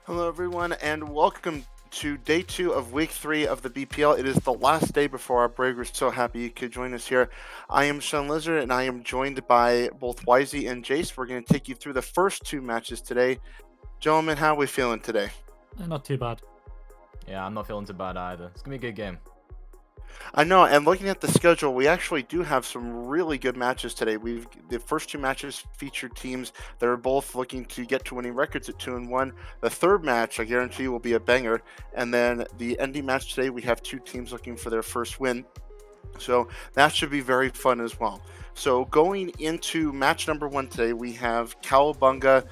Hello, everyone, and welcome to day 2 of week 3 of the BPL. It is the last day before our break. We're so happy you could join us here. I am Sean Lizard, and I am joined by both Wisey and Jace. We're going to take you through the first 2 matches today. Gentlemen, how are we feeling today? Not too bad. Yeah, I'm not feeling too bad either. It's going to be a good game. I know, and looking at the schedule, we actually do have some really good matches today. The first 2 matches feature teams that are both looking to get to winning records at 2-1. The third match, I guarantee, will be a banger, and then the ending match today, we have 2 teams looking for their first win. So that should be very fun as well. So going into match number 1 today, we have Cowabunga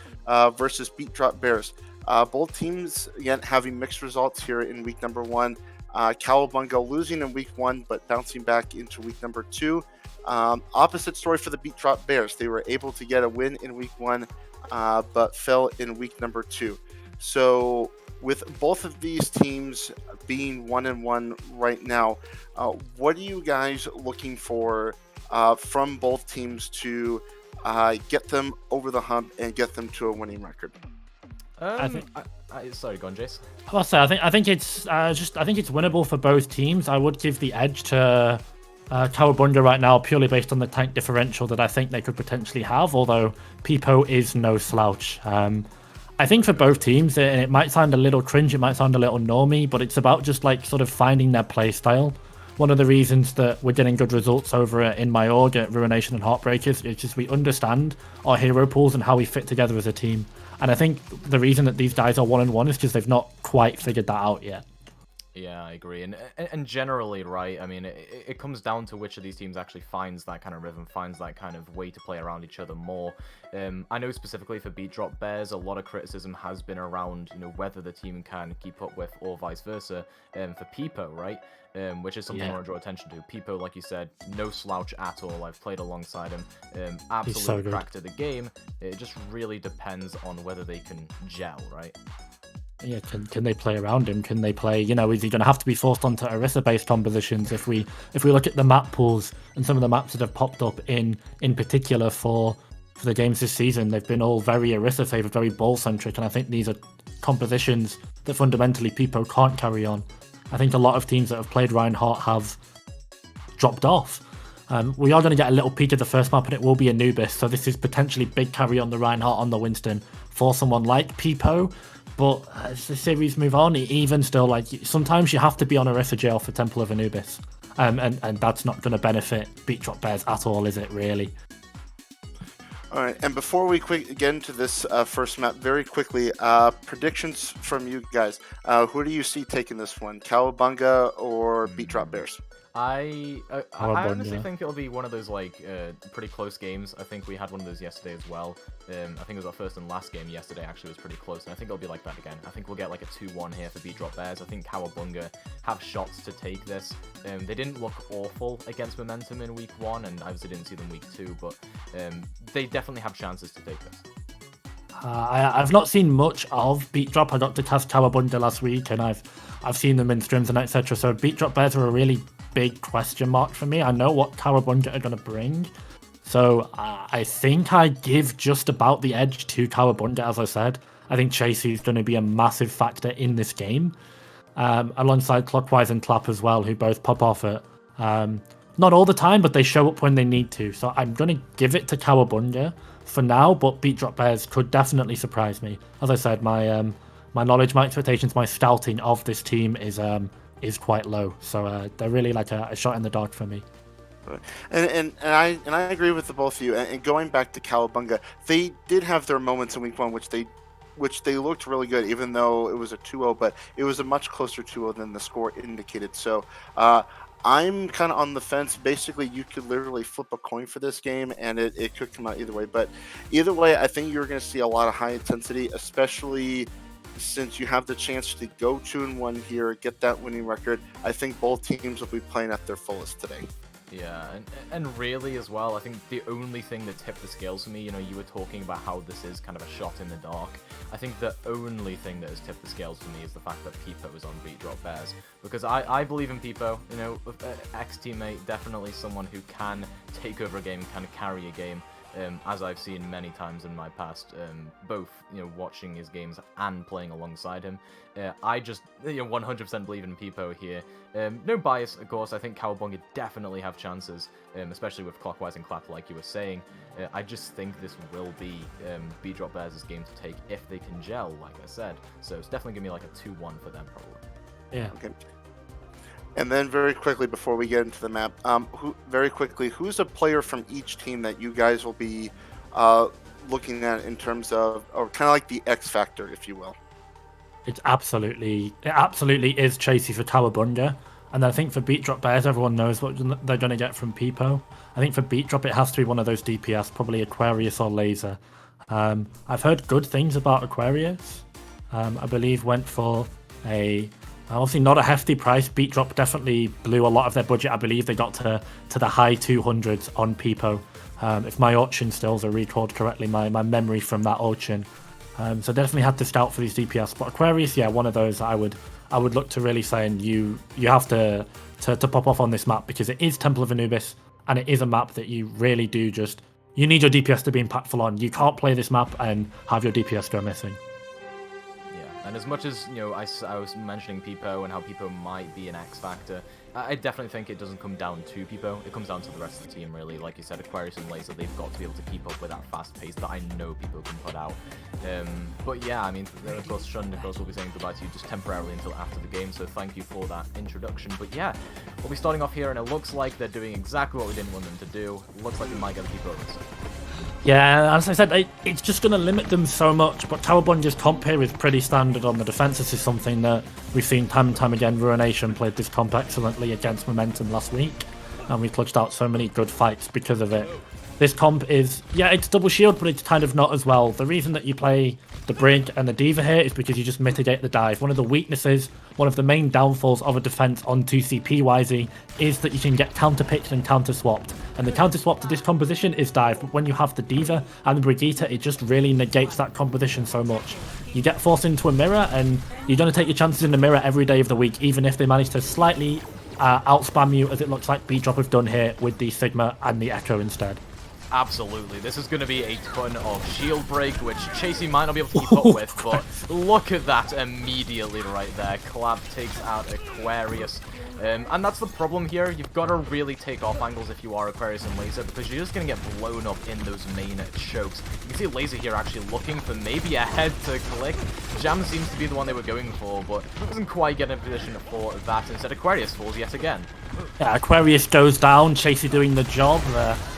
versus Beat Drop Bears. Both teams, again, having mixed results here in week number 1. Cowabunga losing in week 1, but bouncing back into week number 2. Opposite story for the Beat Drop Bears. They were able to get a win in week 1, but fell in week number 2. So with both of these teams being 1-1 right now, what are you guys looking for from both teams to get them over the hump and get them to a winning record? Sorry, go on, Jace. I must say, I think it's winnable for both teams. I would give the edge to Cowabunga right now, purely based on the tank differential that I think they could potentially have. Although Peepo is no slouch. I think for both teams, it might sound a little cringe, it might sound a little normie, but it's about just like sort of finding their play style. One of the reasons that we're getting good results over in my org at Ruination and Heartbreakers is just we understand our hero pools and how we fit together as a team. And I think the reason that these guys are 1-1 is because they've not quite figured that out yet. Yeah, I agree. And generally, right, I mean, it comes down to which of these teams actually finds that kind of rhythm, finds that kind of way to play around each other more. I know specifically for Beat Drop Bears, a lot of criticism has been around, whether the team can keep up with or vice versa. For Peepo, right, which is something I want to draw attention to. Peepo, like you said, no slouch at all. I've played alongside him. Absolute cracked at the game. It just really depends on whether they can gel, right? Yeah, can they play around him? Can they play, is he going to have to be forced onto Orisa-based compositions? If we look at the map pools and some of the maps that have popped up in particular for the games this season, they've been all very Orisa favored, very ball-centric, and I think these are compositions that fundamentally Peepo can't carry on. I think a lot of teams that have played Reinhardt have dropped off. We are going to get a little peek of the first map, and it will be Anubis, so this is potentially big carry on the Reinhardt on the Winston for someone like Peepo. But as the series move on, even still, like, sometimes you have to be on Orisa jail for Temple of Anubis. And that's not going to benefit Beat Drop Bears at all, is it, really? All right, and before we get into this first map, very quickly, predictions from you guys. Who do you see taking this one, Cowabunga or Beat Drop Bears? I honestly think it'll be one of those pretty close games. I think we had one of those yesterday as well. I think it was our first and last game yesterday. Actually, was pretty close, and I think it'll be like that again. I think we'll get like a 2-1 here for Beat Drop Bears. I think Cowabunga have shots to take this. They didn't look awful against Momentum in week 1, and obviously didn't see them week 2, but they definitely have chances to take this. I've not seen much of Beat Drop. I got to cast Cowabunga last week, and I've seen them in streams and etc. So Beat Drop Bears are a really big question mark for me. I know what Cowabunga are going to bring, so I think I give just about the edge to Cowabunga. As I said, I think Chasey is going to be a massive factor in this game, alongside Clockwise and Clap as well, who both pop off at not all the time, but they show up when they need to. So I'm going to give it to Cowabunga for now, but Beat Drop Bears could definitely surprise me. As I said, my knowledge, my expectations, my scouting of this team is quite low. So they're really like a shot in the dark for me. And I agree with the both of you. And going back to Cowabunga, they did have their moments in week 1, which they looked really good, even though it was a 2-0, but it was a much closer 2-0 than the score indicated. So I'm kind of on the fence. Basically, you could literally flip a coin for this game, and it could come out either way. But either way, I think you're going to see a lot of high intensity, especially since you have the chance to go 2-1 here, get that winning record. I think both teams will be playing at their fullest today. Yeah, and really as well, I think the only thing that tipped the scales for me, you were talking about how this is kind of a shot in the dark. I think the only thing that has tipped the scales for me is the fact that Peepo is on Beat Drop Bears. Because I believe in Peepo, ex-teammate, definitely someone who can take over a game, can carry a game. As I've seen many times in my past, both watching his games and playing alongside him. I just 100% believe in Peepo here. No bias, of course. I think Cowabunga definitely have chances, especially with Clockwise and Clap, like you were saying. I just think this will be Beat Drop Bears' game to take if they can gel, like I said. So it's definitely gonna be like a 2-1 for them, probably. Yeah. Okay. And then very quickly before we get into the map, who's a player from each team that you guys will be looking at in terms of, or kind of like the X factor, if you will? It absolutely is Chasey for Cowabunga. And I think for Beat Drop Bears, everyone knows what they're going to get from Peepo. I think for Beat Drop, it has to be one of those DPS, probably Aquarius or Laser. I've heard good things about Aquarius. I believe went for obviously not a hefty price. Beat Drop definitely blew a lot of their budget. I believe they got to the high 200s on Peepo. If my auction stills are recalled correctly, my memory from that auction. So definitely had to scout for these DPS. But Aquarius, yeah, one of those I would look to really saying you have to pop off on this map, because it is Temple of Anubis, and it is a map that you really do you need your DPS to be impactful on. You can't play this map and have your DPS go missing. And as much as, I was mentioning Peepo and how Peepo might be an X factor, I definitely think it doesn't come down to Peepo. It comes down to the rest of the team, really. Like you said, Aquarius and Laser, they've got to be able to keep up with that fast pace that I know Peepo can put out. But yeah, I mean, of course, Shun, of course, will be saying goodbye to you just temporarily until after the game, so thank you for that introduction. But yeah, we'll be starting off here, and it looks like they're doing exactly what we didn't want them to do. It looks like we might get a Peepo this. Yeah, as I said, it's just going to limit them so much, but Cowabunga's comp here is pretty standard on the defense. This is something that we've seen time and time again. Ruination played this comp excellently against Momentum last week, and we clutched out so many good fights because of it. This comp is, yeah, it's double shield, but it's kind of not as well. The reason that you play the Brig and the Diva here is because you just mitigate the dive. One of the weaknesses, one of the main downfalls of a defense on 2CP YZ is that you can get counter-picked and counter-swapped. And the counter-swap to this composition is dive, but when you have the Diva and the Brigitte, it just really negates that composition so much. You get forced into a mirror, and you're going to take your chances in the mirror every day of the week, even if they manage to slightly outspam you, as it looks like Beat Drop have done here with the Sigma and the Echo instead. Absolutely. This is going to be a ton of shield break, which Chasey might not be able to keep up with, but look at that immediately right there. Clap takes out Aquarius. And that's the problem here. You've got to really take off angles if you are Aquarius and Laser, because you're just going to get blown up in those main chokes. You can see Laser here actually looking for maybe a head to click. Jam seems to be the one they were going for, but doesn't quite get in position for that. Instead, Aquarius falls yet again. Yeah, Aquarius goes down, Chasey doing the job.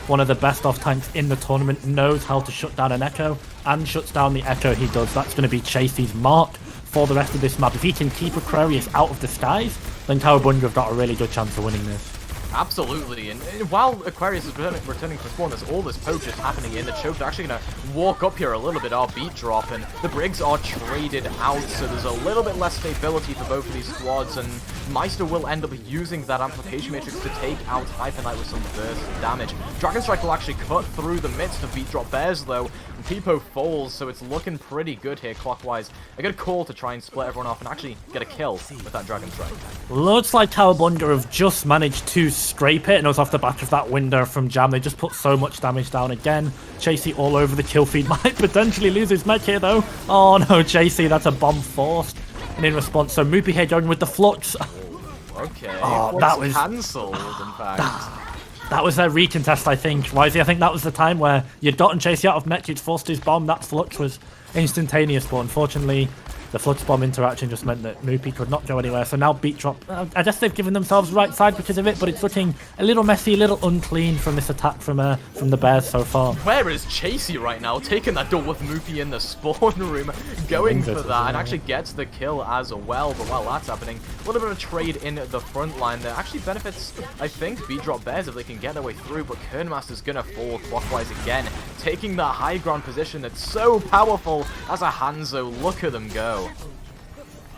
One of the best off tanks in the tournament, knows how to shut down an Echo, and shuts down the Echo he does. That's going to be Chasey's mark for the rest of this map. If he can keep Aquarius out of the skies, then Cowabunga have got a really good chance of winning this. Absolutely, and while Aquarius is returning from spawn, there's all this poke just happening in the choke. They're actually going to walk up here a little bit, our Beat Drop, and the Brigs are traded out, so there's a little bit less stability for both of these squads, and Meister will end up using that Amplification Matrix to take out Hyper Knight with some burst damage. Dragon Strike will actually cut through the midst of Beat Drop Bears, though, and Peepo falls, so it's looking pretty good here clockwise. A good call to try and split everyone off and actually get a kill with that Dragon Strike. Looks like Cowabunga have just managed to scrape it, and it was off the back of that window from Jam. They just put so much damage down again. Chasey all over the kill feed. Might potentially lose his mech here though. Oh no, Chasey, that's a bomb forced. And in response, so Moopy here going with the Flux. Okay, oh, that was cancelled, in fact. That was their recontest, I think. Wisey, I think that was the time where you'd gotten Chasey out of mech, you'd forced his bomb. That Flux was instantaneous, but unfortunately, the Flux bomb interaction just meant that Moopy could not go anywhere. So now Beat Drop, I guess they've given themselves right side because of it, but it's looking a little messy, a little unclean from this attack from the Bears so far. Where is Chasey right now? Taking that door with Moopy in the spawn room, going for that, and actually gets the kill as well. But while that's happening, a little bit of a trade in the front line that actually benefits, I think, Beat Drop Bears if they can get their way through, but Kernmaster's gonna fall clockwise again, taking that high ground position that's so powerful as a Hanzo. Look at them go.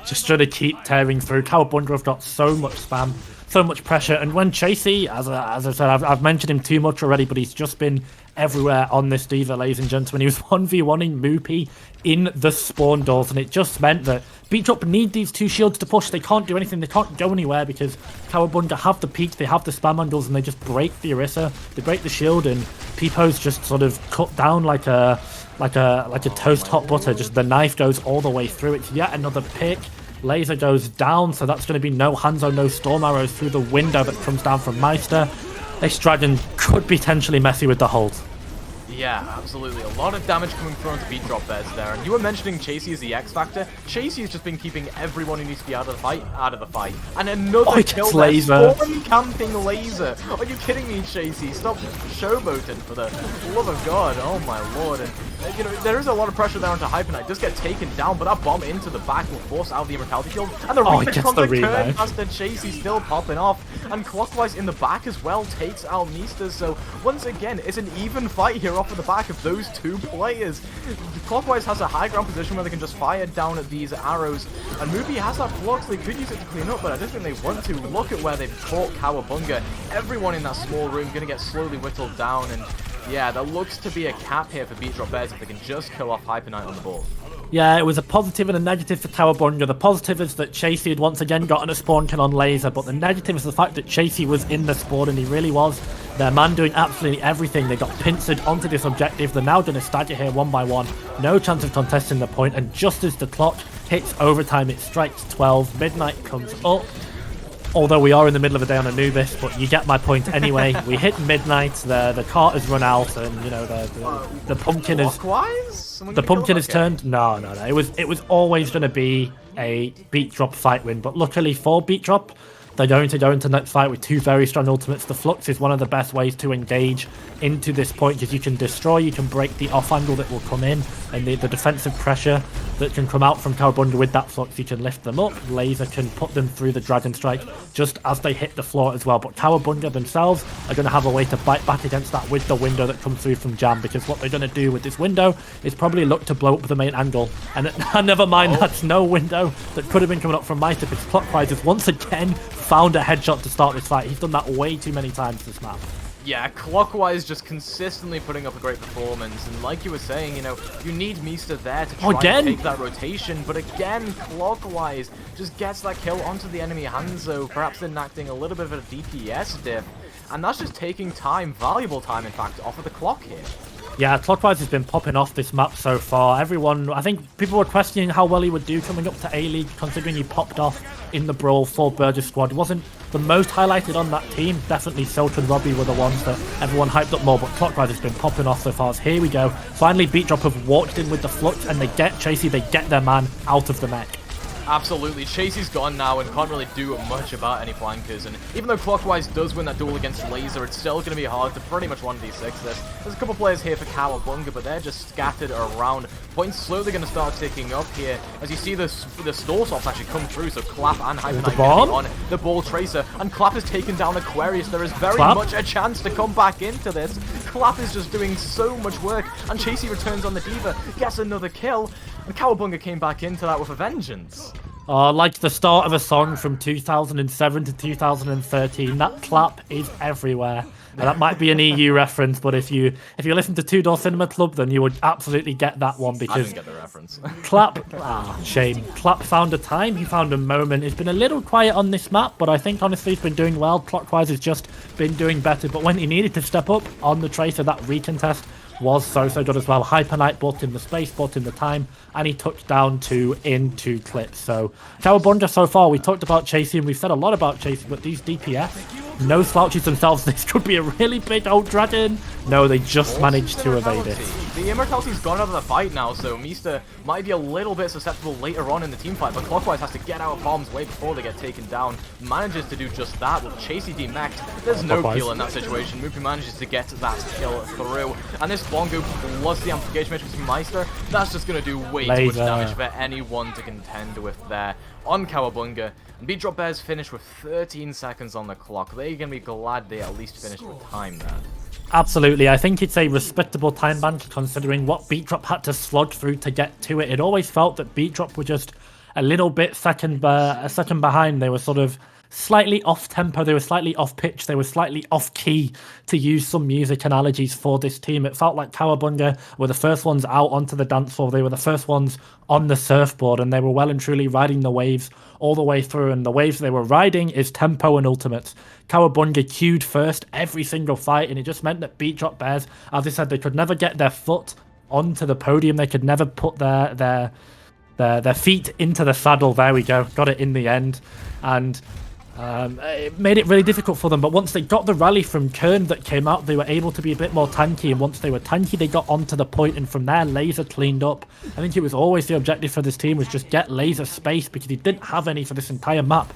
Just trying to keep tearing through. Cowabunga have got so much spam. so much pressure. And when Chasey, as I said, I've mentioned him too much already, but he's just been everywhere on this Diva, ladies and gentlemen. He was 1v1ing Moopy in the spawn doors, and it just meant that Beat Drop need these two shields to push. They can't do anything, they can't go anywhere because Cowabunga have the peak, they have the spam handles, and they just break the Orisa, they break the shield, and Peepo's just sort of cut down like a toast hot butter. Just the knife goes all the way through. It's yet another pick. Laser goes down, so that's going to be no Hanzo, no Storm Arrows through the window that comes down from Meister. This Dragon could be potentially messy with the hold. Yeah, absolutely. A lot of damage coming through onto Beat Drop Bears there. And you were mentioning Chasey as the X Factor. Chasey has just been keeping everyone who needs to be out of the fight. And another kill there. Laser. Storm camping Laser. Are you kidding me, Chasey? Stop showboating, for the love of God. Oh my lord. And you know, there is a lot of pressure there onto Hyper Knight. Does get taken down, but that bomb into the back will force out the Immortality Shield. And the remix comes the turn master. Chasey still popping off. And Clockwise in the back as well takes out Meester. So once again, it's an even fight here off of the back of those two players. Clockwise has a high ground position where they can just fire down at these arrows, and Mubi has that block, so they could use it to clean up, but I don't think they want to. Look at where they've caught Cowabunga. Everyone in that small room going to get slowly whittled down, and yeah, there looks to be a cap here for Beat Drop Bears if they can just kill off Hyper Knight on the board. Yeah, it was a positive and a negative for Cowabunga. The positive is that Chasey had once again gotten a spawn kill on Laser, but the negative is the fact that Chasey was in the spawn, and he really was. Their man doing absolutely everything. They got pincered onto this objective. They're now going to stagger here one by one. No chance of contesting the point, and just as the clock hits overtime, it strikes 12. Midnight comes up. Although we are in the middle of a day on Anubis, but you get my point anyway. We hit midnight, the cart has run out, and you know the pumpkin is turned. No. It was always going to be a Beat Drop fight win, but luckily for Beat Drop, they're going to go into the next fight with two very strong ultimates. The Flux is one of the best ways to engage into this point because you can destroy, you can break the off angle that will come in, and the defensive pressure that can come out from Cowabunga with that Flux, you can lift them up. Laser can put them through the Dragon Strike just as they hit the floor as well. But Cowabunga themselves are going to have a way to bite back against that with the window that comes through from Jam, because what they're going to do with this window is probably look to blow up the main angle. And never mind, that's no window that could have been coming up from Meister, because Clockwise has once again found a headshot to start this fight. He's done that way too many times this map. Yeah, Clockwise just consistently putting up a great performance, and like you were saying, you know, you need Meester there to try and take that rotation, but again, Clockwise just gets that kill onto the enemy Hanzo, perhaps enacting a little bit of a DPS diff, and that's just taking time, valuable time in fact, off of the clock here. Yeah, Clockwise has been popping off this map so far. Everyone, I think people were questioning how well he would do coming up to A-League, considering he popped off in the Brawl for Burgess squad. Wasn't the most highlighted on that team. Definitely Silk and Robbie were the ones that everyone hyped up more, but Clockwise has been popping off so far. Here we go. Finally, Beat Drop have walked in with the Flux, and they get Chasey, they get their man out of the mech. Absolutely. Chasey's gone now and can't really do much about any flankers, and even though Clockwise does win that duel against Laser, it's still going to be hard to pretty much 1v6 this. There's a couple players here for Cowabunga, but they're just scattered around. Points slowly going to start ticking up here as you see the stall swaps actually come through, so Clap and Hyper Knight on the Ball Tracer, and Clap has taken down Aquarius. There is very much a chance to come back into this. Clap is just doing so much work, and Chasey returns on the Diva, gets another kill, and Cowabunga came back into that with a vengeance. Like the start of a song from 2007 to 2013, that clap is everywhere. Now, that might be an EU reference, but if you listen to Two Door Cinema Club, then you would absolutely get that one, because I didn't get the reference. Clap, shame. Clap found a time, he found a moment. It's been a little quiet on this map, but I think honestly he's been doing well. Clockwise has just been doing better, but when he needed to step up on the Tracer, that recontest was so good as well. Hyper Knight bought him the space, bought him the time, and he took down 2 in 2 clips. So Cowabunga so far, we talked about Chasey, and we've said a lot about Chasey, but these DPS, no slouches themselves. This could be a really big old dragon. No, they just managed to evade it. The Immortality's gone out of the fight now, so Meester might be a little bit susceptible later on in the team fight, but Clockwise has to get out of bombs way before they get taken down. Manages to do just that with Chasey demexed. There's no kill in that situation. Mupi manages to get that kill through, and this Bongo plus the amplification matrix from Meister, that's just going to do way too much damage for anyone to contend with there on Cowabunga. And Beat Drop Bears finish with 13 seconds on the clock. They're going to be glad they at least finished with time there. Absolutely, I think it's a respectable time bank considering what Beat Drop had to slog through to get to it. It always felt that Beat Drop were just a little bit a second behind. They were sort of slightly off tempo, they were slightly off pitch, they were slightly off key, to use some music analogies for this team. It felt like Cowabunga were the first ones out onto the dance floor, they were the first ones on the surfboard, and they were well and truly riding the waves all the way through, and the waves they were riding is tempo and ultimates. Cowabunga queued first every single fight, and it just meant that Beat Drop Bears, as I said, they could never get their foot onto the podium, they could never put their feet into the saddle. There we go, got it in the end, and it made it really difficult for them. But once they got the rally from Kern that came out, they were able to be a bit more tanky, and once they were tanky, they got onto the point, and from there, Laser cleaned up. I think it was always the objective for this team was just get Laser space, because he didn't have any for this entire map.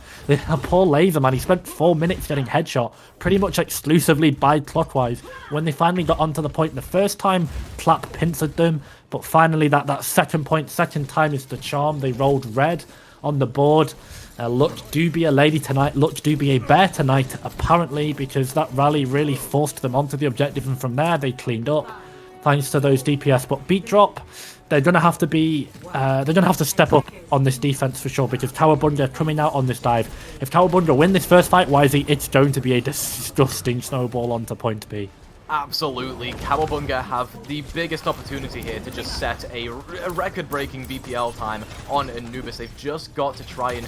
Poor Laser, man, he spent 4 minutes getting headshot, pretty much exclusively by Clockwise. When they finally got onto the point the first time, Clap pincered them, but finally that second point, second time is the charm. They rolled red on the board. Luck do be a lady tonight, luck do be a bear tonight, apparently, because that rally really forced them onto the objective, and from there they cleaned up, thanks to those DPS. But Beat Drop, they're gonna have to step up on this defense for sure, because Cowabunga coming out on this dive. If Cowabunga win this first fight, Wisey, it's going to be a disgusting snowball onto point B. Absolutely. Cowabunga have the biggest opportunity here to just set a record-breaking BPL time on Anubis. They've just got to try and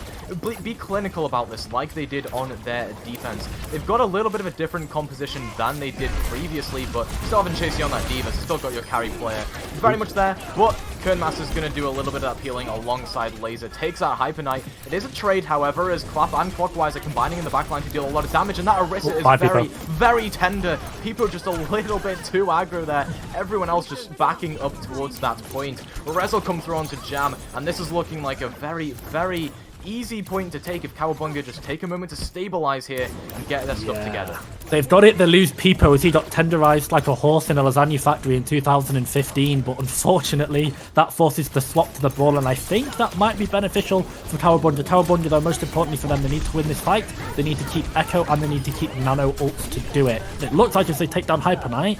be clinical about this, like they did on their defense. They've got a little bit of a different composition than they did previously, but still haven't chased you on that D.Va, so still got your carry player very much there, but Kernmaster's going to do a little bit of that peeling alongside Laser. Takes out Hyper Knight. It is a trade, however, as Clap and Clockwise are combining in the backline to deal a lot of damage, and that Orisa is very tender. People just a little bit too aggro there. Everyone else just backing up towards that point. Rez will come through onto Jam, and this is looking like a very easy point to take if Cowabunga just take a moment to stabilize here and get their stuff together. They've got it, they lose Pipo as he got tenderized like a horse in a lasagna factory in 2015, but unfortunately that forces the swap to the brawl, and I think that might be beneficial for Cowabunga. Cowabunga, though, most importantly for them, they need to win this fight, they need to keep Echo, and they need to keep Nano ults to do it. It looks like as they take down Hyper Knight,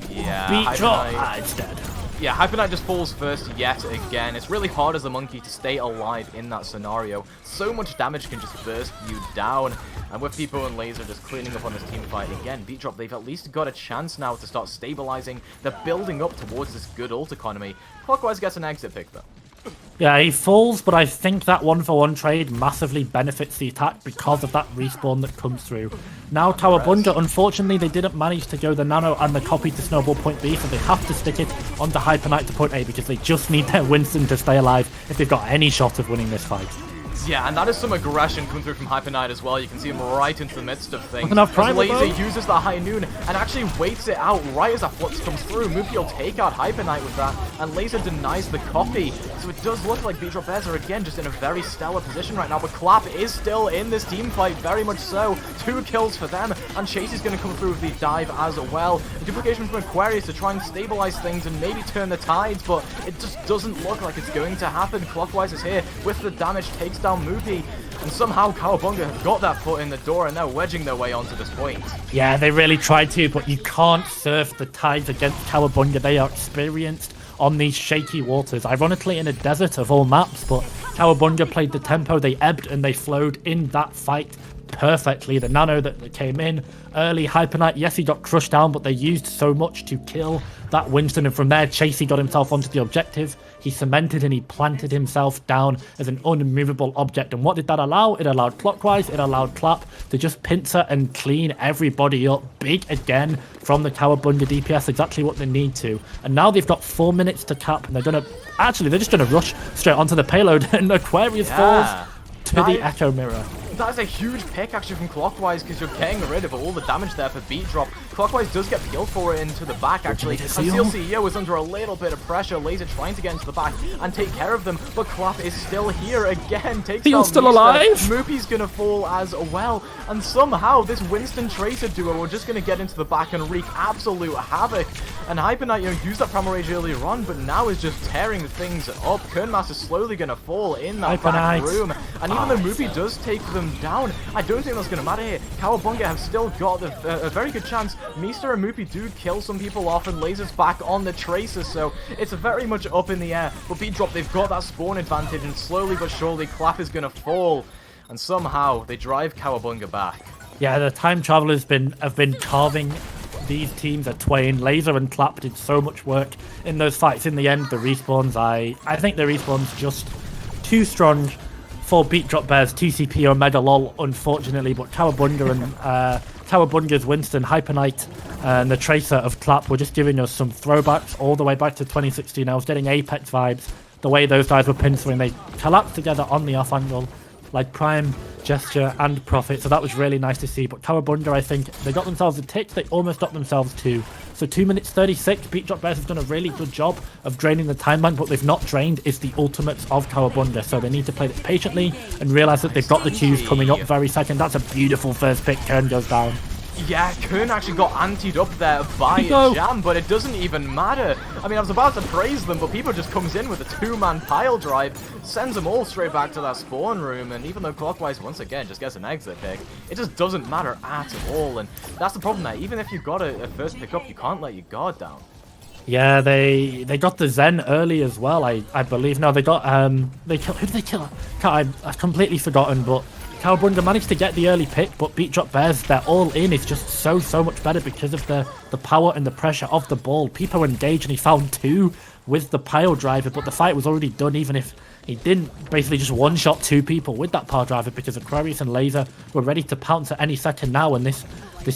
Beat Drop, it's dead. Yeah, Hyper Knight just falls first yet again. It's really hard as a monkey to stay alive in that scenario. So much damage can just burst you down. And with Pipo and Laser just cleaning up on this team fight again, Beat Drop, they've at least got a chance now to start stabilizing. They're building up towards this good ult economy. Clockwise gets an exit pick, though. Yeah, he falls, but I think that 1-for-1 trade massively benefits the attack because of that respawn that comes through. Now Cowabunga, unfortunately, they didn't manage to go the Nano and the copy to snowball point B, so they have to stick it onto Hyper Knight to point A, because they just need their Winston to stay alive if they've got any shot of winning this fight. Yeah, and that is some aggression coming through from Hyper Knight as well. You can see him right into the midst of things. Laser uses the High Noon and actually waits it out right as that Flux comes through. Muki will take out Hyper Knight with that, and Laser denies the copy. So it does look like Beat Drop Bears are again just in a very stellar position right now, but Clap is still in this team fight, very much so. 2 kills for them, and Chase is going to come through with the dive as well. A duplication from Aquarius to try and stabilize things and maybe turn the tides, but it just doesn't look like it's going to happen. Clockwise is here with the damage, takes down Muki, and somehow Cowabunga have got that foot in the door, and they're wedging their way onto this point. Yeah, they really tried to, but you can't surf the tides against Cowabunga. They are experienced on these shaky waters. Ironically, in a desert of all maps, but Cowabunga played the tempo. They ebbed and they flowed in that fight perfectly. The Nano that came in early, Hyper Knight, yes, he got crushed down, but they used so much to kill that Winston, and from there, Chasey got himself onto the objective. He cemented and he planted himself down as an unmovable object. And what did that allow? It allowed Clockwise, it allowed Clap to just pincer and clean everybody up. Big again from the Cowabunga DPS, exactly what they need to. And now they've got 4 minutes to cap, and they're just gonna rush straight onto the payload, and Aquarius falls to the Echo Mirror. That is a huge pick actually from Clockwise, because you're getting rid of all the damage there for Beat Drop. Clockwise does get peeled for it into the back actually. And Seal CEO is under a little bit of pressure. Laser trying to get into the back and take care of them, but Clap is still here again. Takes He's still alive. Moopy's gonna fall as well, and somehow this Winston Tracer duo are just gonna get into the back and wreak absolute havoc. And Hyper Knight, used that Primal Rage earlier on, but now is just tearing things up. Kernmaster's slowly gonna fall in that back room, and even though Moopy does take them down, I don't think that's going to matter here. Cowabunga have still got a very good chance. Meester and Moopy do kill some people off, and Laser's back on the Tracer, so it's very much up in the air. But Beat Drop, they've got that spawn advantage, and slowly but surely Clap is going to fall. and somehow they drive Cowabunga back. Yeah, the time travelers have been carving these teams at twain. Laser and Clap did so much work in those fights. In the end, the respawns, I think the respawns just too strong for Beat Drop Bears, 2CP or Mega LOL, unfortunately. But Cowabunga and Cowabunga's Winston, Hyper Knight, and the Tracer of Clap were just giving us some throwbacks all the way back to 2016. I was getting Apex vibes, the way those guys were pincering. They collapsed together on the off angle, like Prime, Gesture, and Profit, so that was really nice to see. But Cowabunga, I think, they got themselves a tick, they almost got themselves 2. So 2 minutes 36, Beat Drop Bears have done a really good job of draining the time bank. What they've not drained is the ultimates of Cowabunga, so they need to play this patiently and realise that they've got the Qs coming up very second. That's a beautiful first pick. Kern goes down. Yeah, Kern actually got antied up there by Jam, but it doesn't even matter. I mean, I was about to praise them, but people just comes in with a 2-man pile drive, sends them all straight back to that spawn room, and even though Clockwise once again just gets an exit pick, it just doesn't matter at all, and that's the problem there. Even if you got a first pick up, you can't let your guard down. Yeah, they got the Zen early as well, I believe. No, they got, who did they kill? I've completely forgotten, but Cowabunga managed to get the early pick, but Beat Drop Bears, they're all in. It's just so much better because of the power and the pressure of the ball. People were engaged and he found 2 with the pile driver, but the fight was already done even if he didn't basically just one-shot 2 people with that pile driver, because Aquarius and Laser were ready to pounce at any second now, and this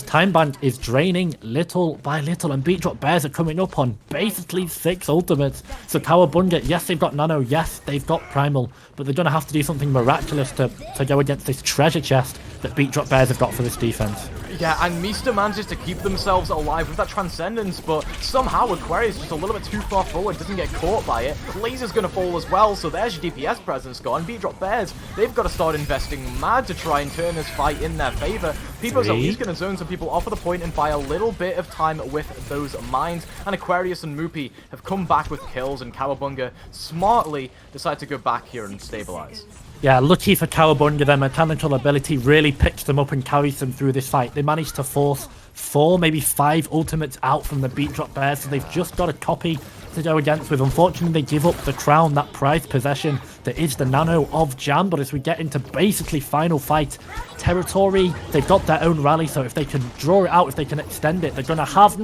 time bank is draining little by little, and Beat Drop Bears are coming up on basically 6 ultimates. So Cowabunga, yes, they've got Nano, yes, they've got Primal, but they're going to have to do something miraculous to go against this treasure chest that Beat Drop Bears have got for this defense. Yeah, and Mista manages to keep themselves alive with that Transcendence, but somehow Aquarius just a little bit too far forward, doesn't get caught by it. Laser's going to fall as well, so there's your DPS presence gone. Beat Drop Bears, they've got to start investing mad to try and turn this fight in their favor. People's at least going to zone some people off of the point and buy a little bit of time with those mines, and Aquarius and Moopy have come back with kills, and Cowabunga smartly decide to go back here and stabilize. Yeah, lucky for Cowabunga, their mechanical ability really picks them up and carries them through this fight. They managed to force 4, maybe 5 ultimates out from the Beat Drop Bears, so they've just got a copy to go against with. Unfortunately, they give up the crown, that prized possession that is the Nano of Jam, but as we get into basically final fight territory, they've got their own rally, so if they can draw it out, if they can extend it, they're going to have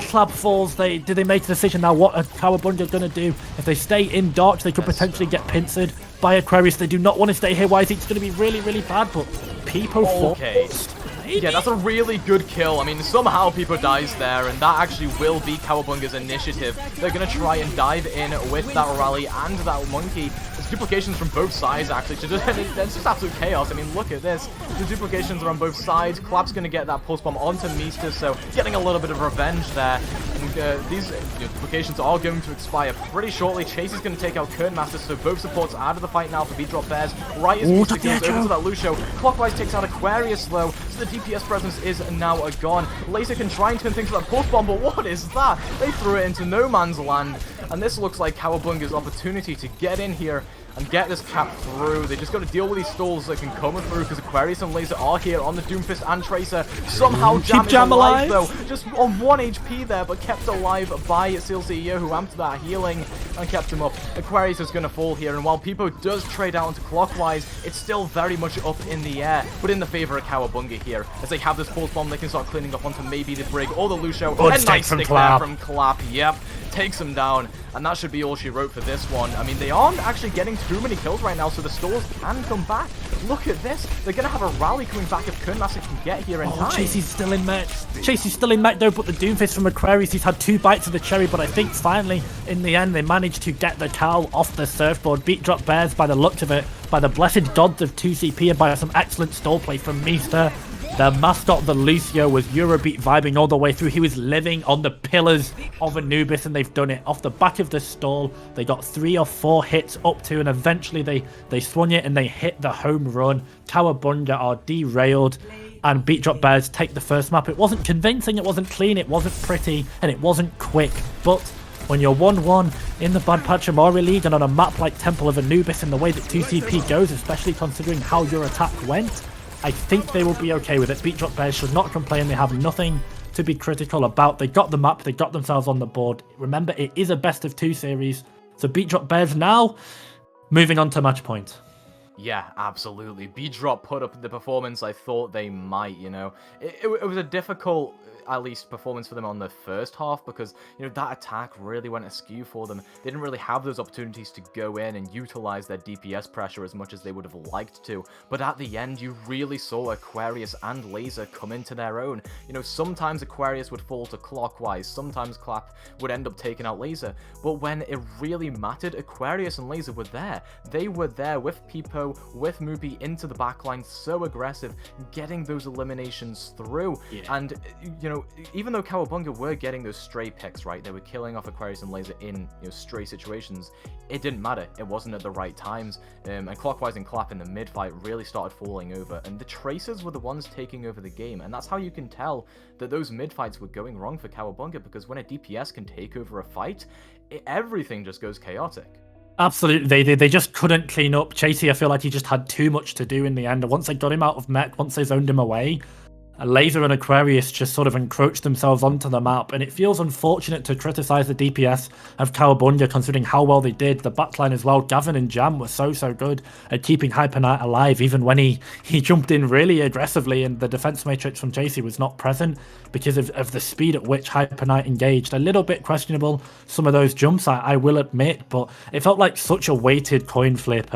Clap falls. Do they make a decision now? What are Cowabunga going to do? If they stay in Dark, they could potentially get pincered by Aquarius. They do not want to stay here. Why is it going to be really, really bad? But people forced. Yeah, that's a really good kill. I mean, somehow People dies there, and that actually will be Cowabunga's initiative. They're going to try and dive in with that rally and that monkey. There's duplications from both sides, actually. It's just absolute chaos. I mean, look at this. The duplications are on both sides. Clap's going to get that pulse bomb onto Mista, so getting a little bit of revenge there. And these duplications are going to expire pretty shortly. Chase is going to take out Kernmaster, so both supports out of the fight now for Beat Drop Bears. Right as Mista goes over to that Lucio. Clockwise takes out Aquarius, though, so the DPS presence is now gone. Laser can try and turn things to that pulse bomb, but what is that? They threw it into no man's land, and this looks like Cowabunga's opportunity to get in here and get this cap through. They just got to deal with these stalls that can come through, because Aquarius and Laser are here on the Doomfist and Tracer. Somehow Jam is alive, though. Just on 1 HP there, but kept alive by Seal CEO, who amped that healing and kept him up. Aquarius is going to fall here, and while Peepo does trade out into Clockwise, it's still very much up in the air, but in the favor of Cowabunga here. As they have this pulse bomb, they can start cleaning up onto maybe the Brig or the Lucio. Good and nice from stick Clap. there from Clap. Yep, takes him down. And that should be all she wrote for this one. I mean, they aren't actually getting too many kills right now, so the stalls can come back. Look at this. They're going to have a rally coming back if Kernmaster can get here in time. Chasey's still in mech. Chasey's still in mech, though, but the Doomfist from Aquarius, he's had 2 bites of the cherry, but I think finally, in the end, they managed to get the cowl off the surfboard. Beat Drop Bears, by the looks of it, by the blessed gods of 2CP, and by some excellent stall play from Mista. The mascot, the Lucio, was Eurobeat vibing all the way through. He was living on the pillars of Anubis, and they've done it. Off the back of the stall, they got 3 or 4 hits up to, and eventually they swung it and they hit the home run. Cowabunga are derailed, and Beat Drop Bears take the first map. It wasn't convincing, it wasn't clean, it wasn't pretty, and it wasn't quick, but when you're 1-1 in the Bad Pachamari League and on a map like Temple of Anubis in the way that 2CP goes, especially considering how your attack went, I think they will be okay with it. Beat Drop Bears should not complain. They have nothing to be critical about. They got the map. They got themselves on the board. Remember, it is a best of 2 series. So Beat Drop Bears now moving on to match point. Yeah, absolutely. B-Drop put up the performance I thought they might, you know. It was a difficult, at least, performance for them on the first half because, you know, that attack really went askew for them. They didn't really have those opportunities to go in and utilize their DPS pressure as much as they would have liked to. But at the end, you really saw Aquarius and Laser come into their own. You know, sometimes Aquarius would fall to Clockwise, sometimes Clap would end up taking out Laser. But when it really mattered, Aquarius and Laser were there. They were there with Peepo, with Moopy into the backline, so aggressive, getting those eliminations through. Yeah. And, you know, even though Cowabunga were getting those stray picks, right, they were killing off Aquarius and Laser in, you know, stray situations, it didn't matter. It wasn't at the right times. And Clockwise and Clap in the mid-fight really started falling over. And the Tracers were the ones taking over the game. And that's how you can tell that those mid-fights were going wrong for Cowabunga, because when a DPS can take over a fight, everything just goes chaotic. Absolutely, they just couldn't clean up. Chasey, I feel like he just had too much to do in the end. Once they got him out of mech, once they zoned him away, Laser and Aquarius just sort of encroached themselves onto the map, and it feels unfortunate to criticize the DPS of Cowabunga considering how well they did. The backline as well, Gavin and Jam were so good at keeping Hyper Knight alive, even when he jumped in really aggressively and the defense matrix from Chasey was not present because of the speed at which Hyper Knight engaged. A little bit questionable, some of those jumps, I will admit, but it felt like such a weighted coin flip.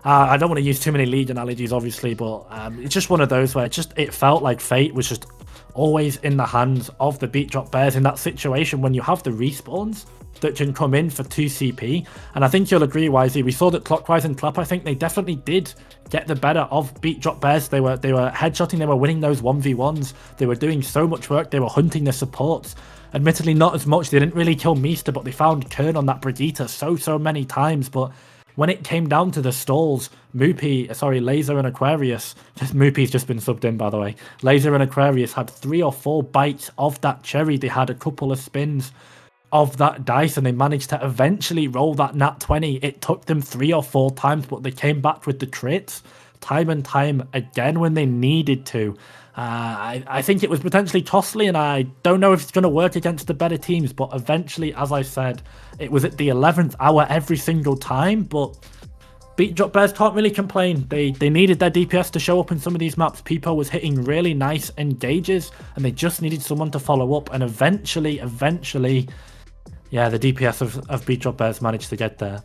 I don't want to use too many League analogies, obviously, but it's just one of those where it felt like fate was just always in the hands of the Beat Drop Bears in that situation when you have the respawns that can come in for 2 CP. And I think you'll agree, Wisey, we saw that Clockwise and Clap, I think they definitely did get the better of Beat Drop Bears. They were headshotting, they were winning those 1v1s, they were doing so much work, they were hunting the supports. Admittedly, not as much, they didn't really kill Meester, but they found Kern on that Brigitte so many times. But when it came down to the stalls, Laser and Aquarius, Moopy's just been subbed in, by the way. Laser and Aquarius had 3 or 4 bites of that cherry. They had a couple of spins of that dice, and they managed to eventually roll that nat 20. It took them 3 or 4 times, but they came back with the crits time and time again when they needed to. I think it was potentially costly, and I don't know if it's going to work against the better teams, but eventually, as I said, it was at the 11th hour every single time, but Beat Drop Bears can't really complain. They needed their DPS to show up in some of these maps. Peepo was hitting really nice engages, and they just needed someone to follow up, and eventually, yeah, the DPS of Beat Drop Bears managed to get there.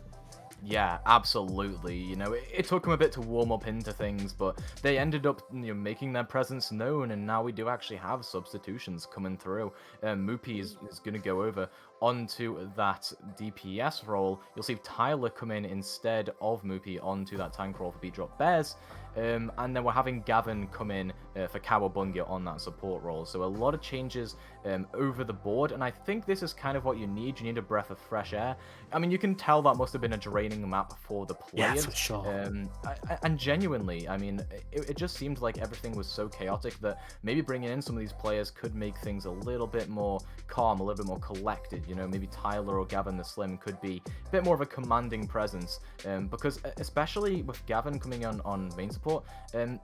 Yeah, absolutely. You know, it took them a bit to warm up into things, but they ended up, you know, making their presence known, and now we do actually have substitutions coming through. Moopy is going to go over onto that DPS role. You'll see Tyler come in instead of Moopy onto that tank role for Beat Drop Bears. And then we're having Gavin come in for Cowabunga on that support role. So a lot of changes over the board, and I think this is kind of what you need. You need a breath of fresh air. I mean, you can tell that must have been a draining map for the players. Yeah, for sure. And genuinely, I mean, it just seemed like everything was so chaotic that maybe bringing in some of these players could make things a little bit more calm, a little bit more collected. You know, maybe Tyler or Gavin the Slim could be a bit more of a commanding presence, because especially with Gavin coming on main support,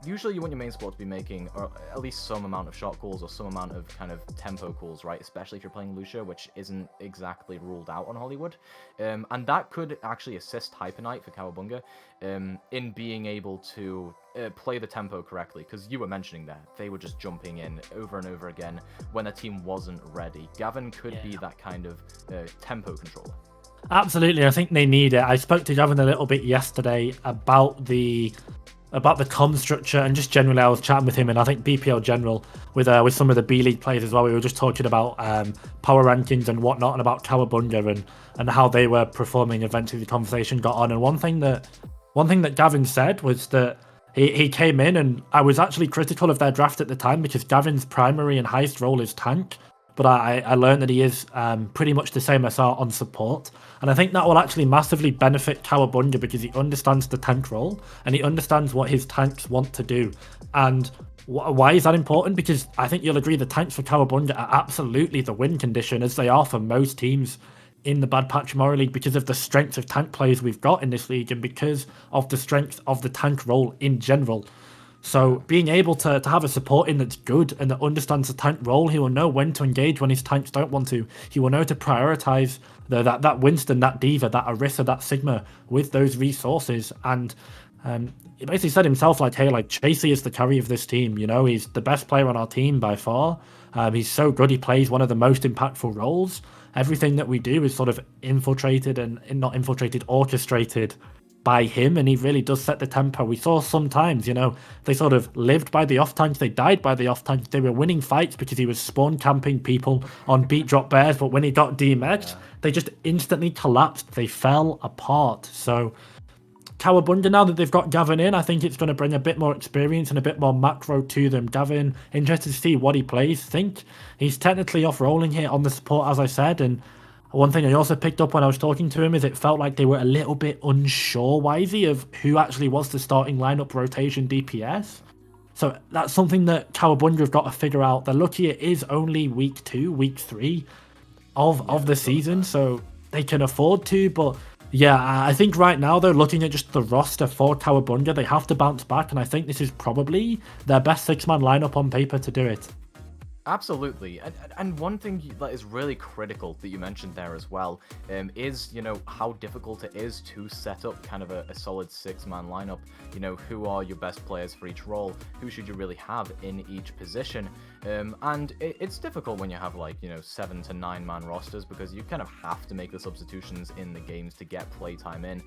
usually you want your main support to be making or at least some amount of shot calls or some amount of kind of tempo calls, right? Especially if you're playing Lucio, which isn't exactly ruled out on Hollywood. And that could actually assist Hyper Knight for Cowabunga in being able to play the tempo correctly, because you were mentioning that they were just jumping in over and over again when the team wasn't ready. Gavin could be that kind of tempo controller. Absolutely, I think they need it. I spoke to Gavin a little bit yesterday about the comm structure, and just generally I was chatting with him, and I think BPL general with some of the B League players as well. We were just talking about power rankings and whatnot, and about Cowabunga and how they were performing. Eventually the conversation got on, and one thing that Gavin said was that he came in, and I was actually critical of their draft at the time because Gavin's primary and highest role is tank, but I learned that he is pretty much the same as on support. And I think that will actually massively benefit Cowabunga because he understands the tank role and he understands what his tanks want to do. And why is that important? Because I think you'll agree the tanks for Cowabunga are absolutely the win condition, as they are for most teams in the Bad Patch Tomorrow League, because of the strength of tank players we've got in this league and because of the strength of the tank role in general. So being able to have a support in that's good and that understands the tank role, he will know when to engage when his tanks don't want to. He will know to prioritize that Winston, that Diva, that Orisa, that Sigma with those resources. And He basically said himself, like, hey, like, Chasey is the carry of this team. You know, he's the best player on our team by far. He's so good. He plays one of the most impactful roles. Everything that we do is sort of infiltrated and not infiltrated, orchestrated by him, and he really does set the tempo. We saw sometimes, you know, they sort of lived by the off tanks, they died by the off tanks. They were winning fights because he was spawn camping people on beat drop bears, but when he got demerged, they just instantly collapsed. They fell apart. So Cowabunga, now that they've got Gavin in, I think it's going to bring a bit more experience and a bit more macro to them. Gavin, interested to see what he plays. Think he's technically off-rolling here on the support, as I said, and one thing I also picked up when I was talking to him is it felt like they were a little bit unsure, Wisey, of who actually was the starting lineup rotation DPS. So that's something that Cowabunga have got to figure out. They're lucky it is only week 2, week 3 of the season, so they can afford to, but yeah, I think right now they're looking at just the roster for Cowabunga. They have to bounce back, and I think this is probably their best 6-man lineup on paper to do it. Absolutely, and one thing that is really critical that you mentioned there as well is, you know, how difficult it is to set up kind of a solid 6-man lineup. You know, who are your best players for each role? Who should you really have in each position? And it's difficult when you have, like, you know, 7 to 9-man rosters, because you kind of have to make the substitutions in the games to get playtime in.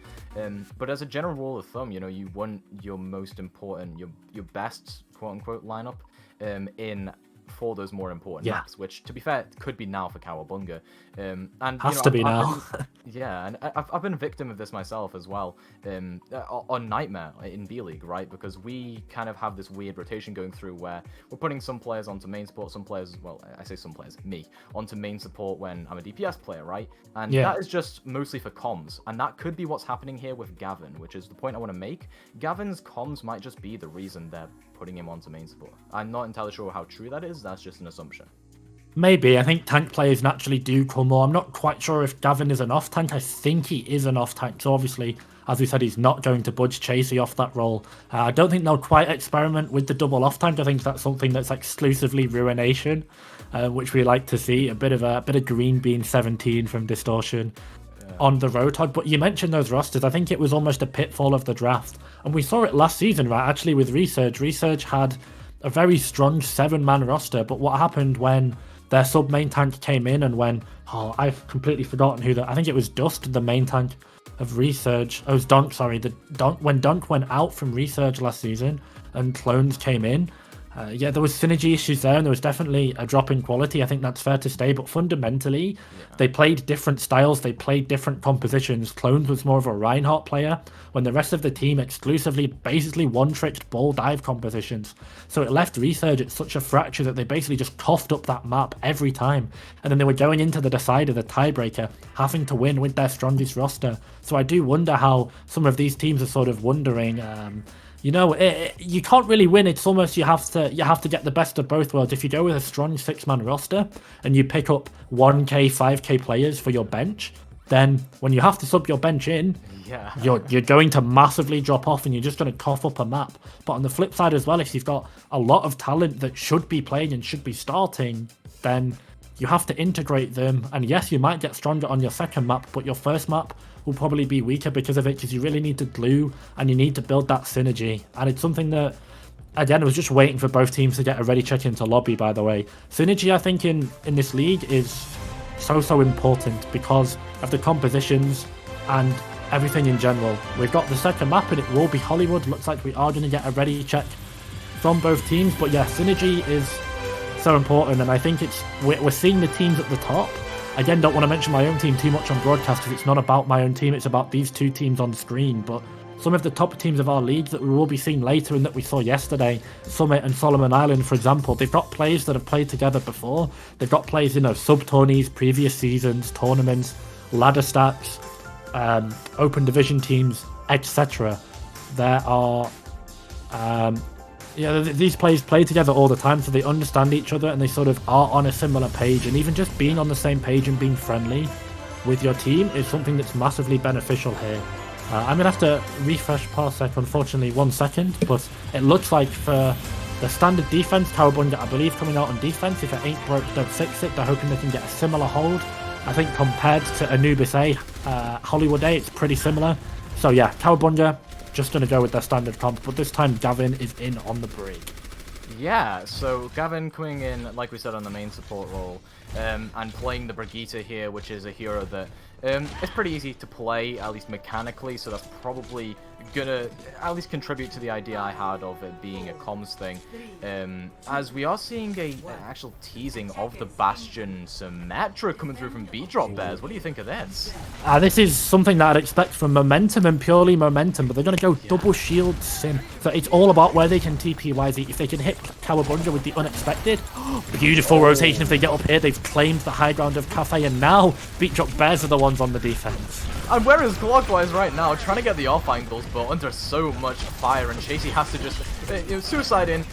But as a general rule of thumb, you know, you want your most important, your best quote-unquote lineup in for those more important maps, which, to be fair, could be now for Cowabunga. And has you know, to be now. Yeah, and I've been a victim of this myself as well on Nightmare in B-League, right? Because we kind of have this weird rotation going through where we're putting some players onto main support, some players, well, I say some players, me, onto main support when I'm a DPS player, right? And that is just mostly for comms, and that could be what's happening here with Gavin, which is the point I want to make. Gavin's comms might just be the reason they're putting him onto main support. I'm not entirely sure how true that is. That's just an assumption. Maybe. I think tank players naturally do come more. I'm not quite sure if Gavin is an off-tank. I think he is an off-tank. So obviously, as we said, he's not going to budge Chasey off that role. I don't think they'll quite experiment with the double off-tank. I think that's something that's exclusively Ruination, which we like to see. A bit of Green Bean 17 from Distortion on the Roadhog. But you mentioned those rosters. I think it was almost a pitfall of the draft. And we saw it last season, right? Actually, with Resurge. Resurge had a very strong 7-man roster. But what happened when their sub-main tank came in, and when, I've completely forgotten who I think it was Dust, the main tank of Resurge. Oh, it was Dunk, sorry. When Dunk went out from Resurge last season and Clones came in, yeah, there was synergy issues there, and there was definitely a drop in quality. I think that's fair to say, but fundamentally, they played different styles, they played different compositions. Clones was more of a Reinhardt player, when the rest of the team exclusively basically one-tricked ball dive compositions. So it left Resurge at such a fracture that they basically just coughed up that map every time. And then they were going into the decider, the tiebreaker, having to win with their strongest roster. So I do wonder how some of these teams are sort of wondering, you know, you can't really win. It's almost you have to get the best of both worlds. If you go with a strong 6-man roster and you pick up 1k, 5k players for your bench, then when you have to sub your bench in, you're going to massively drop off, and you're just going to cough up a map. But on the flip side as well, if you've got a lot of talent that should be playing and should be starting, then you have to integrate them. And yes, you might get stronger on your second map, but your first map will probably be weaker because of it, because you really need to glue and you need to build that synergy. And it's something that, again, I was just waiting for both teams to get a ready check into lobby, by the way. Synergy, I think, in this league is so important because of the compositions and everything in general. We've got the second map and it will be Hollywood. Looks like we are going to get a ready check from both teams. But yeah, synergy is so important, and I think we're seeing the teams at the top. Again, don't want to mention my own team too much on broadcast because it's not about my own team, it's about these two teams on screen. But some of the top teams of our league that we will be seeing later and that we saw yesterday, Summit and Solomon Island, for example, they've got players that have played together before. They've got players, you know, sub-tourneys, previous seasons, tournaments, ladder stacks, open division teams, etc. There are... these players play together all the time, so they understand each other and they sort of are on a similar page. And even just being on the same page and being friendly with your team is something that's massively beneficial here. I'm going to have to refresh Parsec, unfortunately, 1 second, but it looks like for the standard defense, Cowabunga, I believe, coming out on defense, if it ain't broke, don't fix it. They're hoping they can get a similar hold. I think compared to Anubis A, Hollywood A, it's pretty similar. So yeah, Cowabunga, just going to go with their standard comp, but this time Gavin is in on the break. Yeah, so Gavin coming in, like we said, on the main support role, and playing the Brigitte here, which is a hero that it's pretty easy to play, at least mechanically, so that's probably gonna at least contribute to the idea I had of it being a comms thing. As we are seeing an actual teasing of the Bastion Symmetra coming through from Beatrop Bears. What do you think of this? This is something that I'd expect from Momentum and purely Momentum, but they're going to go double shield Sim. So it's all about where they can TP wisely. If they can hit Cowabunga with the unexpected, beautiful rotation if they get up here. They've claimed the high ground of Cafe, and now Beatrop Bears are the ones on the defense. And where is Clockwise right now, trying to get the off angles, but under so much fire, and Chasey has to just suicide in,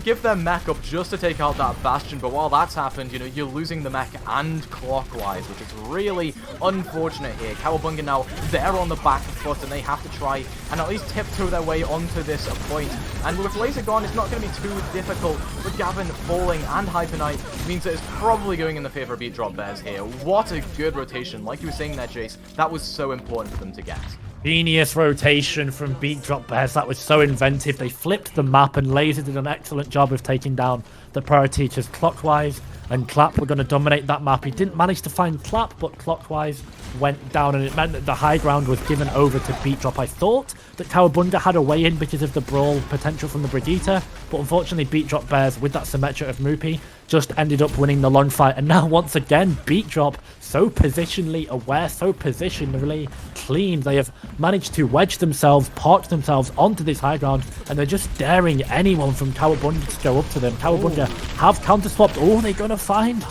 give their mech up just to take out that Bastion. But while that's happened, you're losing the mech and Clockwise, which is really unfortunate here. Cowabunga now, they're on the back foot, and they have to try and at least tiptoe their way onto this point. And with Laser gone, it's not going to be too difficult. With Gavin falling and Hyper Knight means that it's probably going in the favor of Beatrop Bears here. What a good rotation. Like you were saying there, Jace, that was so important for them to get. Genius rotation from Beatrop Bears. That was so inventive. They flipped the map, and Laser did an excellent job of taking down the Pro Teachers. Clockwise and Clap were going to dominate that map. He didn't manage to find Clap, but Clockwise went down, and it meant that the high ground was given over to Beatrop. I thought that Cowabunga had a way in because of the brawl potential from the Brigitte, but unfortunately Beatrop Bears, with that Symmetra of Moopy, just ended up winning the long fight. And now once again, Beatrop, so positionally aware, so positionally clean, they have managed to wedge themselves, park themselves onto this high ground, and they're just daring anyone from Cowabunga to go up to them. Cowabunga have counter swapped. Oh, they're gonna find.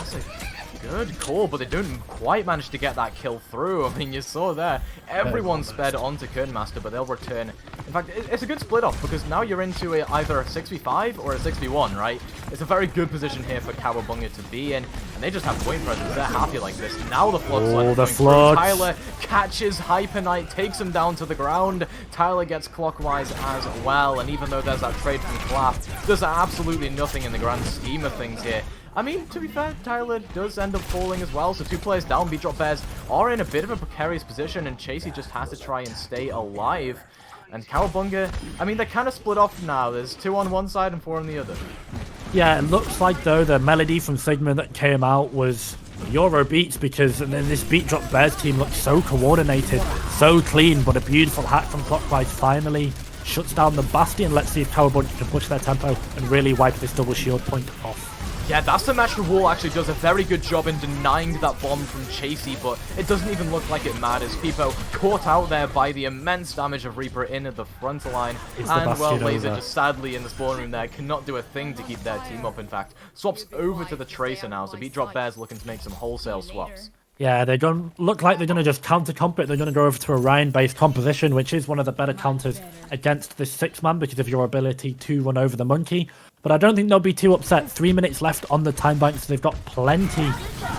Good call, but they don't quite manage to get that kill through. I mean, you saw there, everyone sped onto Kernmaster, but they'll return. In fact, it's a good split off, because now you're into either a 6v5 or a 6v1, right? It's a very good position here for Cowabunga to be in, and they just have point presence. They're happy like this. Now the Flood Slide is going through. Tyler catches Hyper Knight, takes him down to the ground. Tyler gets Clockwise as well, and even though there's that trade from Clap, there's absolutely nothing in the grand scheme of things here. I mean, to be fair, Tyler does end up falling as well, so 2 players down. Beatrop Bears are in a bit of a precarious position, and Chasey just has to try and stay alive. And Cowabunga, I mean, they're kind of split off now. There's 2 on one side and 4 on the other. Yeah, it looks like, though, the melody from Sigma that came out was Euro beats, because this Beatrop Bears team looks so coordinated, so clean, but a beautiful hack from Clockwise finally shuts down the Bastion. Let's see if Cowabunga can push their tempo and really wipe this double shield point off. Yeah, that Symmetra wall actually does a very good job in denying that bomb from Chasey, but it doesn't even look like it matters. Pipo caught out there by the immense damage of Reaper in at the front line, and well, Laser just sadly in the spawn room there cannot do a thing to keep their team up. In fact, swaps over to the Tracer now, so Beatrop Bears looking to make some wholesale swaps. Yeah, they're going to look like they're going to just counter-comp it. They're going to go over to a Ryan-based composition, which is one of the better counters against this 6-man because of your ability to run over the monkey. But I don't think they'll be too upset. 3 minutes left on the time bank, so they've got plenty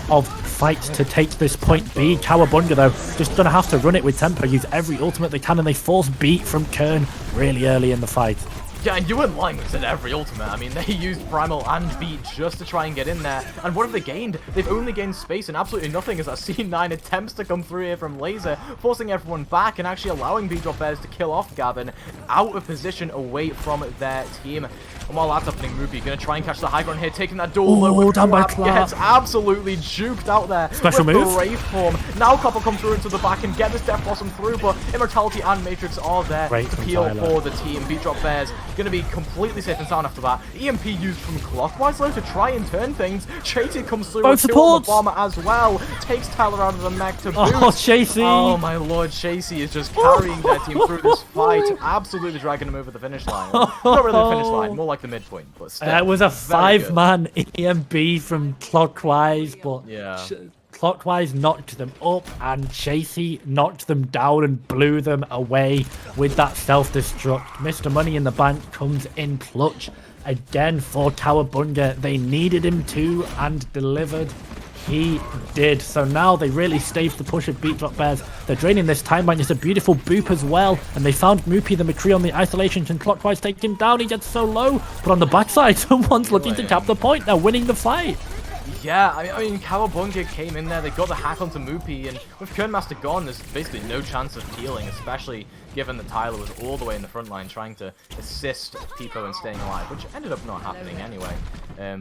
of fights to take this point B. Cowabunga, though, just going to have to run it with tempo, use every ultimate they can, and they force beat from Kern really early in the fight. Yeah, and you weren't lying when you said every ultimate. I mean, they used Primal and Beat just to try and get in there. And what have they gained? They've only gained space and absolutely nothing as that C9 attempts to come through here from Laser, forcing everyone back and actually allowing Beatrop Bears to kill off Gavin out of position away from their team. And while that's happening, Ruby gonna try and catch the high ground here, taking that dual low with Clap, gets absolutely juked out there. Special with move. the Wraith form. Now Clap will come through into the back and get this Death Blossom through, but Immortality and Matrix are there to peel for the team. Beatrop Bears gonna be completely safe and sound after that. EMP used from Clockwise though to try and turn things. Chasey comes through with kill on the bomber as well. Takes Tyler out of the mech to boot. Oh, Chasey! Oh my lord, Chasey is just carrying their team through this fight. Absolutely dragging them over the finish line. Not really the finish line, more like the midpoint, but still. It was a 5-man EMP from Clockwise, but yeah. Clockwise knocked them up, and Chasey knocked them down and blew them away with that self-destruct. Mr. Money in the Bank comes in clutch again for Cowabunga. They needed him to, and delivered. He did. So now they really staved the push of Beatrop Bears. They're draining this time bank. It's a beautiful boop as well. And they found Moopy the McCree on the isolation. Can Clockwise take him down? He gets so low. But on the backside, someone's looking to cap the point. They're winning the fight. Yeah, I mean, Cowabunga came in there, they got the hack onto Moopy, and with Kernmaster gone, there's basically no chance of healing, especially given that Tyler was all the way in the front line trying to assist Pico in staying alive, which ended up not happening anyway.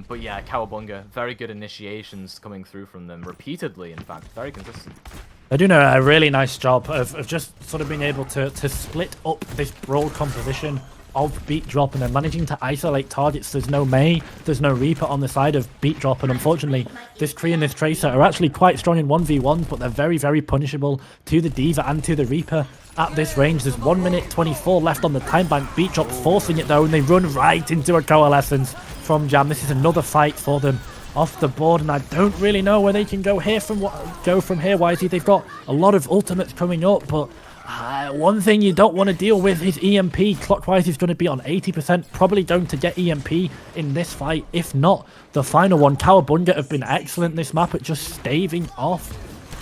But yeah, Cowabunga, very good initiations coming through from them, repeatedly, in fact, very consistent. They're doing a really nice job of just sort of being able to split up this broad composition of Beat Drop, and they're managing to isolate targets. There's no Mei, there's no Reaper on the side of Beat Drop, and unfortunately this Kree and this Tracer are actually quite strong in 1v1s, but they're very, very punishable to the Diva and to the Reaper at this range. There's 1 minute 24 left on the time bank. Beat Drop forcing it though, and they run right into a Coalescence from Jam. This is another fight for them off the board, and I don't really know where they can go here from here, Wisey. They've got a lot of ultimates coming up, but one thing you don't want to deal with is EMP. Clockwise is going to be on 80%, probably going to get EMP in this fight, if not the final one. Cowabunga have been excellent this map at just staving off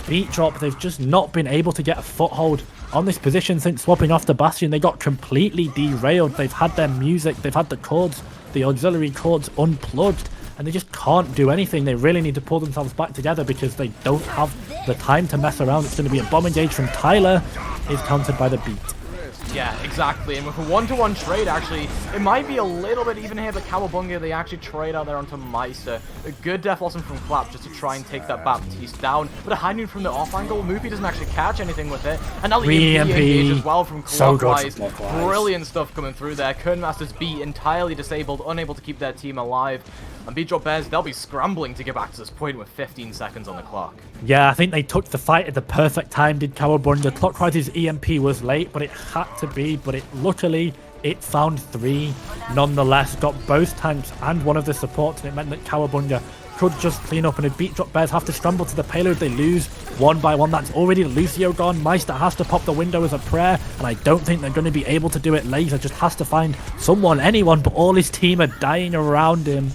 Beat Drop. They've just not been able to get a foothold on this position since swapping off the Bastion. They got completely derailed. They've had their music, they've had the cords, the auxiliary cords unplugged, and they just can't do anything. They really need to pull themselves back together because they don't have the time to mess around. It's going to be a bomb engage from Tyler, is countered by the Beat. Yeah, exactly, and with a 1-to-1 trade, actually, it might be a little bit even here, but Cowabunga, they actually trade out there onto Meister. A good Death Blossom from Clap just to try and take that Baptiste down, but a high noon from the off angle. Moopy doesn't actually catch anything with it, and now the EMP engage as well from Clockwise. So Brilliant stuff coming through there. Kernmaster's Beat entirely disabled, unable to keep their team alive. And Beat Drop Bears, they'll be scrambling to get back to this point with 15 seconds on the clock. Yeah, I think they took the fight at the perfect time, did Cowabunga. Clockwise's EMP was late, but it had to be. But luckily, it found 3 nonetheless. Got both tanks and one of the supports, and it meant that Cowabunga could just clean up. And if Beat Drop Bears have to scramble to the payload, they lose one by one. That's already Lucio gone. Meister has to pop the window as a prayer, and I don't think they're going to be able to do it. Laser just has to find someone, anyone, but all his team are dying around him.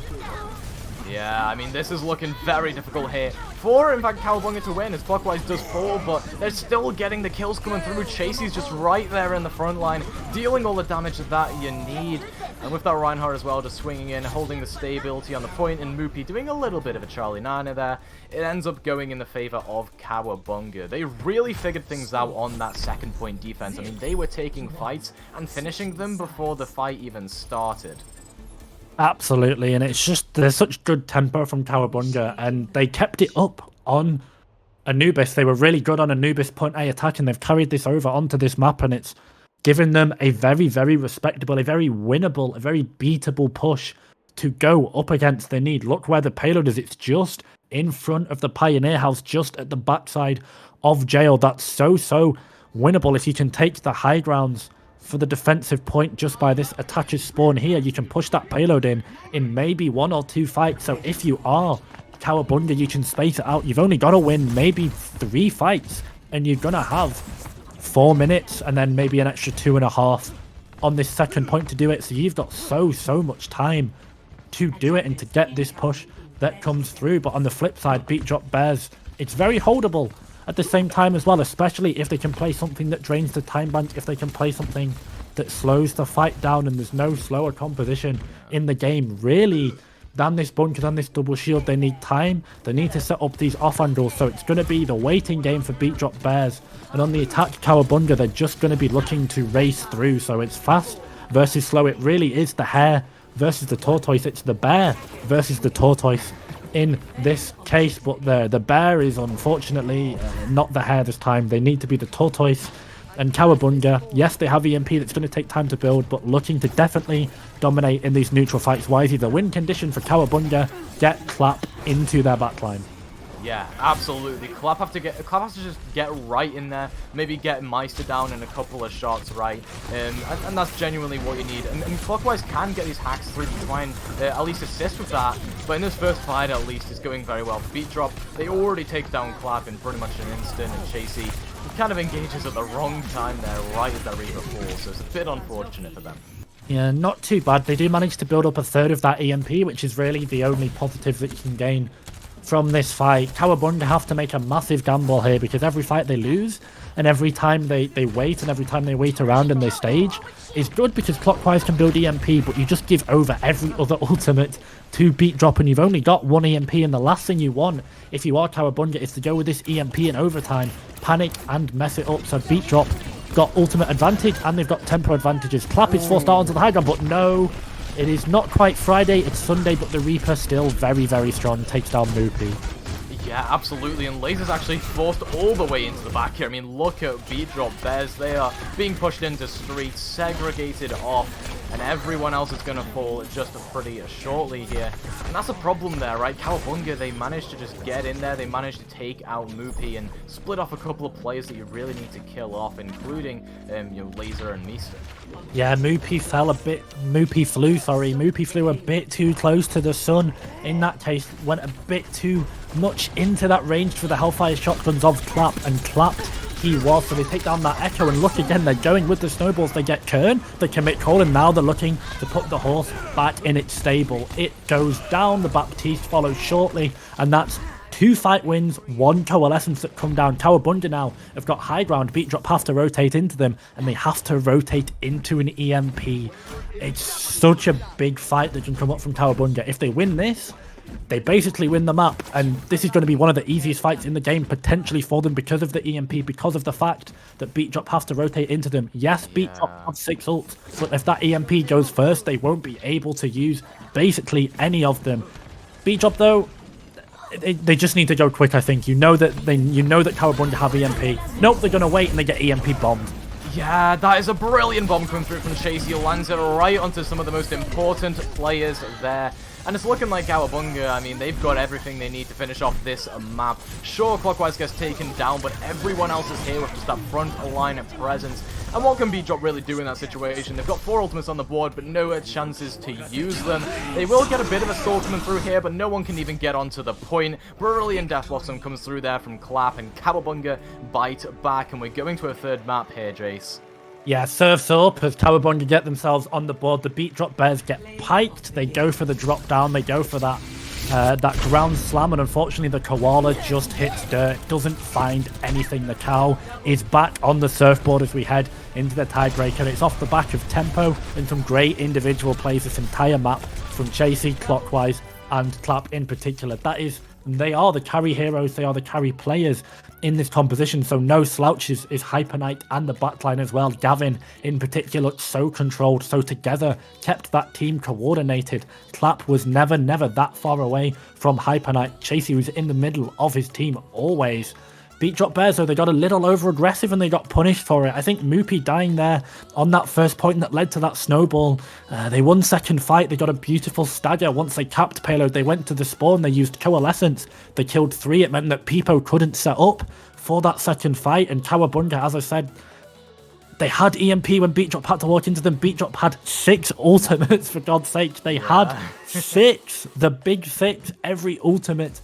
Yeah, I mean, this is looking very difficult here for, in fact, Cowabunga to win as Clockwise does fall, but they're still getting the kills coming through. Chasey's just right there in the front line, dealing all the damage that you need. And with that Reinhardt as well, just swinging in, holding the stability on the point, and Moopy doing a little bit of a Charlie Nana there. It ends up going in the favor of Cowabunga. They really figured things out on that second point defense. I mean, they were taking fights and finishing them before the fight even started. Absolutely, and it's just, there's such good tempo from Cowabunga, and they kept it up on Anubis. They were really good on Anubis point A attack, and they've carried this over onto this map, and it's given them a very, very respectable, a very winnable, a very beatable push to go up against their need. Look where the payload is. It's just in front of the Pioneer House, just at the backside of Jail. That's so winnable if you can take the high grounds for the defensive point just by this attacker's spawn here. You can push that payload in maybe 1 or 2 fights. So if you are Cowabunga, you can space it out. You've only got to win maybe 3 fights, and you're going to have 4 minutes and then maybe an extra 2.5 on this second point to do it. So you've got so much time to do it and to get this push that comes through. But on the flip side, Beat Drop Bears, it's very holdable at the same time as well, especially if they can play something that drains the time bank, if they can play something that slows the fight down, and there's no slower composition in the game really than this bunker, than this double shield. They need time, they need to set up these off angles, so it's going to be the waiting game for Beat Drop Bears. And on the attack, Cowabunga, they're just going to be looking to race through, so it's fast versus slow. It really is the hare versus the tortoise. It's the bear versus the tortoise in this case, but the bear is unfortunately not the hare this time. They need to be the tortoise. And Cowabunga, yes, they have EMP that's going to take time to build, but looking to definitely dominate in these neutral fights. Wisely, the win condition for Cowabunga, get Clap into their backline. Yeah, absolutely. Clap has to just get right in there, maybe get Meister down in a couple of shots, right? And that's genuinely what you need. And Clockwise can get these hacks through to try and at least assist with that. But in this first fight, at least, it's going very well. Beat Drop, they already take down Clap in pretty much an instant, and Chasey kind of engages at the wrong time there, right as that Reaver falls. So it's a bit unfortunate for them. Yeah, not too bad. They do manage to build up a third of that EMP, which is really the only positive that you can gain from this fight. Cowabunga have to make a massive gamble here, because every fight they lose, and every time they wait and every time they wait around and they stage is good because Clockwise can build EMP, but you just give over every other ultimate to Beat Drop and you've only got one EMP, and the last thing you want if you are Cowabunga is to go with this EMP in overtime, panic and mess it up. So Beat Drop got ultimate advantage and they've got tempo advantages. Clap is forced out onto the high ground, but no, it is not quite Friday, it's Sunday, but the Reaper still very, very strong, takes down Moopy. Yeah, absolutely, and Laser's actually forced all the way into the back here. I mean, look at Beat Drop Bears. They are being pushed into streets, segregated off, and everyone else is going to fall just pretty shortly here. And that's a problem there, right? Cowabunga, they managed to just get in there. They managed to take out Moopy and split off a couple of players that you really need to kill off, including Laser and Mista. Yeah, Moopy flew a bit too close to the sun. In that case, went a bit too much into that range for the Hellfire shotguns of Clap, and clapped he was. So they take down that Echo, and look again, they're going with the snowballs. They get Kern, they commit call, and now they're looking to put the horse back in its stable. It goes down, the Baptiste follows shortly, and that's 2 fight wins, 1 coalescence that come down. Cowabunga now have got high ground. Beat Drop have to rotate into them, and they have to rotate into an EMP. It's such a big fight that can come up from Cowabunga. If they win this, they basically win the map, and this is going to be one of the easiest fights in the game potentially for them because of the EMP, because of the fact that Beat Drop has to rotate into them. Yes, Beat Drop have 6 ults, but if that EMP goes first, they won't be able to use basically any of them. Beat Drop though, they just need to go quick. I think you know that Cowabunga have EMP. Nope, they're gonna wait and they get EMP bombed. Yeah, that is a brilliant bomb coming through from Chasey. Lands it right onto some of the most important players there. And it's looking like Cowabunga, I mean, they've got everything they need to finish off this map. Sure, Clockwise gets taken down, but everyone else is here with just that front line presence. And what can Beat Drop really do in that situation? They've got 4 ultimates on the board, but no chances to use them. They will get a bit of a stall coming through here, but no one can even get onto the point. Brilliant Death Blossom comes through there from Clap, and Cowabunga bite back, and we're going to a 3rd map here, Jace. Yeah, Surf's up as Cowabunga get themselves on the board. The Beat Drop Bears get piked. They go for the drop down. They go for that ground slam, and unfortunately the Koala just hits dirt, doesn't find anything. The Cow is back on the surfboard as we head into the tiebreaker. It's off the back of tempo and some great individual plays this entire map from Chasey, Clockwise, and Clap in particular. They are the carry heroes, they are the carry players in this composition, so no slouches is Hyper Knight and the backline as well. Gavin in particular, so controlled, so together, kept that team coordinated. Clap was never that far away from Hyper Knight. Chasey was in the middle of his team always. Beat Drop Bears, though, they got a little over-aggressive and they got punished for it. I think Moopy dying there on that first point that led to that snowball. They won second fight. They got a beautiful stagger. Once they capped payload, they went to the spawn. They used Coalescence. They killed 3. It meant that Peepo couldn't set up for that second fight. And Cowabunga, as I said, they had EMP when Beat Drop had to walk into them. Beat Drop had 6 ultimates, for God's sake. They had 6, the big 6, every ultimate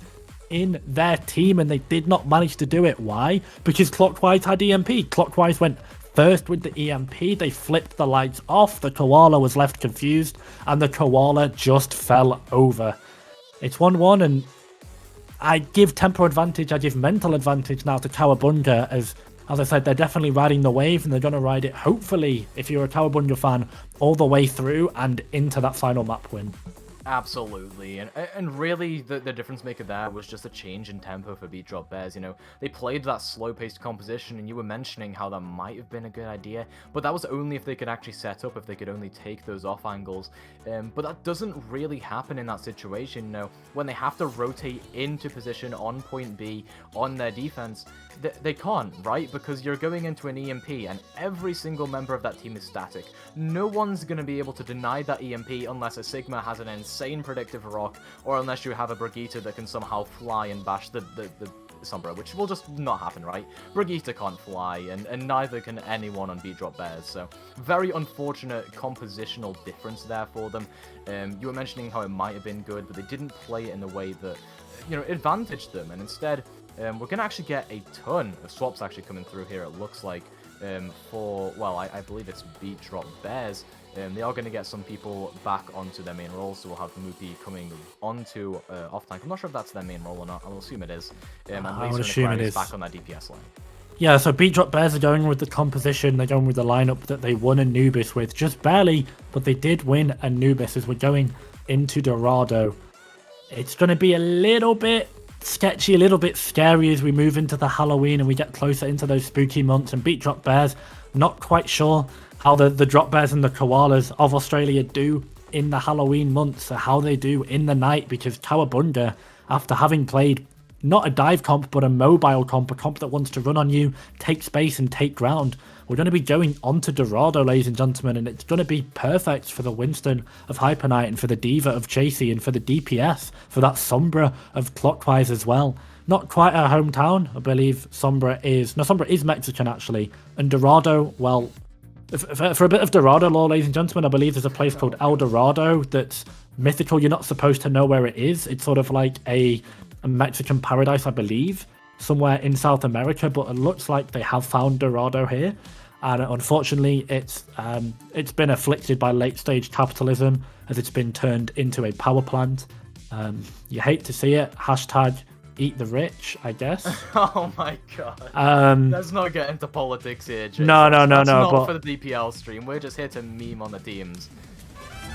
in their team, and they did not manage to do it. Why? Because Clockwise had EMP. Clockwise went first with the EMP. They flipped the lights off. The Koala was left confused, and the Koala just fell over. It's 1-1, and I give tempo advantage, I give mental advantage now to Cowabunga, as I said, they're definitely riding the wave, and they're going to ride it, hopefully, if you're a Cowabunga fan, all the way through and into that final map win. Absolutely, and really the difference maker there was just a change in tempo for Beat Drop Bears. You know, they played that slow-paced composition, and you were mentioning how that might have been a good idea, but that was only if they could actually set up, if they could only take those off angles. But that doesn't really happen in that situation. You know, when they have to rotate into position on point B on their defense, they can't, right? Because you're going into an EMP, and every single member of that team is static. No one's going to be able to deny that EMP unless a Sigma has an insane predictive rock, or unless you have a Brigitte that can somehow fly and bash the Sombra, which will just not happen, right? Brigitte can't fly, and neither can anyone on Beat Drop Bears, so very unfortunate compositional difference there for them. You were mentioning how it might have been good, but they didn't play it in a way that, you know, advantaged them, and instead, we're going to actually get a ton of swaps actually coming through here, it looks like, for, well, I believe it's Beat Drop Bears. They are going to get some people back onto their main role, so we'll have Moopy coming onto off tank. I'm not sure if that's their main role or not. I'll assume it is. And I would assume it is back on that DPS line. Yeah, so Beat Drop Bears are going with the composition, they're going with the lineup that they won Anubis with. Just barely, but they did win Anubis as we're going into Dorado. It's going to be a little bit sketchy, a little bit scary as we move into the Halloween and we get closer into those spooky months. And Beat Drop Bears, not quite sure how the Drop Bears and the Koalas of Australia do in the Halloween months, or how they do in the night, because Cowabunga, after having played not a dive comp, but a mobile comp, a comp that wants to run on you, take space and take ground. We're going to be going onto Dorado, ladies and gentlemen, and it's going to be perfect for the Winston of Hyper Knight and for the Diva of Chasey and for the DPS, for that Sombra of Clockwise as well. Not quite our hometown, I believe Sombra is... No, Sombra is Mexican, actually. And Dorado, well... For a bit of Dorado lore, ladies and gentlemen, I believe there's a place called El Dorado that's mythical. You're not supposed to know where it is. It's sort of like a Mexican paradise, I believe, somewhere in South America, but it looks like they have found Dorado here, and unfortunately it's been afflicted by late stage capitalism as it's been turned into a power plant. You hate to see it. Hashtag eat the rich, I guess. Oh my god. Let's not get into politics here, Jason. No, That's not but for the BPL stream. We're just here to meme on the teams.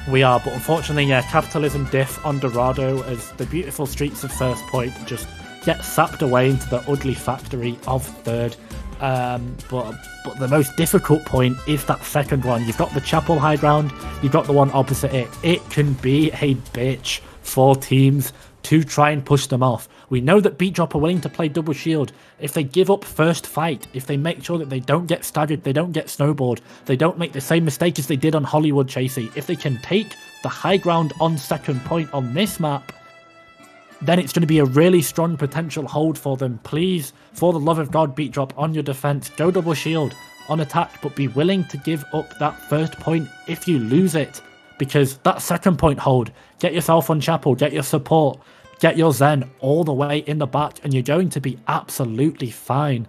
we are, but unfortunately, yeah, capitalism diff on Dorado as the beautiful streets of First Point just get sapped away into the ugly factory of Third. But the most difficult point is that second one. You've got the Chapel high ground, you've got the one opposite it. It can be a bitch for teams to try and push them off. We know that Beat Drop are willing to play double shield. If they give up first fight, if they make sure that they don't get staggered, they don't get snowballed, they don't make the same mistake as they did on Hollywood Chasey, if they can take the high ground on second point on this map, then it's going to be a really strong potential hold for them. Please, for the love of God, Beat Drop, on your defense, go double shield on attack, but be willing to give up that first point if you lose it, because that second point hold, get yourself on Chapel, get your support, get your Zen all the way in the back, and you're going to be absolutely fine.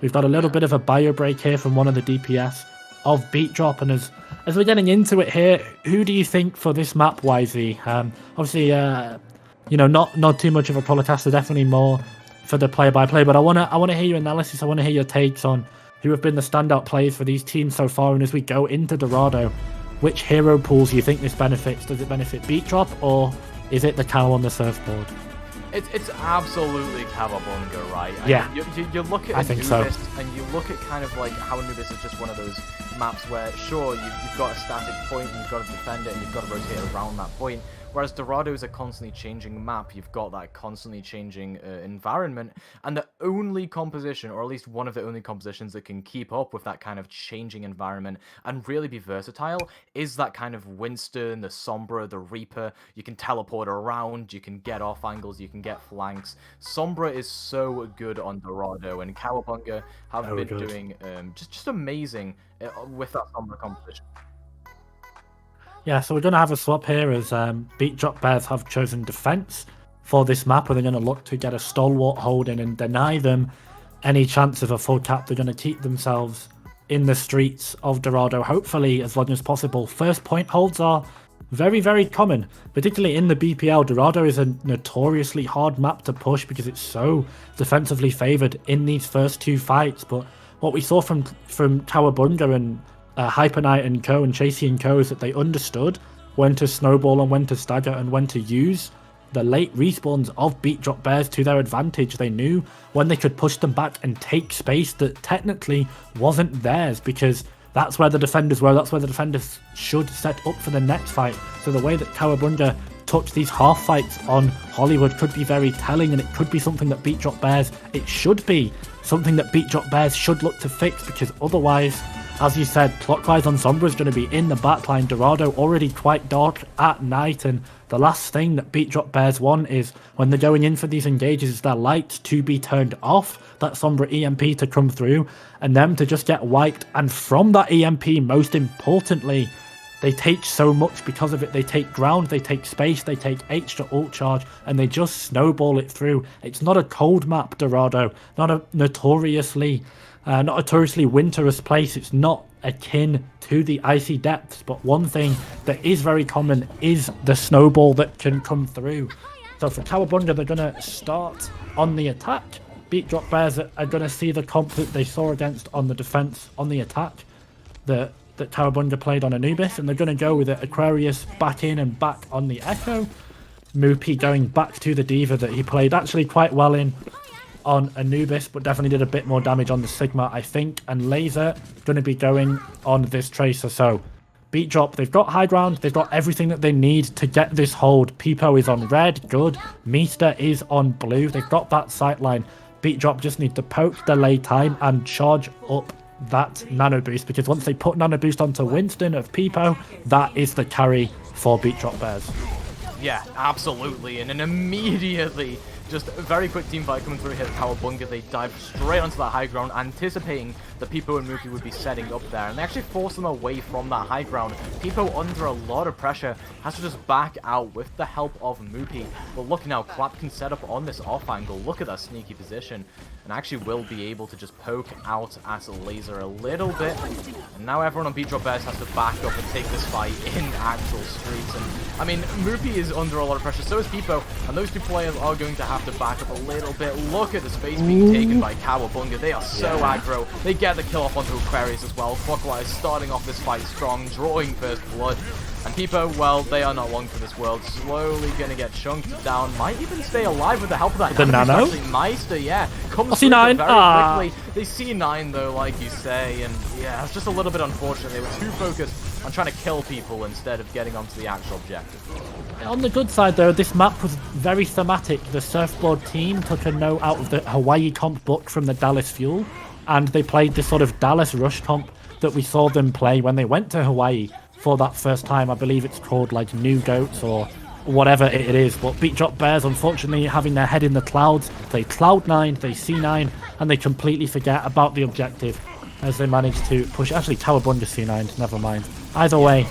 We've got a little bit of a bio break here from one of the DPS of Beat Drop, and as we're getting into it here, who do you think for this map, YZ? Obviously, you know, not too much of a prolocaster, definitely more for the play-by-play, but I wanna hear your analysis, I wanna hear your takes on who have been the standout players for these teams so far, and as we go into Dorado, which hero pools do you think this benefits? Does it benefit Beat Drop, or is it the cow on the surfboard? It's absolutely Cowabunga, right? Yeah. You look at Anubis, and you look at kind of like how Anubis is just one of those maps where, sure, you've got a static point, and you've got to defend it, and you've got to rotate around that point. Whereas Dorado is a constantly changing map, you've got that constantly changing environment, and the only composition, or at least one of the only compositions that can keep up with that kind of changing environment and really be versatile is that kind of Winston, the Sombra, the Reaper. You can teleport around, you can get off angles, you can get flanks. Sombra is so good on Dorado, and Cowabunga have been doing just amazing with that Sombra composition. Yeah, so we're going to have a swap here as Beat Drop Bears have chosen defense for this map, where they're going to look to get a stalwart hold in and deny them any chance of a full cap. They're going to keep themselves in the streets of Dorado, hopefully as long as possible. First point holds are very, very common, particularly in the BPL. Dorado is a notoriously hard map to push because it's so defensively favoured in these first two fights, but what we saw from Cowabunga and Hyper Knight and Co. and Chasey and Co. is that they understood when to snowball and when to stagger and when to use the late respawns of Beat Drop Bears to their advantage. They knew when they could push them back and take space that technically wasn't theirs, because that's where the defenders were, that's where the defenders should set up for the next fight. So the way that Cowabunga took these half fights on Hollywood could be very telling, and it could be something that Beat Drop Bears, it should be something that Beat Drop Bears should look to fix, because otherwise, as you said, Clockwise on Sombra is going to be in the backline. Dorado already quite dark at night, and the last thing that Beat Drop Bears want is, when they're going in for these engages, is their lights to be turned off, that Sombra EMP to come through, and them to just get wiped. And from that EMP, most importantly, they take so much because of it. They take ground, they take space, they take extra ult charge, and they just snowball it through. It's not a cold map, Dorado, not a notoriously winterous place. It's not akin to the icy depths, but one thing that is very common is the snowball that can come through. So for Cowabunga, they're going to start on the attack. Beat Drop Bears are going to see the comp that they saw against on the defense, on the attack, that Cowabunga played on Anubis, and they're going to go with it. Aquarius back in and back on the Echo. Moopy going back to the Diva that he played actually quite well in on Anubis, but definitely did a bit more damage on the Sigma, I think. And Laser going to be going on this Tracer. So Beat Drop, they've got high ground, they've got everything that they need to get this hold. Peepo is on red, good. Meester is on blue, they've got that sight line. Beat Drop just need to poke, delay time, and charge up that Nano Boost, because once they put Nano Boost onto Winston of Peepo, that is the carry for Beat Drop Bears. Yeah, absolutely, and then immediately, just a very quick team fight coming through here at Cowabunga. They dive straight onto that high ground, anticipating that Peepo and Mookie would be setting up there, and they actually force them away from that high ground. Peepo, under a lot of pressure, has to just back out with the help of Mookie. But look now, Clap can set up on this off angle. Look at that sneaky position, and actually will be able to just poke out at Laser a little bit. And now everyone on Beat Drop Bears has to back up and take this fight in actual streets. And I mean, Mookie is under a lot of pressure, so is Peepo, and those two players are going to have to back up a little bit. Look at the space being taken by Cowabunga. They are so aggro. They get the kill off onto Aquarius as well. Clockwise starting off this fight strong, drawing first blood. And Peepo, well, they are not long for this world. Slowly going to get chunked down. Might even stay alive with the help of that. The Nano? Actually, Meister, yeah. Comes C9. very quickly. They C9 though, like you say. And yeah, it's just a little bit unfortunate. They were too focused on trying to kill people instead of getting onto the actual objective. On the good side though, this map was very thematic. The Surfboard team took a note out of the Hawaii comp book from the Dallas Fuel, and they played this sort of Dallas Rush comp that we saw them play when they went to Hawaii for that first time. I believe it's called like New Goats or whatever it is. But Beat Drop Bears, unfortunately, having their head in the clouds, they Cloud9, they C9, and they completely forget about the objective as they manage to push. Actually, Cowabunga C9, never mind. Either way,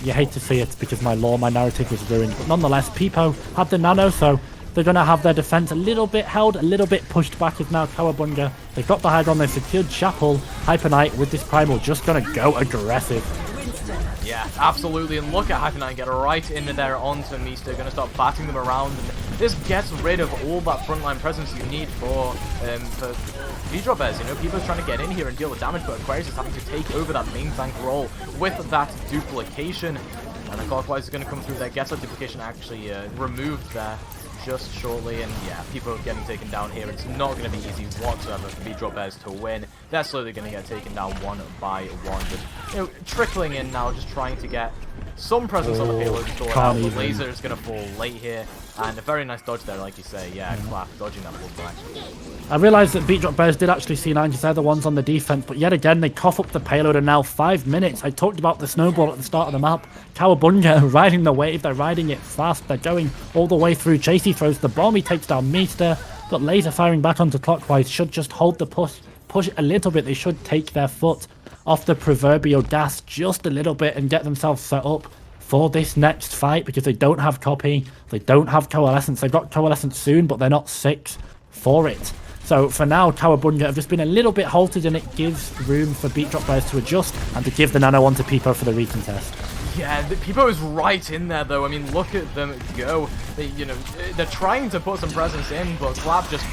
you hate to see it because my narrative was ruined. But nonetheless, Peepo had the Nano, so they're going to have their defense a little bit held, a little bit pushed back as now Cowabunga. They've got the high ground, they've secured Chapel. Hyper Knight with this Primal just going to go aggressive. Yeah, absolutely, and look at Hyper9 get right in there onto Meester, going to start batting them around, and this gets rid of all that frontline presence you need for Beat Drop Bears. You know, people are trying to get in here and deal the damage, but Aquarius is having to take over that main tank role with that duplication, and the Clockwise is going to come through there, gets that duplication actually removed there just shortly, and yeah, people are getting taken down here. It's not going to be easy whatsoever for Beat Drop Bears to win. They're slowly going to get taken down one by one, but you know, trickling in now, just trying to get some presence on the payload to out. The Laser is going to fall late here, and a very nice dodge there, like you say. Yeah, Clap dodging that full actually. I realised that Beat Drop Bears did actually C9 because they're the ones on the defense, but yet again they cough up the payload, and now 5 minutes. I talked about the snowball at the start of the map. Cowabunga riding the wave, they're riding it fast, they're going all the way through. Chasey throws the bomb, he takes down Meester, but Laser firing back onto Clockwise should just hold the push a little bit. They should take their foot off the proverbial gas just a little bit and get themselves set up for this next fight, because they don't have copy, they don't have coalescence. They've got coalescence soon, but they're not 6 for it. So for now, Cowabunga have just been a little bit halted, and it gives room for Beat Drop Bears to adjust and to give the Nano on to Peepo for the recontest. Yeah, Peepo is right in there though. I mean, look at them go. They're trying to put some presence in, but Clap just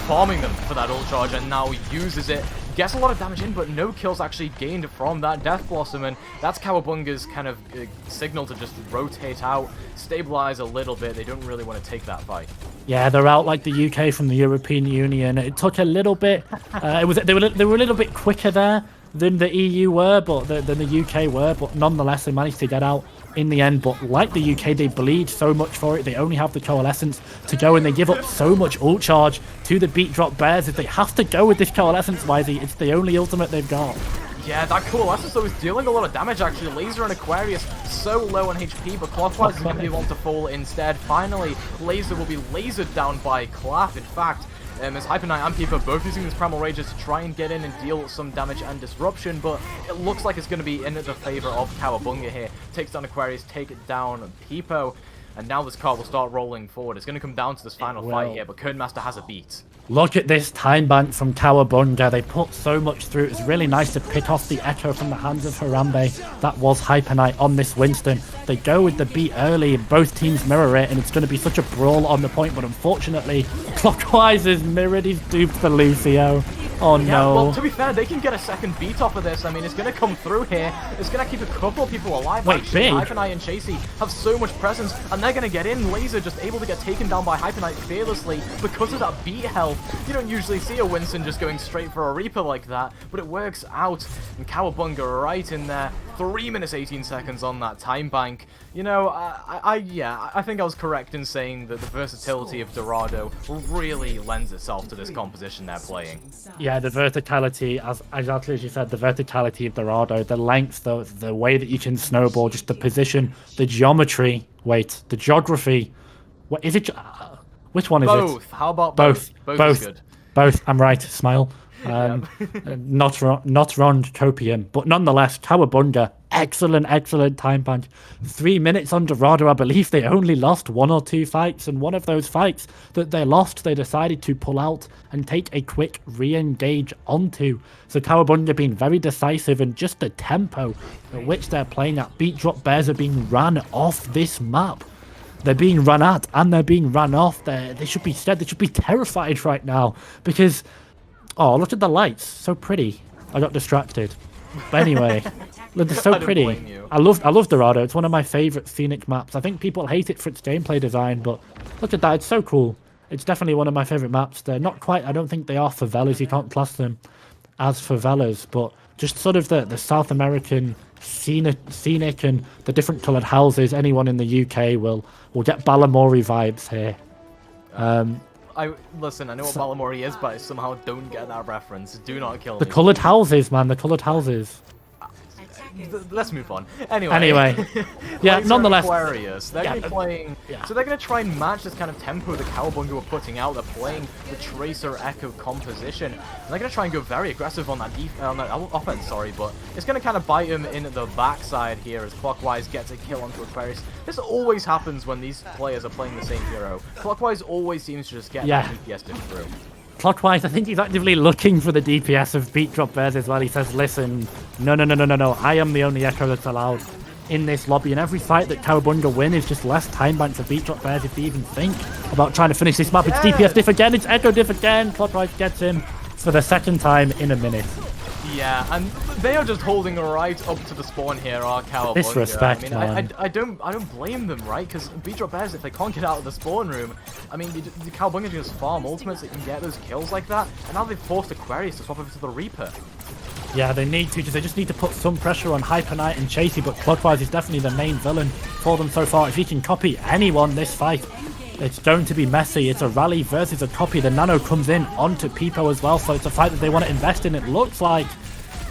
farming them for that ult charge, and now uses it. Gets a lot of damage in, but no kills actually gained from that Death Blossom, and that's Cowabunga's kind of signal to just rotate out, stabilize a little bit. They don't really want to take that fight. Yeah, they're out like the UK from the European Union. It took a little bit. They were a little bit quicker there than the EU were, but than the UK were, but nonetheless they managed to get out in the end. But like the UK, they bleed so much for it. They only have the coalescence to go, and they give up so much ult charge to the Beat Drop Bears if they have to go with this coalescence, Wisey. It's the only ultimate they've got. Yeah, that coalescence though is dealing a lot of damage actually. Laser and Aquarius so low on HP, but Clockwise is going to be able to fall instead. Finally, Laser will be lasered down by Clap. In fact, as Hyper Knight and Peepo both using this Primal Rages to try and get in and deal some damage and disruption, but it looks like it's going to be in the favor of Cowabunga here. Takes down Aquarius, take it down Peepo, and now this car will start rolling forward. It's going to come down to this final fight here, but Kernmaster has a beat. Look at this time bank from Cowabunga. They put so much through. It was really nice to pick off the Echo from the hands of Harambe. That was Hyper Knight on this Winston. They go with the beat early, and both teams mirror it, and it's going to be such a brawl on the point. But unfortunately, Clockwise is mirrored. He's duped for Lucio. Oh Yeah, no. well, to be fair, they can get a second beat off of this. I mean, it's going to come through here. It's going to keep a couple of people alive. Wait, actually. big? Hypernite and Chasey have so much presence, and they're going to get in. Laser just able to get taken down by Hypernite fearlessly because of that beat health. You don't usually see a Winston just going straight for a Reaper like that, but it works out. And Cowabunga right in there. 3 minutes 18 seconds on that time bank. You know, I think I was correct in saying that the versatility of Dorado really lends itself to this composition they're playing. Yeah, the verticality, as exactly as you said, the verticality of Dorado, the length, the way that you can snowball, just the position, the geometry. Wait, the geography. What is it? Which one is it? Both. How about both? Both is good. Both. I'm right. Smile. Not wrong, copium, but nonetheless, Cowabunga, excellent time bank. 3 minutes on Dorado. I believe they only lost 1 or 2 fights, and one of those fights that they lost, they decided to pull out and take a quick re-engage onto. So Cowabunga being very decisive, and just the tempo at which they're playing at. Beat Drop Bears are being ran off this map. They're being run at and they're being ran off. They should be scared. They should be terrified right now because, oh, look at the lights. So pretty. I got distracted. But anyway, they're so pretty. I love Dorado. It's one of my favorite Scenic maps. I think people hate it for its gameplay design, but look at that. It's so cool. It's definitely one of my favorite maps. They're not quite, I don't think they are favelas. You can't class them as favelas, but just sort of the South American scenic and the different coloured houses. Anyone in the UK will get Balamori vibes here. Listen, I know what Balamori is, but I somehow don't get that reference. Do not kill me. The coloured houses, man. The coloured houses. Let's move on. Anyway. Yeah, nonetheless. Aquarius. They're going to be playing... Yeah. So they're going to try and match this kind of tempo that Cowabunga were putting out. They're playing the Tracer Echo composition. And they're going to try and go very aggressive on that offense, but it's going to kind of bite him in the backside here as Clockwise gets a kill onto Aquarius. This always happens when these players are playing the same hero. Clockwise always seems to just get that DPS through. Clockwise, I think he's actively looking for the DPS of Beat Drop Bears as well. He says, listen, no. I am the only Echo that's allowed in this lobby. And every fight that Cowabunga win is just less time bank for Beat Drop Bears if they even think about trying to finish this map. It's DPS diff again. It's Echo diff again. Clockwise gets him for the second time in a minute. Yeah, and they are just holding right up to the spawn here, are Cowabunga. Disrespect, I don't blame them, right? Because Beat Drop Bears, if they can't get out of the spawn room, I mean, the Cowabunga just farm ultimates that can get those kills like that, and now they've forced Aquarius to swap over to the Reaper. Yeah, they need to, because they just need to put some pressure on Hypernite and Chasey, but Clockwise is definitely the main villain for them so far. If he can copy anyone this fight, it's going to be messy. It's a rally versus a copy. The Nano comes in onto Peepo as well, so it's a fight that they want to invest in. It looks like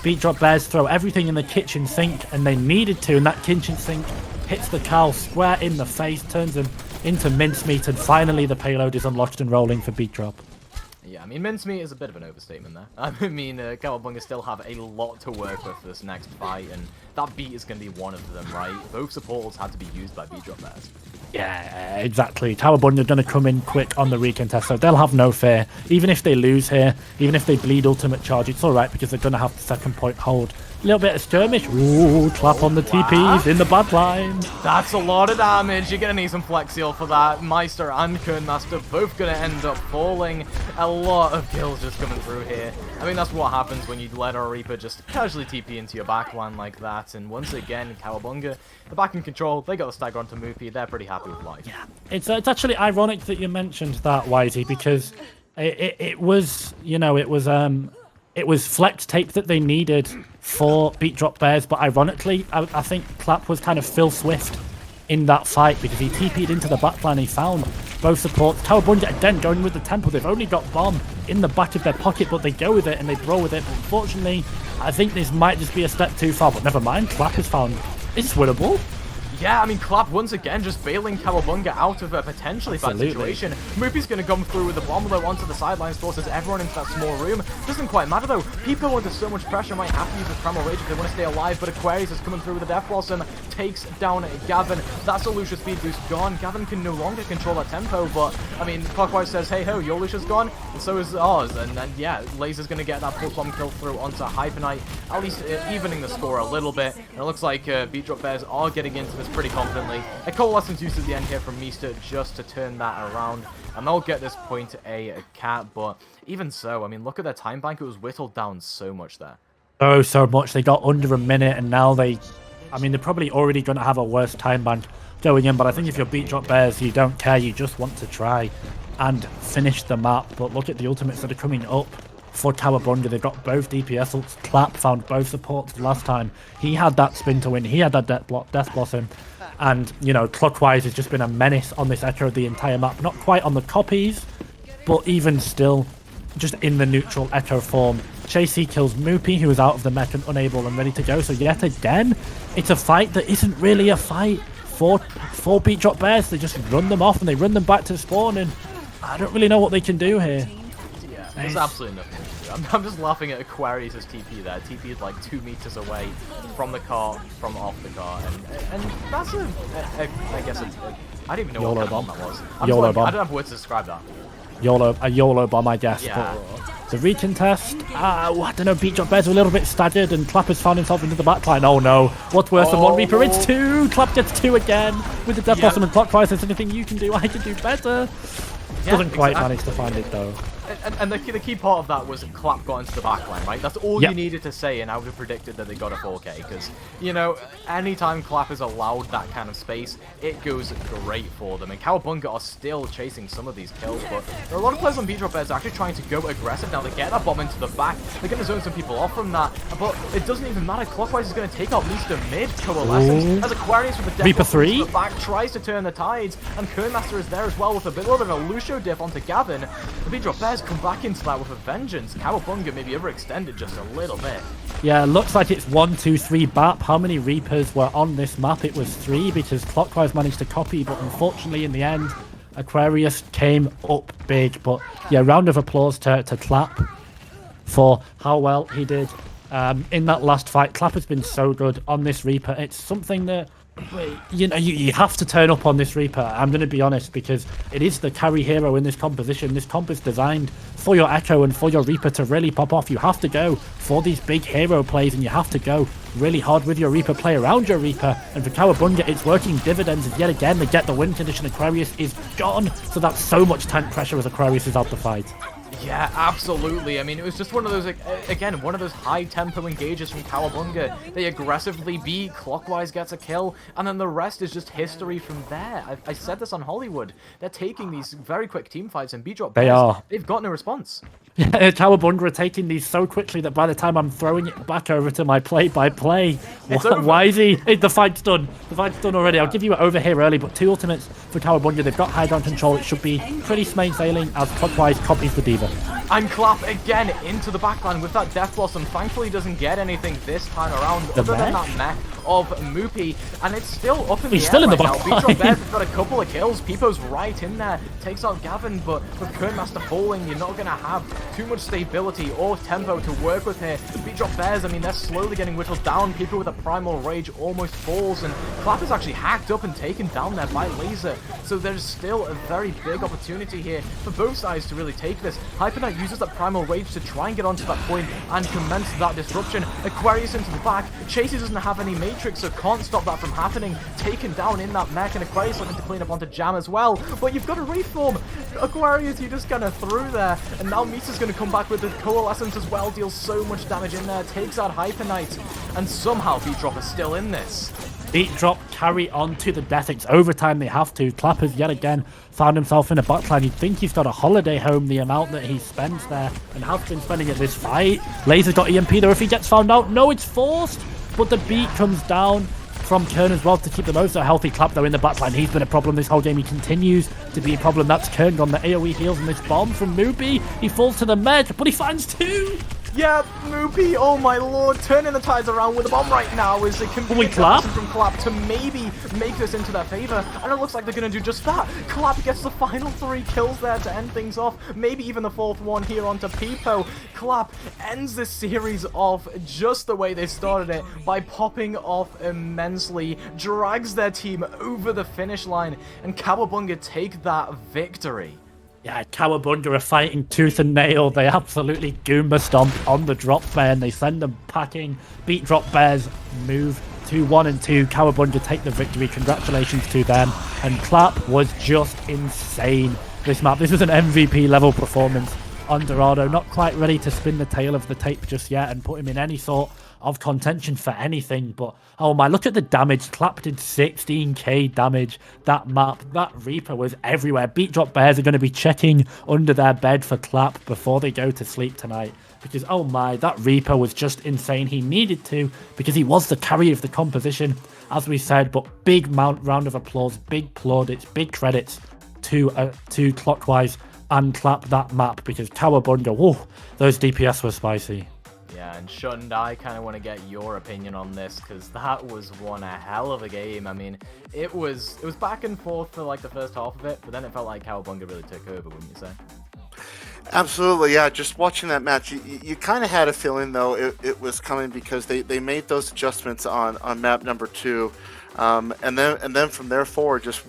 Beat Drop Bears throw everything in the kitchen sink, and they needed to, and that kitchen sink hits the Cow square in the face, turns him into mincemeat, and finally the payload is unlocked and rolling for Beat Drop. Yeah, I mean, mincemeat is a bit of an overstatement there. I mean, Cowabunga still have a lot to work with for this next fight, and that beat is going to be one of them, right? Both supports had to be used by Beat Drop Bears. Yeah, exactly. Cowabunga are going to come in quick on the recontest, so they'll have no fear. Even if they lose here, even if they bleed ultimate charge, it's alright because they're going to have the second point hold. A little bit of skirmish. Ooh, clap on the TPs in the bad line. That's a lot of damage. You're going to need some flex heal for that. Meister and Kernmaster both going to end up falling. A lot of kills just coming through here. I mean, that's what happens when you let a Reaper just casually TP into your backline like that. And once again, Cowabunga, the back in control. They got the stagger onto Moopy. They're pretty happy with life. Yeah, it's actually ironic that you mentioned that, Wisey, because it was, you know, it was flex tape that they needed for Beat Drop Bears, but ironically, I think Clap was kind of Phil Swift in that fight because he TP'd into the backline. He found both supports. Cowabunga again going with the tempo. They've only got Bomb in the back of their pocket, but they go with it and they brawl with it. But unfortunately, I think this might just be a step too far, but never mind. Clap is found. It's winnable. Yeah, I mean, Clap once again just bailing Cowabunga out of a potentially bad situation. Moopy's going to come through with the bomb though onto the sidelines, forces everyone into that small room. Doesn't quite matter though. People under so much pressure might have to use the Primal Rage if they want to stay alive, but Aquarius is coming through with the Death Blossom, takes down Gavin. That's a Lucia speed boost gone. Gavin can no longer control that tempo, but I mean, Clockwise says, hey ho, your Lucia's gone, and so is ours. And then, yeah, Laser's going to get that pulse bomb kill through onto Hypernite, at least evening the score a little bit. And it looks like Beat Drop Bears are getting into this pretty confidently. A Coalescence use at the end here from Mista just to turn that around, and they'll get this point a cat, but even so, I mean, look at their time bank. It was whittled down so much there. So much. They got under a minute, and now they're probably already going to have a worse time bank going in, but I think if you're Beat Drop Bears, you don't care. You just want to try and finish the map. But look at the ultimates that are coming up for Cowabunga. They've got both DPS ults. Clap found both supports last time. He had that spin to win. He had that Death Blossom. And, you know, Clockwise has just been a menace on this Echo the entire map. Not quite on the copies, but even still, just in the neutral Echo form. Chasey kills Moopy, who is out of the mech and unable and ready to go. So yet again, it's a fight that isn't really a fight for Beat Drop Bears. They just run them off and they run them back to spawn, and I don't really know what they can do here. Yeah, there's absolutely nothing to do. I'm just laughing at Aquarius' TP there. TP is like 2 meters away from the car, from off the car, and that's I guess I don't even know YOLO what kind bomb. of that was. YOLO bomb. I don't have words to describe that. A YOLO bomb, I guess. Yeah. But the recontest, I don't know, Beat Drop Bears are a little bit staggered, and Clapper's found himself into the backline. Oh no, what's worse than one Reaper? It's 2! Clap gets 2 again with the Death Blossom and Clockwise. There's anything you can do, I can do better. Doesn't quite manage to find it though. And the key part of that was Clap got into the backline, right? That's all you needed to say, and I would have predicted that they got a 4K, because, you know, anytime Clap is allowed that kind of space, it goes great for them. And Cowabunga are still chasing some of these kills, but there are a lot of players on Beat Drop Bears actually trying to go aggressive now. They get that bomb into the back, they're going to zone some people off from that, but it doesn't even matter. Clockwise is going to take out Mista mid Coalescence, as Aquarius with the Death Blossom into the back tries to turn the tides, and Kernmaster is there as well with a little bit of a Lucio diff onto Gavin. The Beat Drop Bears come back into that with a vengeance. Cowabunga maybe overextended just a little bit. Yeah, looks like it's 1, 2, 3 BAP. How many Reapers were on this map? It was 3, because Clockwise managed to copy, but unfortunately in the end, Aquarius came up big. But yeah, round of applause to Clap for how well he did in that last fight. Clap has been so good on this Reaper. It's something that, you know, you have to turn up on this Reaper. I'm going to be honest, because it is the carry hero in this composition. This comp is designed for your Echo and for your Reaper to really pop off. You have to go for these big hero plays, and you have to go really hard with your Reaper, play around your Reaper. And for Cowabunga, it's working dividends, and yet again they get the win condition. Aquarius is gone, so that's so much tank pressure as Aquarius is out the fight. Yeah, absolutely. I mean, it was just one of those, again, one of those high-tempo engages from Cowabunga. They aggressively beat, Clockwise gets a kill, and then the rest is just history from there. I said this on Hollywood. They're taking these very quick team fights, and B-Drop Bears, they've got no response. Yeah, Cowabunga are taking these so quickly that by the time I'm throwing it back over to my play-by-play, why is he? The fight's done. The fight's done already. I'll give you it over here early, but 2 ultimates for Cowabunga. They've got high ground control. It should be pretty smooth sailing as Clockwise copies the Diva. And Clap again into the backline with that Death Blossom. Thankfully doesn't get anything this time around other than that mech of Moopy, and it's still up in the air still in the right now. backline. Beat Drop Bears have got a couple of kills. Pipo's right in there, takes out Gavin, but with Kernmaster falling, you're not going to have too much stability or tempo to work with here. Beat Drop Bears, I mean, they're slowly getting whittled down. Pipo with a Primal Rage almost falls, and Clap is actually hacked up and taken down there by Laser. So there's still a very big opportunity here for both sides to really take this. Hyper Knight uses that Primal Rage to try and get onto that point and commence that disruption. Aquarius into the back. Chasey doesn't have any Matrix, so can't stop that from happening. Taken down in that mech, and Aquarius looking to clean up onto Jam as well. But you've got a reform. Aquarius, you just kind of threw there, and now Misa's going to come back with the Coalescence as well. Deals so much damage in there. Takes out Hyper Knight, and somehow Beat Drop is still in this. Beat Drop carry on to the death. It's overtime, they have to. Clappers yet again found himself in a backline. You'd think he's got a holiday home, the amount that he spends there, and has been spending at this fight. Laser's got EMP though if he gets found out. No, it's forced, but the beat comes down from Kern as well to keep the most healthy. Clap though in the backline. He's been a problem this whole game. He continues to be a problem. That's Kern on the AoE heals, and this bomb from Moopy. He falls to the med, but he finds 2. Yeah, Moopy, oh my lord, turning the tides around with a bomb right now is a complete Clap from Clap to maybe make this into their favor, and it looks like they're going to do just that. Clap gets the final 3 kills there to end things off, maybe even the 4th one here onto Pipo. Clap ends this series off just the way they started it, by popping off immensely, drags their team over the finish line, and Cowabunga take that victory. Yeah, Cowabunga are fighting tooth and nail. They absolutely Goomba stomp on the Drop Bear, and they send them packing. Beat Drop Bears move 2-1 and 2. Cowabunga take the victory. Congratulations to them. And Clap was just insane this map. This was an MVP level performance on Dorado. Not quite ready to spin the tail of the tape just yet and put him in any sort of contention for anything. But oh my, look at the damage. Clap did 16k damage that map. That Reaper was everywhere. Beat Drop Bears are going to be checking under their bed for Clap before they go to sleep tonight. Because, oh my, that Reaper was just insane. He needed to, because he was the carry of the composition, as we said. But big round of applause, big plaudits, big credits to Clockwise and Clap that map, because Cowabunga, whoa, those DPS were spicy. Yeah, and Shund, I kind of want to get your opinion on this, because that was one hell of a game. I mean, it was back and forth for like the first half of it, but then it felt like Cowabunga really took over, wouldn't you say? Absolutely, yeah. Just watching that match, you kind of had a feeling, though, it was coming, because they made those adjustments on map number 2. And then from there forward, just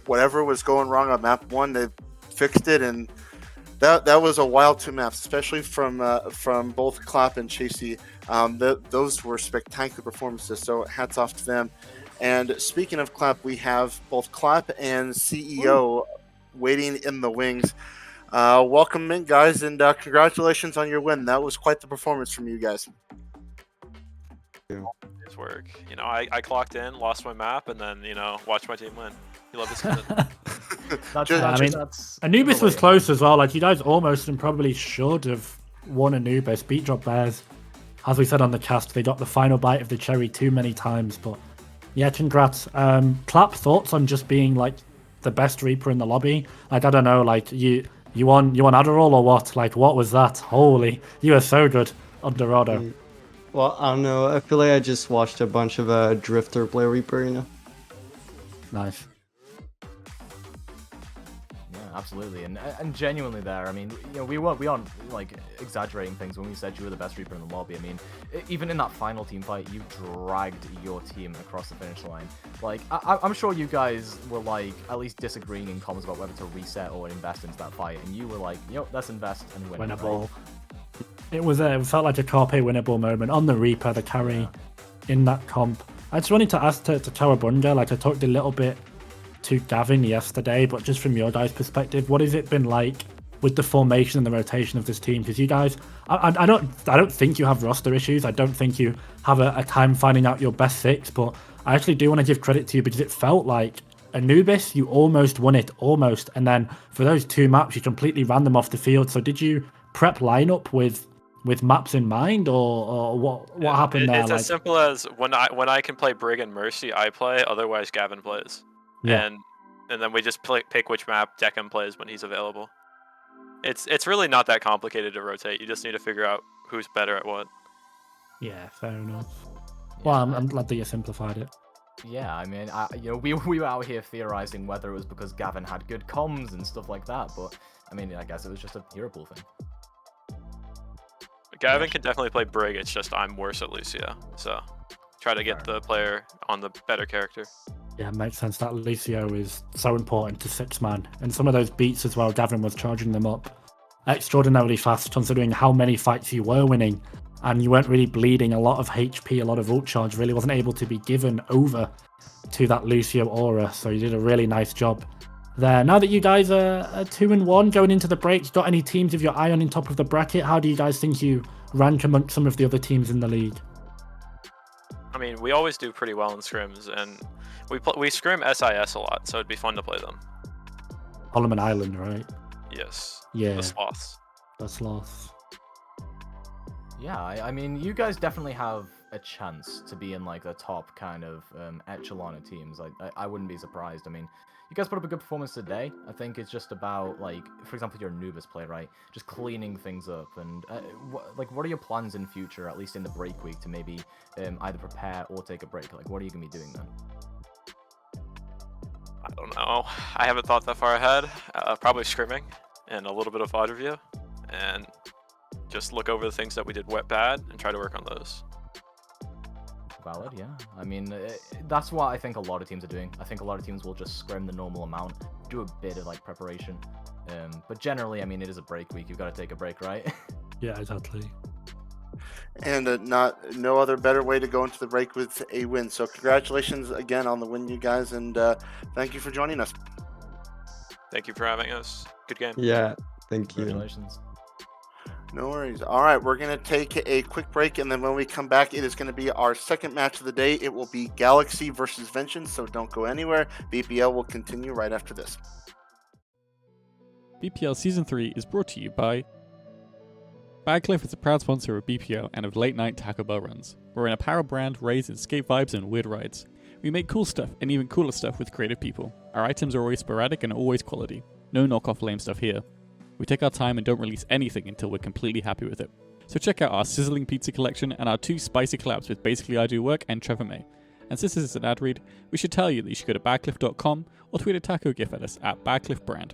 whatever was going wrong on map 1, they fixed it, and that was a wild 2 maps, especially from both Clap and Chasey. Those were spectacular performances, so hats off to them. And speaking of Clap, we have both Clap and CEO waiting in the wings. Welcome in, guys, and congratulations on your win. That was quite the performance from you guys. His work. You know, I clocked in, lost my map, and then, you know, watched my team win. You love this. Anubis was close as well. Like, you guys almost and probably should have won Anubis. Beat Drop Bears, as we said on the cast, they got the final bite of the cherry too many times. But yeah, congrats. Clap, thoughts on just being like the best Reaper in the lobby? Like, I don't know, like you on Adderall or what? Like, what was that? Holy, you were so good on Dorado. Well, I don't know. I feel like I just watched a bunch of Drifter play Reaper, you know? Nice. Yeah, absolutely, and genuinely there. I mean, you know, we aren't like exaggerating things when we said you were the best Reaper in the lobby. I mean, even in that final team fight, you dragged your team across the finish line. Like, I'm sure you guys were like at least disagreeing in comments about whether to reset or invest into that fight, and you were like, yo, let's invest and win. Winnable. Right? It felt like a Carpe winnable moment on the Reaper, the carry in that comp. I just wanted to ask to Cowabunga, like I talked a little bit to Gavin yesterday, but just from your guys' perspective, what has it been like with the formation and the rotation of this team? Because you guys, I don't think you have roster issues. I don't think you have a time finding out your best 6, but I actually do want to give credit to you, because it felt like Anubis, you almost won it, and then for those 2 maps, you completely ran them off the field. So did you prep lineup with maps in mind, or what happened there? It's as simple as when I can play Brig and Mercy, I play. Otherwise, Gavin plays. Yeah. And then we just pick which map Deccan plays when he's available. It's really not that complicated to rotate. You just need to figure out who's better at what. Yeah, fair enough. Yeah. Well, I'm glad that you simplified it. Yeah, I mean, you know, we were out here theorizing whether it was because Gavin had good comms and stuff like that, but I mean, I guess it was just a hero pool thing. Gavin can definitely play Brig. It's just I'm worse at Lucio, so try to get the player on the better character. Yeah, it makes sense. That Lucio is so important to 6-man. And some of those beats as well, Gavin was charging them up extraordinarily fast, considering how many fights you were winning. And you weren't really bleeding a lot of HP, a lot of ult charge really wasn't able to be given over to that Lucio aura. So you did a really nice job there. Now that you guys are 2-1 going into the break, you got any teams with your eye on in top of the bracket? How do you guys think you rank amongst some of the other teams in the league? I mean, we always do pretty well in scrims, and we scrim SIS a lot, so it'd be fun to play them. Solomon Island, right? Yes. Yeah. The Sloths. The Sloths. Yeah, I mean, you guys definitely have a chance to be in like the top kind of echelon of teams. I wouldn't be surprised. I mean, you guys put up a good performance today. I think it's just about, like, for example, your Anubis play, right? Just cleaning things up. And what are your plans in future, at least in the break week, to maybe either prepare or take a break? Like, what are you gonna be doing then? I don't know. I haven't thought that far ahead. Probably scrimming and a little bit of VOD review, and just look over the things that we did bad and try to work on those. Valid, yeah. I mean, that's what I think a lot of teams are doing. I think a lot of teams will just scrim the normal amount, do a bit of like preparation. But generally, I mean, it is a break week. You've got to take a break, right? Yeah, exactly. And no other better way to go into the break with a win. So congratulations again on the win, you guys, and thank you for joining us. Thank you for having us. Good game. Yeah, thank you. Congratulations. No worries. All right, we're going to take a quick break, and then when we come back, it is going to be our second match of the day. It will be Galaxy versus Vengeance, so don't go anywhere. BPL will continue right after this. BPL Season 3 is brought to you by Bagcliff is a proud sponsor of BPL and of late night Taco Bell runs. We're an apparel brand raised in skate vibes and weird rides. We make cool stuff and even cooler stuff with creative people. Our items are always sporadic and always quality. No knockoff lame stuff here. We take our time and don't release anything until we're completely happy with it. So check out our sizzling pizza collection and our 2 spicy collabs with Basically I Do Work and Trevor May. And since this is an ad read, we should tell you that you should go to bagcliff.com or tweet a taco gif at us at bagcliffbrand.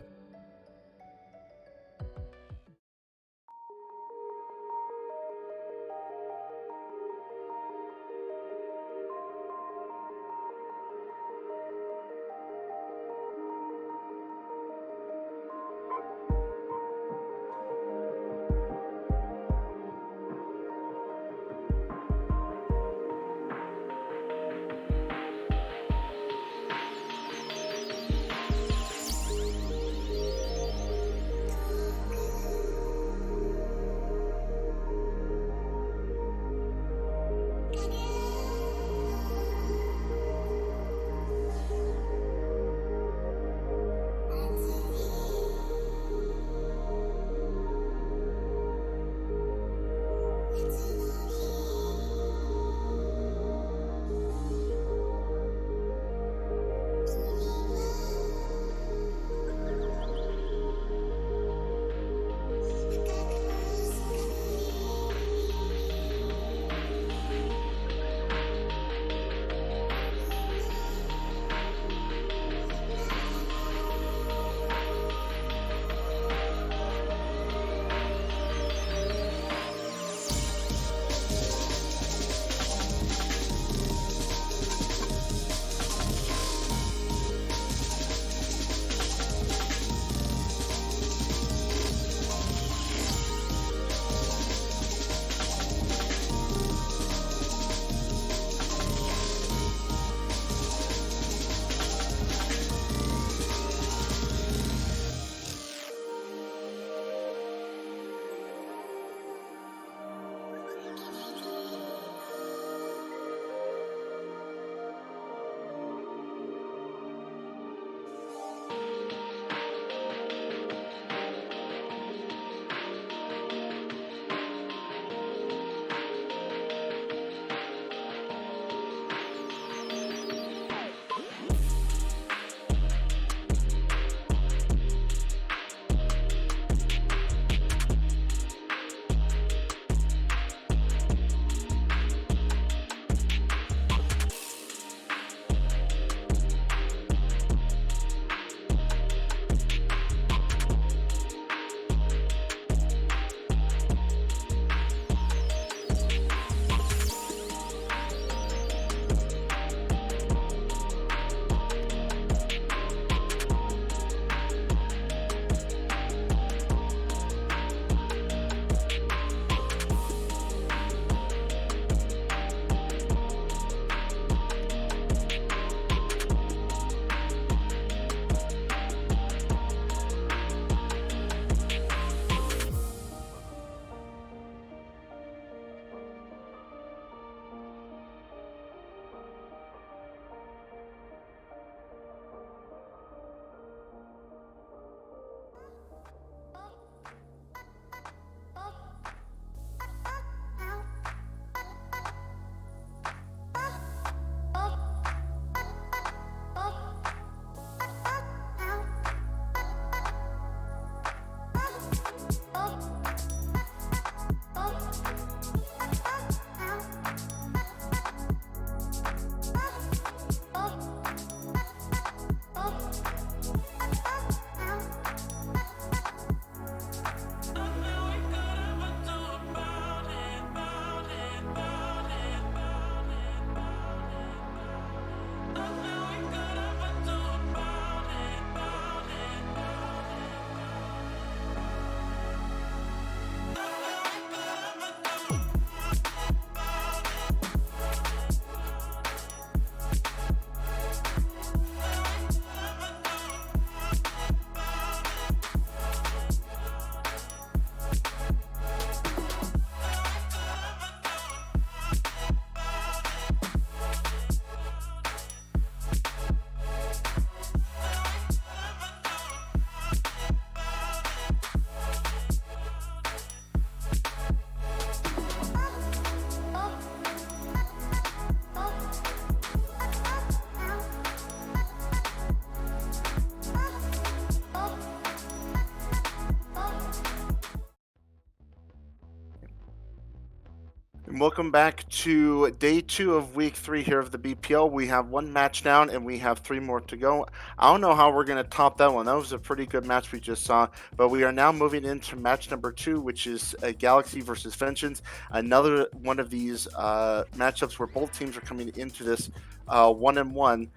welcome back to day 2 of week 3 here of the BPL. We have 1 match down and we have 3 more to go. I don't know how we're going to top that one. That was a pretty good match we just saw, but we are now moving into match number 2, which is Galaxy versus Vengeance. Another one of these matchups where both teams are coming into this 1-1.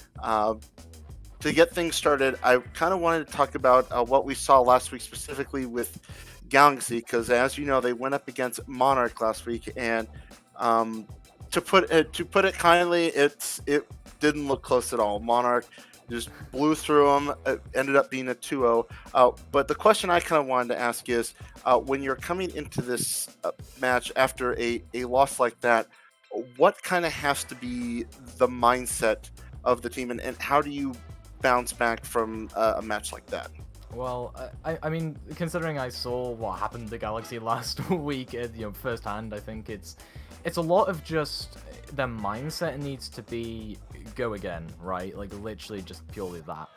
To get things started, I kind of wanted to talk about what we saw last week, specifically with Galaxy, because as you know, they went up against Monarch last week, and to put it kindly, it didn't look close at all. Monarch just blew through them. It ended up being a 2-0. But the question I kind of wanted to ask is, when you're coming into this match after a loss like that, what kind of has to be the mindset of the team, and how do you bounce back from a match like that? Well, I mean, considering I saw what happened to Galaxy last week, firsthand, I think it's a lot of just their mindset needs to be go again, right? Like literally just purely that.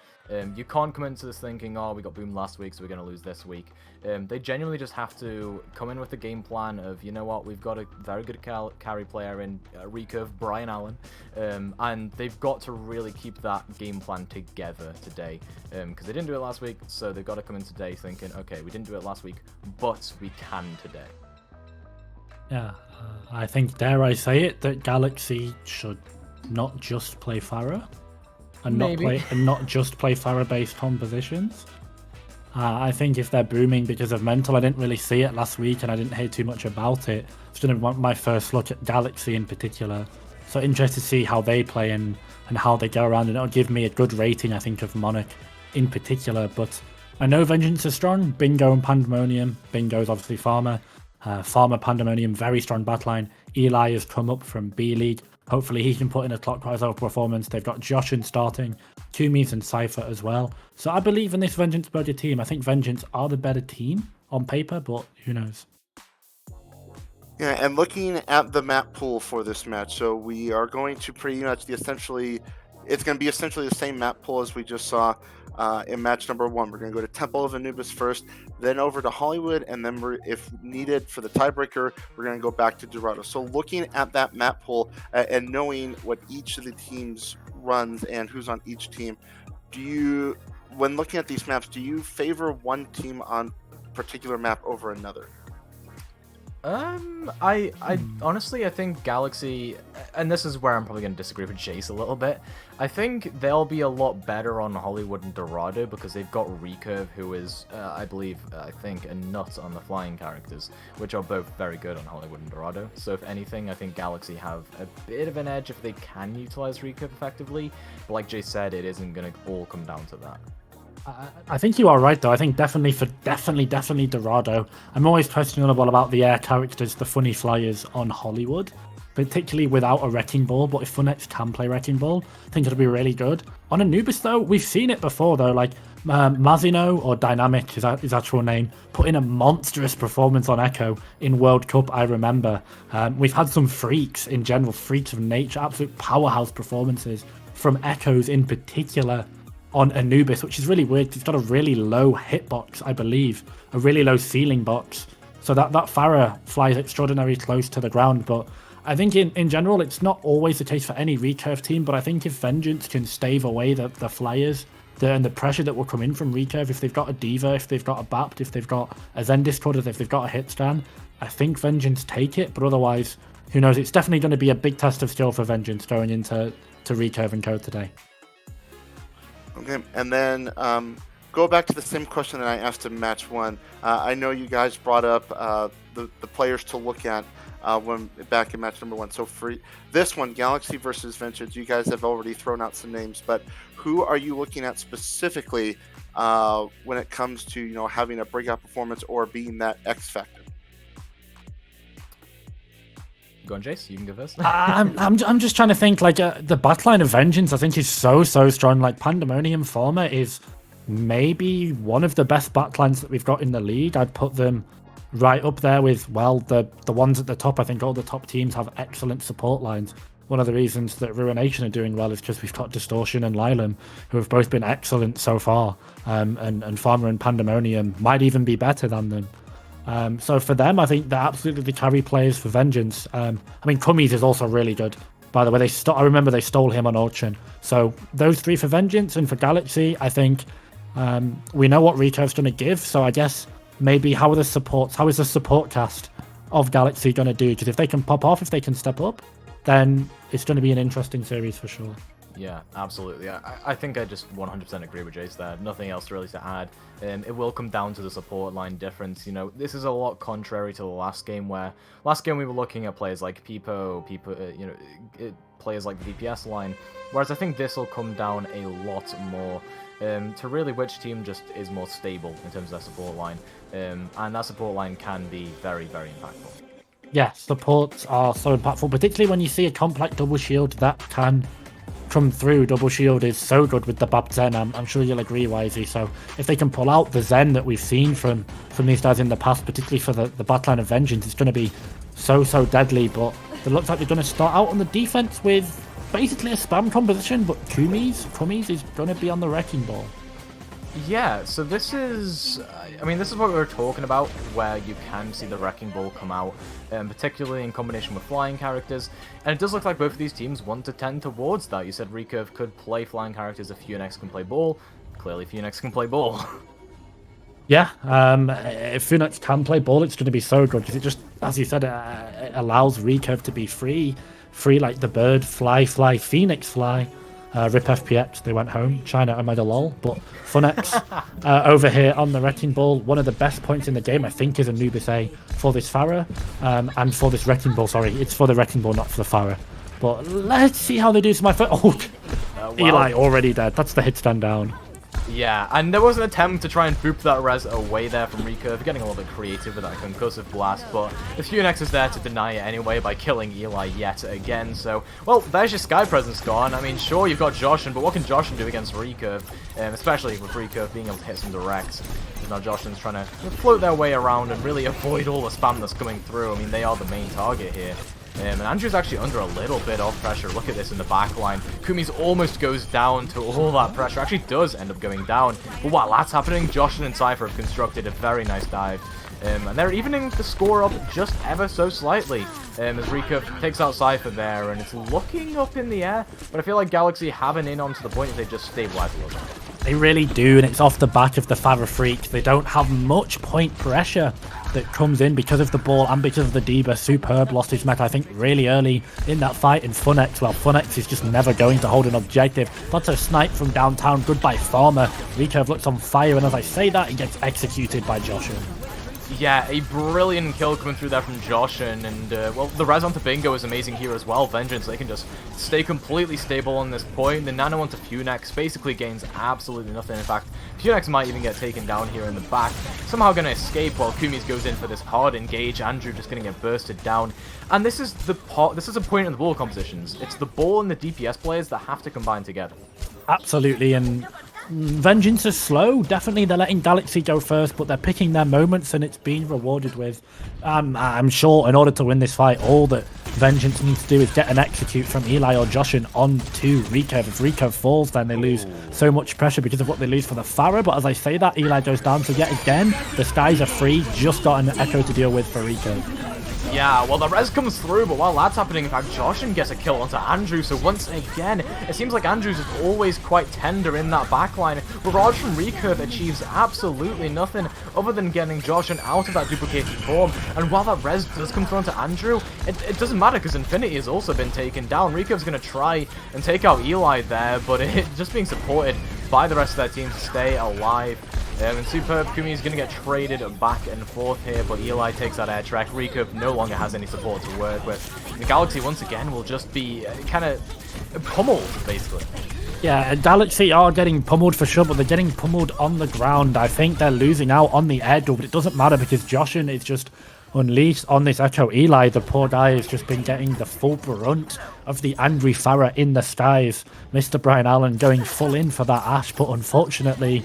You can't come into this thinking, oh, we got boomed last week, so we're going to lose this week. They genuinely just have to come in with the game plan of, you know what, we've got a very good carry player in recurve Brian Allen, and they've got to really keep that game plan together today, because they didn't do it last week, so they've got to come in today thinking, okay, we didn't do it last week, but we can today. Yeah, I think, dare I say it, that Galaxy should not just play Pharah. And not just play Pharah-based compositions. I think if they're booming because of mental, I didn't really see it last week and I didn't hear too much about it. It's going to want my first look at Galaxy in particular. So interested to see how they play and how they go around, and it'll give me a good rating, I think, of Monarch in particular. But I know Vengeance is strong. Bingo and Pandemonium. Bingo is obviously Farmer. Farmer, Pandemonium, very strong backline. Eli has come up from B-League. Hopefully he can put in a clockwise over performance. They've got Josh in starting, Kumis and Cypher as well. So I believe in this Vengeance budget team. I think Vengeance are the better team on paper, but who knows? Yeah, and looking at the map pool for this match, so we are going to pretty much it's going to be essentially the same map pool as we just saw in match number 1. We're going to go to Temple of Anubis first, then over to Hollywood, and then if needed for the tiebreaker, we're going to go back to Dorado. So looking at that map pool and knowing what each of the teams runs and who's on each team, when looking at these maps, do you favor one team on a particular map over another? I honestly, I think Galaxy, and this is where I'm probably going to disagree with Jace a little bit, I think they'll be a lot better on Hollywood and Dorado because they've got Recurve, who is, I think, a nut on the flying characters, which are both very good on Hollywood and Dorado. So if anything, I think Galaxy have a bit of an edge if they can utilize Recurve effectively, but like Jace said, it isn't going to all come down to that. I think you are right, though. I think definitely Dorado. I'm always questionable about the air characters, the funny flyers on Hollywood, particularly without a Wrecking Ball. But if Funex can play Wrecking Ball, I think it'll be really good. On Anubis, though, we've seen it before, though. Like Mazino, or Dynamic is his actual name, put in a monstrous performance on Echo in World Cup, I remember. We've had some freaks in general, freaks of nature, absolute powerhouse performances from Echoes in particular on Anubis, which is really weird. It's got a really low hitbox, I believe, a really low ceiling box, so that Pharah flies extraordinarily close to the ground. But I think in general, it's not always the case for any recurve team, but I think if Vengeance can stave away the flyers and the pressure that will come in from recurve, if they've got a Diva, if they've got a Bapt, if they've got a Zen Discord, if they've got a Hitscan, I think Vengeance take it. But otherwise, who knows? It's definitely going to be a big test of skill for Vengeance going into recurve and code today. Okay, and then go back to the same question that I asked in match 1. I know you guys brought up the players to look at when back in match number 1. So for this one, Galaxy versus Vengeance, you guys have already thrown out some names, but who are you looking at specifically when it comes to having a breakout performance or being that X factor? Go on, Jace. You can go first. I'm just trying to think. Like the backline of Vengeance, I think is so strong. Like Pandemonium Former is maybe one of the best backlines that we've got in the league. I'd put them right up there with the ones at the top. I think all the top teams have excellent support lines. One of the reasons that Ruination are doing well is because we've got Distortion and Lylum, who have both been excellent so far. And Farmer and Pandemonium might even be better than them. So for them, I think they're absolutely the carry players for Vengeance. I mean, Cummies is also really good. By the way, I remember they stole him on Auction. So those 3 for Vengeance, and for Galaxy, I think we know what Rico's going to give. So I guess maybe how is the support cast of Galaxy going to do? Because if they can pop off, if they can step up, then it's going to be an interesting series for sure. Yeah, absolutely. I think I just 100% agree with Jace there. Nothing else really to add. It will come down to the support line difference. You know, this is a lot contrary to the last game, where last game we were looking at players like Peepo, players like the DPS line. Whereas I think this will come down a lot more to really which team just is more stable in terms of their support line. And that support line can be very, very impactful. Yeah, supports are so impactful, particularly when you see a comp like Double Shield that can come through. Double Shield is so good with the Bab Zen. I'm sure you'll agree, Wisey. So if they can pull out the Zen that we've seen from these guys in the past, particularly for the backline of Vengeance, it's going to be so deadly. But it looks like they're going to start out on the defense with basically a spam composition, but Cummies is going to be on the Wrecking Ball. Yeah, so this is what we were talking about, where you can see the Wrecking Ball come out, particularly in combination with flying characters, and it does look like both of these teams want to tend towards that. You said Recurve could play flying characters if Funex can play ball. Clearly Funex can play ball. Yeah, if Funex can play ball, it's going to be so good, because it just, as you said, it allows Recurve to be free like the bird, fly, Phoenix fly. Rip FPX, they went home. China, I made a lol. But Funex over here on the Wrecking Ball, one of the best points in the game, I think, is Anubis A for this Pharah and for this Wrecking Ball. Sorry, it's for the Wrecking Ball, not for the Pharah. But let's see how they do to my foot. Oh, wow. Eli already dead. That's the hit stand down. Yeah, and there was an attempt to try and boop that res away there from Recurve, getting a little bit creative with that concussive blast, but the Funex is there to deny it anyway by killing Eli yet again. So, well, there's your Sky presence gone. I mean, sure, you've got Joshin, but what can Joshin do against Recurve? Especially with Recurve being able to hit some directs. Now Joshin's trying to float their way around and really avoid all the spam that's coming through. I mean, they are the main target here. And Andrew's actually under a little bit of pressure. Look at this in the back line. Kumi's almost goes down to all that pressure. Actually does end up going down. But while that's happening, Joshin and Cypher have constructed a very nice dive. And they're evening the score up just ever so slightly. As Recurve takes out Cypher there, and it's looking up in the air. But I feel like Galaxy have an in on to the point that they just stabilize a little bit. They really do, and it's off the back of the Pharah Freak. They don't have much point pressure that comes in because of the ball and because of the Diva. Superb lost his mech, I think, really early in that fight in Funex. Well, Funex is just never going to hold an objective. That's a snipe from downtown. Goodbye, Farmer. Recurve looks on fire, and as I say that, he gets executed by Joshin. Yeah, a brilliant kill coming through there from Joshin, and well, the res onto Bingo is amazing here as well. Vengeance, they can just stay completely stable on this point. The nano onto Funex basically gains absolutely nothing. In fact, Funex might even get taken down here in the back. Somehow going to escape while Kumis goes in for this hard engage. Andrew just going to get bursted down. And this is a point in the ball compositions. It's the ball and the DPS players that have to combine together. Absolutely, and Vengeance is slow. Definitely, they're letting Galaxy go first, but they're picking their moments, and it's being rewarded with. I'm sure in order to win this fight, all that Vengeance needs to do is get an execute from Eli or Joshin onto Recurve. If Recurve falls, then they lose so much pressure because of what they lose for the Pharah. But as I say that, Eli goes down, so yet again, the skies are free. Just got an echo to deal with for Recurve. Yeah, well, the res comes through, but while that's happening, in fact, Joshin gets a kill onto Andrew, so once again, it seems like Andrew's is always quite tender in that backline. Barrage from Recurve achieves absolutely nothing other than getting Joshin out of that duplicated form, and while that res does come through onto Andrew, it doesn't matter because Infinity has also been taken down. Recurve's going to try and take out Eli there, but it's just being supported by the rest of their team to stay alive. And Superb Kumi is going to get traded back and forth here, but Eli takes that air track. Recurve no longer has any support to work with. The Galaxy once again will just be kind of pummeled, basically. Yeah, Galaxy are getting pummeled for sure, but they're getting pummeled on the ground. I think they're losing out on the air duel, but it doesn't matter because Joshin is just unleashed on this Echo. Eli, the poor guy, has just been getting the full brunt of the angry Pharah in the skies. Mr. Brian Allen going full in for that Ash, but unfortunately,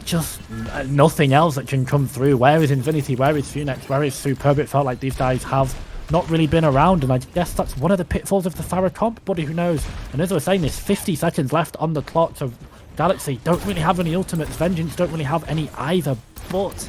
just nothing else that can come through. Where is Infinity? Where is Funex? Where is Superb? It felt like these guys have not really been around, and I guess that's one of the pitfalls of the Pharah comp, but who knows? And as I was saying, there's 50 seconds left on the clock, so Galaxy don't really have any ultimates. Vengeance don't really have any either, but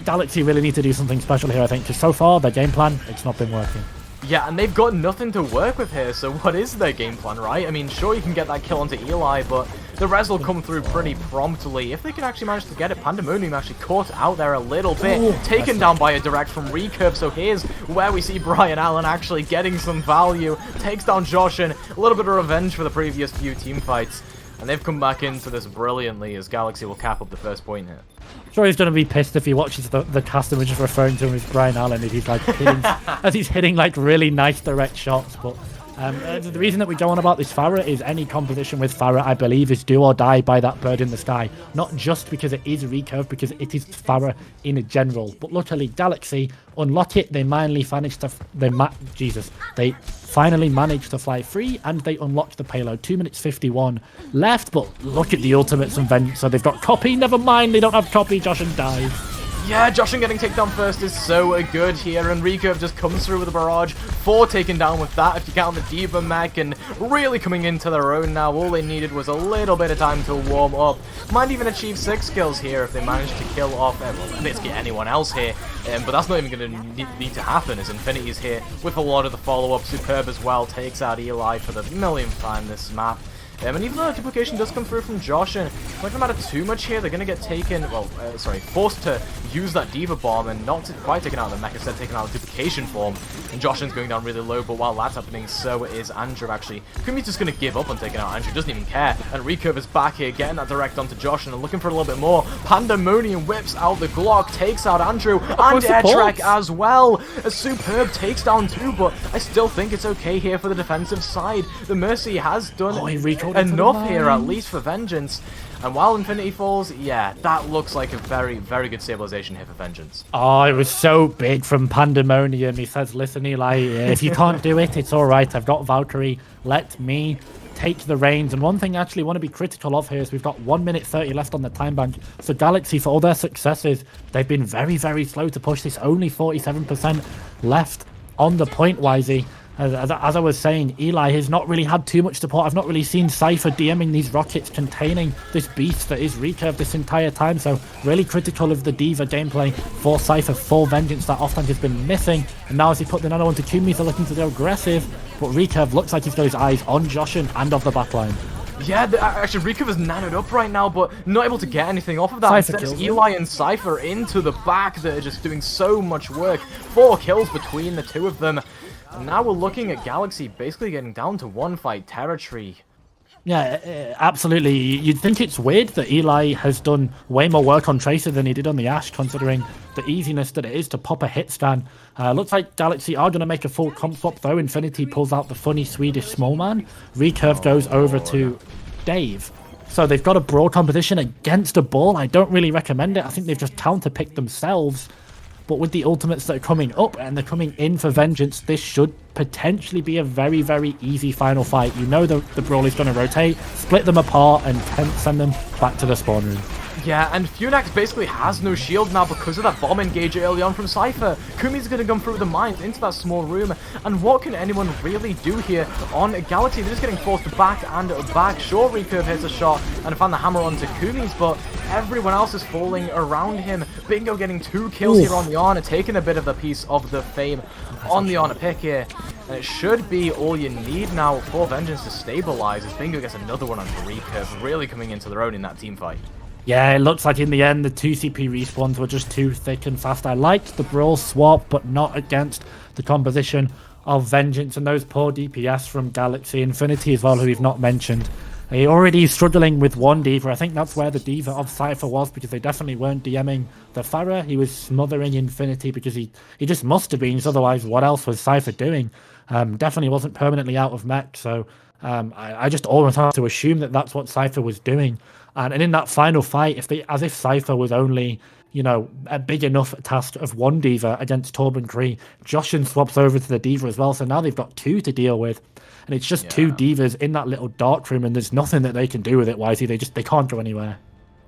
Galaxy really need to do something special here, I think, because so far, their game plan, it's not been working. Yeah, and they've got nothing to work with here, so what is their game plan, right? I mean, sure, you can get that kill onto Eli, but the res will come through pretty promptly. If they can actually manage to get it, Pandemonium actually caught out there a little bit, taken down by a direct from Recurve, so here's where we see Brian Allen actually getting some value, takes down Joshin, a little bit of revenge for the previous few team fights, and they've come back into this brilliantly as Galaxy will cap up the first point here. Sure, he's going to be pissed if he watches the cast and we're just referring to him as Brian Allen if he's like hitting, as he's hitting like really nice direct shots. But the reason that we go on about this Pharah is any composition with Pharah, I believe, is do or die by that bird in the sky. Not just because it is Recurve, because it is Pharah in general. But luckily, Galaxy unlock it. They finally managed to they finally managed to fly free, and they unlocked the payload. 2 minutes 51 left, but look at the ultimates and Vengeance. So they've got copy. Never mind, they don't have copy. Joshin dies. Yeah, Joshin getting taken down first is so good here, and Recurve just comes through with a barrage. 4 taken down with that, if you count the Diva mech, and really coming into their own now. All they needed was a little bit of time to warm up. Might even achieve 6 kills here if they manage to kill off basically anyone else here. But that's not even going to need to happen, as Infinity's here with a lot of the follow-up. Superb as well, takes out Eli for the millionth time this map. And even though the duplication does come through from Josh, and it's not going to matter too much here, they're going to get taken, forced to use that Diva Bomb and not quite taken out the mech, instead taken out the duplication form. And Joshin's going down really low, but while that's happening, so is Andrew actually. Kumi's just going to give up on taking out Andrew, doesn't even care. And Recurve is back here, getting that direct onto Joshin and looking for a little bit more. Pandemonium whips out the Glock, takes out Andrew, and Air Trek as well. A Superb takes down 2, but I still think it's okay here for the defensive side. The Mercy has done enough here, at least for Vengeance. And while Infinity falls, yeah, that looks like a very, very good stabilization here for Vengeance. Oh, it was so big from Pandemonium. He says, listen, Eli, if you can't do it, it's all right. I've got Valkyrie. Let me take the reins. And one thing I actually want to be critical of here is we've got 1 minute 30 left on the time bank. So Galaxy, for all their successes, they've been very, very slow to push this. Only 47% left on the point, Wisey. As I was saying, Eli has not really had too much support. I've not really seen Cypher DMing these rockets containing this beast that is Recurve this entire time. So really critical of the Diva gameplay for Cypher, for Vengeance. That off tank has been missing. And now as he put the nano onto Kumi, they're looking to go aggressive. But Recurve looks like he's got his eyes on Joshin and off the backline. Yeah, actually, Recurve is nanoed up right now, but not able to get anything off of that. Instead, it's Eli and Cypher into the back that are just doing so much work. 4 kills between the two of them. And now we're looking at Galaxy basically getting down to 1 fight territory. Yeah, absolutely. You'd think it's weird that Eli has done way more work on Tracer than he did on the Ashe, considering the easiness that it is to pop a hit scan. Looks like Galaxy are going to make a full comp swap, though. Infinity pulls out the funny Swedish small man. Recurve goes over to Dave. So they've got a broad composition against a ball. I don't really recommend it. I think they've just counterpicked themselves. But with the ultimates that are coming up and they're coming in for Vengeance, this should potentially be a very, very easy final fight. You know the brawl is going to rotate, split them apart, and send them back to the spawn room. Yeah, and Funax basically has no shield now because of that bomb engage early on from Cypher. Kumi's going to come through the mines into that small room, and what can anyone really do here on Galaxy? They're just getting forced back and back. Sure, Recurve hits a shot and found the hammer onto Kumi's, but everyone else is falling around him. Bingo getting 2 kills here on the Honor, taking a bit of the piece of the fame on the Honor pick here. And it should be all you need now for Vengeance to stabilize as Bingo gets another one onto Recurve, really coming into their own in that team fight. Yeah, it looks like in the end the 2 CP respawns were just too thick and fast. I liked the brawl swap, but not against the composition of Vengeance and those poor DPS from Galaxy. Infinity as well, who we've not mentioned. He already struggling with 1 Diva. I think that's where the Diva of Cypher was, because they definitely weren't DMing the Pharah. He was smothering Infinity because he just must have been, otherwise what else was Cypher doing? Definitely wasn't permanently out of mech, so I just almost have to assume that that's what Cypher was doing. And in that final fight, as if Cypher was only, a big enough task of 1 Diva against Torben Kree, Joshin swaps over to the Diva as well, so now they've got 2 to deal with. And it's just 2 Divas in that little dark room, and there's nothing that they can do with it, Wisey. They can't go anywhere.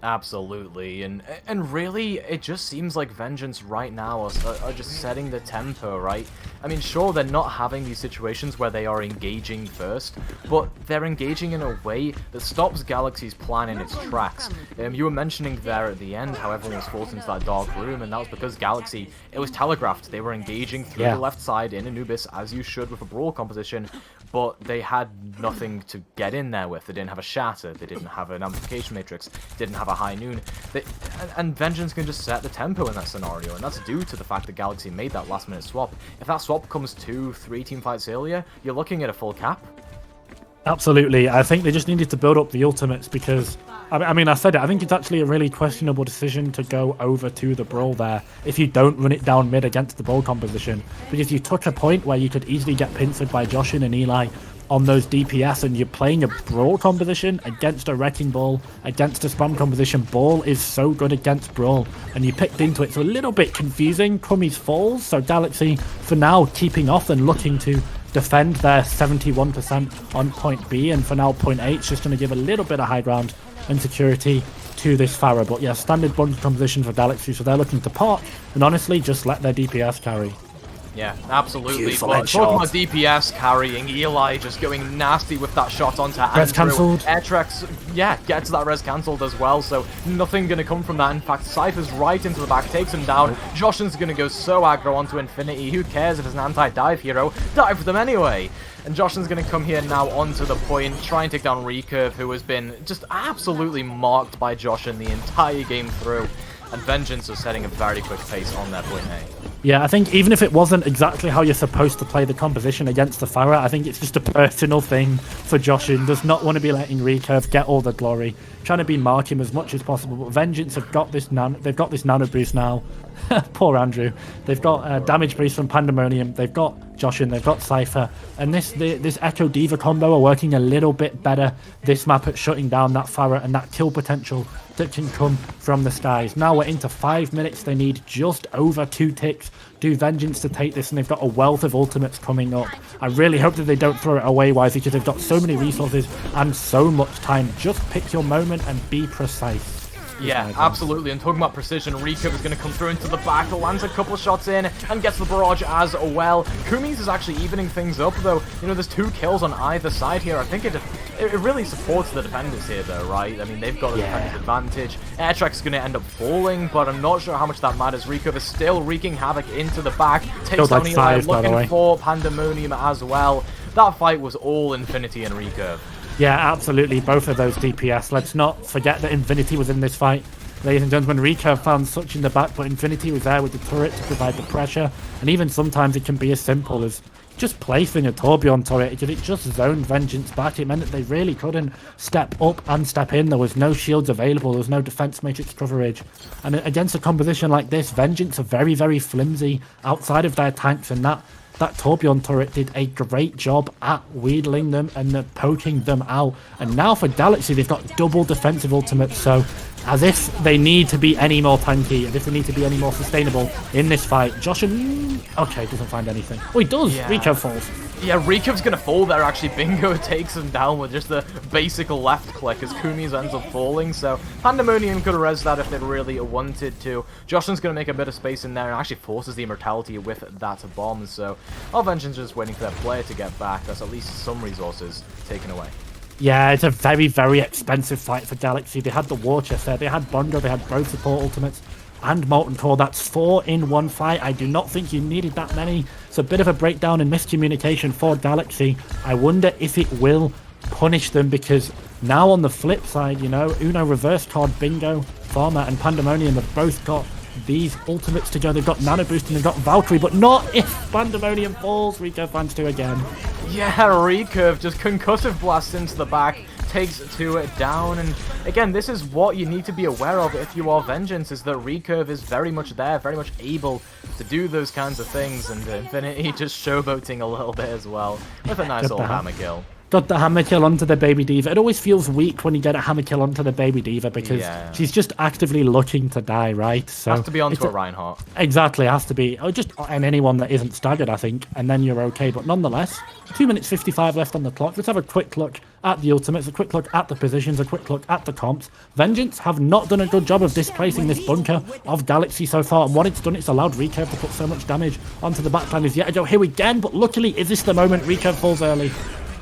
Absolutely, and really, it just seems like Vengeance right now are just setting the tempo, right? I mean, sure, they're not having these situations where they are engaging first, but they're engaging in a way that stops Galaxy's plan in its tracks. You were mentioning there at the end how everyone was forced into that dark room, and that was because Galaxy, it was telegraphed. They were engaging through the left side in Anubis, as you should with a Brawl composition, but they had nothing to get in there with. They didn't have a Shatter, they didn't have an Amplification Matrix, didn't have a High Noon. And Vengeance can just set the tempo in that scenario, and that's due to the fact that Galaxy made that last minute swap. If that swap comes 2-3 teamfights earlier, you're looking at a full cap. Absolutely. I think they just needed to build up the ultimates because, I mean, I said it, I think it's actually a really questionable decision to go over to the Brawl there if you don't run it down mid against the Brawl composition, because you touch a point where you could easily get pincered by Joshin and Eli on those DPS, and you're playing a Brawl composition against a Wrecking Ball, against a Spam composition. Ball is so good against Brawl, and you picked into it, so a little bit confusing. Kummy's falls, so Galaxy, for now, keeping off and looking to defend their 71% on point B, and for now, point A is just going to give a little bit of high ground and security to this Pharah. But yeah, standard bundle composition for Galaxy, so they're looking to pot, and honestly, just let their DPS carry. Yeah, absolutely. Beautiful But talking about headshot. DPS carrying, Eli just going nasty with that shot onto Andrew. Res cancelled. Airtrex, yeah, gets that res cancelled as well, so nothing going to come from that. In fact, Cypher's right into the back, takes him down. Joshin's going to go so aggro onto Infinity. Who cares if it's an anti-dive hero? Dive for them anyway. And Joshin's going to come here now onto the point, try and take down Recurve, who has been just absolutely marked by Joshin the entire game through. And Vengeance are setting a very quick pace on their point A. Yeah, I think even if it wasn't exactly how you're supposed to play the composition against the Pharah, I think it's just a personal thing for Joshin. Does not want to be letting Recurve get all the glory, trying to be mark him as much as possible. But Vengeance have got this they've got this nano boost now. Poor Andrew. They've got damage boost from Pandemonium. They've got Joshin. They've got Cypher. And this Echo Diva combo are working a little bit better this map at shutting down that Pharah and that kill potential that can come from the skies. Now we're into 5 minutes. They need just over 2 ticks do Vengeance to take this, and they've got a wealth of ultimates coming up. I really hope that they don't throw it away, Wise, because they've got so many resources and so much time. Just pick your moment and be precise. Yeah, absolutely. And talking about precision, Recurve is going to come through into the back, lands a couple of shots in, and gets the barrage as well. Kumi's is actually evening things up, though. You know, there's 2 kills on either side here. I think it really supports the defenders here, though, right? I mean, they've got a defensive advantage. Airtrex is going to end up falling, but I'm not sure how much that matters. Recurve is still wreaking havoc into the back. Takes down Eli, looking for Pandemonium as well. That fight was all Infinity and Recurve. Yeah, absolutely. Both of those DPS. Let's not forget that Infinity was in this fight. Ladies and gentlemen, Recurve found Such in the back, but Infinity was there with the turret to provide the pressure. And even sometimes it can be as simple as just placing a Torbjorn turret, because it just zoned Vengeance back. It meant that they really couldn't step up and step in. There was no shields available. There was no defense matrix coverage. And against a composition like this, Vengeance are very, very flimsy outside of their tanks, and that Torbjorn turret did a great job at wheedling them and poking them out. And now for Galaxy, they've got double defensive ultimates, so as if they need to be any more tanky, as if they need to be any more sustainable in this fight. Joshin, okay, doesn't find anything. Oh, he does. Yeah. Recurve falls. Yeah, Recurve's going to fall there, actually. Bingo takes him down with just the basic left click as Kumi's ends up falling. So Pandemonium could have rezzed that if they really wanted to. Joshin's going to make a bit of space in there and actually forces the immortality with that bomb. So our Vengeance just waiting for their player to get back. That's at least some resources taken away. Yeah, it's a very, very expensive fight for Galaxy. They had the War Chest there. They had Bongo. They had both support ultimates and Molten Core. That's 4 in one fight. I do not think you needed that many. It's a bit of a breakdown and miscommunication for Galaxy. I wonder if it will punish them, because now on the flip side, you know, Uno reverse card, Bingo, Farmer, and Pandemonium have both got these ultimates to go. They've got Nano Boost and they've got Valkyrie, but not if Pandemonium falls. Recurve finds 2 again. Yeah, Recurve just concussive blasts into the back, takes 2 down, and again, this is what you need to be aware of if you are Vengeance, is that Recurve is very much there, very much able to do those kinds of things, and Infinity just showboating a little bit as well, with a nice old hammer kill. got the hammer kill onto the Baby Diva. It always feels weak when you get a hammer kill onto the Baby Diva because she's just actively looking to die, right? So has to be onto a Reinhardt. Exactly, it has to be. Or just on anyone that isn't staggered, I think, and then you're okay. But nonetheless, 2 minutes 55 left on the clock. Let's have a quick look at the ultimates, a quick look at the positions, a quick look at the comps. Vengeance have not done a good job of displacing this bunker of Galaxy so far, and what it's done, it's allowed Recurve to put so much damage onto the backline. Is yet to go here again, but luckily, is this the moment Recurve falls early?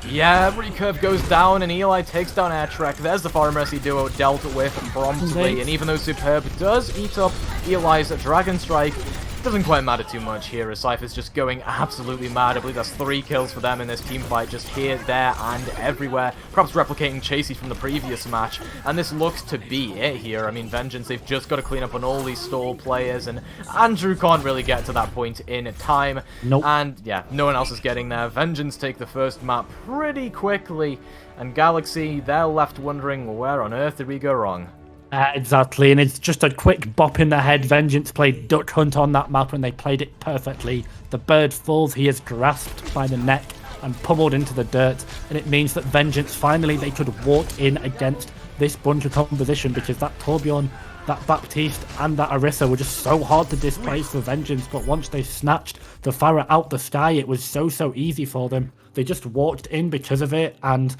Yeah, Recurve goes down and Eli takes down Air Trek. There's the Fire Mercy duo dealt with promptly, and even though Superb does eat up Eli's Dragon Strike, doesn't quite matter too much here as Cypher's just going absolutely mad. I believe that's 3 kills for them in this team fight, just here, there, and everywhere. Perhaps replicating Chasey from the previous match, and this looks to be it here. I mean, Vengeance, they've just got to clean up on all these stall players, and Andrew can't really get to that point in time. Nope. And yeah, no one else is getting there. Vengeance take the first map pretty quickly, and Galaxy, they're left wondering where on earth did we go wrong. Exactly, and it's just a quick bop in the head. Vengeance played Duck Hunt on that map and they played it perfectly. The bird falls, he is grasped by the neck and pummeled into the dirt, and it means that Vengeance, finally, they could walk in against this bunker composition because that Torbjorn, that Baptiste, and that Orisa were just so hard to displace for Vengeance, but once they snatched the Pharah out the sky, it was so easy for them. They just walked in because of it, and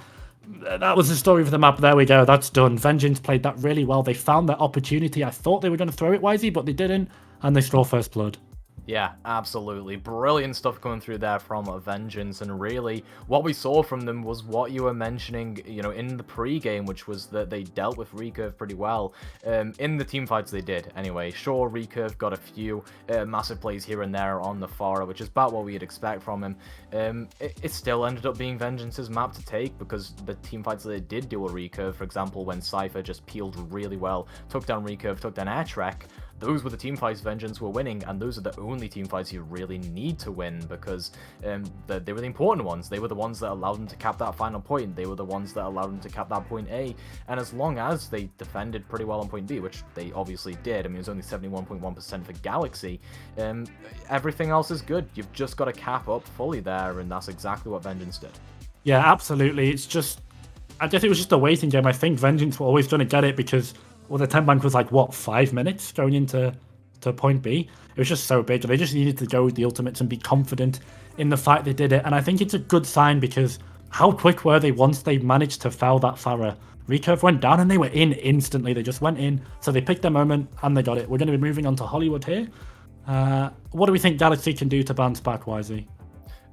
that was the story for the map. There we go. That's done. Vengeance played that really well. They found their opportunity. I thought they were going to throw it wisely, but they didn't, and they stole first blood. Yeah, absolutely. Brilliant stuff coming through there from Vengeance, and really what we saw from them was what you were mentioning, you know, in the pre-game, which was that they dealt with Recurve pretty well. In the team fights they did, anyway. Sure, Recurve got a few massive plays here and there on the Pharah, which is about what we'd expect from him. It still ended up being Vengeance's map to take, because the team fights that they did do a Recurve, for example, when Cypher just peeled really well, took down Recurve, took down Air Trek, those were the team fights Vengeance were winning, and those are the only team fights you really need to win, because they were the important ones. They were the ones that allowed them to cap that final point. They were the ones that allowed them to cap that point A, and as long as they defended pretty well on point B, which they obviously did, I mean, it was only 71.1% for Galaxy, everything else is good. You've just got to cap up fully there, and that's exactly what Vengeance did. Yeah, absolutely. It's just, I guess it was just a waiting game. I think Vengeance were always going to get it because, well, the 10 bank was like, what, 5 minutes going into point B? It was just so big. They just needed to go with the ultimates and be confident in the fact they did it. And I think it's a good sign because how quick were they once they managed to foul that Pharah? Recurve went down and they were in instantly. They just went in. So they picked their moment and they got it. We're going to be moving on to Hollywood here. What do we think Galaxy can do to bounce back, Wisey?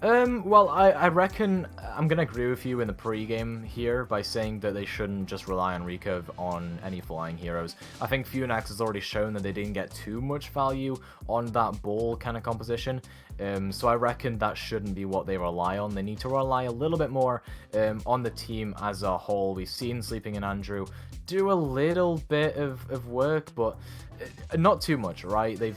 Well, I reckon I'm going to agree with you in the pre-game here by saying that they shouldn't just rely on Recurve on any flying heroes. I think Funax has already shown that they didn't get too much value on that ball kind of composition, so I reckon that shouldn't be what they rely on. They need to rely a little bit more on the team as a whole. We've seen Sleeping and Andrew do a little bit of work, but not too much, right? They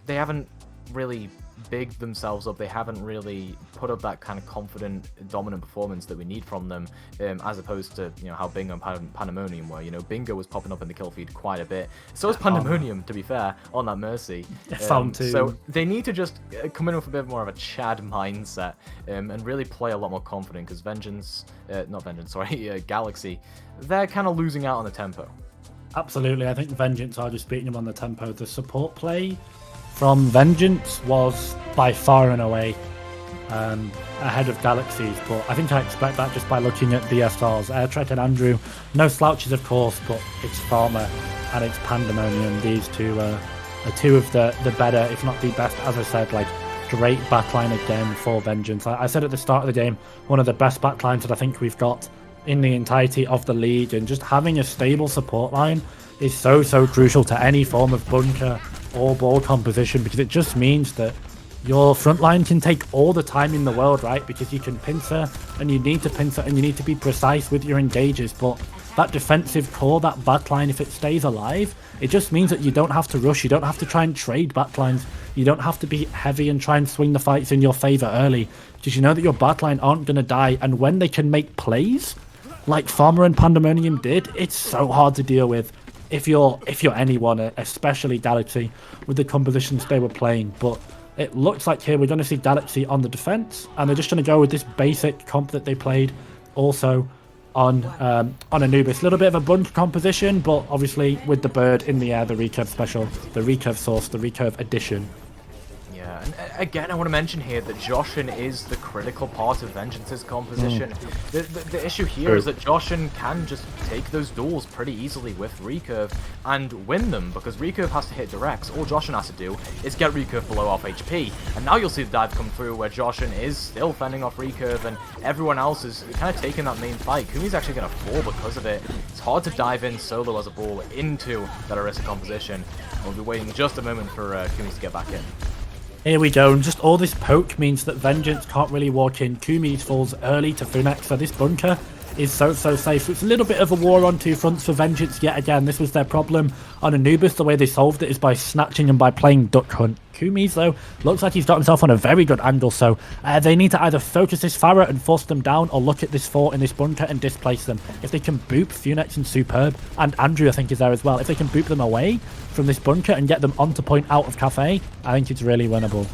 haven't really bigged themselves up. They haven't really put up that kind of confident, dominant performance that we need from them, as opposed to, you know, how Bingo and Pandemonium were. You know, Bingo was popping up in the kill feed quite a bit. So was Pandemonium, to be fair, on that Mercy. Found too. So they need to just come in with a bit more of a Chad mindset, and really play a lot more confident, because Galaxy, they're kind of losing out on the tempo. Absolutely. I think Vengeance are just beating them on the tempo. The support play from Vengeance was by far and away ahead of Galaxy's, but I think I expect that just by looking at DSRs. Airtrek and Andrew, no slouches of course, but it's Farmer and it's Pandemonium. These two are two of the better, if not the best, as I said, like great backline again for Vengeance. I said at the start of the game, one of the best backlines that I think we've got in the entirety of the league, and just having a stable support line is so crucial to any form of bunker or ball composition, because it just means that your front line can take all the time in the world, right? Because you can pincer, and you need to pincer, and you need to be precise with your engages, but that defensive core, that backline, if it stays alive, it just means that you don't have to rush, you don't have to try and trade backlines, you don't have to be heavy and try and swing the fights in your favor early, because you know that your backline aren't going to die, and when they can make plays, like Farmer and Pandemonium did, it's so hard to deal with if you're anyone, especially Galaxy, with the compositions they were playing. But it looks like here we're going to see Galaxy on the defense, and they're just going to go with this basic comp that they played also on Anubis. A little bit of a bunker composition, but obviously with the bird in the air, the recurve special, the recurve source, the recurve addition. Yeah, and again, I want to mention here that Joshin is the critical part of Vengeance's composition. The issue here is that Joshin can just take those duels pretty easily with Recurve and win them, because Recurve has to hit directs. All Joshin has to do is get Recurve below off HP. And now you'll see the dive come through where Joshin is still fending off Recurve and everyone else is kind of taking that main fight. Kumi's actually going to fall because of it. It's hard to dive in solo as a ball into that Orisa composition. We'll be waiting just a moment for Kumi to get back in. Here we go, and just all this poke means that Vengeance can't really walk in. Kumi falls early to Funex, so this bunker is so safe. So it's a little bit of a war on two fronts for Vengeance yet again. This was their problem on Anubis. The way they solved it is by snatching and by playing Duck Hunt. Kumi's, though, looks like he's got himself on a very good angle, so they need to either focus this Pharah and force them down, or look at this fort in this bunker and displace them. If they can boop Funex and Superb, and Andrew I think is there as well, if they can boop them away from this bunker and get them onto point out of Cafe, I think it's really winnable.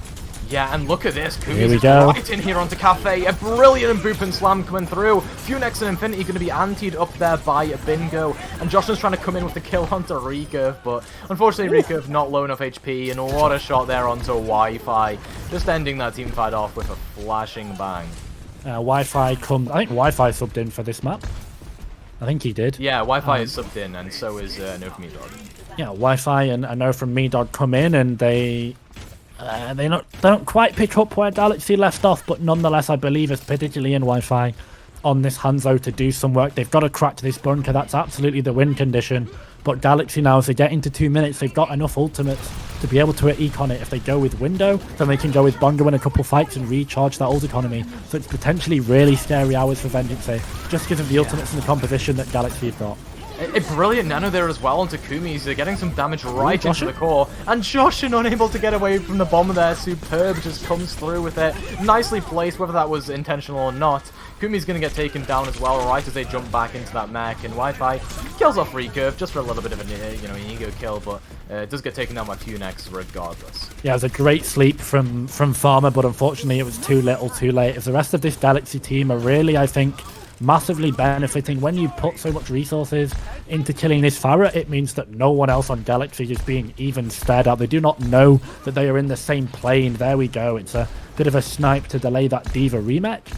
Yeah, and look at this. Here we Kumi's go. right in here onto Cafe. A brilliant boop and slam coming through. Funex and Infinity going to be antied up there by a Bingo. And Joshin's trying to come in with the kill onto Recurve, but unfortunately Recurve not low enough HP, and what a shot there onto Wi-Fi. Just ending that team fight off with a flashing bang. Wi-Fi comes... I think Wi-Fi subbed in for this map. I think he did. Yeah, Wi-Fi is subbed in, and so is No From Me Dog. Yeah, Wi-Fi and I Know From Me Dog come in, and they don't quite pick up where Galaxy left off, but nonetheless, I believe it's particularly in Wi-Fi on this Hanzo to do some work. They've got to crack this bunker. That's absolutely the win condition. But Galaxy now, as they get into 2 minutes, they've got enough ultimates to be able to econ it. If they go with Window, then they can go with Bongo in a couple fights and recharge that ult economy. So it's potentially really scary hours for Vengeance here, just because of the ultimates and the composition that Galaxy have got. A brilliant nano there as well onto Kumi's. They're getting some damage right into the core. And Joshin unable to get away from the bomb there. Superb just comes through with it. Nicely placed, whether that was intentional or not. Kumi's going to get taken down as well, right as they jump back into that mech. And Wi-Fi kills off Recurve just for a little bit of an ego kill, but it does get taken down by Funex regardless. Yeah, it was a great sleep from Farmer, but unfortunately it was too little too late. As the rest of this Galaxy team are really, I think, massively benefiting. When you put so much resources into killing this Pharah, it means that no one else on Galaxy is being even stared at. They do not know that they are in the same plane. There we go. It's a bit of a snipe to delay that Diva rematch.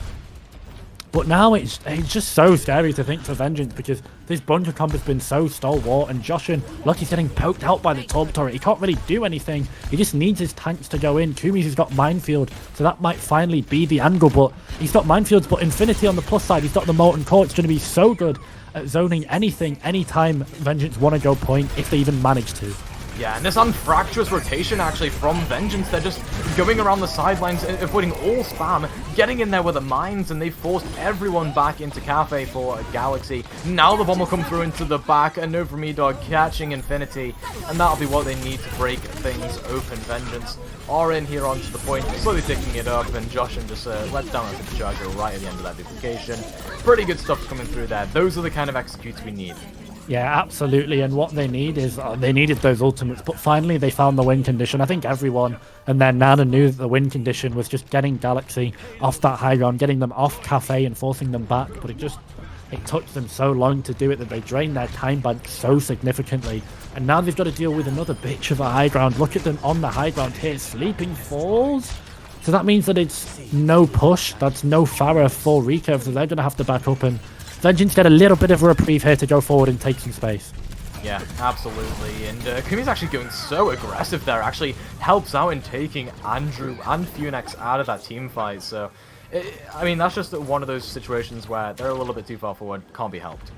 But now it's just so scary to think for Vengeance, because this bunker comp has been so stalwart, and Joshin, look, he's getting poked out by the Torb turret. He can't really do anything. He just needs his tanks to go in. Kumi's has got Minefield, so that might finally be the angle, but he's got Minefields, but Infinity on the plus side, he's got the Molten Core. It's going to be so good at zoning anything, anytime Vengeance want to go point, if they even manage to. Yeah, and this unfracturous rotation actually from Vengeance, they're just going around the sidelines, avoiding all spam, getting in there with the mines, and they've forced everyone back into Cafe for Galaxy. Now the bomb will come through into the back, and No From Me Dog catching Infinity, and that'll be what they need to break things open. Vengeance are in here onto the point, slowly picking it up, and Joshin just lets down a supercharger right at the end of that duplication. Pretty good stuff coming through there. Those are the kind of executes we need. Yeah, absolutely, and what they need is, they needed those ultimates, but finally they found the win condition. I think everyone and their Nana knew that the win condition was just getting Galaxy off that high ground, getting them off Cafe and forcing them back, but it took them so long to do it that they drained their time bank so significantly, and now they've got to deal with another bitch of a high ground. Look at them on the high ground here, Sleeping Falls. So that means that it's no push, that's no Pharah for Recurve, so they're going to have to back up, and Vengeance get a little bit of a reprieve here to go forward and take some space. Yeah, absolutely. And Kumi's actually going so aggressive there. Actually helps out in taking Andrew and Funex out of that team fight. So, I mean, that's just one of those situations where they're a little bit too far forward. Can't be helped.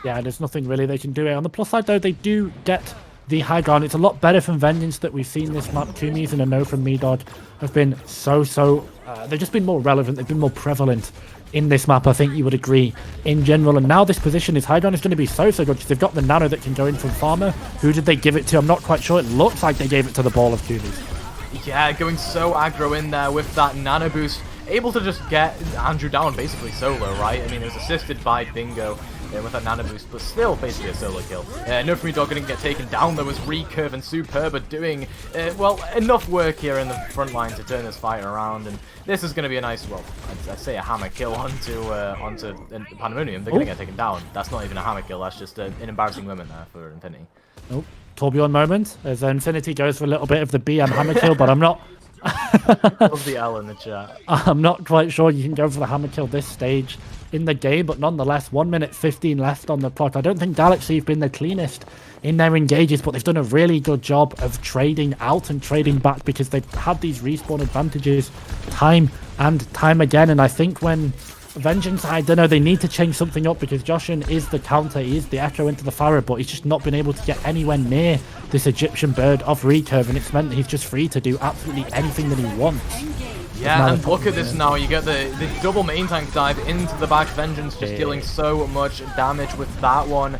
Yeah, there's nothing really they can do here. On the plus side, though, they do get the high ground. It's a lot better from Vengeance that we've seen this map. Kumi's and a No From Me Dog have been they've just been more relevant. They've been more prevalent in this map, I think you would agree, in general. And now this position, his high ground is going to be so good, because they've got the nano that can go in from Farmer. Who did they give it to? I'm not quite sure. It looks like they gave it to the ball of Kumi's. Yeah, going so aggro in there with that nano boost, able to just get Andrew down basically solo, right? I mean, it was assisted by Bingo, with a nano boost, but still basically a solo kill. No from Dog didn't get taken down. There was Recurve and Superb are doing, well, enough work here in the front line to turn this fight around, and this is going to be a nice, well, I'd say a hammer kill onto Pandemonium. They're going to get taken down. That's not even a hammer kill, that's just an embarrassing moment there for Infinity. Oh, Torbjorn moment as Infinity goes for a little bit of the BM hammer kill, but I'm not... Love the L in the chat. I'm not quite sure you can go for the hammer kill this stage in the game, but nonetheless, 1 minute 15 left on the clock. I don't think Galaxy have been the cleanest in their engages, but they've done a really good job of trading out and trading back because they've had these respawn advantages time and time again. And I think when Vengeance, I don't know, they need to change something up because Joshin is the counter, he is the echo into the Farah, but he's just not been able to get anywhere near this Egyptian bird of Recurve, and it's meant that he's just free to do absolutely anything that he wants. Yeah, and look at this now, you get the double main tank dive into the back. Vengeance just dealing so much damage with that one.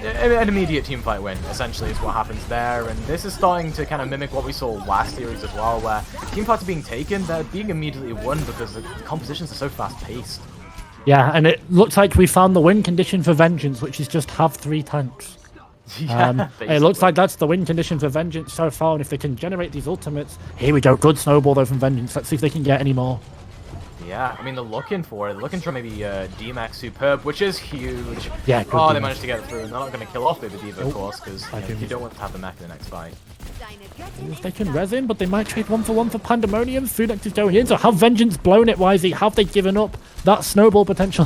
An immediate teamfight win, essentially, is what happens there, and this is starting to kind of mimic what we saw last series as well, where teamfights are being taken, they're being immediately won because the compositions are so fast-paced. Yeah, and it looks like we found the win condition for Vengeance, which is just have 3 tanks. Yeah, it looks like that's the win condition for Vengeance so far, and if they can generate these ultimates... Here we go, good snowball though from Vengeance. Let's see if they can get any more. Yeah, I mean, they're looking for it. They're looking for maybe D-Max Superb, which is huge. Yeah, oh, they managed to get through, and they're not going to kill off Baby Diva, of course, because you don't want to have the mech in the next fight. If they can res him, but they might trade 1 for 1 for Pandemonium. Funex is going in, so have Vengeance blown it, Wisey? Have they given up that snowball potential?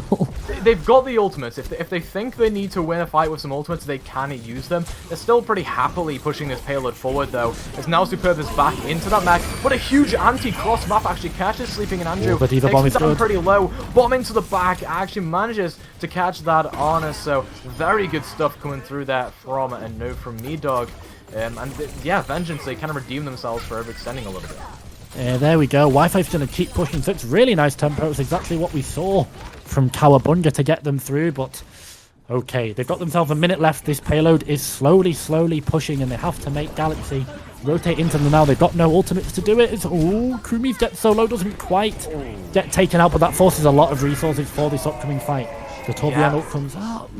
They've got the ultimates. If they think they need to win a fight with some ultimates, they can use them. They're still pretty happily pushing this payload forward, though, as now Superb is back into that mech. But a huge anti-cross map actually catches Sleeping in Andrew. The Diva bomb is down good. Pretty low. Bomb into the back, actually manages to catch that on us, so very good stuff coming through there from a no from me, Dog. Yeah, Vengeance, they kind of redeem themselves for overextending a little bit. There we go. Wi-Fi's going to keep pushing, so it's really nice tempo. It's exactly what we saw from Cowabunga to get them through, but okay, they've got themselves a minute left. This payload is slowly pushing, and they have to make Galaxy rotate into them now. They've got no ultimates to do it. Oh, Kumi's get solo doesn't quite get taken out, but that forces a lot of resources for this upcoming fight. The Torbjorn ult comes out.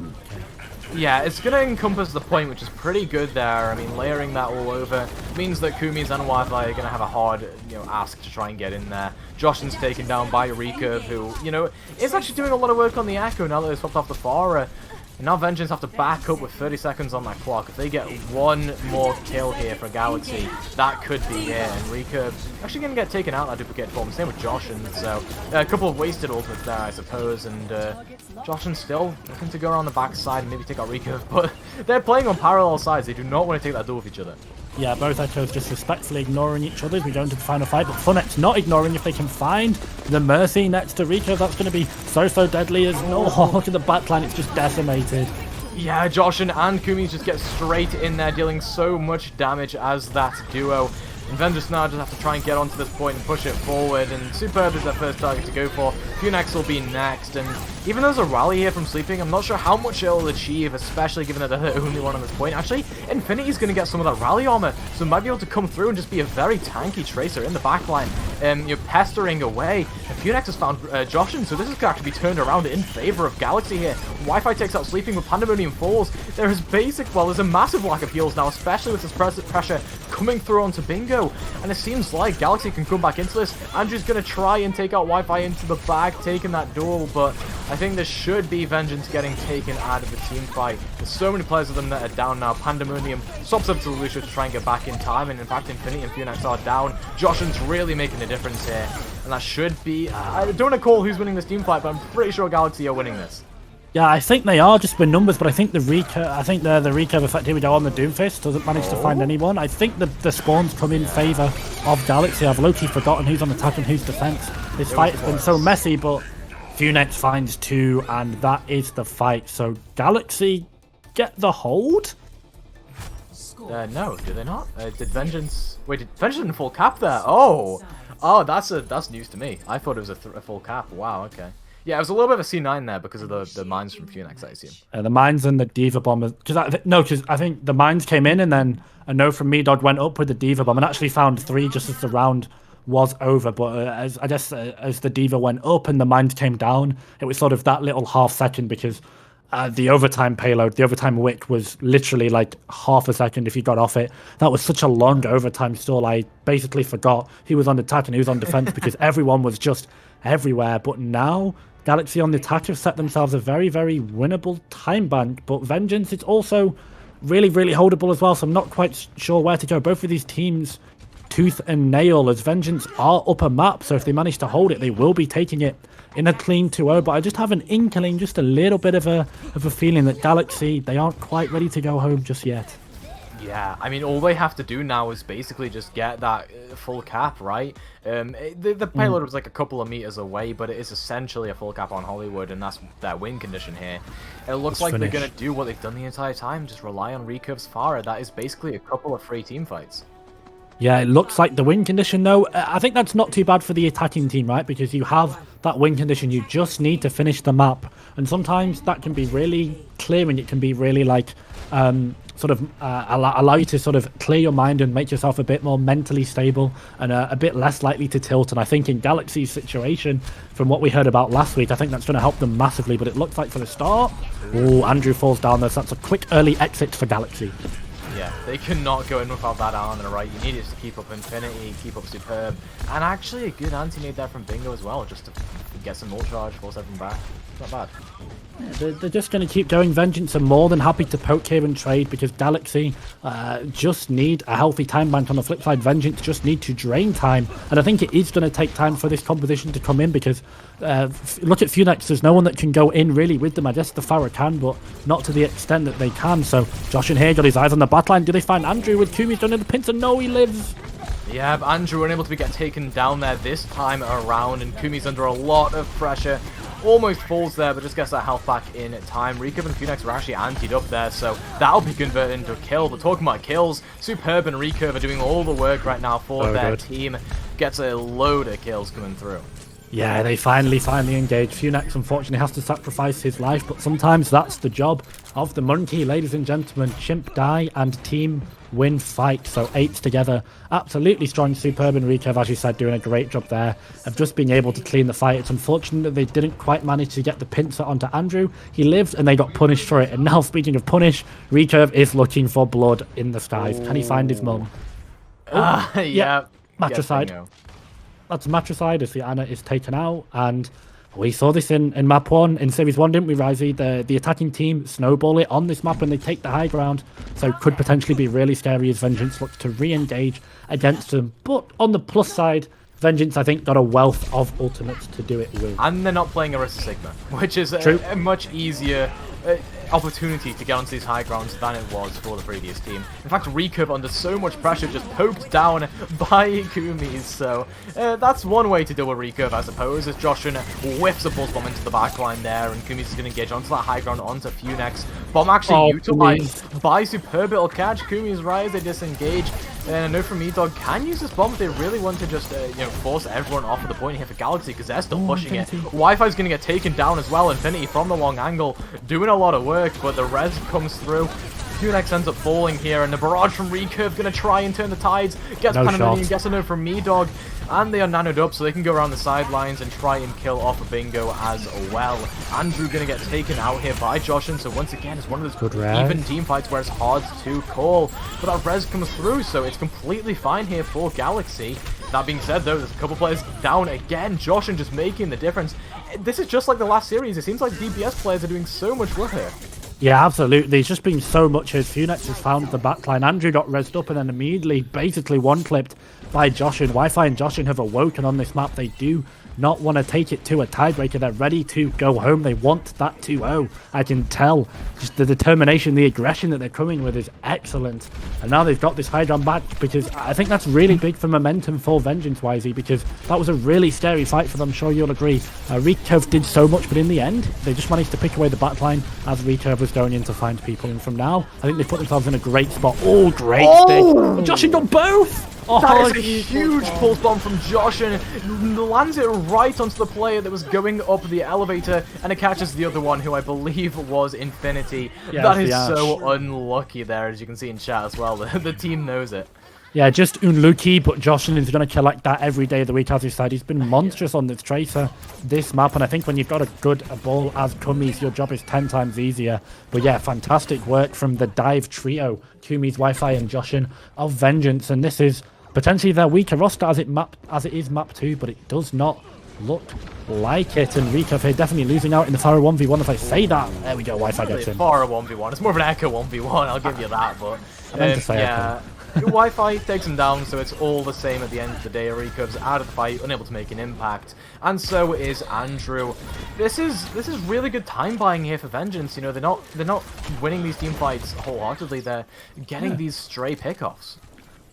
Yeah, it's going to encompass the point, which is pretty good there. I mean, layering that all over means that Kumi's and Wi-Fi are going to have a hard, ask to try and get in there. Joshin's taken down by Recurve, who, is actually doing a lot of work on the Echo now that they've swapped off the Farah. And now Vengeance have to back up with 30 seconds on that clock. If they get 1 more kill here for Galaxy, that could be it. And Recurve actually going to get taken out that duplicate form. Same with Joshin. So a couple of wasted ultimates there, I suppose. And Joshin still looking to go around the backside and maybe take out Recurve. But they're playing on parallel sides. They do not want to take that duel with each other. Yeah, both Echoes just respectfully ignoring each other as we go into the final fight, but Funnex not ignoring if they can find the Mercy next to Rico. That's going to be so deadly as look at the backline, it's just decimated. Yeah, Joshin and Kumi just get straight in there, dealing so much damage as that duo. And Vengeance now just have to try and get onto this point and push it forward, and Superb is their first target to go for. Funex will be next, and even though there's a rally here from Sleeping, I'm not sure how much it'll achieve, especially given that they're the only one on this point. Actually, Infinity's going to get some of that rally armor, so might be able to come through and just be a very tanky Tracer in the backline. You're pestering away, and Funex has found Joshin, so this is going to actually be turned around in favor of Galaxy here. Wi-Fi takes out Sleeping with Pandemonium falls. There is there's a massive lack of heals now, especially with this pressure coming through onto Bingo, and it seems like Galaxy can come back into this. Andrew's going to try and take out Wi-Fi into the back, taking that duel, but I think this should be Vengeance getting taken out of the team fight. There's so many players of them that are down now. Pandemonium swaps up to Lucio to try and get back in time, and in fact Infinity and Funex are down. Joshin's really making a difference here, and that should be... I don't want to call who's winning this team fight, but I'm pretty sure Galaxy are winning this. Yeah, I think they are just with numbers, but I think the recurve effect, here we go on the Doomfist, doesn't manage to find anyone. I think the spawns come in favour of Galaxy. I've low-key forgotten who's on attack and who's defense. This fight has been so messy, but Funex finds 2, and that is the fight. So Galaxy get the hold? No, do they not? Did Vengeance... Wait, did Vengeance in full cap there? Oh, that's news to me. I thought it was a full cap. Wow, okay. Yeah, it was a little bit of a C9 there because of the mines from Funex, I assume. The mines and the Diva Bomb. Because I think the mines came in, and then a no from me dog went up with the Diva Bomb and actually found 3 just as the round was over. But as the Diva went up and the mines came down, it was sort of that little half second because the overtime payload, the overtime wick was literally like half a second if you got off it. That was such a long overtime stall. I basically forgot who was on attack and who was on defense because everyone was just everywhere. But now Galaxy on the attack have set themselves a very, very winnable time bank. But Vengeance is also really, really holdable as well. So I'm not quite sure where to go. Both of these teams, tooth and nail, as Vengeance are up a map. So if they manage to hold it, they will be taking it in a clean 2-0, but I just have an inkling, just a little bit of a feeling that Galaxy, they aren't quite ready to go home just yet. Yeah, I mean, all they have to do now is basically just get that full cap, right? The payload was like a couple of meters away, but it is essentially a full cap on Hollywood, and that's their win condition here. It looks like they're going to do what they've done the entire time, just rely on Recurve's Pharah. That is basically a couple of free team fights. Yeah, it looks like the win condition, though. I think that's not too bad for the attacking team, right? Because you have that win condition. You just need to finish the map. And sometimes that can be really clear and it can be really like allow you to sort of clear your mind and make yourself a bit more mentally stable and a bit less likely to tilt. And I think in Galaxy's situation, from what we heard about last week, I think that's going to help them massively. But it looks like for the start, Andrew falls down there. So that's a quick early exit for Galaxy. Yeah, they cannot go in without that armor, right? You need it to keep up Infinity, keep up Superb, and actually a good anti-nade there from Bingo as well, just to get some ult charge, force everyone back. Not bad. Yeah, they're just going to keep going. Vengeance are more than happy to poke here and trade because Galaxy just need a healthy time bank. On the flip side, Vengeance just need to drain time. And I think it is going to take time for this composition to come in because look at Funex, there's no one that can go in really with them. I guess the Pharah can, but not to the extent that they can. So Josh in here got his eyes on the backline. Do they find Andrew with Kumi's done in the pincer? No, he lives. Yeah, but Andrew unable to get taken down there this time around, and Kumi's under a lot of pressure. Almost falls there, but just gets that health back in time. Recurve and Funex were actually antied up there, so that'll be converted into a kill. But talking about kills, Superb and Recurve are doing all the work right now for their team. Gets a load of kills coming through. Yeah, they finally engage. Funex unfortunately has to sacrifice his life, but sometimes that's the job of the monkey, ladies and gentlemen. Chimp die and team win fight. So 8 together. Absolutely strong. Superb and Recurve, as you said, doing a great job there of just being able to clean the fight. It's unfortunate that they didn't quite manage to get the pincer onto Andrew. He lived and they got punished for it. And now, speaking of punish, Recurve is looking for blood in the skies. Can he find his mum? Yeah. Matricide. That's Matricide as the Ana is taken out, and we saw this in map 1, in Series 1, didn't we, Risey? The attacking team snowball it on this map and they take the high ground, so could potentially be really scary as Vengeance looks to re-engage against them. But on the plus side, Vengeance, I think, got a wealth of ultimates to do it with. And they're not playing Arista Sigma, which is a much easier opportunity to get onto these high grounds than it was for the previous team. In fact, Recurve, under so much pressure, just poked down by Kumi's, so that's one way to deal with Recurve, I suppose, as Joshin whiffs a pulse bomb into the backline there, and Kumi's is going to engage onto that high ground, onto Funex. Bomb actually utilized by Superb. It'll catch Kumi's rise, they disengage, and I know from E-Dog can use this bomb if they really want to just force everyone off of the point here for Galaxy, because they're still pushing it. Wi-Fi's going to get taken down as well. Infinity from the long angle, doing a lot of work, but the res comes through. Funex ends up falling here, and the barrage from Recurve going to try and turn the tides. Gets Pandemonium, gets a note from Me-Dog, and they are nanoed up so they can go around the sidelines and try and kill off a Bingo as well. Andrew going to get taken out here by Joshin, so once again, it's one of those even team fights where it's hard to call. But that res comes through, so it's completely fine here for Galaxy. That being said, though, there's a couple players down again. Joshin just making the difference. This is just like the last series. It seems like DPS players are doing so much work here. Yeah, absolutely. It's just been so much as Funex has found the backline. Andrew got rezzed up and then immediately basically one-clipped by Joshin. Wi-Fi and Joshin have awoken on this map. They do not want to take it to a tiebreaker. They're ready to go home. They want that 2-0. I can tell. Just the determination, the aggression that they're coming with is excellent. And now they've got this high ground back, because I think that's really big for momentum for Vengeance, Wisey, because that was a really scary fight for them. I'm sure you'll agree. Recurve did so much, but in the end, they just managed to pick away the backline as Recurve was going in to find people. And from now, I think they've put themselves in a great spot. Oh, great stick. Joshin got both! That is a huge pulse bomb from Joshin. Lands it right onto the player that was going up the elevator, and it catches the other one, who I believe was Infinity. That is so unlucky there, as you can see in chat as well. The team knows it. Yeah, just unlucky, but Joshin is going to collect that every day of the week, as you said. He's been monstrous on this Tracer, this map, and I think when you've got a good ball as Kumis, your job is 10 times easier. But yeah, fantastic work from the dive trio, Kumis, Wi-Fi, and Joshin of Vengeance, and this is potentially their weaker roster as it is map 2, but it does not look like it. And Recurve here definitely losing out in the Pharaoh 1v1 if I say that. There we go, Wi-Fi gets in. Pharaoh 1v1, it's more of an Echo 1v1, I'll give you that, but I meant to say yeah. Wi-Fi takes him down, so it's all the same at the end of the day. Recurve's out of the fight, unable to make an impact, and so is Andrew. This is really good time buying here for Vengeance. You know, they're not winning these team fights wholeheartedly. They're getting these stray pickoffs.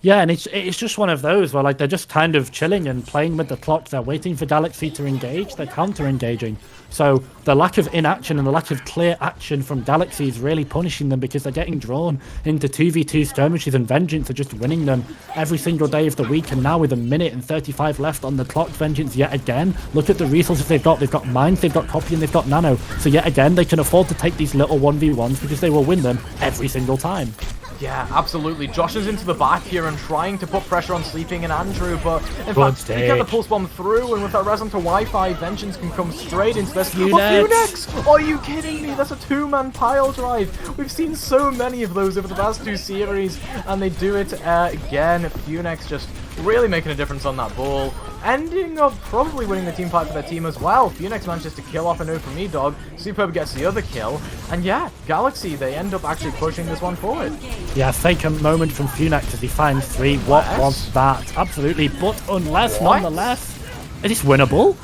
Yeah, and it's just one of those where like they're just kind of chilling and playing with the clock. They're waiting for Galaxy to engage. They're counter-engaging. So the lack of inaction and the lack of clear action from Galaxy is really punishing them because they're getting drawn into 2v2 skirmishes, and Vengeance are just winning them every single day of the week. And now with a minute and 35 left on the clock, Vengeance yet again, look at the resources they've got. They've got Mines, they've got Copy, and they've got Nano. So yet again, they can afford to take these little 1v1s because they will win them every single time. Yeah, absolutely. Josh is into the back here and trying to put pressure on Sleeping and Andrew, but in fact, he get the pulse bomb through, and with that res onto Wi-Fi, Vengeance can come straight into this. Funex! Are you kidding me? That's a two-man pile drive. We've seen so many of those over the past 2 series, and they do it again. Funex just really making a difference on that ball, ending up probably winning the team fight for their team as well. Funex manages to kill off a no from me dog. Superb gets the other kill, and yeah, Galaxy, they end up actually pushing this one forward. Yeah, fake a moment from Funex as he finds 3. What was that? Absolutely, but nonetheless, is this winnable?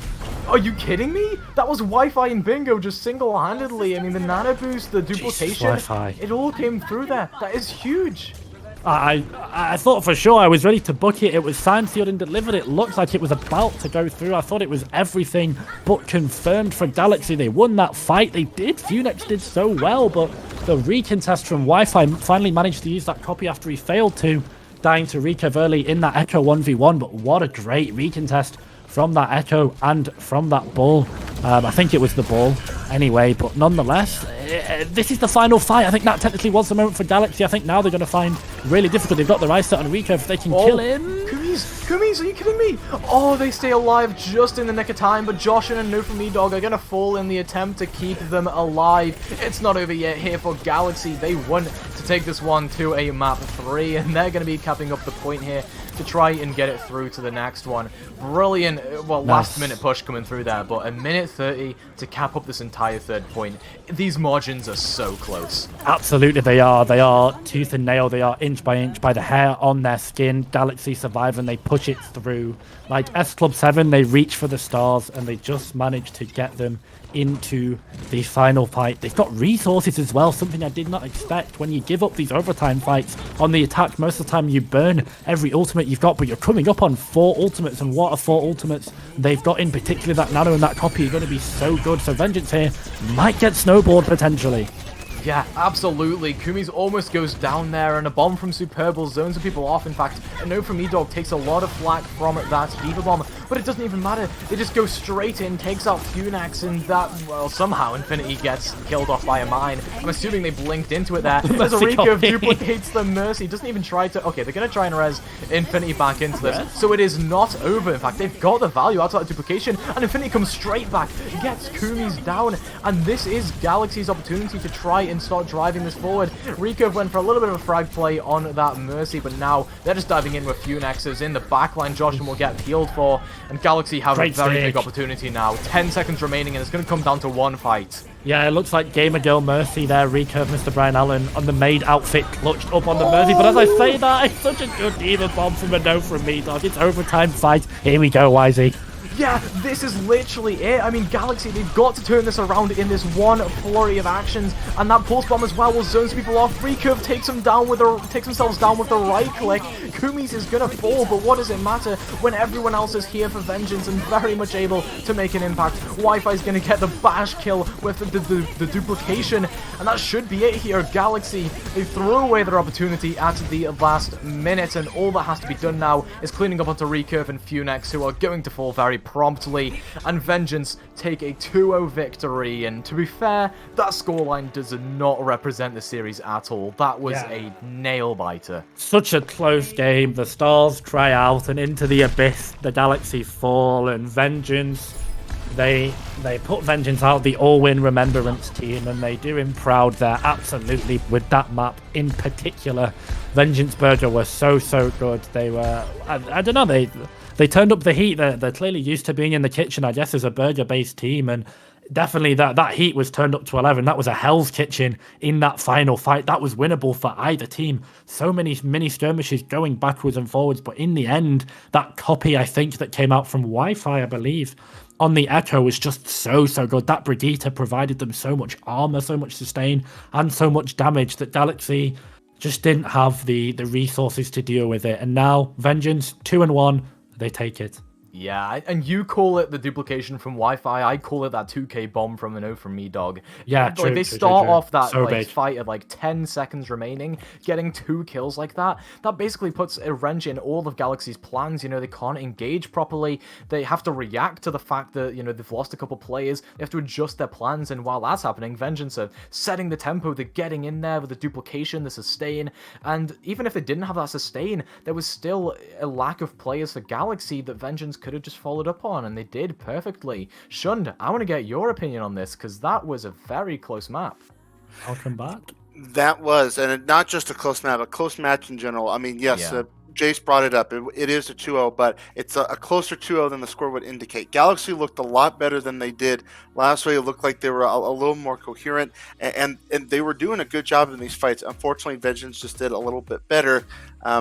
Are you kidding me? That was Wi-Fi and Bingo just single-handedly. I mean, the nano boost, the duplication, it all came through there. That is huge. I thought for sure I was ready to book it. It was signed, sealed, and delivered. It looked like it was about to go through. I thought it was everything but confirmed for Galaxy. They won that fight. They did. Funex did so well, but the recontest from Wi-Fi finally managed to use that copy after he failed to, dying to Recurve early in that Echo 1v1. But what a great recontest from that Echo and from that ball. I think it was the ball anyway, but nonetheless, this is the final fight. I think that technically was the moment for Galaxy. I think now they're going to find really difficult. They've got their eyes set on Recurve. If they can kill him. Kumis, are you kidding me? Oh, they stay alive just in the nick of time, but Josh and No For Me Dog are going to fall in the attempt to keep them alive. It's not over yet here for Galaxy. They want to take this one to a map 3, and they're going to be capping up the point here to try and get it through to the next one. Brilliant, well, last minute push coming through there, but a minute 30 to cap up this entire 3rd point. These margins are so close. Absolutely, they are. They are tooth and nail. They are inch by the hair on their skin. Galaxy survive and they push it through. Like S Club 7, they reach for the stars and they just manage to get them into the final fight. They've got resources as well, something I did not expect. When you give up these overtime fights on the attack, most of the time you burn every ultimate you've got, but you're coming up on 4 ultimates, and what are 4 ultimates they've got, in particular that Nano and that Copy, are going to be so good. So Vengeance here might get snowballed potentially. Yeah, absolutely. Kumis almost goes down there, and a bomb from Superb will zone some people off. In fact, a no from E-Dog takes a lot of flack from that Diva Bomb, but it doesn't even matter. They just go straight in, takes out Funax, and that, well, somehow Infinity gets killed off by a mine. I'm assuming they blinked into it there. As a Recurve duplicates the Mercy, doesn't even try to... Okay, they're going to try and res Infinity back into this, so it is not over. In fact, they've got the value out of that duplication, and Infinity comes straight back, gets Kumis down, and this is Galaxy's opportunity to try and start driving this forward. Recurve went for a little bit of a frag play on that Mercy, but now they're just diving in with Funexes in the backline. Joshin will get healed for, and Galaxy have a very big opportunity now. 10 seconds remaining, and it's going to come down to one fight. Yeah, it looks like Gamer Girl Mercy there. Recurve, Mr. Brian Allen on the maid outfit, clutched up on the Mercy. But as I say that, it's such a good Diva Bomb from a no from me, dog. It's overtime fight. Here we go, YZ. Yeah, this is literally it. I mean, Galaxy, they've got to turn this around in this one flurry of actions, and that pulse bomb as well will zone some people off. Recurve takes themselves down with the right click. Kumis is gonna fall, but what does it matter when everyone else is here for vengeance and very much able to make an impact? Wi-Fi is gonna get the bash kill with the duplication, And that should be it here. Galaxy, they threw away their opportunity at the last minute, and all that has to be done now is cleaning up onto Recurve and Funex, who are going to fall very promptly, and Vengeance take a 2-0 victory. And to be fair, that scoreline does not represent the series at all. That was a nail-biter. Such a close game. The stars cry out, and into the abyss the Galaxy fall, and Vengeance, they put Vengeance out, the all-win Remembrance team, and they do him proud there, absolutely, with that map in particular. Vengeance Burger were so good. They were, I don't know, they turned up the heat. They're clearly used to being in the kitchen, I guess, as a burger-based team, and definitely that heat was turned up to 11. That was a Hell's Kitchen in that final fight. That was winnable for either team. So many mini skirmishes going backwards and forwards, but in the end, that copy, I think, that came out from Wi-Fi, I believe, on the Echo was just so good. That Brigitte provided them so much armor, so much sustain, and so much damage that Galaxy just didn't have the resources to deal with it. And now, Vengeance, 2-1, they take it. Yeah, and you call it the duplication from Wi-Fi. I call it that 2K bomb from an O from me, dog. Yeah, like, true, they start off that so like big. fight at like 10 seconds remaining, getting 2 kills like that. That basically puts a wrench in all of Galaxy's plans. You know, they can't engage properly. They have to react to the fact that, you know, they've lost a couple players. They have to adjust their plans, and while that's happening, Vengeance are setting the tempo. They're getting in there with the duplication, the sustain, and even if they didn't have that sustain, there was still a lack of players for Galaxy that Vengeance could have just followed up on, and they did perfectly. Shund, I want to get your opinion on this, because that was a very close map. I'll come back. That was, and not just a close map, a close match in general. I mean, yes, Yeah. Jace brought it up. It is a 2-0, but it's a closer 2-0 than the score would indicate. Galaxy looked a lot better than they did last week. It looked like they were a little more coherent, and they were doing a good job in these fights. Unfortunately, Vengeance just did a little bit better.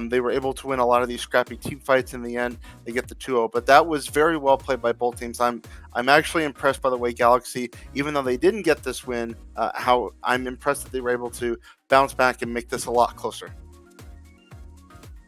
They were able to win a lot of these scrappy team fights in the end. They get the 2-0, but that was very well played by both teams. I'm actually impressed by the way Galaxy, even though they didn't get this win, how I'm impressed that they were able to bounce back and make this a lot closer.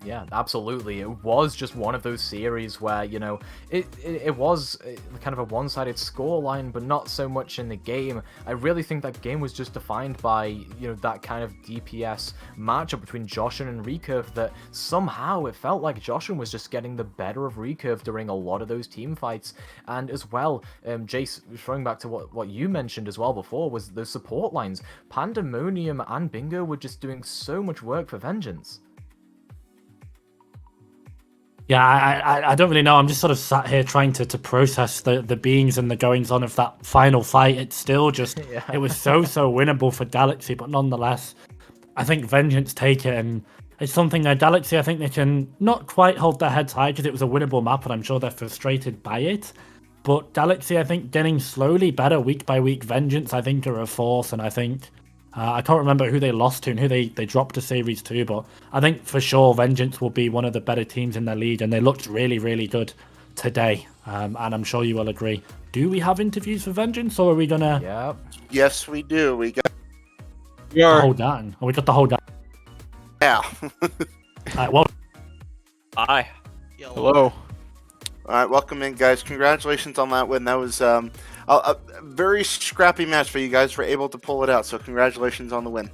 Yeah, absolutely. It was just one of those series where, you know, it was kind of a one-sided scoreline, but not so much in the game. I really think that game was just defined by, you know, that kind of DPS matchup between Joshin and Recurve, that somehow it felt like Joshin was just getting the better of Recurve during a lot of those team fights. And as well, Jace, throwing back to what you mentioned as well before, was the support lines. Pandemonium and Bingo were just doing so much work for Vengeance. Yeah, I don't really know. I'm just sort of sat here trying to process the beings and the goings on of that final fight. It's still just, It was so winnable for Galaxy, but nonetheless, I think Vengeance take it, and it's something that Galaxy, I think they can not quite hold their heads high because it was a winnable map, and I'm sure they're frustrated by it. But Galaxy, I think, getting slowly better week by week. Vengeance, I think, are a force, and I think I can't remember who they lost to and who they dropped a series to, but I think for sure Vengeance will be one of the better teams in their league, and they looked really good today, and I'm sure you will agree. Do we have interviews for Vengeance, or are we gonna? Yep. Yes, we do. We got The whole Dan. Oh, we got the whole Dan. yeah. Well, Hi. Hello. All right, welcome in, guys. Congratulations on that win. That was a very scrappy match, but you guys were able to pull it out. So congratulations on the win.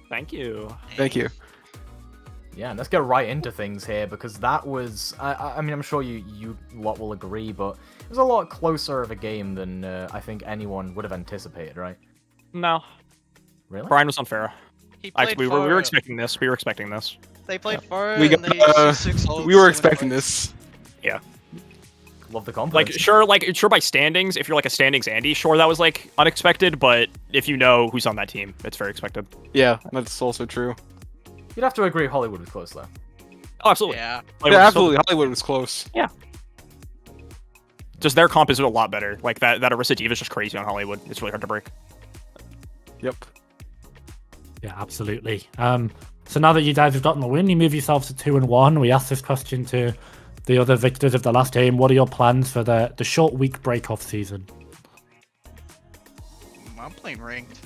Thank you. Thank you. Yeah, and let's get right into things here, because that was, I mean, I'm sure you lot will agree, but it was a lot closer of a game than I think anyone would have anticipated, right? No. Really? Brian was unfair. He played Actually, we were expecting this. We were expecting this. They played far. We and got, they 6 ults we were and expecting went this. Yeah. Love the confidence. Like sure by standings, if you're like a standings Andy, sure that was like unexpected, but if you know who's on that team, it's very expected. Yeah, that's also true. You'd have to agree Hollywood was close, though. Oh, absolutely. Yeah. Like, Yeah, absolutely. Hollywood was close. Just their comp is a lot better. Like that Arista Diva is just crazy on Hollywood. It's really hard to break. Yep. yeah, absolutely. So now that you guys have gotten the win, you move yourselves to 2-1. We asked this question to the other victors of the last game. What are your plans for the short week break off season? I'm playing ranked.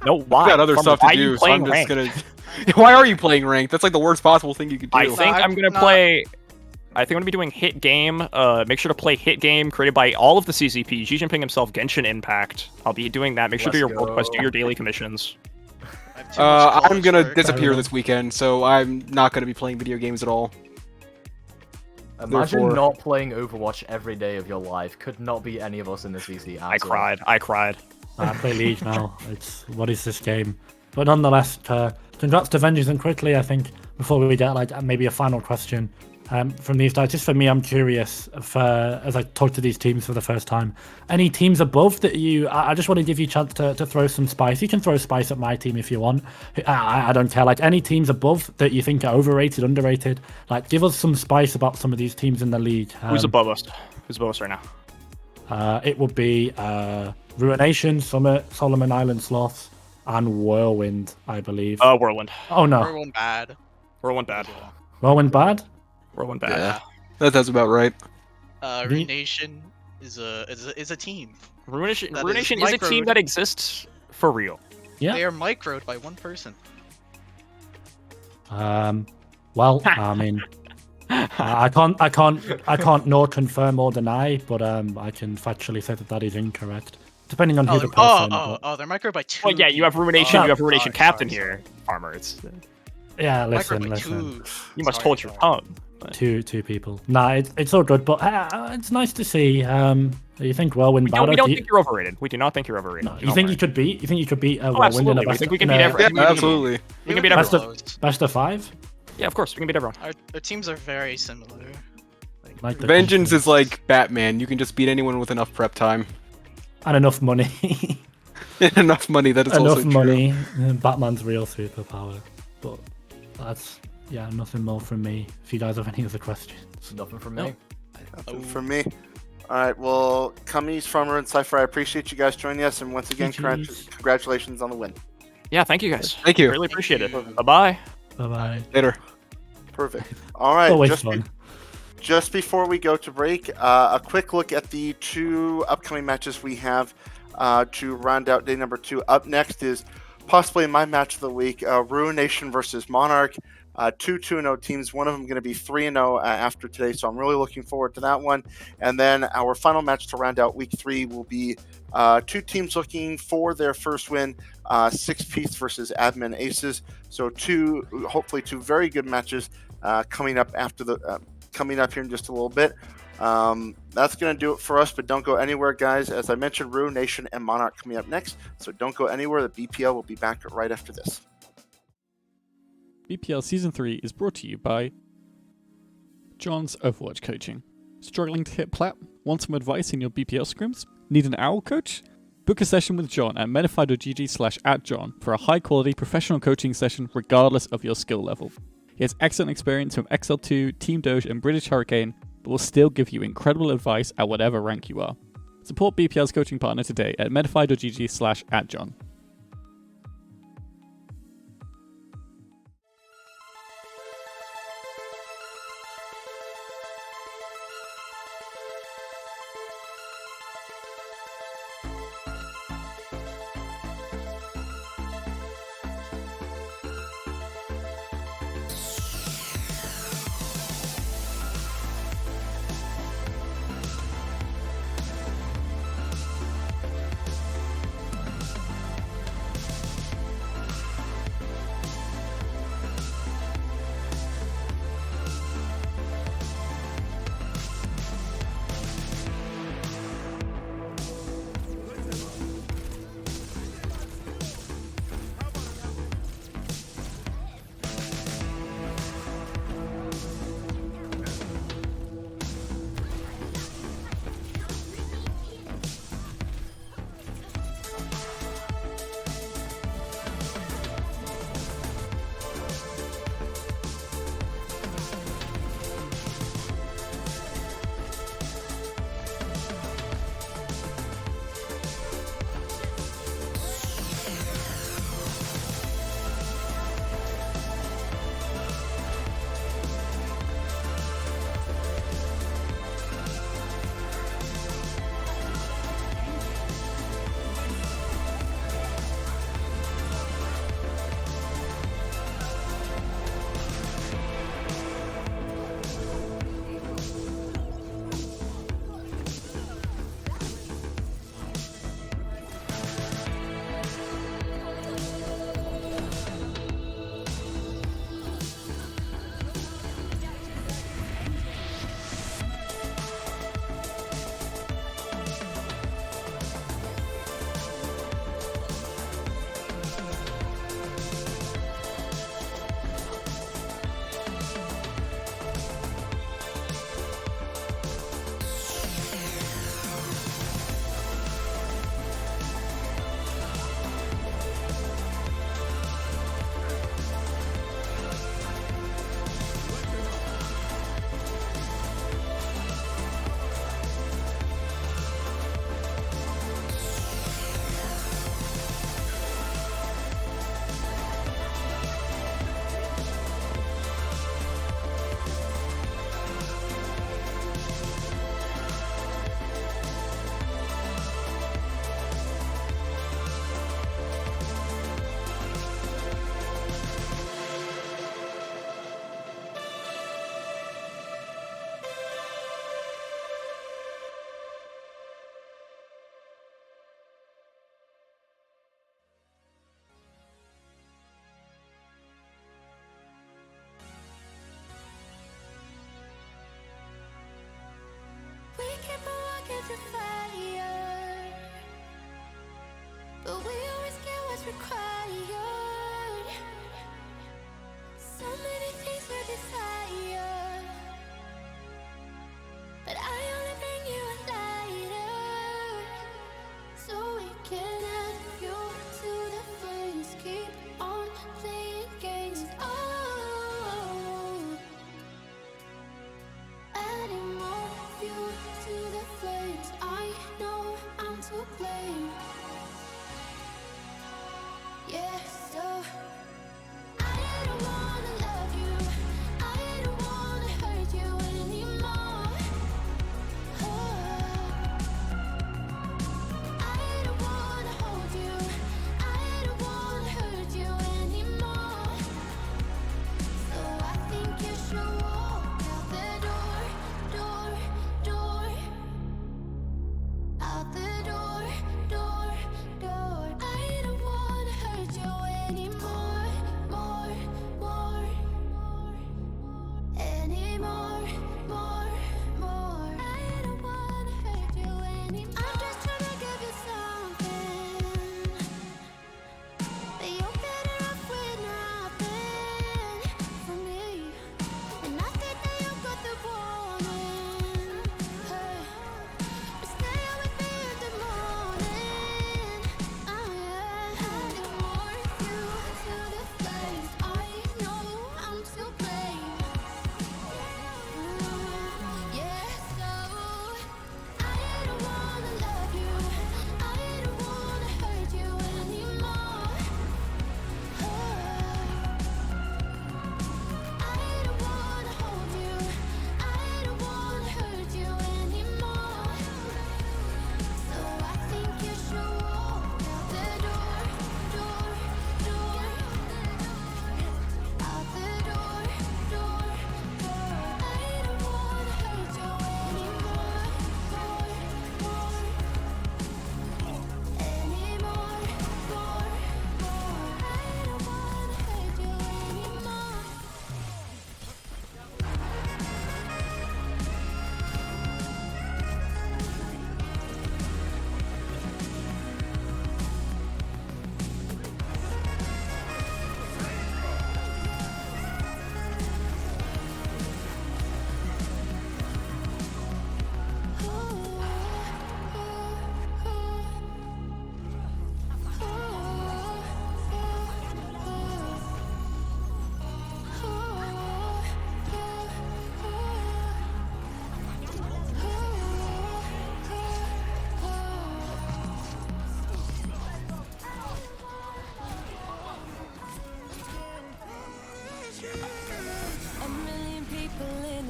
No, why? We got other Farmer, stuff to why are do, you so I'm playing just ranked? gonna. Why are you playing ranked? That's like the worst possible thing you could do. I think I'm gonna No. play. I think I'm going to be doing Hit Game. Make sure to play Hit Game, created by all of the CCP. Xi Jinping himself, Genshin Impact. I'll be doing that. Make sure to do your world quest, do your daily commissions. I have too much I'm college gonna work. disappear know. this weekend, so I'm not gonna be playing video games at all. Imagine Therefore- not playing Overwatch every day of your life. Could not be any of us in this VC. I cried. I cried. I play League now. What is this game? But nonetheless, congrats to Vengeance, and quickly, I think, before we get like maybe a final question from these guys, just for me, I'm curious as I talk to these teams for the first time, any teams above that I just want to give you a chance to throw some spice. You can throw spice at my team if you want. I don't care. Like any teams above that you think are overrated, underrated, like give us some spice about some of these teams in the league. Who's above us? Who's above us right now? It would be Ruination, Summit, Solomon Island Sloths, and Whirlwind, I believe. Whirlwind. Oh no, Everyone bad. Whirlwind bad. Whirlwind bad? Whirlwind bad. Yeah, that's about right. Ruination is a team. Ruination That is a team microed. that exists for real. Yeah. They are microed by one person. Well, I mean, I can't nor confirm or deny, but I can factually say that is incorrect, depending on who the person. They're microed by two. Well, yeah, you have people. Ruination. Oh, You have Ruination sorry, Captain sorry, here, Farmer. It's Yeah, Microed listen. by two. you must Sorry, hold your sorry. tongue. Two people. Nah, it's all good, but it's nice to see. You think Whirlwind We bad? don't Do you, think you're overrated. We do not think you're overrated. no, you think you could beat? You think you could beat Whirlwind in absolutely. a We best? think we can in beat a- every- Yeah, absolutely. We can beat best everyone. of, best of 5? Yeah, of course. We can beat everyone. Our teams are very similar. Like the Vengeance is confidence. like Batman. You can just beat anyone with enough prep time And enough money. and enough money. That is also Enough true. money. Batman's real superpower. But that's nothing more from me. If you guys have any other questions. Nothing from me. Nothing from me. All right. Well, Cummies, Farmer, and Cypher, I appreciate you guys joining us, and once again, GGs. congratulations on the win. Yeah, thank you guys. Thank you. Really appreciate it. you. Bye-bye. Bye bye. Later. Perfect. All right. Always just, fun. just before we go to break, a quick look at the 2 upcoming matches we have to round out day number 2. Up next is possibly my match of the week, Ruination versus Monarch. 2-2-0 teams. One of them going to be 3-0 after today, so I'm really looking forward to that one. And then our final match to round out week 3 will be 2 teams looking for their first win, 6-piece versus Admin Aces. So hopefully two very good matches coming up here in just a little bit. That's going to do it for us, but don't go anywhere, guys. As I mentioned, Ruination and Monarch coming up next, so don't go anywhere. The BPL will be back right after this. BPL Season 3 is brought to you by John's Overwatch Coaching. Struggling to hit plat? Want some advice in your BPL scrims? Need an owl coach? Book a session with John at medify.gg/@John for a high-quality professional coaching session regardless of your skill level. He has excellent experience from XL2, Team Doge, and British Hurricane, but will still give you incredible advice at whatever rank you are. Support BPL's coaching partner today at medify.gg/@John.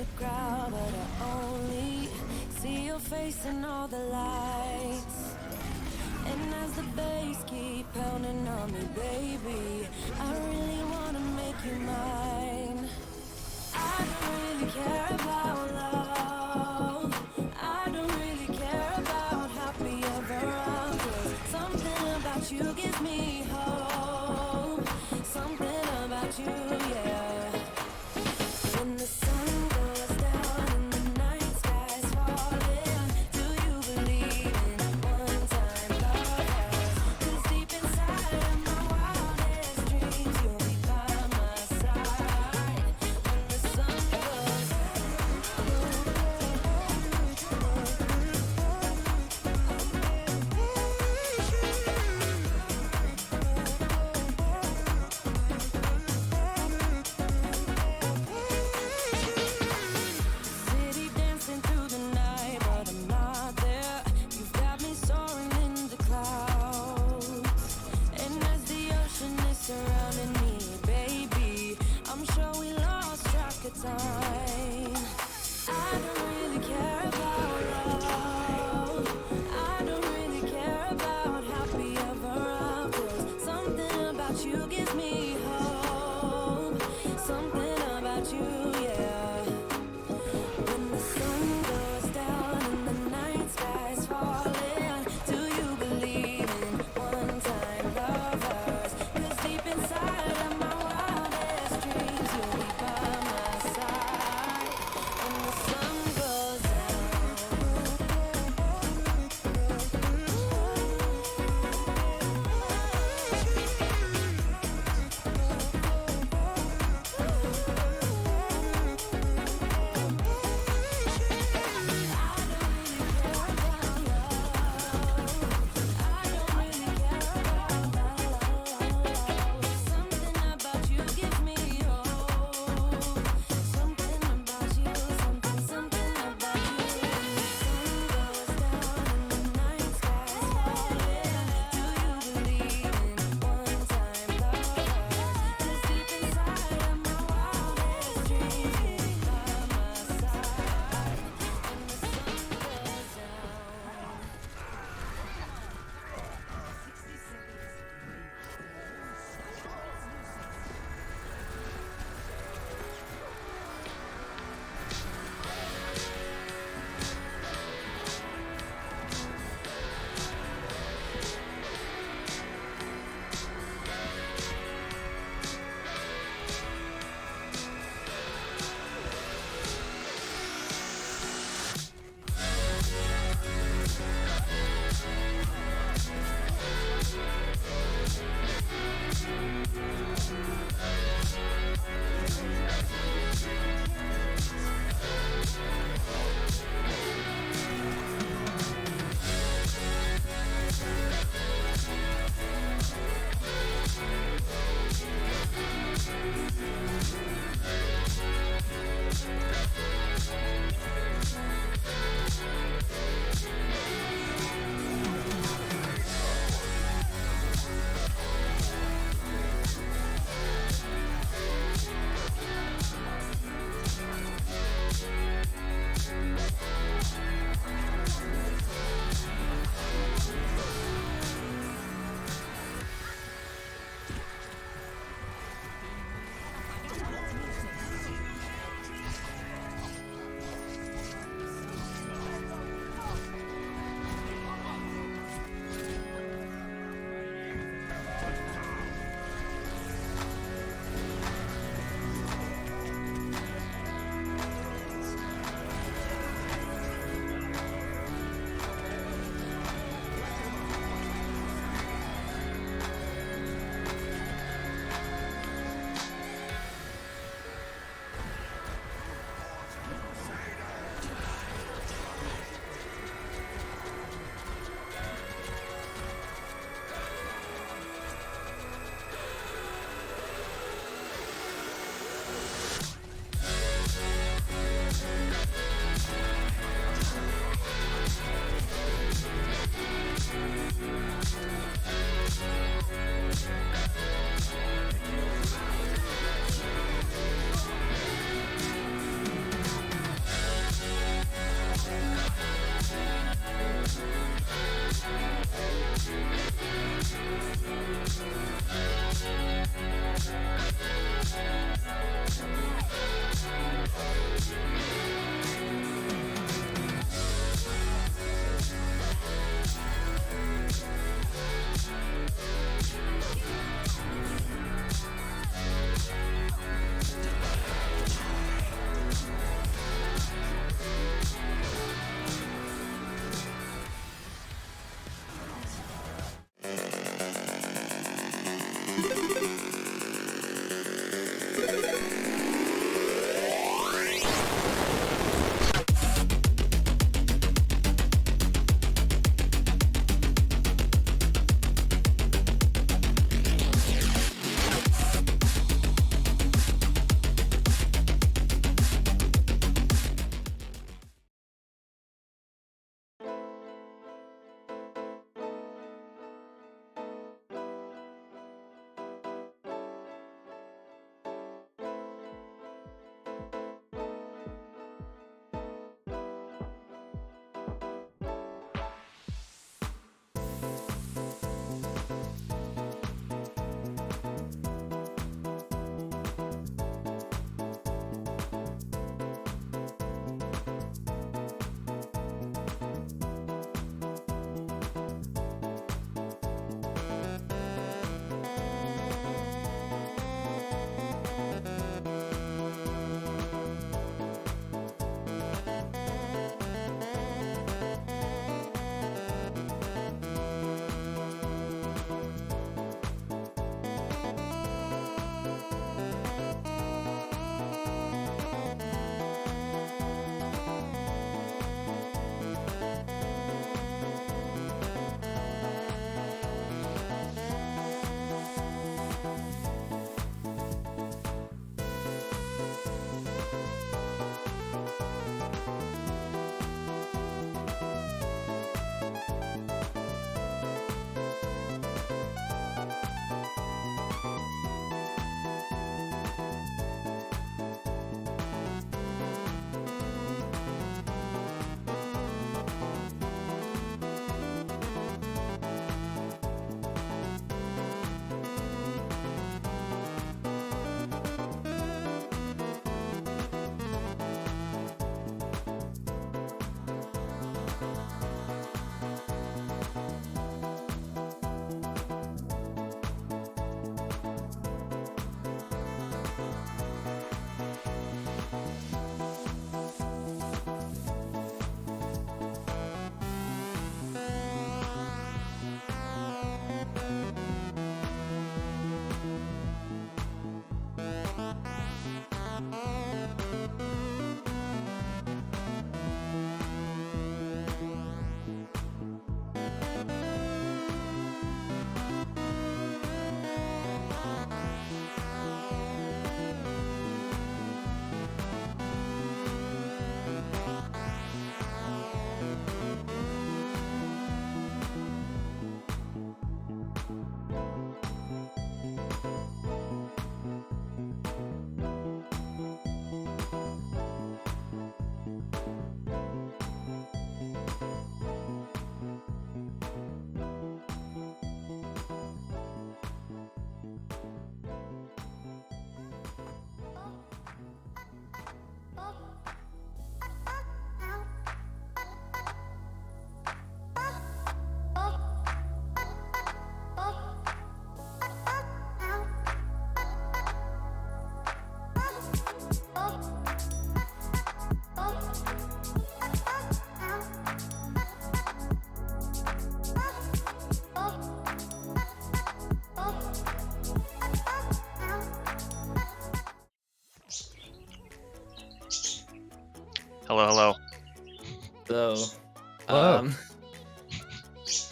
the crowd, but I only see your face in all the lights. And as the bass keep pounding on me, baby, I really wanna make you mine. I don't really care about love. I don't really care about happy ever after. Something about you gives me hope. Something about you, yeah. When the sun goes down and the night sky's falling, do you believe in one-time lovers? 'Cause deep inside of my wildest dreams, you'll be by my side. When the sun goes city dancing through the night, but I'm not there. You've got me soaring in the clouds. And as the ocean is surrounding me, baby, I'm sure we lost track of time. I don't really care about love. I don't really care about happy ever after. Something about you gives me hope. Something about you, yeah. When the sun goes down and the night sky's falling, do you believe in one-time lovers? 'Cause deep inside of my wildest dreams, you'll be by my side. When the sun goes something about you gives me hope. Hello. So, Hello.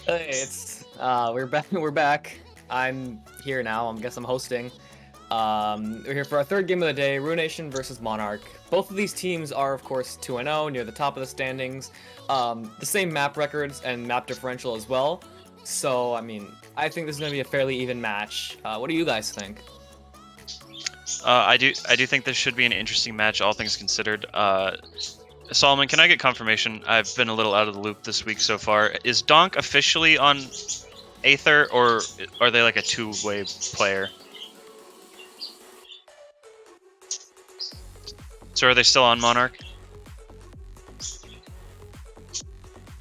hey, it's we're back. We're back. I'm here now. I guess I'm hosting. We're here for our third game of the day: Ruination versus Monarch. Both of these teams are, of course, 2-0, near the top of the standings. The same map records and map differential as well. So, I mean, I think this is going to be a fairly even match. What do you guys think? I do think this should be an interesting match, all things considered. Solomon, can I get confirmation? I've been a little out of the loop this week so far. Is Donk officially on Aether, or are they like a two-way player? So are they still on Monarch?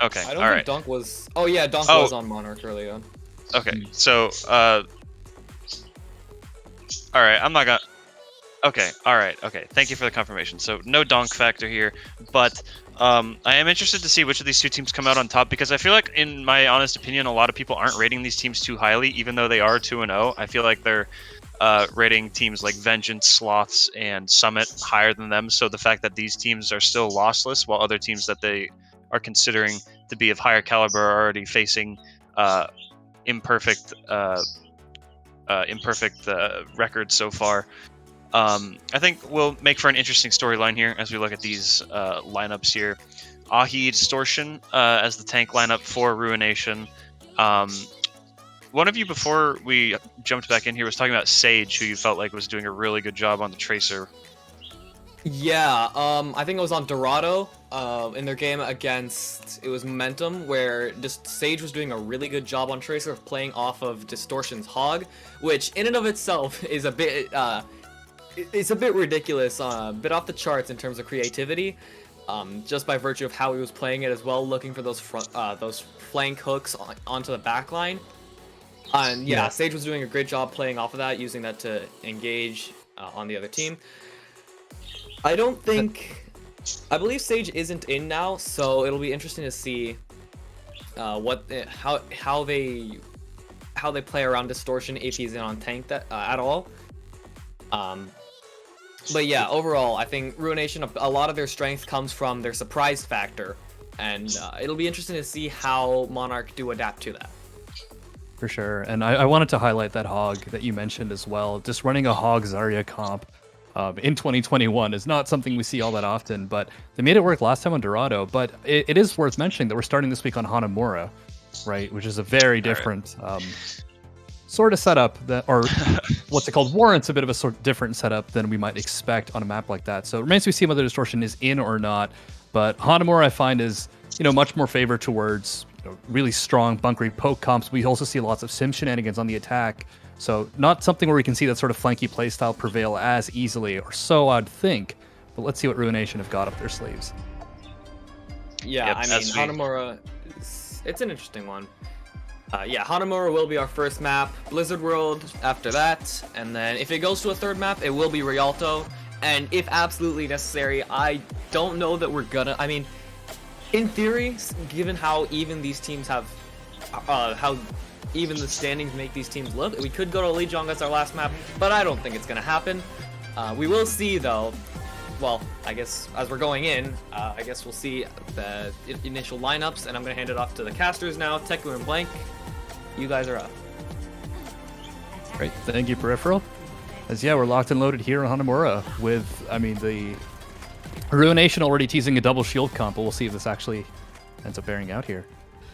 Okay, I don't all think right. Dunk was. Oh yeah, Dunk was on Monarch early on. Okay, so all right, I'm not gonna. Okay, all right, okay. Thank you for the confirmation. So no donk factor here, but I am interested to see which of these two teams come out on top, because I feel like, in my honest opinion, a lot of people aren't rating these teams too highly, even though they are 2-0. I feel like they're rating teams like Vengeance, Sloths, and Summit higher than them. So the fact that these teams are still lossless, while other teams that they are considering to be of higher caliber are already facing imperfect records so far. I think will make for an interesting storyline here as we look at these lineups here. Ahi Distortion as the tank lineup for Ruination. One of you, before we jumped back in here, was talking about Sage, who you felt like was doing a really good job on the Tracer. Yeah, I think it was on Dorado, in their game against, it was Momentum, where just Sage was doing a really good job on Tracer of playing off of Distortion's Hog, which in and of itself is a bit, it's a bit ridiculous, a bit off the charts in terms of creativity, just by virtue of how he was playing it as well, looking for those those flank hooks onto the back line. And yeah, Sage was doing a great job playing off of that, using that to engage on the other team. I believe Sage isn't in now, so it'll be interesting to see how they play around Distortion if he's in on tank at all. But yeah, overall, I think Ruination, a lot of their strength comes from their surprise factor, and it'll be interesting to see how Monarch do adapt to that. For sure, and I wanted to highlight that Hog that you mentioned as well. Just running a Hog Zarya comp in 2021 is not something we see all that often, but they made it work last time on Dorado. But it is worth mentioning that we're starting this week on Hanamura, right, which is a very different sort of setup, that, or what's it called, warrants a bit of a sort of different setup than we might expect on a map like that. So it remains to be seen whether Distortion is in or not. But Hanamura, I find, is much more favored towards really strong bunkery poke comps. We also see lots of sim shenanigans on the attack. So not something where we can see that sort of flanky playstyle prevail as easily, or so I'd think. But let's see what Ruination have got up their sleeves. Yeah, I mean, Hanamura, it's an interesting one. Yeah, Hanamura will be our first map, Blizzard World after that, and then if it goes to a third map, it will be Rialto, and if absolutely necessary, I don't know that we're gonna, I mean, in theory, given how even these teams have, how even the standings make these teams look, we could go to Lijiang as our last map, but I don't think it's gonna happen. We will see though, well, I guess as we're going in, I guess we'll see the initial lineups, and I'm gonna hand it off to the casters now. Teku and Blank, you guys are up. Great, thank you, Peripheral. As we're locked and loaded here on Hanamura with, I mean, the Ruination already teasing a double shield comp, but we'll see if this actually ends up bearing out here.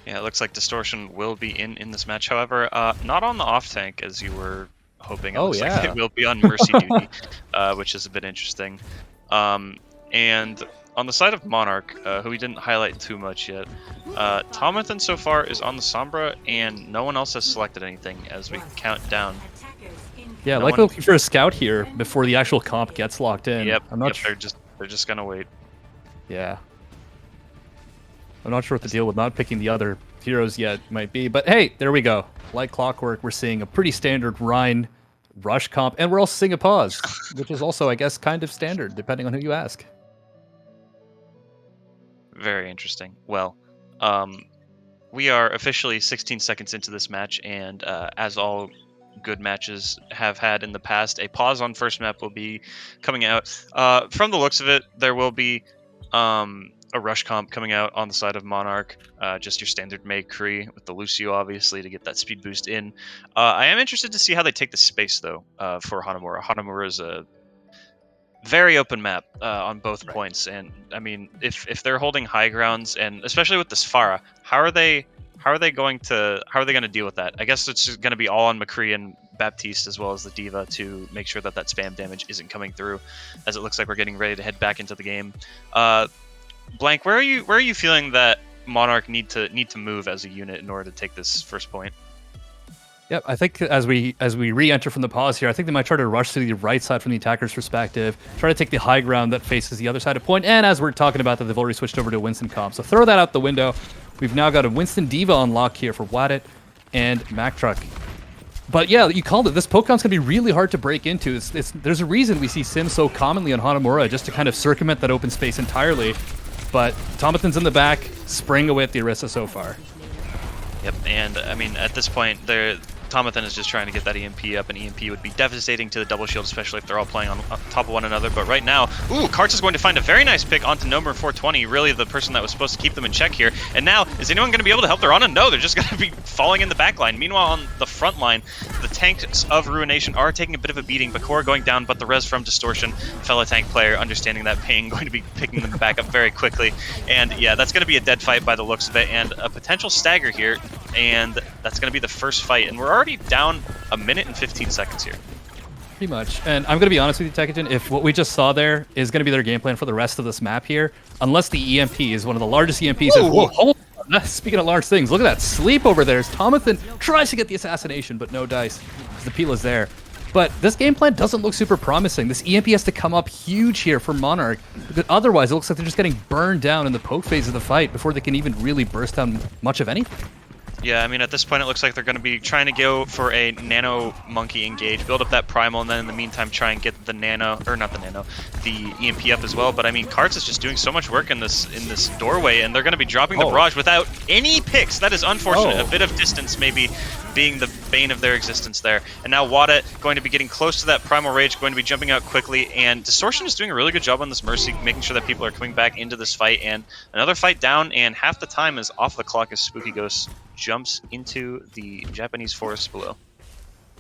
Yeah, it looks like Distortion will be in this match. However, not on the off tank as you were hoping. It looks like they will be on Mercy duty, which is a bit interesting. And on the side of Monarch, who we didn't highlight too much yet, Tomathan so far is on the Sombra, and no one else has selected anything as we count down. Yeah, likely looking for a scout here before the actual comp gets locked in. Yep, I'm not they're just gonna wait. Yeah. I'm not sure what the deal with not picking the other heroes yet might be, but hey, there we go. Like clockwork, we're seeing a pretty standard Rhine rush comp, and we're also seeing a pause, which is also, I guess, kind of standard, depending on who you ask. Very interesting. Well, we are officially 16 seconds into this match, and as all good matches have had in the past, a pause on first map will be coming out. From the looks of it, there will be a rush comp coming out on the side of Monarch, just your standard Cree with the Lucio, obviously, to get that speed boost in. I am interested to see how they take the space, though, for Hanamura. Hanamura is a very open map on both points, and I mean, if they're holding high grounds, and especially with this Pharah, how are they going to deal with that? I guess it's going to be all on McCree and Baptiste as well as the D.Va to make sure that spam damage isn't coming through, as it looks like we're getting ready to head back into the game. Blank, where are you feeling that Monarch need to move as a unit in order to take this first point? Yep, I think as we re-enter from the pause here, I think they might try to rush to the right side from the attacker's perspective, try to take the high ground that faces the other side of point, and as we're talking about that, they've already switched over to a Winston comp. So throw that out the window. We've now got a Winston D.Va on lock here for Wadit and Mack Truck. But yeah, you called it. This poke comp's going to be really hard to break into. There's a reason we see Sim so commonly on Hanamura, just to kind of circumvent that open space entirely. But Tomatin's in the back, spraying away at the Orisa so far. Yep, and I mean, at this point, Tomathan is just trying to get that EMP up, and EMP would be devastating to the double shield, especially if they're all playing on top of one another. But right now, Karts is going to find a very nice pick onto Nomer 420, really the person that was supposed to keep them in check here. And now, is anyone going to be able to help their Ana? No, they're just going to be falling in the back line. Meanwhile, on the front line, the tanks of Ruination are taking a bit of a beating. Bakura going down, but the res from Distortion, fellow tank player, understanding that pain, going to be picking them back up very quickly. And yeah, that's going to be a dead fight by the looks of it, and a potential stagger here. And that's going to be the first fight, and we're already down a minute and 15 seconds here. Pretty much. And I'm going to be honest with you, Tekkagen, if what we just saw there is going to be their game plan for the rest of this map here, unless the EMP is one of the largest EMPs. Whoa, hold on. Speaking of large things, look at that sleep over there as Tomathan tries to get the assassination, but no dice, because the peel is there. But this game plan doesn't look super promising. This EMP has to come up huge here for Monarch, because otherwise it looks like they're just getting burned down in the poke phase of the fight before they can even really burst down much of anything. Yeah, I mean, at this point, it looks like they're going to be trying to go for a Nano Monkey engage, build up that Primal, and then in the meantime try and get the Nano, or not the Nano, the EMP up as well. But I mean, Karts is just doing so much work in this doorway, and they're going to be dropping the barrage without any picks. That is unfortunate. A bit of distance maybe being the bane of their existence there. And now Wada going to be getting close to that Primal Rage, going to be jumping out quickly, and Distortion is doing a really good job on this Mercy, making sure that people are coming back into this fight, and another fight down, and half the time is off the clock as Spooky Ghost jumps into the Japanese forest below.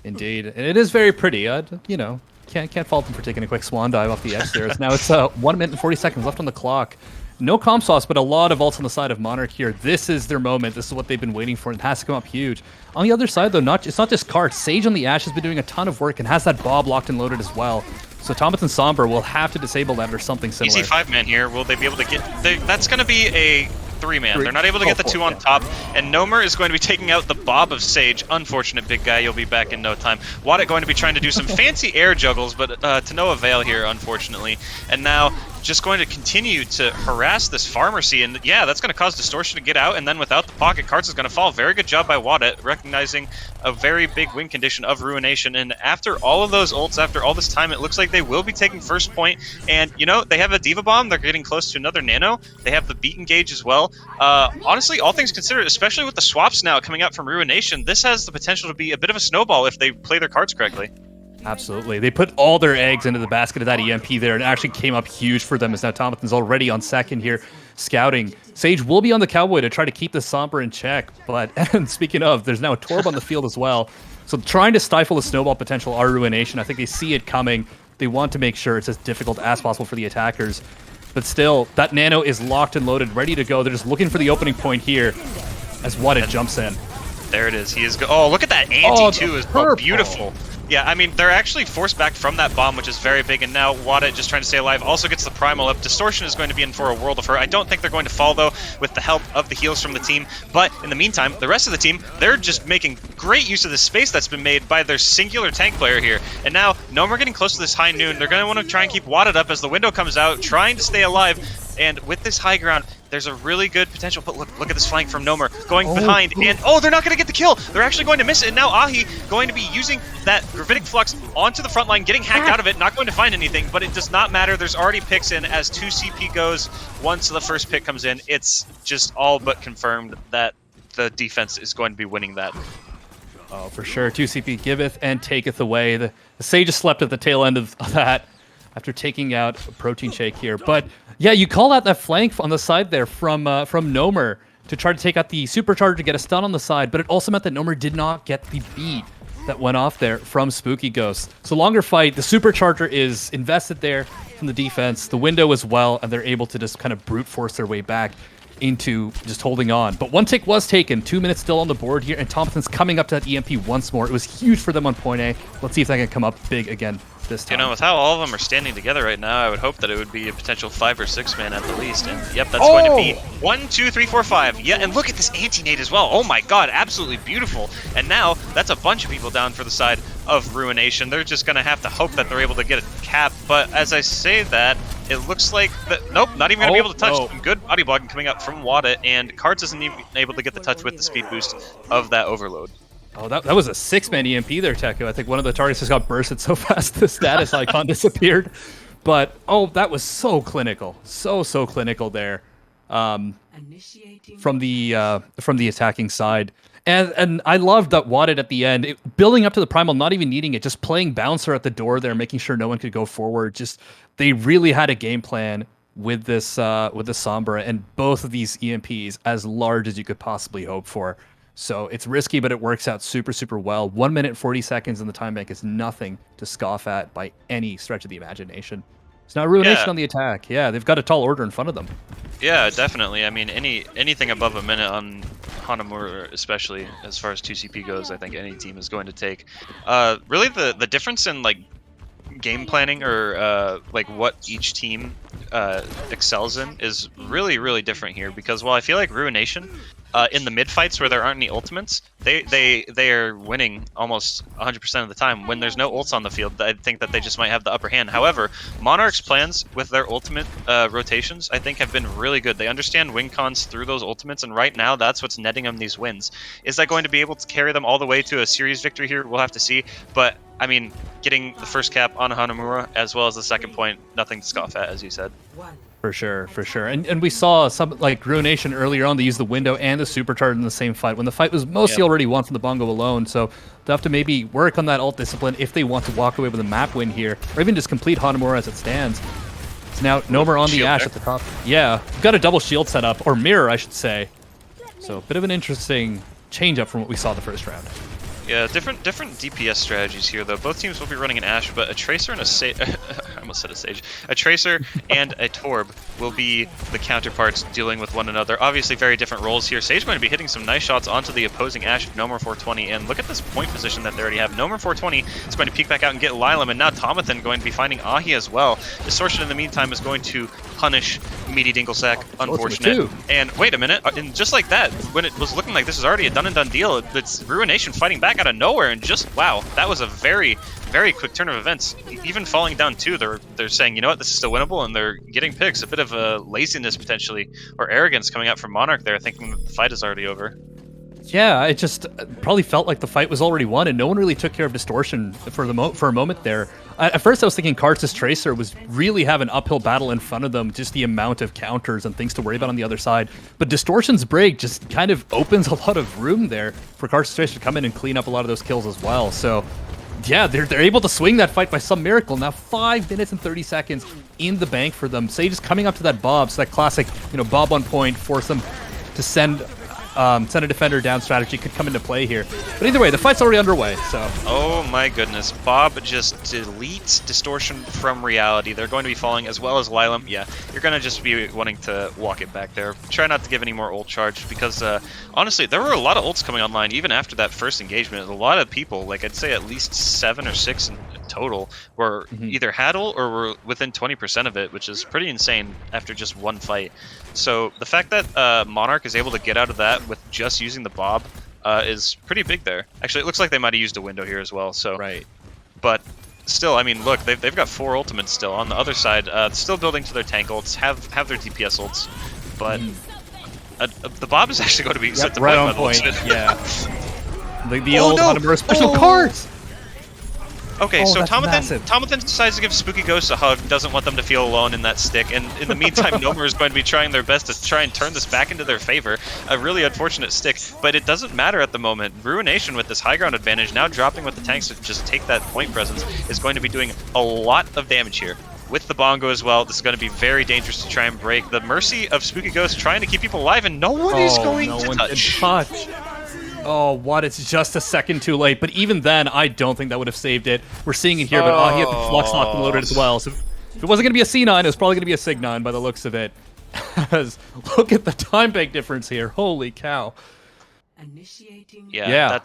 Indeed, and it is very pretty. You know, can't fault them for taking a quick swan dive off the edge there. Now it's 1 minute and 40 seconds left on the clock. No comp sauce, but a lot of ults on the side of Monarch here. This is their moment. This is what they've been waiting for, and it has to come up huge. On the other side, though, it's not just Karts. Sage on the Ashe has been doing a ton of work and has that Bob locked and loaded as well. So Tomathan Sombra will have to disable that or something similar. Easy 5-man here. Will they be able to get... That's going to be a 3-man. They're not able to get the 2 on top, and Nomer is going to be taking out the Bob of Sage. Unfortunate, big guy. You'll be back in no time. Wadit going to be trying to do some fancy air juggles, but to no avail here, unfortunately. And now just going to continue to harass this Pharmacy, and yeah, that's going to cause Distortion to get out, and then without the pocket, Karts is going to fall. Very good job by Wadit, recognizing a very big win condition of Ruination, and after all of those ults, after all this time, it looks like they will be taking first point, and you know, they have a D.Va Bomb, they're getting close to another Nano, they have the Beat Engage as well. Honestly, all things considered, especially with the swaps now coming out from Ruination, this has the potential to be a bit of a snowball if they play their cards correctly. Absolutely. They put all their eggs into the basket of that EMP there, and it actually came up huge for them, as now Tomathan's already on second here, scouting. Sage will be on the Cowboy to try to keep the Sombra in check, but and speaking of, there's now a Torb on the field as well. So trying to stifle the snowball potential are Ruination. I think they see it coming. They want to make sure it's as difficult as possible for the attackers. But still, that Nano is locked and loaded, ready to go. They're just looking for the opening point here as Wadit jumps in. There it is. He is oh, look at that ante too. Is beautiful. Yeah, I mean, they're actually forced back from that bomb, which is very big, and now Wada, just trying to stay alive, also gets the Primal up. Distortion is going to be in for a world of hurt. I don't think they're going to fall, though, with the help of the heals from the team, but in the meantime, the rest of the team, they're just making great use of the space that's been made by their singular tank player here. And now, Nomer getting close to this high noon. They're going to want to try and keep Wada up as the window comes out, trying to stay alive, and with this high ground, there's a really good potential, but look at this flank from Nomer going behind, and they're not going to get the kill. They're actually going to miss it, and now Ahi going to be using that Gravitic Flux onto the front line, getting hacked out of it, not going to find anything, but it does not matter. There's already picks in as 2 CP goes. Once the first pick comes in, it's just all but confirmed that the defense is going to be winning that. Oh, for sure. 2 CP giveth and taketh away. The Sage just slept at the tail end of that. after taking out a protein shake here. But yeah, you call out that flank on the side there from Nomer to try to take out the supercharger to get a stun on the side, but it also meant that Nomer did not get the beat that went off there from Spooky Ghost. So longer fight, the supercharger is invested there from the defense, the window as well, and they're able to just kind of brute force their way back into just holding on. But one tick was taken, 2 minutes still on the board here, and Thompson's coming up to that EMP once more. It was huge for them on point A. Let's see if that can come up big again this time. You know, with how all of them are standing together right now, I would hope that it would be a potential 5 or 6 man at the least. And yep, that's going to be 1, 2, 3, 4, 5. Yeah, and look at this anti-nade as well. Oh my god, absolutely beautiful. And now that's a bunch of people down for the side of Ruination. They're just going to have to hope that they're able to get a cap. But as I say that, it looks like that. Nope, not even going to be able to touch. Some good body blocking coming out from Wada, and Cards isn't even able to get the touch with the speed boost of that overload. Oh, that was a 6-man EMP there, Techo. I think one of the targets just got bursted so fast the status icon disappeared. But, oh, that was so clinical. So clinical there from the attacking side. And I loved that Wadded at the end, building up to the Primal, not even needing it, just playing Bouncer at the door there, making sure no one could go forward. Just, they really had a game plan with this Sombra, and both of these EMPs as large as you could possibly hope for. So it's risky, but it works out super well. 1 minute 40 seconds in the time bank is nothing to scoff at by any stretch of the imagination. It's now Ruination on the attack. Yeah, they've got a tall order in front of them. Yeah, definitely. I mean, anything above a minute on Hanamura, especially as far as 2CP goes, I think any team is going to take. Really, the difference in like game planning or like what each team excels in is really different here. Because while I feel like Ruination, in the mid fights where there aren't any ultimates, they are winning almost 100% of the time. When there's no ults on the field, I think that they just might have the upper hand. However, Monarch's plans with their ultimate rotations, I think, have been really good. They understand win cons through those ultimates, and right now that's what's netting them these wins. Is that going to be able to carry them all the way to a series victory here? We'll have to see. But I mean, getting the first cap on Hanamura as well as the second point, nothing to scoff at, as you said. For sure. And we saw some, like Ruination earlier on, they used the window and the supercharger in the same fight, when the fight was mostly already won from the Bongo alone. So they'll have to maybe work on that ult discipline if they want to walk away with a map win here, or even just complete Hanamura as it stands. So now Nomer on the Ash at the top. Yeah, got a double shield set up, or mirror, I should say. So a bit of an interesting change up from what we saw the first round. Yeah, different DPS strategies here, though. Both teams will be running an Ashe, but a Tracer and a Sage... I almost said a Sage. A Tracer and a Torb will be the counterparts dealing with one another. Obviously, very different roles here. Sage going to be hitting some nice shots onto the opposing Ashe of Nomer 420, and look at this point position that they already have. Nomer 420 is going to peek back out and get Lilam, and now Tomathan going to be finding Ahi as well. Distortion, in the meantime, is going to punish Meaty Dinglesack. Unfortunate. And wait a minute, and just like that, when it was looking like this is already a done-and-done deal, it's Ruination fighting back out of nowhere, and just, wow, that was a very quick turn of events. Even falling down two, they're saying, you know what, this is still winnable, and they're getting picks. A bit of a laziness potentially, or arrogance coming out from Monarch there, thinking that the fight is already over. Yeah, it just probably felt like the fight was already won, and no one really took care of Distortion for a moment there. At first, I was thinking Karts' Tracer was really have an uphill battle in front of them, just the amount of counters and things to worry about on the other side. But Distortion's break just kind of opens a lot of room there for Karts' Tracer to come in and clean up a lot of those kills as well. So, yeah, they're able to swing that fight by some miracle. Now 5 minutes and 30 seconds in the bank for them. Sage is coming up to that Bob, so that classic, Bob on point, force them to send a defender down strategy could come into play here. But either way, the fight's already underway, so... Oh my goodness. Bob just deletes Distortion from reality. They're going to be falling as well as Lilam. Yeah, you're going to just be wanting to walk it back there. Try not to give any more ult charge because, honestly, there were a lot of ults coming online even after that first engagement. A lot of people, like I'd say at least 7 or 6 in total, were either had ult or were within 20% of it, which is pretty insane after just one fight. So the fact that Monarch is able to get out of that with just using the Bob is pretty big there. Actually, it looks like they might have used a window here as well. So, right. But still, I mean, look, they've got 4 ultimates still. On the other side, still building to their tank ults, have their DPS ults, but the Bob is actually going to be set to right on point. Yeah. the old Hanamura special cards. Okay, so Tomathan decides to give Spooky Ghost a hug, doesn't want them to feel alone in that stick, and in the meantime, Nomer is going to be trying their best to try and turn this back into their favor. A really unfortunate stick, but it doesn't matter at the moment. Ruination with this high ground advantage, now dropping with the tanks to just take that point presence, is going to be doing a lot of damage here. with the bongo as well. This is going to be very dangerous to try and break. The mercy of Spooky Ghost trying to keep people alive, and no one is going to touch. Oh, what? It's just a second too late. But even then, I don't think that would have saved it. We're seeing it here, but he had the Flux Lock loaded as well. So if it wasn't going to be a C9, it was probably going to be a Sig9 by the looks of it. Look at the time bank difference here. Holy cow. Yeah.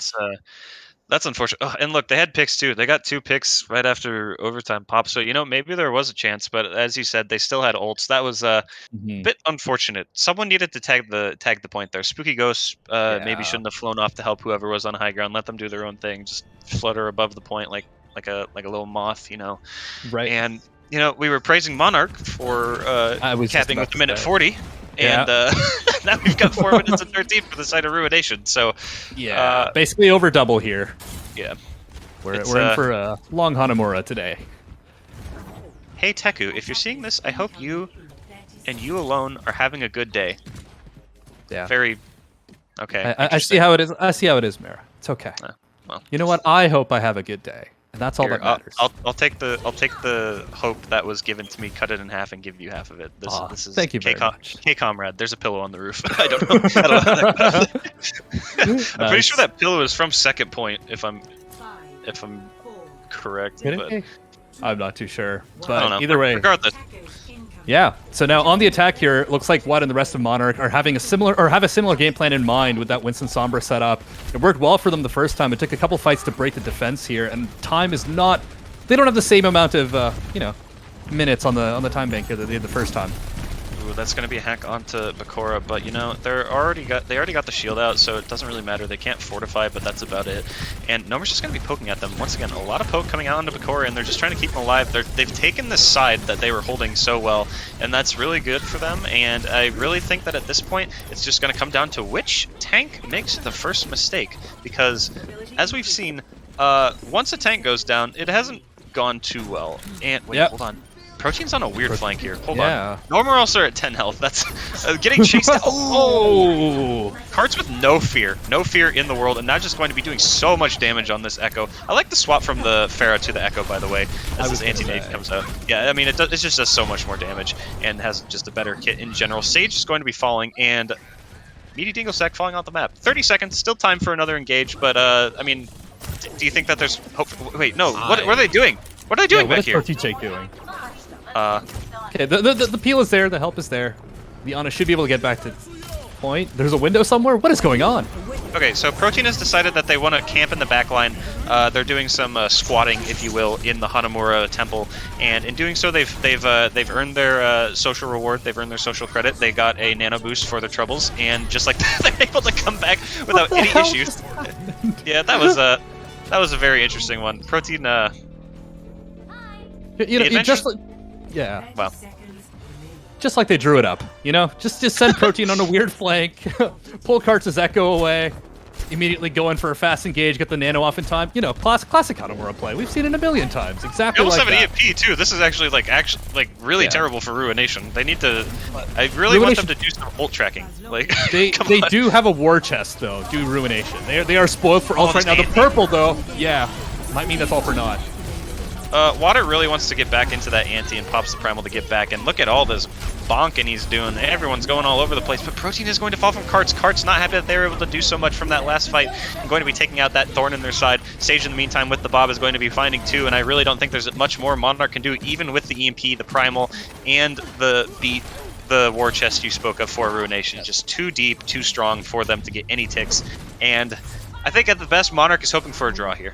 That's unfortunate. Oh, and look, they had picks too. They got 2 picks right after overtime pop. So, maybe there was a chance, but as you said, they still had ults. That was a bit unfortunate. Someone needed to tag the point there. Spooky Ghost maybe shouldn't have flown off to help whoever was on high ground. Let them do their own thing. Just flutter above the point like a little moth, Right. And we were praising Monarch for capping with a minute 40. And now we've got 4 minutes and 13 for the side of Ruination. So basically over double here. Yeah, we're in for a long Hanamura today. Hey Teku, if you're seeing this, I hope you and you alone are having a good day. Yeah. Very okay. I see how it is. I see how it is, Mira. It's okay. Well, you know what? I hope I have a good day. And that's all that matters. I'll take the hope that was given to me, cut it in half, and give you half of it. This is thank you very much. Hey comrade, there's a pillow on the roof. I don't know. I'm pretty sure that pillow is from Second Point, if I'm correct. But I'm not too sure. But I don't know. Either way. Regardless. Yeah. So now on the attack here, it looks like Watt and the rest of Monarch are having a similar game plan in mind with that Winston Sombra setup. It worked well for them the first time. It took a couple fights to break the defense here, and time is not. They don't have the same amount of minutes on the time bank here that they did the first time. Ooh, that's going to be a hack onto Bakura, but they already got the shield out, so it doesn't really matter. They can't fortify, but that's about it. And Nomer's just going to be poking at them once again. A lot of poke coming out onto Bakura, and they're just trying to keep them alive. They've taken this side that they were holding so well, and that's really good for them. And I really think that at this point, it's just going to come down to which tank makes the first mistake, because as we've seen, once a tank goes down, it hasn't gone too well. And wait, hold on. Protein's on a weird flank here. Hold on. Normal also at 10 health. That's getting chased out. Oh! Cards with no fear in the world, and now just going to be doing so much damage on this Echo. I like the swap from the Pharah to the Echo, by the way, as this anti-nade comes out. Yeah, I mean, it just does so much more damage and has just a better kit in general. Sage is going to be falling, and Meaty Dinglesec falling off the map. 30 seconds, still time for another engage, but I mean, do you think that there's hope? Wait, no. What are they doing? What are they doing back here? What is Tortiche doing? Okay, the peel is there, the help is there. The Ana should be able to get back to point. There's a window somewhere? What is going on? Okay, so Protein has decided that they want to camp in the back line. They're doing some squatting, if you will, in the Hanamura temple, and in doing so, they've earned their social reward. They've earned their social credit. They got a nano boost for their troubles, and just like that, they're able to come back without any issues. Yeah, that was a very interesting one. Protein. Wow. Just like they drew it up, just send Protein on a weird flank, pull Karts' Echo away, immediately go in for a fast engage, get the nano off in time. Classic Hanamura play. We've seen it a million times. Exactly like that. They almost have an EMP too. This is actually really terrible for Ruination. They need to. I really want them to do some ult tracking. They do have a war chest though. Do Ruination. They are spoiled for ult right now. The purple though, might mean that's all for naught. Water really wants to get back into that ante and pops the primal to get back, and look at all this bonking he's doing. Everyone's going all over the place, but Protein is going to fall from Karts. Karts not happy that they were able to do so much from that last fight, and going to be taking out that thorn in their side. Sage in the meantime with the Bob is going to be finding 2, and I really don't think there's much more Monarch can do, even with the EMP, the primal, and the war chest you spoke of for Ruination. Just too deep, too strong for them to get any ticks, and I think at the best, Monarch is hoping for a draw here.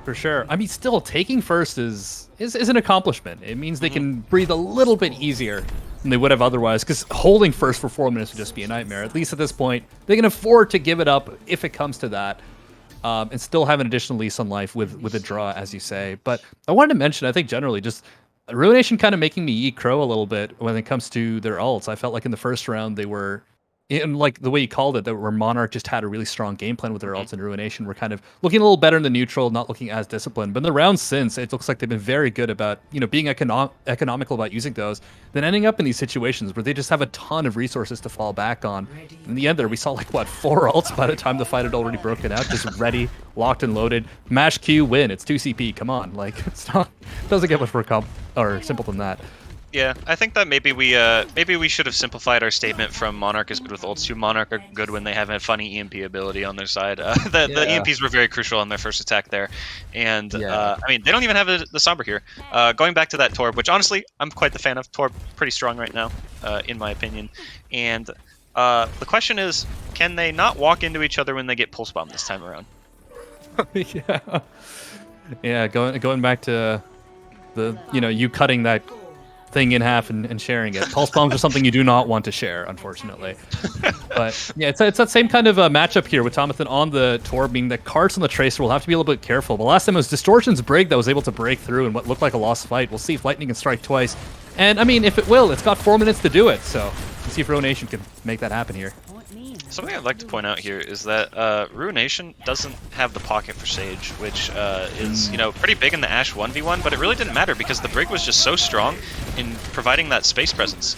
For sure. I mean, still taking first is an accomplishment. It means they can breathe a little bit easier than they would have otherwise, because holding first for 4 minutes would just be a nightmare. At least at this point, they can afford to give it up if it comes to that, and still have an additional lease on life with a draw, as you say. But I wanted to mention, I think generally, just Ruination kind of making me eat crow a little bit when it comes to their ults. I felt like in the first round they were and like the way you called it, that where Monarch just had a really strong game plan with their ults and Ruination, were kind of looking a little better in the neutral, not looking as disciplined. But in the rounds since, it looks like they've been very good about, you know, being economical about using those, then ending up in these situations where they just have a ton of resources to fall back on. In the end there, we saw like, what, 4 ults by the time the fight had already broken out, just ready, locked and loaded. Mash Q, win. It's 2 CP, come on. Like, it's not, it doesn't get much more simple than that. Yeah, I think that maybe we should have simplified our statement from Monarch is good with ults to Monarch are good when they have a funny EMP ability on their side. The EMPs were very crucial on their first attack there, and I mean they don't even have the Sombra here. Going back to that Torb, which honestly I'm quite the fan of. Torb pretty strong right now, in my opinion. And the question is, can they not walk into each other when they get pulse bomb this time around? Yeah, going back to the you cutting that thing in half and sharing it. Pulse bombs are something you do not want to share, unfortunately. But yeah, it's that same kind of matchup here with Tomathan on the Torb, meaning that Karts on the Tracer will have to be a little bit careful. The last time it was Distortion's Brig that was able to break through in what looked like a lost fight. We'll see if Lightning can strike twice. And I mean, if it will, it's got 4 minutes to do it. So let's see if Ruination can make that happen here. Something I'd like to point out here is that Ruination doesn't have the pocket for Sage, which is, pretty big in the Ashe 1v1, but it really didn't matter because the Brig was just so strong in providing that space presence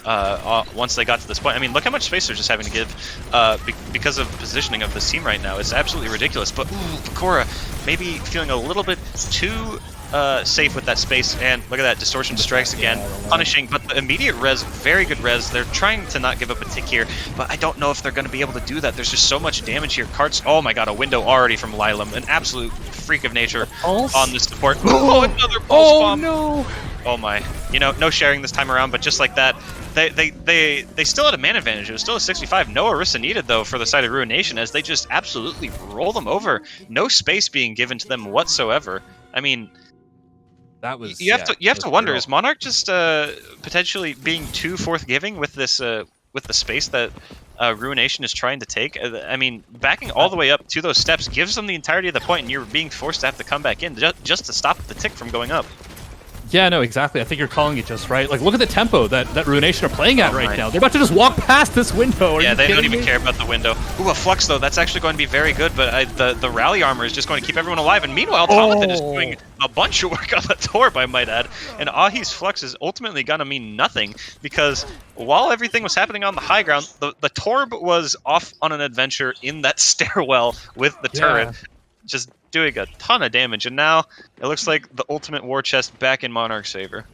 once they got to this point. I mean, look how much space they're just having to give because of the positioning of this team right now. It's absolutely ridiculous, but Bakura maybe feeling a little bit too safe with that space, and look at that, Distortion strikes again, punishing, but the immediate res, very good res. They're trying to not give up a tick here, but I don't know if they're going to be able to do that. There's just so much damage here. Karts, oh my god, a window already from Lylum, an absolute freak of nature on this support. Oh, another pulse bomb. No. Oh my, no sharing this time around, but just like that, they still had a man advantage. It was still a 65. No Orisa needed though for the side of Ruination, as they just absolutely roll them over. No space being given to them whatsoever. I mean, that was you have to wonder, is Monarch just potentially being too forthgiving with this with the space that Ruination is trying to take? I mean, backing all the way up to those steps gives them the entirety of the point, and you're being forced to have to come back in just to stop the tick from going up. Yeah, no, exactly. I think you're calling it just right. Like, look at the tempo that Ruination are playing at right now. They're about to just walk past this window. Yeah, they don't even care about the window. Ooh, a Flux, though. That's actually going to be very good, but the rally armor is just going to keep everyone alive. And meanwhile, Tomathan is doing a bunch of work on the Torb, I might add. And Ahi's Flux is ultimately going to mean nothing, because while everything was happening on the high ground, the Torb was off on an adventure in that stairwell with the turret. Just doing a ton of damage, and now it looks like the ultimate war chest back in Monarch's favor.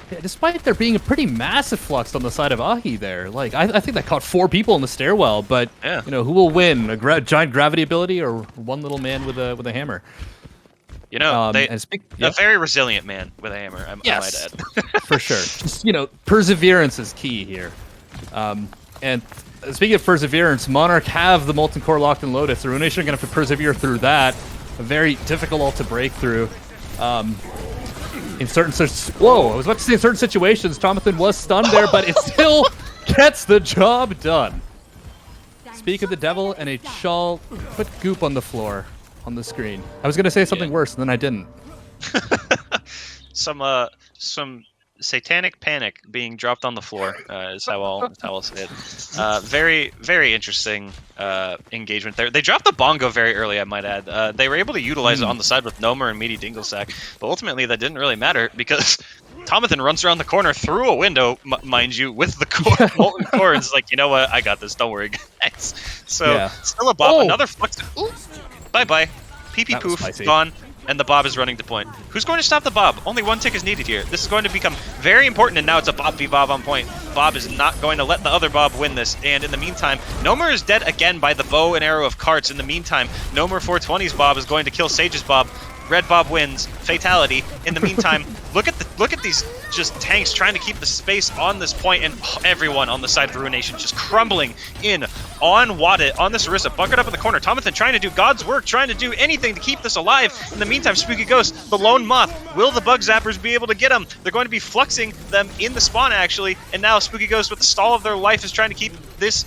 Yeah, despite there being a pretty massive flux on the side of Ahi there, like I think that caught 4 people in the stairwell. But who will win, a giant gravity ability or one little man with a hammer? A very resilient man with a hammer. I might add. For sure. Just, perseverance is key here. And speaking of perseverance, Monarch have the Molten Core locked and loaded, so Ruination are going to have to persevere through that. A very difficult ult to break through. In certain I was about to say in certain situations, Tomathan was stunned there, but it still gets the job done. Speak of the devil, and a Shawl put goop on the floor on the screen. I was going to say something worse, and then I didn't. Some satanic panic being dropped on the floor is how I'll say it. Very, very interesting engagement there. They dropped the bongo very early, I might add. They were able to utilize it on the side with Nomer and Meaty Dinglesack, but ultimately that didn't really matter because Tomathan runs around the corner through a window, mind you, with the molten core, and is like, you know what, I got this, don't worry, guys. So, still a Bob, another Flux. Bye-bye. Pee-pee poof, gone. And the Bob is running to point. Who's going to stop the Bob? Only one tick is needed here. This is going to become very important, and now it's a Bob v Bob on point. Bob is not going to let the other Bob win this, and in the meantime, Nomer is dead again by the bow and arrow of Karts. In the meantime, Nomer 420's Bob is going to kill Sage's Bob. Red Bob wins. Fatality. In the meantime, look at these just tanks trying to keep the space on this point, and everyone on the side of Ruination just crumbling in on Wadit, on this Orisa, bunkered up in the corner. Tomathan trying to do God's work, trying to do anything to keep this alive. In the meantime, Spooky Ghost, the lone moth, will the Bug Zappers be able to get them? They're going to be fluxing them in the spawn, actually, and now Spooky Ghost, with the stall of their life, is trying to keep this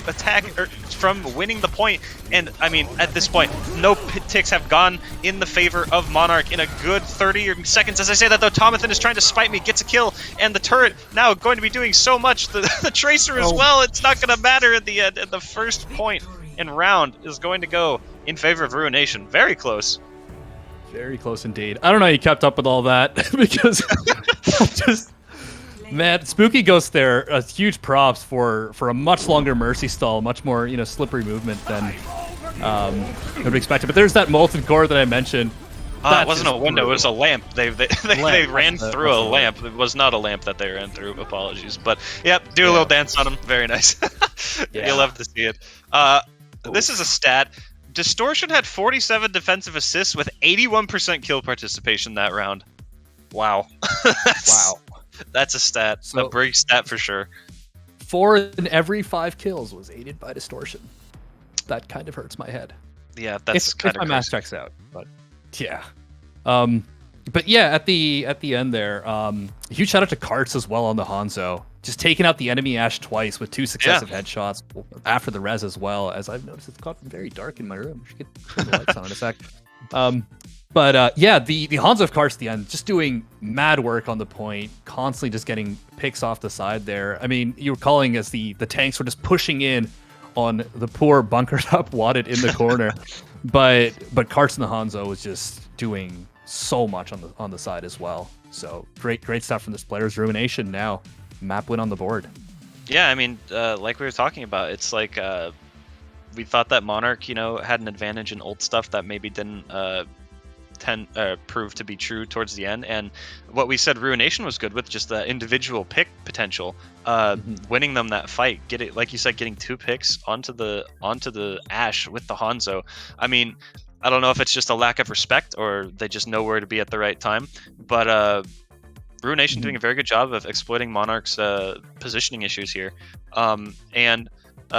attack or from winning the point. And I mean, at this point, no ticks have gone in the favor of Monarch in a good 30 seconds. As I say that though, Tomathan is trying to spite me, gets a kill, and the turret now going to be doing so much. The Tracer as well, it's not going to matter at the end. And the first point in round is going to go in favor of Ruination. Very close. Very close indeed. I don't know how you kept up with all that because just... Man, Spooky Ghost there, huge props for a much longer Mercy stall, much more, slippery movement than would be expected. But there's that Molten Core that I mentioned. It wasn't a window, it was a lamp. They ran through a lamp. It was not a lamp that they ran through, apologies. But, yep, do a little dance on him. Very nice. You'll love to see it. This is a stat. Distortion had 47 defensive assists with 81% kill participation that round. Wow. Wow. That's a stat. A big stat for sure. 4 in every 5 kills was aided by Distortion. That kind of hurts my head. Yeah, that's kind of my math checks out. But yeah. But yeah, at the end there, huge shout out to Karts as well on the Hanzo. Just taking out the enemy Ashe twice with 2 successive headshots after the res as well. As I've noticed, it's gotten very dark in my room. I should get the lights on in a sec. But yeah, the Hanzo of Karts at the end, just doing mad work on the point, constantly just getting picks off the side there. I mean, you were calling as the tanks were just pushing in on the poor bunkered up Wadded in the corner. but Karts and the Hanzo was just doing so much on the side as well. So great stuff from this player's Ruination now. Map win on the board. Yeah, I mean, like we were talking about, it's like we thought that Monarch, had an advantage in ult stuff that maybe didn't prove to be true towards the end. And what we said Ruination was good with, just the individual pick potential, winning them that fight, like you said, getting 2 picks onto the Ashe with the Hanzo. I mean, I don't know if it's just a lack of respect or they just know where to be at the right time, but Ruination doing a very good job of exploiting Monarch's positioning issues here. And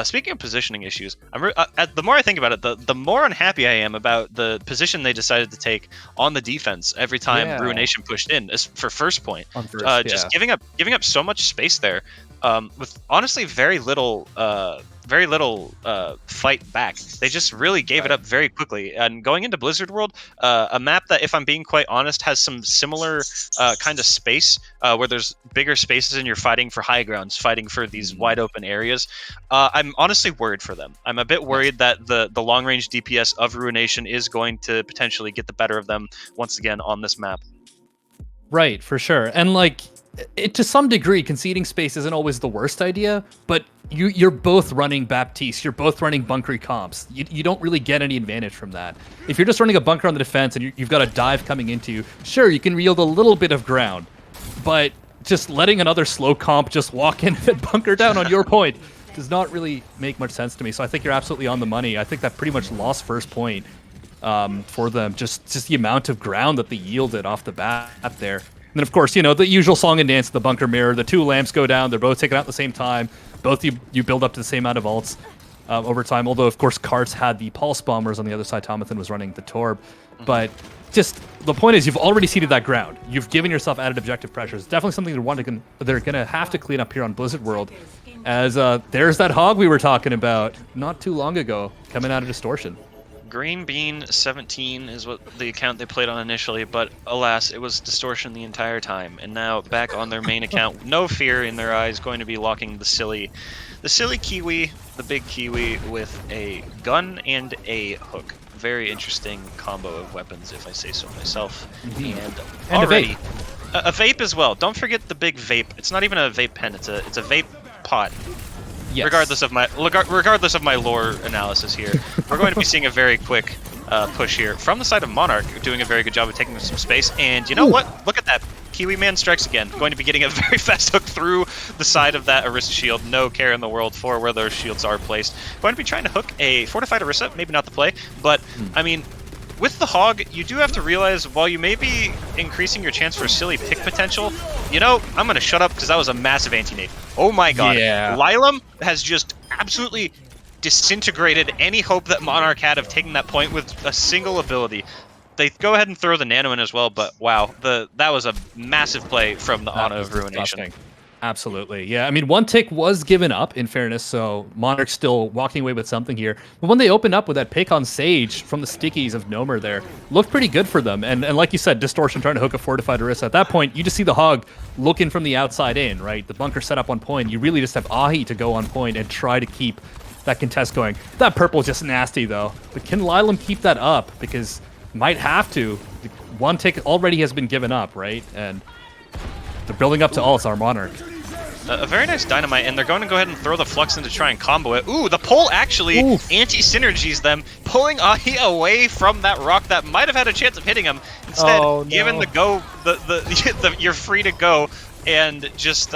speaking of positioning issues, the more I think about it, the more unhappy I am about the position they decided to take on the defense every time Ruination pushed in for first point. Just giving up so much space there, with honestly very little fight back. They just really gave it up very quickly. And going into Blizzard World, a map that, if I'm being quite honest, has some similar kind of space where there's bigger spaces and you're fighting for high grounds, fighting for these wide open areas. I'm honestly worried for them. I'm a bit worried that the long range DPS of Ruination is going to potentially get the better of them once again on this map. Right, for sure. And to some degree, conceding space isn't always the worst idea, but you're both running Baptiste, you're both running bunkery comps. You don't really get any advantage from that. If you're just running a bunker on the defense and you've got a dive coming into you, sure, you can yield a little bit of ground, but just letting another slow comp just walk in and bunker down on your point does not really make much sense to me. So I think you're absolutely on the money. I think that pretty much lost first point for them, just the amount of ground that they yielded off the bat there. And then, of course, the usual song and dance, the bunker mirror, the 2 lamps go down, they're both taken out at the same time. Both you build up to the same amount of ults over time, although, of course, Karts had the pulse bombers on the other side. Tomathan was running the Torb. But just the point is, you've already ceded that ground. You've given yourself added objective pressure. It's definitely something they're going to have to clean up here on Blizzard World, as there's that hog we were talking about not too long ago coming out of Distortion. Green Bean 17 is what the account they played on initially, but alas, it was Distortion the entire time. And now back on their main account, no fear in their eyes, going to be locking the silly Kiwi, the big Kiwi, with a gun and a hook. Very interesting combo of weapons, if I say so myself. And already, a vape as well. Don't forget the big vape. It's not even a vape pen. It's a vape pot. Yes. Regardless of my lore analysis here, we're going to be seeing a very quick push here from the side of Monarch, doing a very good job of taking some space. And you know what? Look at that. Kiwi Man strikes again. Going to be getting a very fast hook through the side of that Orisa shield. No care in the world for where those shields are placed. Going to be trying to hook a fortified Orisa. Maybe not the play, but I mean, with the hog, you do have to realize, while you may be increasing your chance for silly pick potential, I'm going to shut up because that was a massive anti-nade. Oh my god. Yeah. Lilam has just absolutely disintegrated any hope that Monarch had of taking that point with a single ability. They go ahead and throw the nano in as well, but wow, that was a massive play from the Ana of Ruination. Absolutely. Yeah, I mean, one tick was given up, in fairness, so Monarch still walking away with something here. But when they opened up with that pick on Sage from the stickies of Nomer there, looked pretty good for them. And like you said, Distortion trying to hook a fortified Orisa. At that point, you just see the Hog looking from the outside in, right? The bunker set up on point. You really just have Ahi to go on point and try to keep that contest going. That purple is just nasty, though. But can Lilam keep that up? Because might have to. One tick already has been given up, right? And they're building up to Alistar Monarch. A very nice dynamite, and they're going to go ahead and throw the Flux in to try and combo it. Ooh, the pull actually anti-synergies them, pulling Ahi away from that rock that might have had a chance of hitting him. Instead, given the go, you're free to go, and just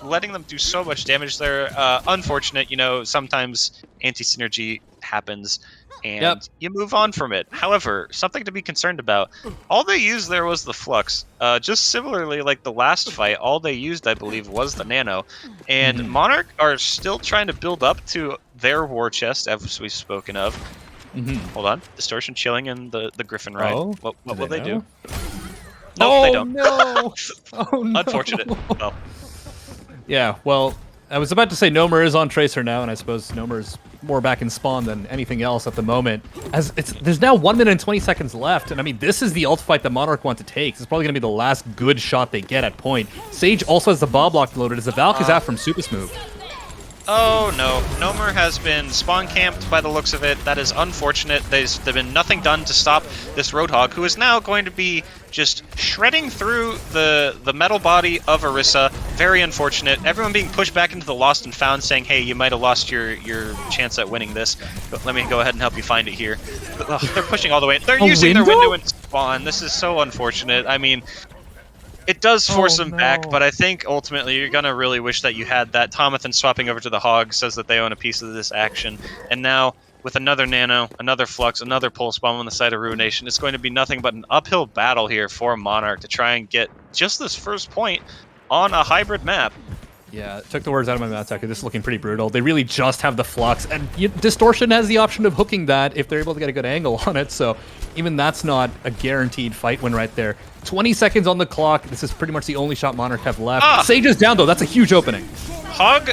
letting them do so much damage there. Unfortunate, you know, sometimes anti-synergy happens, and you move on from it. However, something to be concerned about, all they used there was the Flux. Just similarly like the last fight, all they used, I believe, was the Nano. And Monarch are still trying to build up to their war chest, as we've spoken of. Hold on. Distortion chilling in the Griffin ride. Oh, what will they do? No, they don't. No. Oh, no. Unfortunate. Well. Yeah, well, I was about to say Nomer is on Tracer now, and I suppose Nomer's more back in spawn than anything else at the moment. As there's now 1 minute and 20 seconds left, and I mean, this is the ult fight that Monarch want to take. It's probably going to be the last good shot they get at point. Sage also has the Bob Lock loaded as the Valk is out from Super Smooth. Oh no, Nomer has been spawn camped by the looks of it. That is unfortunate. There's been nothing done to stop this Roadhog, who is now going to be just shredding through the metal body of Orisa. Very unfortunate. Everyone being pushed back into the Lost and Found, saying, hey, you might have lost your chance at winning this. But let me go ahead and help you find it here. They're pushing all the way. They're using their window and spawn. This is so unfortunate. I mean, it does force them back, but I think ultimately you're going to really wish that you had that. Tomathan swapping over to the Hog says that they own a piece of this action. And now, with another Nano, another Flux, another Pulse Bomb on the side of Ruination, it's going to be nothing but an uphill battle here for Monarch to try and get just this first point on a hybrid map. Yeah, took the words out of my mouth, Tucker. This is looking pretty brutal. They really just have the Flux, and Distortion has the option of hooking that if they're able to get a good angle on it, so even that's not a guaranteed fight win right there. 20 seconds on the clock. This is pretty much the only shot Monarch have left. Sage is down, though. That's a huge opening. Hog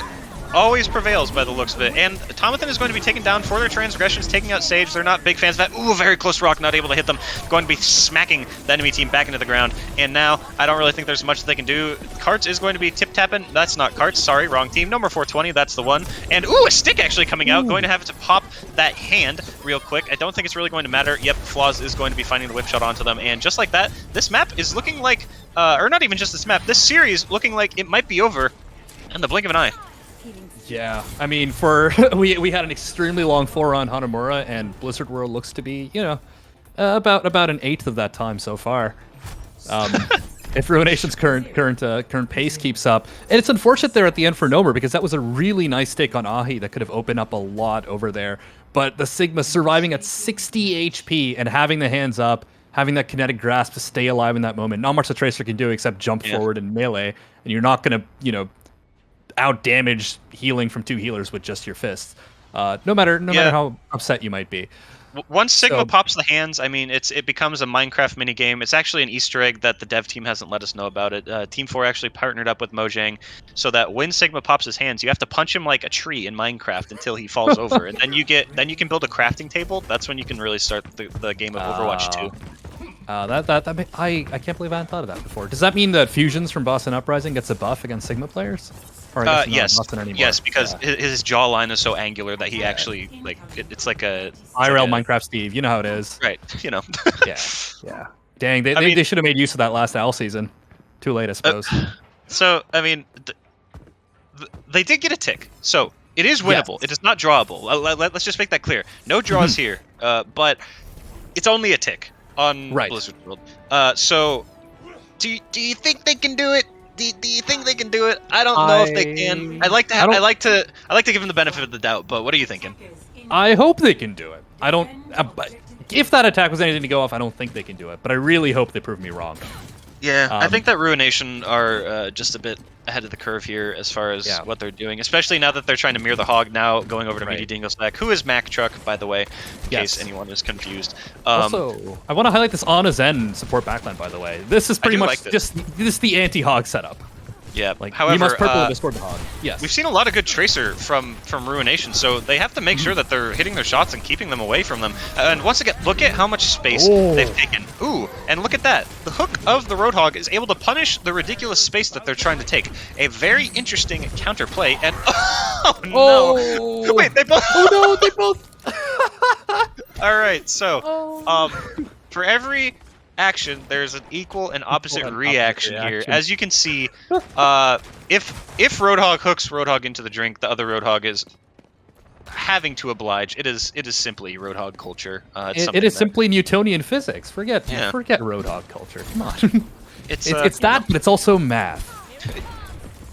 always prevails by the looks of it, and Tomathan is going to be taken down for their transgressions, taking out Sage. They're not big fans of that. Ooh, very close rock, not able to hit them. Going to be smacking the enemy team back into the ground, and now I don't really think there's much that they can do. Karts is going to be tip-tapping. That's not Karts, sorry, wrong team. Number 420, that's the one. And ooh, a stick actually coming out. Going to have to pop that hand real quick. I don't think it's really going to matter. Yep, Flaws is going to be finding the whip shot onto them, and just like that, this map is looking like, or not even just this map, this series looking like it might be over in the blink of an eye. Yeah, I mean, we had an extremely long 4-round Hanamura, and Blizzard World looks to be, you know, about an eighth of that time so far. If Ruination's current pace keeps up, and it's unfortunate there at the end for Nomer because that was a really nice stick on Ahi that could have opened up a lot over there. But the Sigma surviving at 60 HP and having the hands up, having that kinetic grasp to stay alive in that moment, not much the Tracer can do except jump forward and melee, and you're not gonna, you know, out damage healing from two healers with just your fists. No matter how upset you might be. Once Sigma pops the hands, I mean, it becomes a Minecraft minigame. It's actually an Easter egg that the dev team hasn't let us know about it. Team 4 actually partnered up with Mojang so that when Sigma pops his hands, you have to punch him like a tree in Minecraft until he falls over, and then you can build a crafting table. That's when you can really start the game of Overwatch 2. I can't believe I hadn't thought of that before. Does that mean that Fusions from Boston Uprising gets a buff against Sigma players? Or yes, because his jawline is so angular that he actually it's like a IRL Minecraft Steve. You know how it is, right? You know. yeah. Dang, they should have made use of that last L season. Too late, I suppose. So I mean, they did get a tick, so it is winnable. Yes. It is not drawable. Let's just make that clear. No draws here, but it's only a tick on Blizzard World. So do you think they can do it? Do you think they can do it? I don't know if they can. I like to give them the benefit of the doubt. But what are you thinking? I hope they can do it. I don't. If that attack was anything to go off, I don't think they can do it. But I really hope they prove me wrong. Yeah, I think that Ruination are just a bit ahead of the curve here as far as what they're doing, especially now that they're trying to mirror the Hog, now going over to Meaty Dinglestack, who is Mac Truck, by the way, in case anyone is confused. Also, I want to highlight this Ana Zen support backline, by the way. This is pretty much just the anti-Hog setup. Yeah. Like, However, we must purple Discord the hog. Yes. We've seen a lot of good Tracer from Ruination, so they have to make sure that they're hitting their shots and keeping them away from them. And once again, look at how much space they've taken. Ooh, and look at that. The hook of the Roadhog is able to punish the ridiculous space that they're trying to take. A very interesting counterplay, and oh no! Oh. Wait, they both. Oh no, they both. All right, so for every action, there's an equal and opposite reaction here. As you can see, if Roadhog hooks Roadhog into the drink, the other Roadhog is having to oblige. It is simply Roadhog culture. It is simply Newtonian physics. Forget Roadhog culture. Come on. It's that, but it's also math.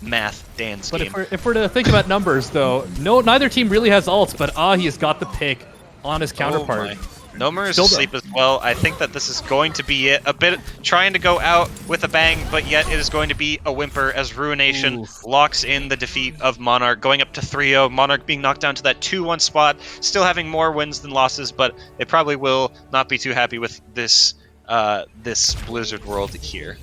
Math, Dan's but game. if we're to think about numbers, though, neither team really has ults, but Ahi has got the pick on his counterpart. Nomer is asleep as well. I think that this is going to be it. A bit trying to go out with a bang, but yet it is going to be a whimper as Ruination locks in the defeat of Monarch, going up to 3-0. Monarch being knocked down to that 2-1 spot, still having more wins than losses, but they probably will not be too happy with this this Blizzard world here.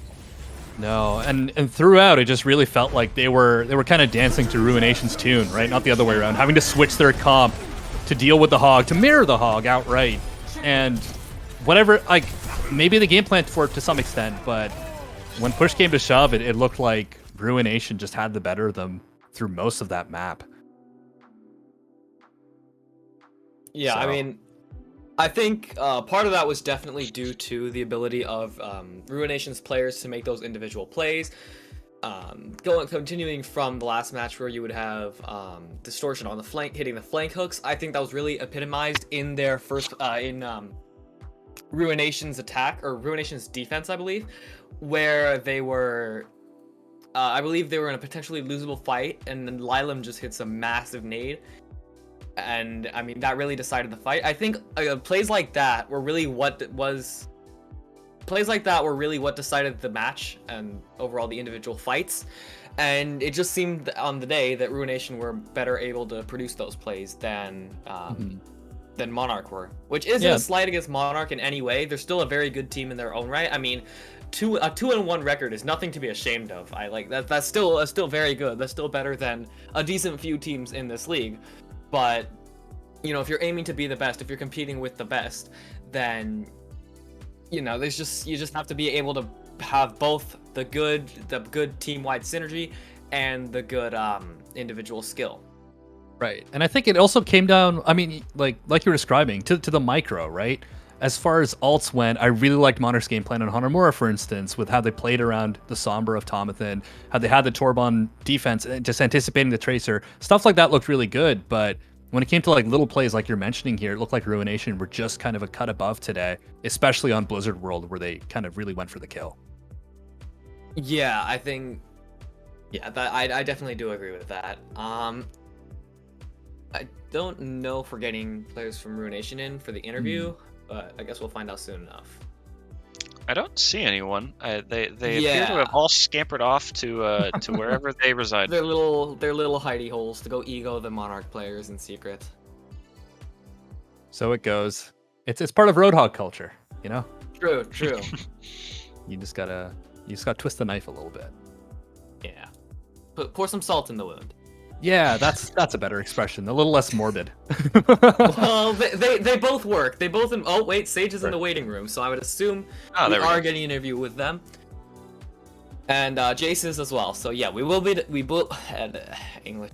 No, and throughout, it just really felt like they were kind of dancing to Ruination's tune, right? Not the other way around, having to switch their comp to deal with the hog, to mirror the hog outright. And whatever, like, maybe the game plan for it to some extent, but when push came to shove, it looked like Ruination just had the better of them through most of that map. Yeah, so. I mean, I think part of that was definitely due to the ability of Ruination's players to make those individual plays. Continuing from the last match where you would have Distortion on the flank, hitting the flank hooks, I think that was really epitomized in their first, Ruination's attack, or Ruination's defense, I believe, where they were, I believe they were in a potentially losable fight, and then Lilam just hits a massive nade, and I mean, that really decided the fight. I think plays like that were really what decided the match and overall the individual fights, and it just seemed on the day that Ruination were better able to produce those plays than Monarch were, which isn't a slight against Monarch in any way. They're still a very good team in their own right. I mean, a 2-1 record is nothing to be ashamed of. I like that. That's still very good. That's still better than a decent few teams in this league. But you know, if you're aiming to be the best, if you're competing with the best, then you know, you just have to be able to have both the good team-wide synergy and the good individual skill. Right, and I think it also came down, I mean, like you were describing, to the micro, right? As far as alts went, I really liked Monarch's game plan on Hanamura, for instance, with how they played around the Sombra of Tomathan, how they had the Torbon defense, just anticipating the Tracer. Stuff like that looked really good, but when it came to like little plays like you're mentioning here, it looked like Ruination were just kind of a cut above today, especially on Blizzard World, where they kind of really went for the kill. Yeah, I think, I definitely do agree with that. I don't know if we're getting players from Ruination in for the interview, but I guess we'll find out soon enough. I don't see anyone. They appear to have all scampered off to wherever they reside. Their little hidey holes to go ego the Monarch players in secret. So it goes. It's part of Roadhog culture, you know. True. You just gotta twist the knife a little bit. Yeah. Pour some salt in the wound. Yeah, that's a better expression. A little less morbid. Well, they both work. They both. Oh wait, Sage is in the waiting room, so I would assume we are getting an interview with them. And Jace is as well. So yeah, we will had English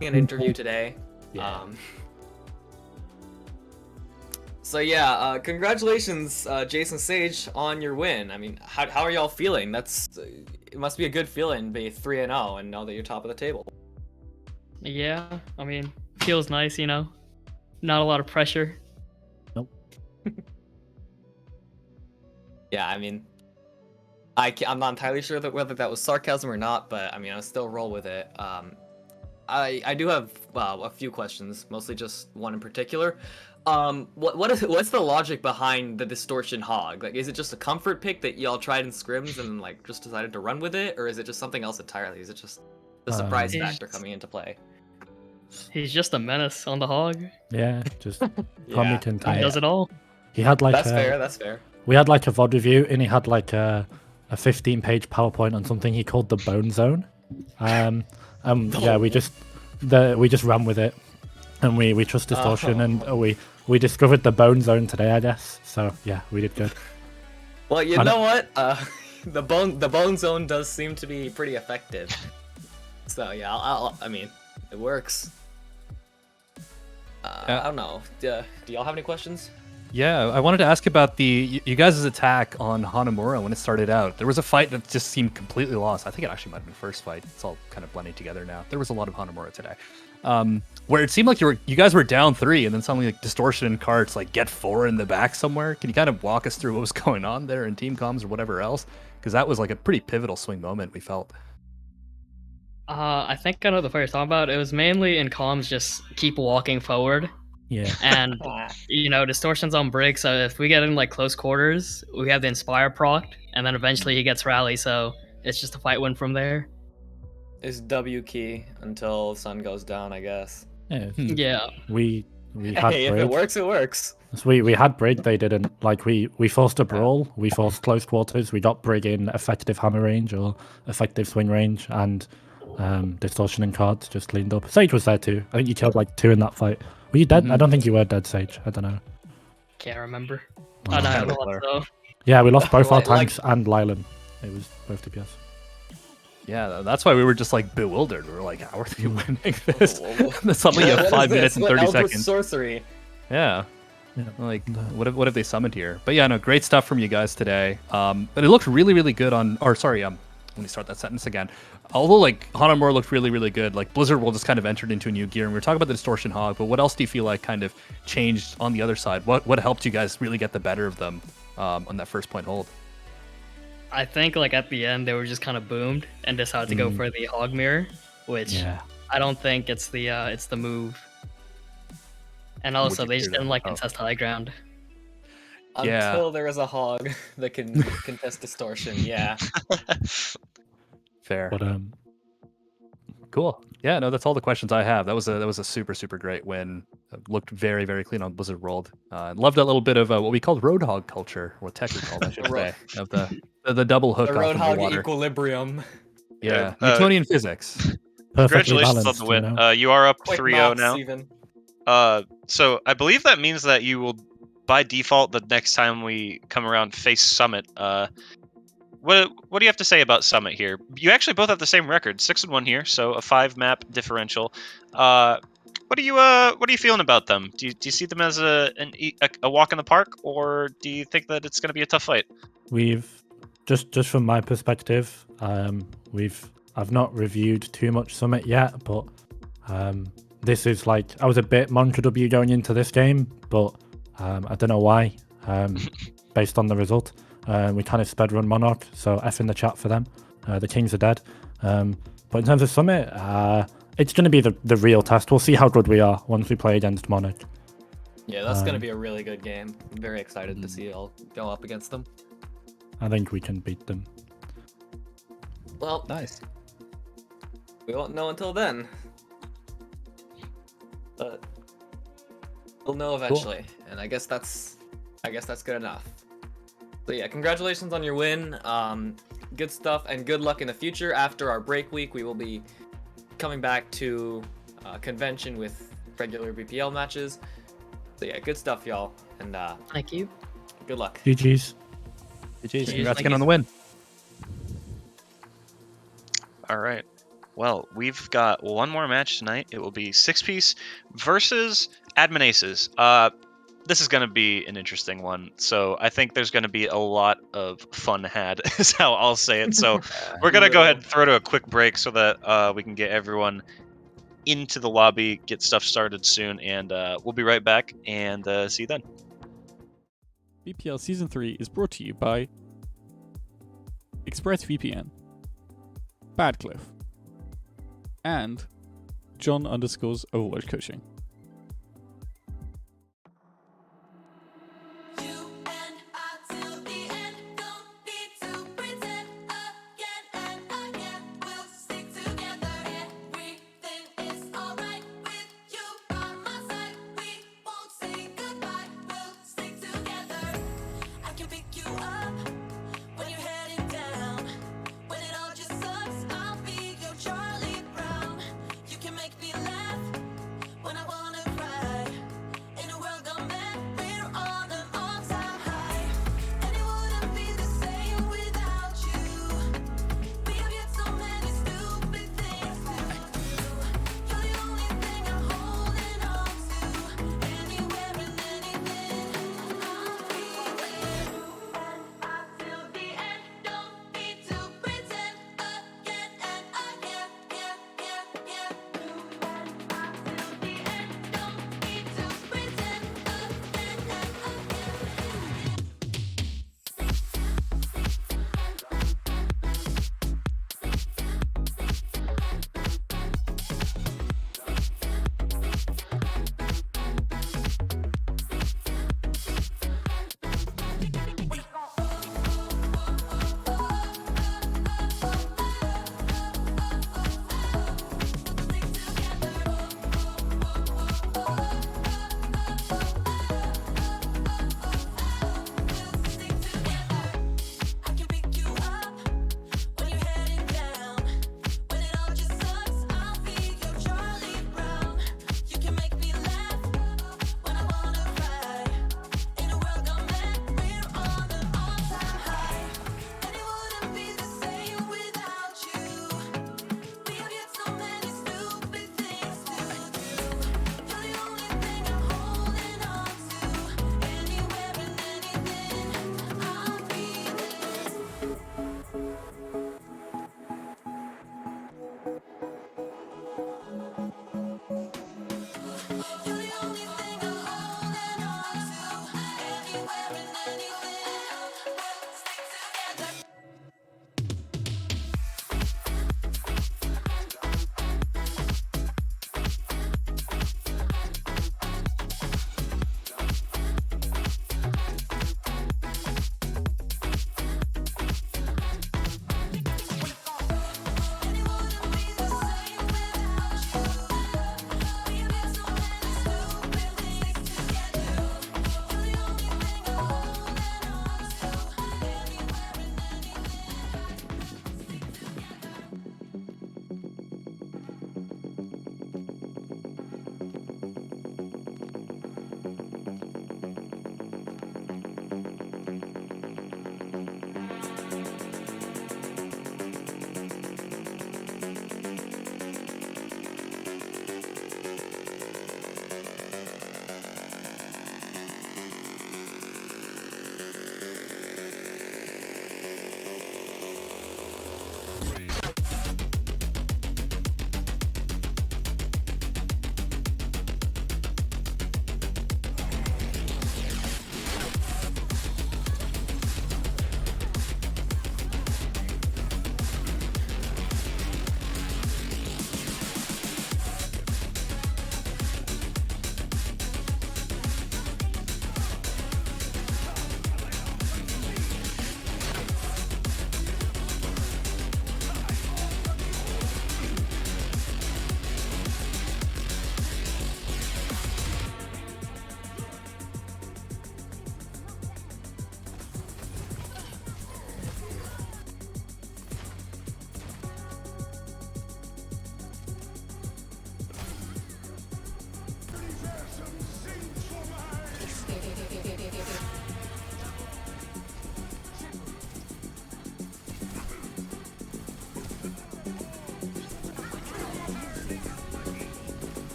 an interview today. Yeah. So yeah, congratulations, Jason Sage, on your win. I mean, how are y'all feeling? It must be a good feeling, be 3-0, and know that you're top of the table. Yeah, I mean, feels nice, you know. Not a lot of pressure. Nope. Yeah, I mean, I'm not entirely sure whether that was sarcasm or not, but I mean, I'll still roll with it. I do have a few questions, mostly just one in particular. What's the logic behind the Distortion Hog? Like, is it just a comfort pick that y'all tried in scrims and like just decided to run with it, or is it just something else entirely? Is it just the surprise factor coming into play? He's just a menace on the hog. Yeah, just competent. He does it all. He had like that's fair. We had like a VOD review, and he had like a a 15-page PowerPoint on something he called the Bone Zone. Yeah, we just ran with it, and we trust distortion, and we discovered the Bone Zone today, I guess. So yeah, we did good. Well, you know what? The bone zone does seem to be pretty effective. So yeah, I mean, it works. I don't know. Do y'all have any questions? Yeah, I wanted to ask about you guys' attack on Hanamura when it started out. There was a fight that just seemed completely lost. I think it actually might have been first fight. It's all kind of blending together now. There was a lot of Hanamura today, where it seemed like you guys were down 3, and then suddenly like Distortion and Carts like get 4 in the back somewhere. Can you kind of walk us through what was going on there in team comms or whatever else? Because that was like a pretty pivotal swing moment we felt. I think I know the fight you're talking about. It was mainly in comms, just keep walking forward. Yeah. And, Distortion's on break, so if we get in, like, close quarters, we have the Inspire proc, and then eventually he gets Rally, so it's just a fight win from there. It's W key until sun goes down, I guess. Yeah. We had Hey, if break. it works, it works. So we had Brig, they didn't. Like, we forced a brawl, we forced close quarters, we got Brig in effective hammer range or effective swing range, and Distortion and Cards just cleaned up. Sage was there too. I think you killed like 2 in that fight. Were you dead? I don't think you were dead, Sage. I don't know. Can't remember. Oh, no, I lost, though. Yeah, we lost both our tanks and Lylan. It was both DPS. Yeah, that's why we were just like bewildered. We were like, how are they winning this? And then suddenly you have 5 minutes and 30 seconds. Sorcery. Yeah. Like, what have they summoned here? But yeah, no, great stuff from you guys today. But it looked really, really good on... Or sorry, let me start that sentence again. Although, like, Hanamura looked really, really good, like, Blizzard World just kind of entered into a new gear, and we were talking about the Distortion Hog, but what else do you feel like kind of changed on the other side? What helped you guys really get the better of them on that first point hold? I think, like, at the end, they were just kind of boomed and decided to go for the Hog Mirror, which I don't think it's the move. And also, they just didn't, like, contest high ground. Until there is a hog that can contest Distortion, yeah. Fair. But cool. Yeah, no, that's all the questions I have. That was a super, super great win. Looked very, very clean on Blizzard World. Loved that little bit of what we called Roadhog culture, or tech we called, I should say, of the double hook The off of the Roadhog water. equilibrium. Yeah, Newtonian physics. Congratulations on the win. You are up Quick 3-0 maths, even. now. So I believe that means that you will, by default, the next time we come around, face Summit. What do you have to say about Summit here? You actually both have the same record, 6-1 here, so a 5-map differential. What are you feeling about them? Do you see them as a walk in the park, or do you think that it's going to be a tough fight? We've just from my perspective, I've not reviewed too much Summit yet, but this is like, I was a bit Monarch W going into this game, but I don't know why. Based on the result. We kind of sped run Monarch, so F in the chat for them. The Kings are dead. But in terms of Summit, it's going to be the real test. We'll see how good we are once we play against Monarch. Yeah, that's going to be a really good game. I'm very excited to see y'all go up against them. I think we can beat them. Well, nice. We won't know until then. But we'll know eventually. Cool. And I guess that's good enough. So yeah, congratulations on your win. Good stuff and good luck in the future. After our break week, we will be coming back to convention with regular BPL matches. So yeah, good stuff, y'all. And thank you. Good luck. GG's. Congrats again on the win. All right. Well, we've got one more match tonight. It will be 6-piece versus Admin Aces. This is going to be an interesting one. So I think there's going to be a lot of fun had, is how I'll say it. So we're going to go ahead and throw to a quick break so that we can get everyone into the lobby, get stuff started soon, and we'll be right back and see you then. BPL Season 3 is brought to you by ExpressVPN, Badcliff, and John_Overwatch Coaching. When you're heading down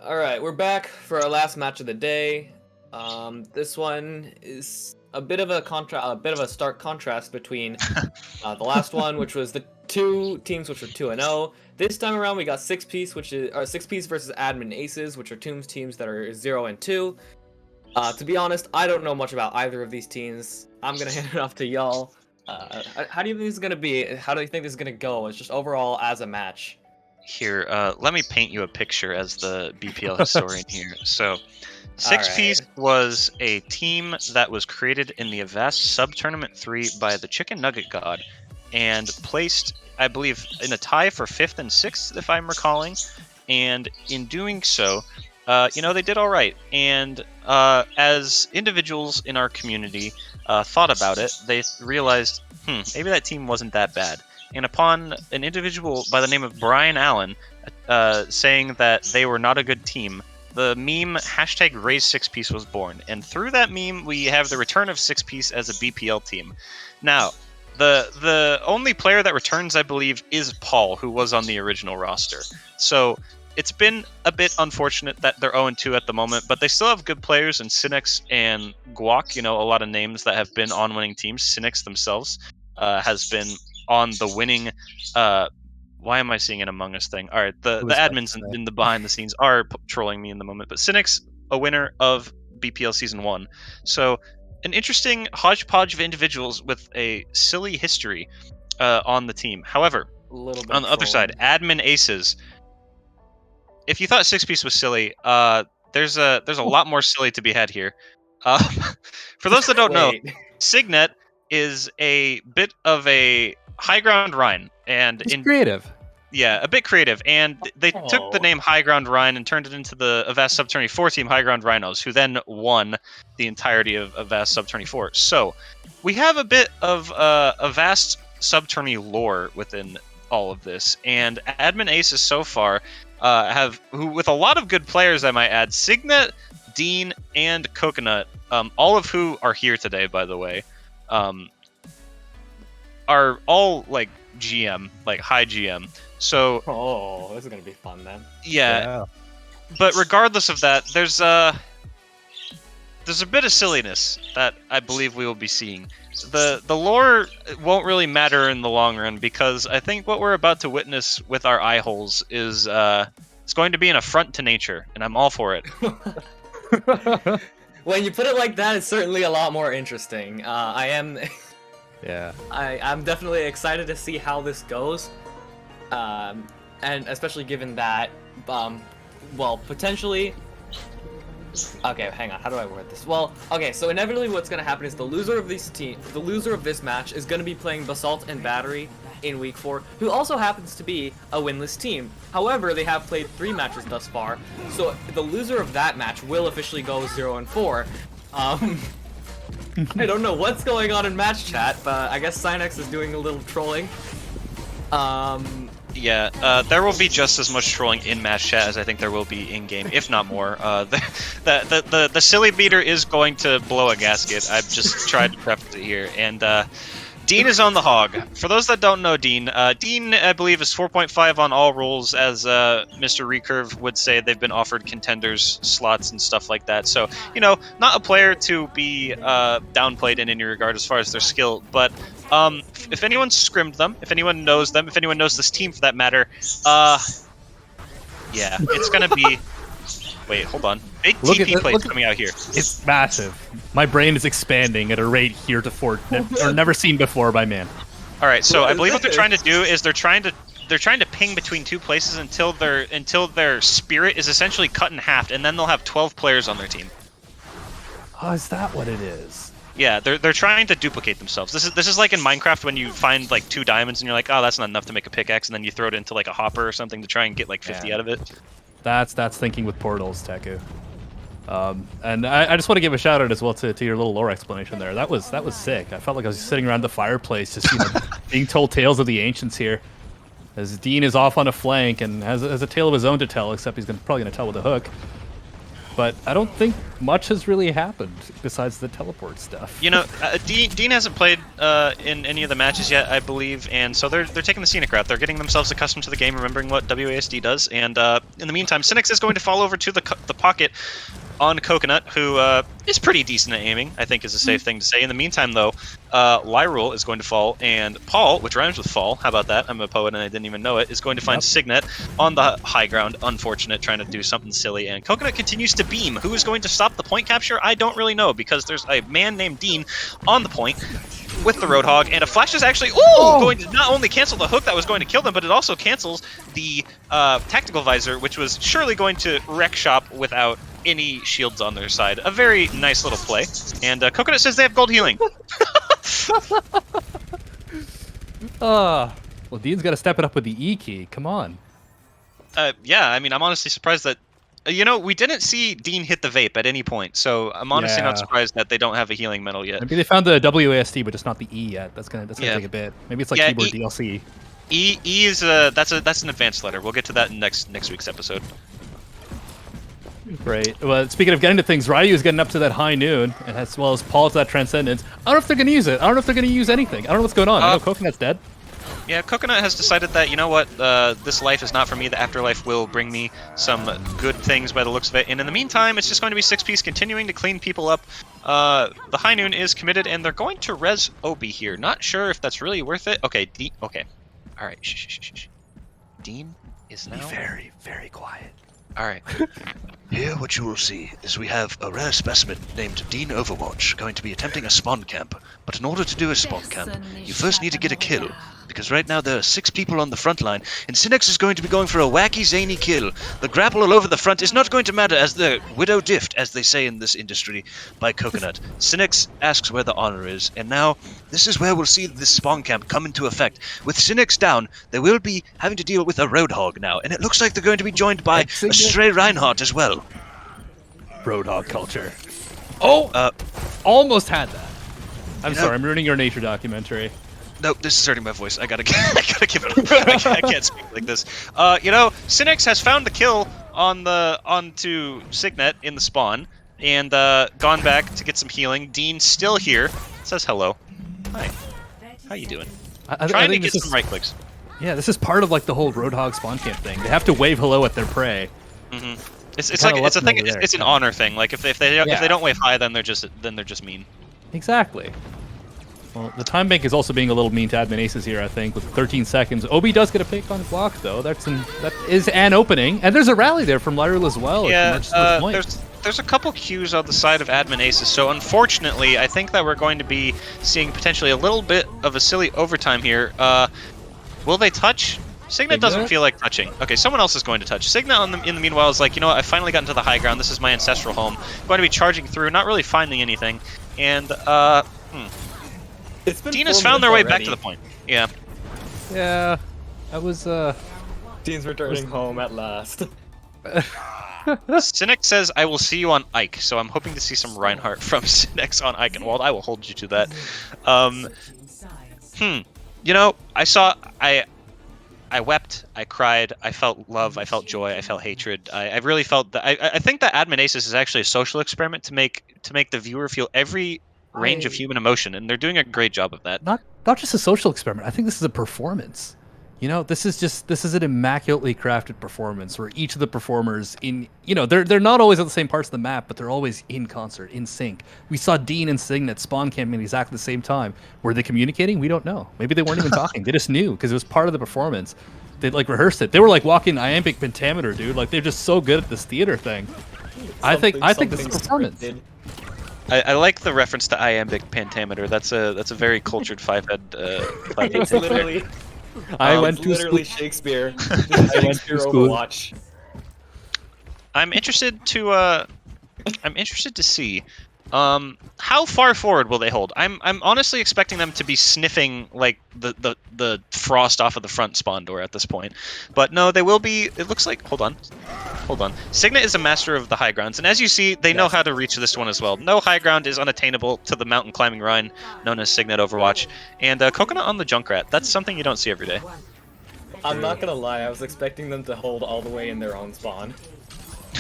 All right, we're back for our last match of the day. This one is a bit of a stark contrast between the last one, which was the two teams which were 2-0. This time around, we got 6-piece, which is 6-piece versus Admin Aces, which are teams that are 0-2. To be honest, I don't know much about either of these teams. I'm gonna hand it off to y'all. How do you think this is gonna be? How do you think this is gonna go? It's just overall as a match. Here, let me paint you a picture as the BPL historian here. So, 6-piece was a team that was created in the Avast Sub-Tournament 3 by the Chicken Nugget God, and placed, I believe, in a tie for 5th and 6th, if I'm recalling. And in doing so, they did all right. And as individuals in our community thought about it, they realized, maybe that team wasn't that bad. And upon an individual by the name of Brian Allen saying that they were not a good team, the meme #Raise6piece was born. And through that meme, we have the return of 6-piece as a BPL team. Now, the only player that returns, I believe, is Paul, who was on the original roster. So it's been a bit unfortunate that they're 0-2 at the moment, but they still have good players in Cynics and Guac, a lot of names that have been on winning teams. Cynics themselves has been on the winning why am I seeing an Among Us thing? All right, the admins in the behind the scenes are trolling me in the moment, but Cynic's a winner of BPL Season 1. So an interesting hodgepodge of individuals with a silly history on the team. However, on the other side, Admin Aces. If you thought 6-piece was silly, there's a lot more silly to be had here. For those that don't know, Signet is a bit of a high ground Rhine, and it's creative. Yeah, a bit creative, and they took the name High Ground Rhine and turned it into the Avast Sub 24 team High Ground Rhinos, who then won the entirety of Avast Sub 24. So we have a bit of Avast Sub Tourney lore within all of this, and Admin Aces so far with a lot of good players, I might add, Signet, Dean, and Coconut, all of who are here today, by the way. Are all like GM, like high GM. So this is gonna be fun then. Yeah. But regardless of that, there's a bit of silliness that I believe we will be seeing. The lore won't really matter in the long run, because I think what we're about to witness with our eye holes is it's going to be an affront to nature, and I'm all for it. When you put it like that, it's certainly a lot more interesting. Yeah. I'm definitely excited to see how this goes, and especially given that, potentially. Okay, hang on. How do I word this? Well, okay. So inevitably, what's gonna happen is the loser of this match is gonna be playing Basalt and Battery in Week 4, who also happens to be a winless team. However, they have played 3 matches thus far, so the loser of that match will officially go 0-4. I don't know what's going on in match chat, but I guess Cynex is doing a little trolling. Yeah, there will be just as much trolling in match chat as I think there will be in game, if not more. The silly meter is going to blow a gasket. I've just tried to preface it here, and Dean is on the hog. For those that don't know Dean, Dean, I believe, is 4.5 on all roles, as Mr. Recurve would say. They've been offered contenders slots and stuff like that. So, not a player to be downplayed in any regard as far as their skill. But if anyone's scrimmed them, if anyone knows them, if anyone knows this team for that matter, yeah, it's going to be... Wait, hold on. Big TP plays coming out here. It's massive. My brain is expanding at a rate heretofore or never seen before by man. All right, so I believe what they're trying to do is they're trying to ping between 2 places until their spirit is essentially cut in half, and then they'll have 12 players on their team. Oh, is that what it is? Yeah, they're trying to duplicate themselves. This is like in Minecraft when you find like 2 diamonds and you're like, oh, that's not enough to make a pickaxe, and then you throw it into like a hopper or something to try and get like 50 out of it. That's thinking with portals, Teku. And I just want to give a shout out as well to your little lore explanation there. That was sick. I felt like I was sitting around the fireplace just being told tales of the ancients here. As Dean is off on a flank and has a tale of his own to tell, except he's probably gonna tell with a hook. but I don't think much has really happened besides the teleport stuff. You know, Dean hasn't played in any of the matches yet, I believe, and so they're taking the scenic route. They're getting themselves accustomed to the game, remembering what WASD does, and in the meantime, Cynics is going to fall over to the pocket on Coconut, who is pretty decent at aiming, I think is a safe thing to say. In the meantime, though, Lyrule is going to fall, and Paul, which rhymes with fall, how about that? I'm a poet and I didn't even know it, is going to find Signet on the high ground, unfortunate, trying to do something silly, and Coconut continues to beam. Who is going to stop the point capture? I don't really know, because there's a man named Dean on the point with the Roadhog, and a flash is actually going to not only cancel the hook that was going to kill them, but it also cancels the tactical visor, which was surely going to wreck shop without any shields on their side. A very nice little play. And Coconut says they have gold healing. Well, Dean's got to step it up with the E key. Come on. Yeah, I mean, I'm honestly surprised that... You know, we didn't see Dean hit the vape at any point, so I'm honestly not surprised that they don't have a healing medal yet. Maybe they found the WASD, but just not the E yet. That's gonna take a bit. Maybe it's like keyboard DLC. E is that's an advanced letter. We'll get to that in next week's episode. Right. Well, speaking of getting to things, Ryu is getting up to that high noon, and as well as Paul to that Transcendence. I don't know if they're going to use it. I don't know if they're going to use anything. I don't know what's going on. I know Coconut's dead. Yeah, Coconut has decided that, you know what, this life is not for me. The afterlife will bring me some good things by the looks of it. And in the meantime, it's just going to be 6-piece continuing to clean people up. The high noon is committed, and they're going to res Obi here. Not sure if that's really worth it. Okay, okay. All right, shh. Dean is now... Be very, very quiet. All right. Here, what you will see is we have a rare specimen named Dean Overwatch going to be attempting a spawn camp. But in order to do a spawn camp, you first need to get a kill. Because right now there are 6 people on the front line, and Synex is going to be going for a wacky, zany kill. The grapple all over the front is not going to matter as the widow diffed, as they say in this industry, by Coconut. Synex asks where the honor is, and now this is where we'll see this spawn camp come into effect. With Synex down, they will be having to deal with a Roadhog now, and it looks like they're going to be joined by a Stray Reinhardt as well. Roadhog culture. Oh! Almost had that. I'm sorry, I'm ruining your nature documentary. No, this is hurting my voice. I gotta give it up. I can't speak like this. You know, Synex has found the kill onto Signet in the spawn, and gone back to get some healing. Dean's still here. Says hello. Hi. How you doing? Trying to get some right clicks. Yeah, this is part of like the whole Roadhog spawn camp thing. They have to wave hello at their prey. Mm-hmm. It's a thing. It's an honor thing. Like if they don't wave hi, then they're just mean. Exactly. Well, the time bank is also being a little mean to admin aces here, I think, with 13 seconds. Obi does get a pick on block, though. That is an opening. And there's a rally there from Lyrule as well. Yeah, there's a couple Qs on the side of admin aces, so unfortunately, I think that we're going to be seeing potentially a little bit of a silly overtime here. Will they touch? Signet doesn't feel like touching. Okay, someone else is going to touch. Signet in the meanwhile is like, you know what, I finally got into the high ground. This is my ancestral home. I'm going to be charging through, not really finding anything. And, Dean has found their way back to the point. Yeah. Yeah. That was, Dean's returning home at last. Cynic says, I will see you on Ike, so I'm hoping to see some Reinhardt from Cynic on Ike, and Wald, I will hold you to that. You know, I wept, I cried, I felt love, I felt joy, I felt hatred. I really felt that. I think that Admin Aces is actually a social experiment to make the viewer feel every range of human emotion, and they're doing a great job of that. Not just a social experiment. I think this is a performance. You know, this is an immaculately crafted performance where each of the performers they're not always at the same parts of the map, but they're always in concert, in sync. We saw Dean and Signet spawn camping at exactly the same time. Were they communicating? We don't know. Maybe they weren't even talking. They just knew because it was part of the performance. They like rehearsed it. They were like walking iambic pentameter, dude. Like they're just so good at this theater thing. I think this is a performance. I like the reference to iambic pentameter. That's a very cultured five-head. It's literally. I went to literally school. Shakespeare. I went to school. Overwatch. I'm interested to see how far forward will they hold. I'm honestly expecting them to be sniffing like the frost off of the front spawn door at this point. But no, they will be. It looks like hold on. Signet is a master of the high grounds, and as you see, they know how to reach this one as well. No high ground is unattainable to the mountain climbing Rhine known as Signet Overwatch. And Coconut on the Junkrat. That's something you don't see every day. I'm not gonna lie, I was expecting them to hold all the way in their own spawn.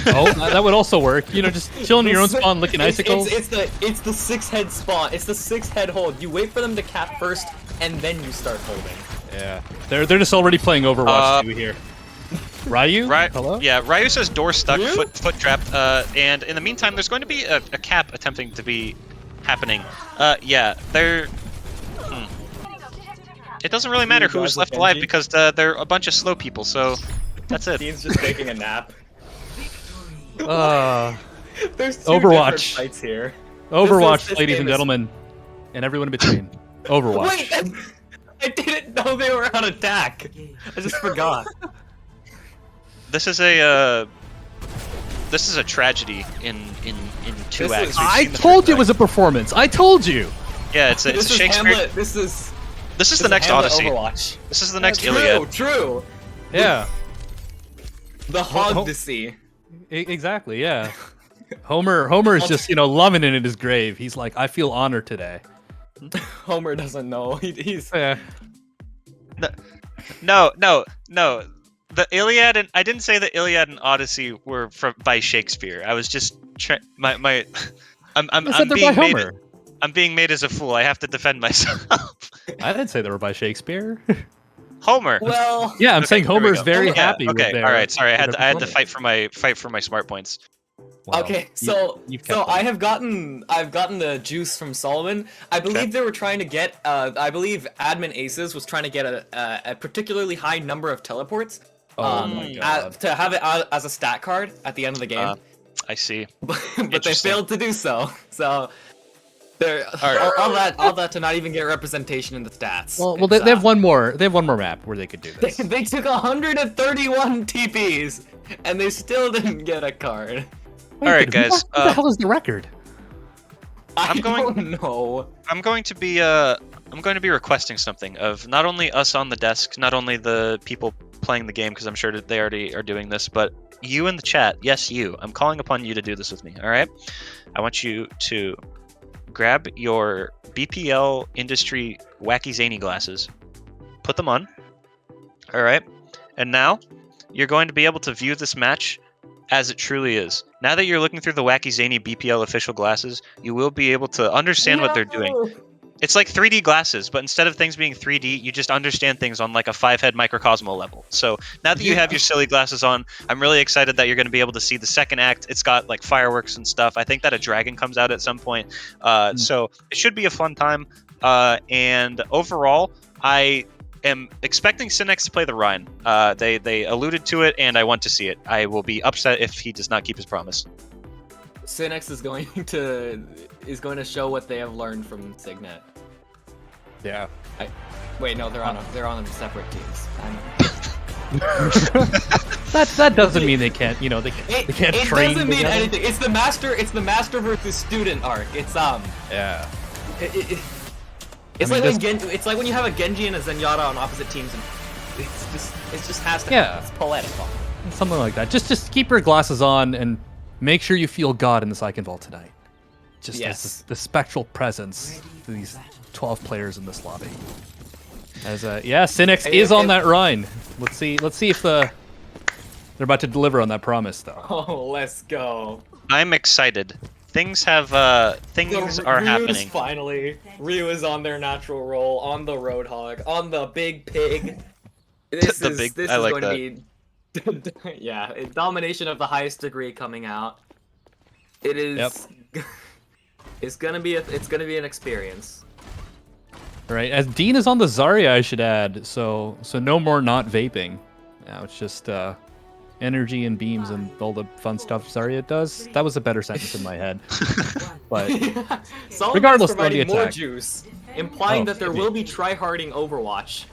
Oh, that would also work. You know, just chilling in your own spawn, licking icicles. It's the 6-head spawn. It's the 6-head hold. You wait for them to cap first, and then you start holding. Yeah, they're just already playing Overwatch 2 here. Ryu? Hello? Yeah, Ryu says door stuck, foot trapped, and in the meantime, there's going to be a cap attempting to be happening. Yeah, they're... It doesn't really matter who's left alive because they're a bunch of slow people, so that's it. Dean's just taking a nap. There's two Overwatch. different fights here. Overwatch, This ladies and game is- gentlemen, and everyone in between. Overwatch. Wait, I didn't know they were on attack. I just forgot. This is a tragedy in two acts. I told you it was a performance. I told you. Yeah, it's a This is Shakespeare. Hamlet. This is the next Hamlet Odyssey. Overwatch. This is the next True, Iliad. True. Yeah. The Hogdesy. Exactly. Yeah. Homer is just loving it in his grave. He's like, I feel honored today. Homer doesn't know. He's. No. The Iliad and I didn't say the Iliad and Odyssey were by Shakespeare. I was just I'm being made. I'm being made as a fool. I have to defend myself. I didn't say they were by Shakespeare. Homer. Well. Yeah, I'm saying there we Homer's go. very Yeah, happy. Okay. With their, all right. Sorry. I had to performance. fight for my smart points. Well, Okay, so I've gotten the juice from Solomon. I believe they were trying to get. I believe Admin Aces was trying to get a particularly high number of teleports. My God. To have it as a stat card at the end of the game. I see. But they failed to do so. So they're right. all that to not even get representation in the stats. Well, they have one more. They have one more map where they could do this. They took 131 TPs and they still didn't get a card. All right, guys. What the hell is the record? I don't know. I'm going to be requesting something of not only us on the desk, not only the people playing the game, because I'm sure that they already are doing this, but you in the chat. Yes, you. I'm calling upon you to do this with me. All right. I want you to grab your BPL industry wacky zany glasses, put them on. All right. And now you're going to be able to view this match as it truly is. Now that you're looking through the wacky zany BPL official glasses, you will be able to understand what they're doing. It's like 3D glasses, but instead of things being 3D, you just understand things on like a 5-head microcosmo level. So now that you have your silly glasses on, I'm really excited that you're going to be able to see the second act. It's got like fireworks and stuff. I think that a dragon comes out at some point. So it should be a fun time. And overall, I am expecting Synex to play the Rhine. They alluded to it, and I want to see it. I will be upset if he does not keep his promise. Synex is going to show what they have learned from Signet. Yeah. Wait, no, they're on separate teams. That doesn't mean they can't. They can't train. It doesn't mean together. anything. It's the master versus student arc. It's Yeah. It's like when you have a Genji and a Zenyatta on opposite teams, and it just has to. Yeah. Happen. It's poetical. Something like that. Just keep your glasses on and make sure you feel God in this Icon Vault tonight. Just as the spectral presence to these 12 players in this lobby. As Synex is on that Rhine. Let's see if they're about to deliver on that promise though. Oh, let's go. I'm excited. Things are happening. Finally, Ryu is on their natural role, on the Roadhog, on the Big Pig. This is going to be domination of the highest degree coming out. It is. Yep. It's gonna be an experience. Right, as Dean is on the Zarya, I should add. So no more not vaping. Now it's just energy and beams and all the fun stuff Zarya does. That was a better sentence in my head. But regardless, providing the more attack. juice, implying that there will be tryharding Overwatch.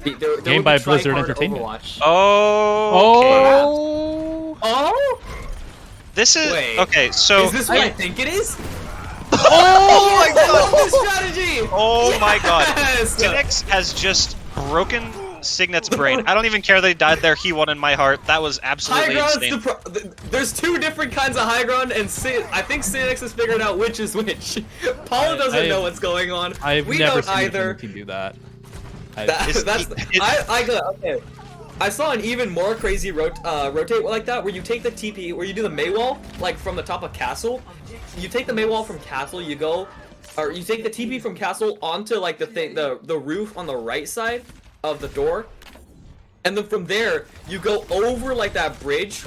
There Game will by be Blizzard tryhard Entertainment. Overwatch. Oh. This is okay. So is this what I think it is? Oh my god! This strategy! Oh my god! Yes! Synex has just broken Signet's brain. I don't even care that he died there. He won in my heart. That was absolutely insane. There's two different kinds of high ground, and I think Synex has figured out which is which. Paula doesn't know what's going on. I've we never don't seen either. a team do that. Okay. I saw an even more crazy rotate like that, where you take the TP, where you do the Maywall, like from the top of Castle. You take the Maywall from Castle, you go, or you take the TP from Castle onto like the roof on the right side of the door, and then from there you go over like that bridge,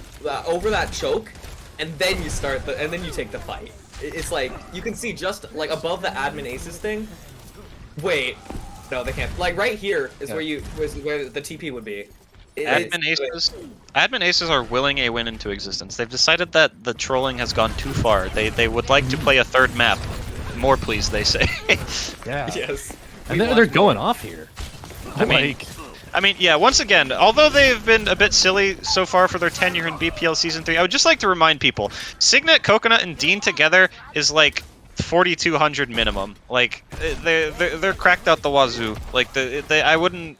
over that choke, and then you start and then you take the fight. It's like you can see just like above the admin aces thing. Wait, no, they can't. Like right here is where the TP would be. Admin aces are willing a win into existence. They've decided that the trolling has gone too far. They would like to play a third map. More, please, they say. Yeah. Yes. And they're going off here. I mean, yeah, once again, although they've been a bit silly so far for their tenure in BPL Season 3, I would just like to remind people, Signet, Coconut, and Dean together is like 4,200 minimum. Like, they're cracked out the wazoo. Like, I wouldn't...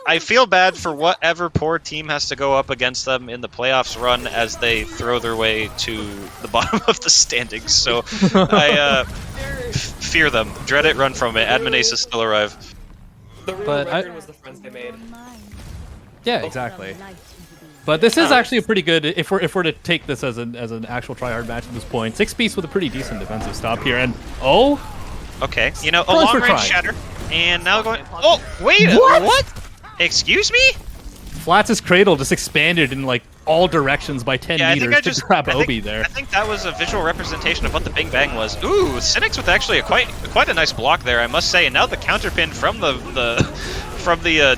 I feel bad for whatever poor team has to go up against them in the playoffs run as they throw their way to the bottom of the standings. So I fear them. Dread it, run from it. Admin aces still arrive. The real record was the friends they made. Yeah, exactly. But this is actually a pretty good, if we're to take this as an actual tryhard match at this point, 6-piece with a pretty decent defensive stop here, and okay, you know, a long range shatter, and now going. Oh wait, what? Excuse me? Flats' cradle just expanded in like all directions by 10 meters to grab Obi there. I think that was a visual representation of what the Bing Bang was. Ooh, Cynics with actually quite a nice block there, I must say. And now the counterpin from the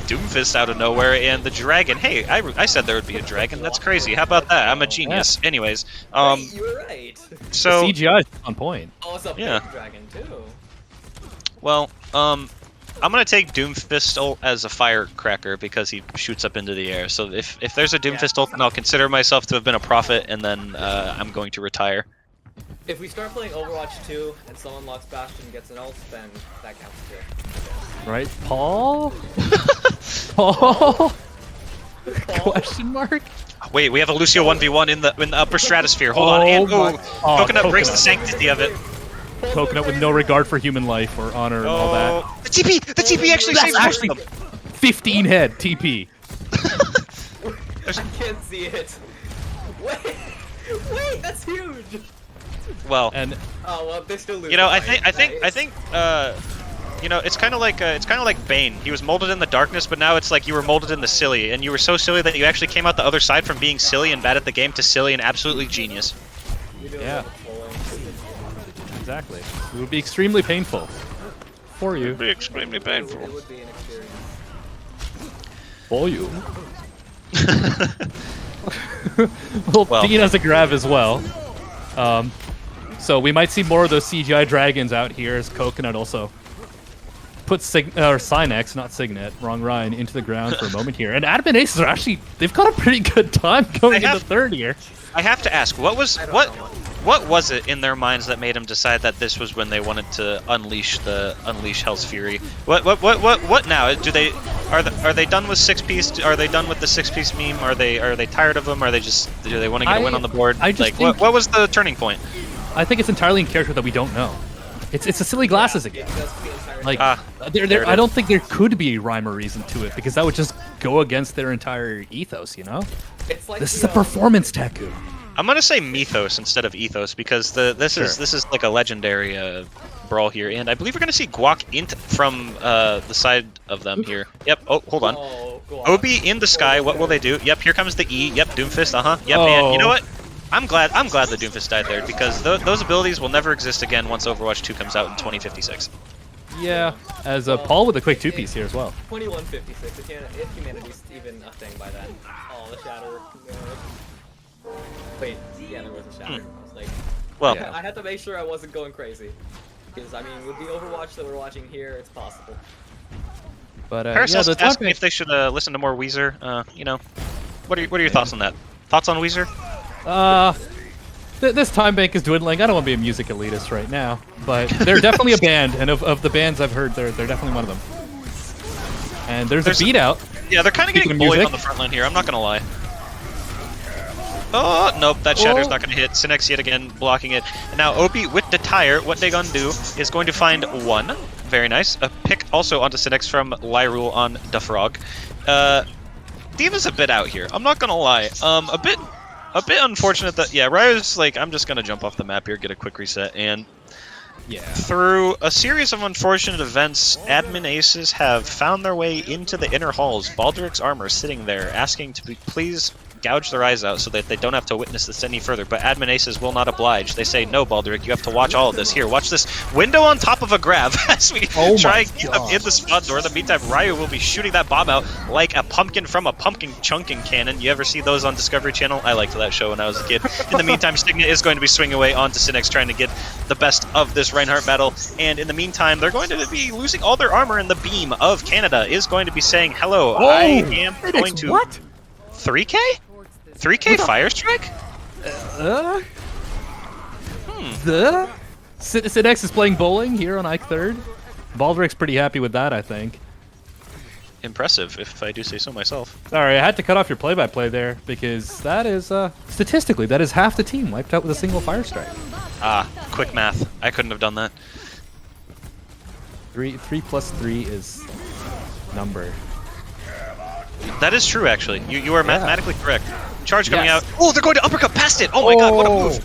Doomfist out of nowhere, and the dragon. Hey, I said there would be a dragon. That's crazy. How about that? I'm a genius. Yeah. Anyways, you were right. So the CGI is on point. Oh, it's a big dragon too. Well, I'm gonna take Doomfist ult as a firecracker because he shoots up into the air. So if there's a Doomfist ult, then I'll consider myself to have been a prophet, and then I'm going to retire. If we start playing Overwatch 2 and someone locks Bastion and gets an ult, then that counts too. Right, Paul? Paul? Question mark? Wait, we have a Lucio 1v1 in the upper stratosphere. Hold on, and Coconut breaks the sanctity of it. Coconut with no regard for human life or honor and all that. The TP actually saved them. 15 head TP. I can't see it. Wait, that's huge. Well, they still lose. You know, I think you know, it's kind of like Bane. He was molded in the darkness, but now it's like you were molded in the silly, and you were so silly that you actually came out the other side from being silly and bad at the game to silly and absolutely genius. Yeah. Exactly. It would be extremely painful for you. It would be extremely painful. It would be an experience. For you. Well, Dean has a grab as well. So we might see more of those CGI dragons out here as Coconut also puts Cynex, not Signet, wrong Ryan, into the ground for a moment here. And Admin Aces are actually, they've got a pretty good time going into third here. I have to ask, what was it in their minds that made them decide that this was when they wanted to unleash Hell's Fury? What now? Are they done with 6-piece? Are they done with the 6-piece meme? Are they tired of them? Do they want to get a win on the board? What was the turning point? I think it's entirely in character that we don't know. It's a silly glasses again. Like I don't think there could be a rhyme or reason to it because that would just go against their entire ethos, you know? It's like this is a performance Taku. I'm gonna say mythos instead of ethos because this is like a legendary brawl here, and I believe we're gonna see Guac from the side of them here. Yep. Oh, hold on. Obi in the sky. What will they do? Yep. Here comes the E. Yep. Doomfist. Yep. Man. You know what? I'm glad the Doomfist died there because those abilities will never exist again once Overwatch 2 comes out in 2056. Yeah. As Paul with a quick 2-piece here as well. 2156. If humanity's even a thing by then. Oh, the shatter. Wait, yeah, there was a shatter. I was like, well, I had to make sure I wasn't going crazy. Because, I mean, with the Overwatch that we're watching here, it's possible. But, Paracels asked me if they should listen to more Weezer. You know, what are your thoughts on that? Thoughts on Weezer? This time bank is dwindling. I don't want to be a music elitist right now, but they're definitely a band, and of the bands I've heard, they're definitely one of them. And there's a beat out. Yeah, they're kind of getting bullied on the front line here, I'm not gonna lie. Oh, nope, that Shatter's not gonna hit. Cynex yet again blocking it. And now Obi with the tire, what they gonna do is going to find one. Very nice. A pick also onto Cynex from Lyrule on the Frog. D.Va's a bit out here. I'm not gonna lie. A bit unfortunate that Ryo's like, I'm just gonna jump off the map here, get a quick reset, and through a series of unfortunate events, admin aces have found their way into the inner halls. Baldric's armor sitting there, asking to be please gouge their eyes out so that they don't have to witness this any further, but admin aces will not oblige. They say, no, Baldric, you have to watch all of this. Here, watch this window on top of a grab as we try and get them in the spawn door. In the meantime, Ryu will be shooting that bomb out like a pumpkin from a pumpkin chunking cannon. You ever see those on Discovery Channel? I liked that show when I was a kid. In the meantime, Signet is going to be swinging away onto Synex, trying to get the best of this Reinhardt battle, and in the meantime, they're going to be losing all their armor, and the beam of Canada is going to be saying, hello, I am going to... What? 3K? 3K fire strike? Synex is playing bowling here on Ike 3rd. Baldric's pretty happy with that, I think. Impressive, if I do say so myself. Sorry, I had to cut off your play-by-play there, because that is, statistically, that is half the team wiped out with a single fire strike. Ah, quick math. I couldn't have done that. 3 plus 3 is number. That is true, actually. You are mathematically correct. Charge coming out. Oh, they're going to uppercut past it! Oh my god, what a move!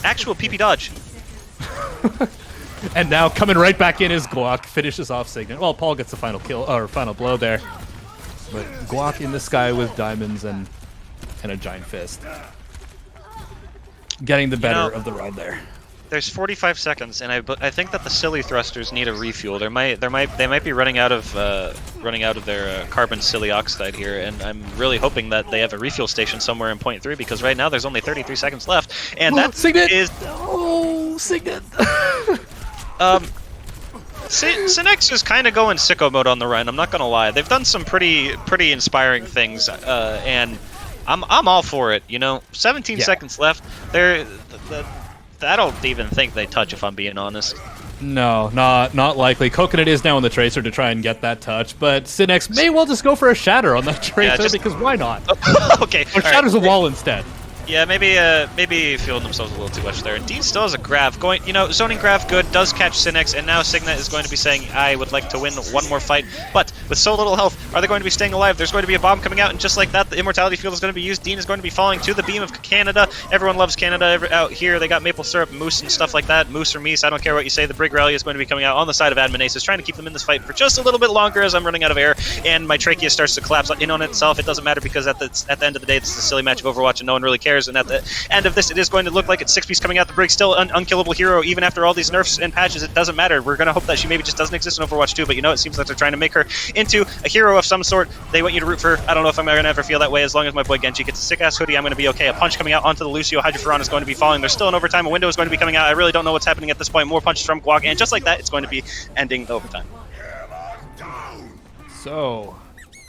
Actual PP dodge. And now coming right back in is Guac, finishes off Signet. Well, Paul gets the final kill, or final blow there. But Guac in the sky with diamonds and a giant fist. Getting the better of the ride there. There's 45 seconds, and I think that the silly thrusters need a refuel. They might be running out of their carbon silly oxide here, and I'm really hoping that they have a refuel station somewhere in point 3, because right now there's only 33 seconds left, and that Signet is Signet. Synex is kind of going sicko mode on the run. I'm not gonna lie. They've done some pretty inspiring things, and I'm all for it. 17 seconds left. I don't even think they touch, if I'm being honest. No, not likely. Coconut is now on the Tracer to try and get that touch, but Synex may well just go for a Shatter on that Tracer, because why not? Okay. Or Shatter's a wall instead. Yeah, maybe feeling themselves a little too much there. And Dean still has a grab going. Zoning grab good, does catch Synex, and now Signet is going to be saying, I would like to win one more fight. But with so little health, are they going to be staying alive? There's going to be a bomb coming out, and just like that, the Immortality Field is going to be used. Dean is going to be falling to the beam of Canada. Everyone loves Canada out here. They got maple syrup, moose, and stuff like that. Moose or meese, I don't care what you say. The Brig Rally is going to be coming out on the side of Admin Aces, trying to keep them in this fight for just a little bit longer as I'm running out of air, and my trachea starts to collapse in on itself. It doesn't matter, because at the end of the day, this is a silly match of Overwatch, and no one really cares, and at the end of this, it is going to look like it's 6-piece coming out. The Brig still an unkillable hero, even after all these nerfs and patches. It doesn't matter. We're going to hope that she maybe just doesn't exist in Overwatch 2, but it seems like they're trying to make her into a hero of some sort. They want you to root for. I don't know if I'm going to ever feel that way. As long as my boy Genji gets a sick-ass hoodie, I'm going to be okay. A punch coming out onto the Lucio. Hydroferon is going to be falling. There's still an overtime. A window is going to be coming out. I really don't know what's happening at this point. More punches from Guac, and just like that, it's going to be ending the overtime. So,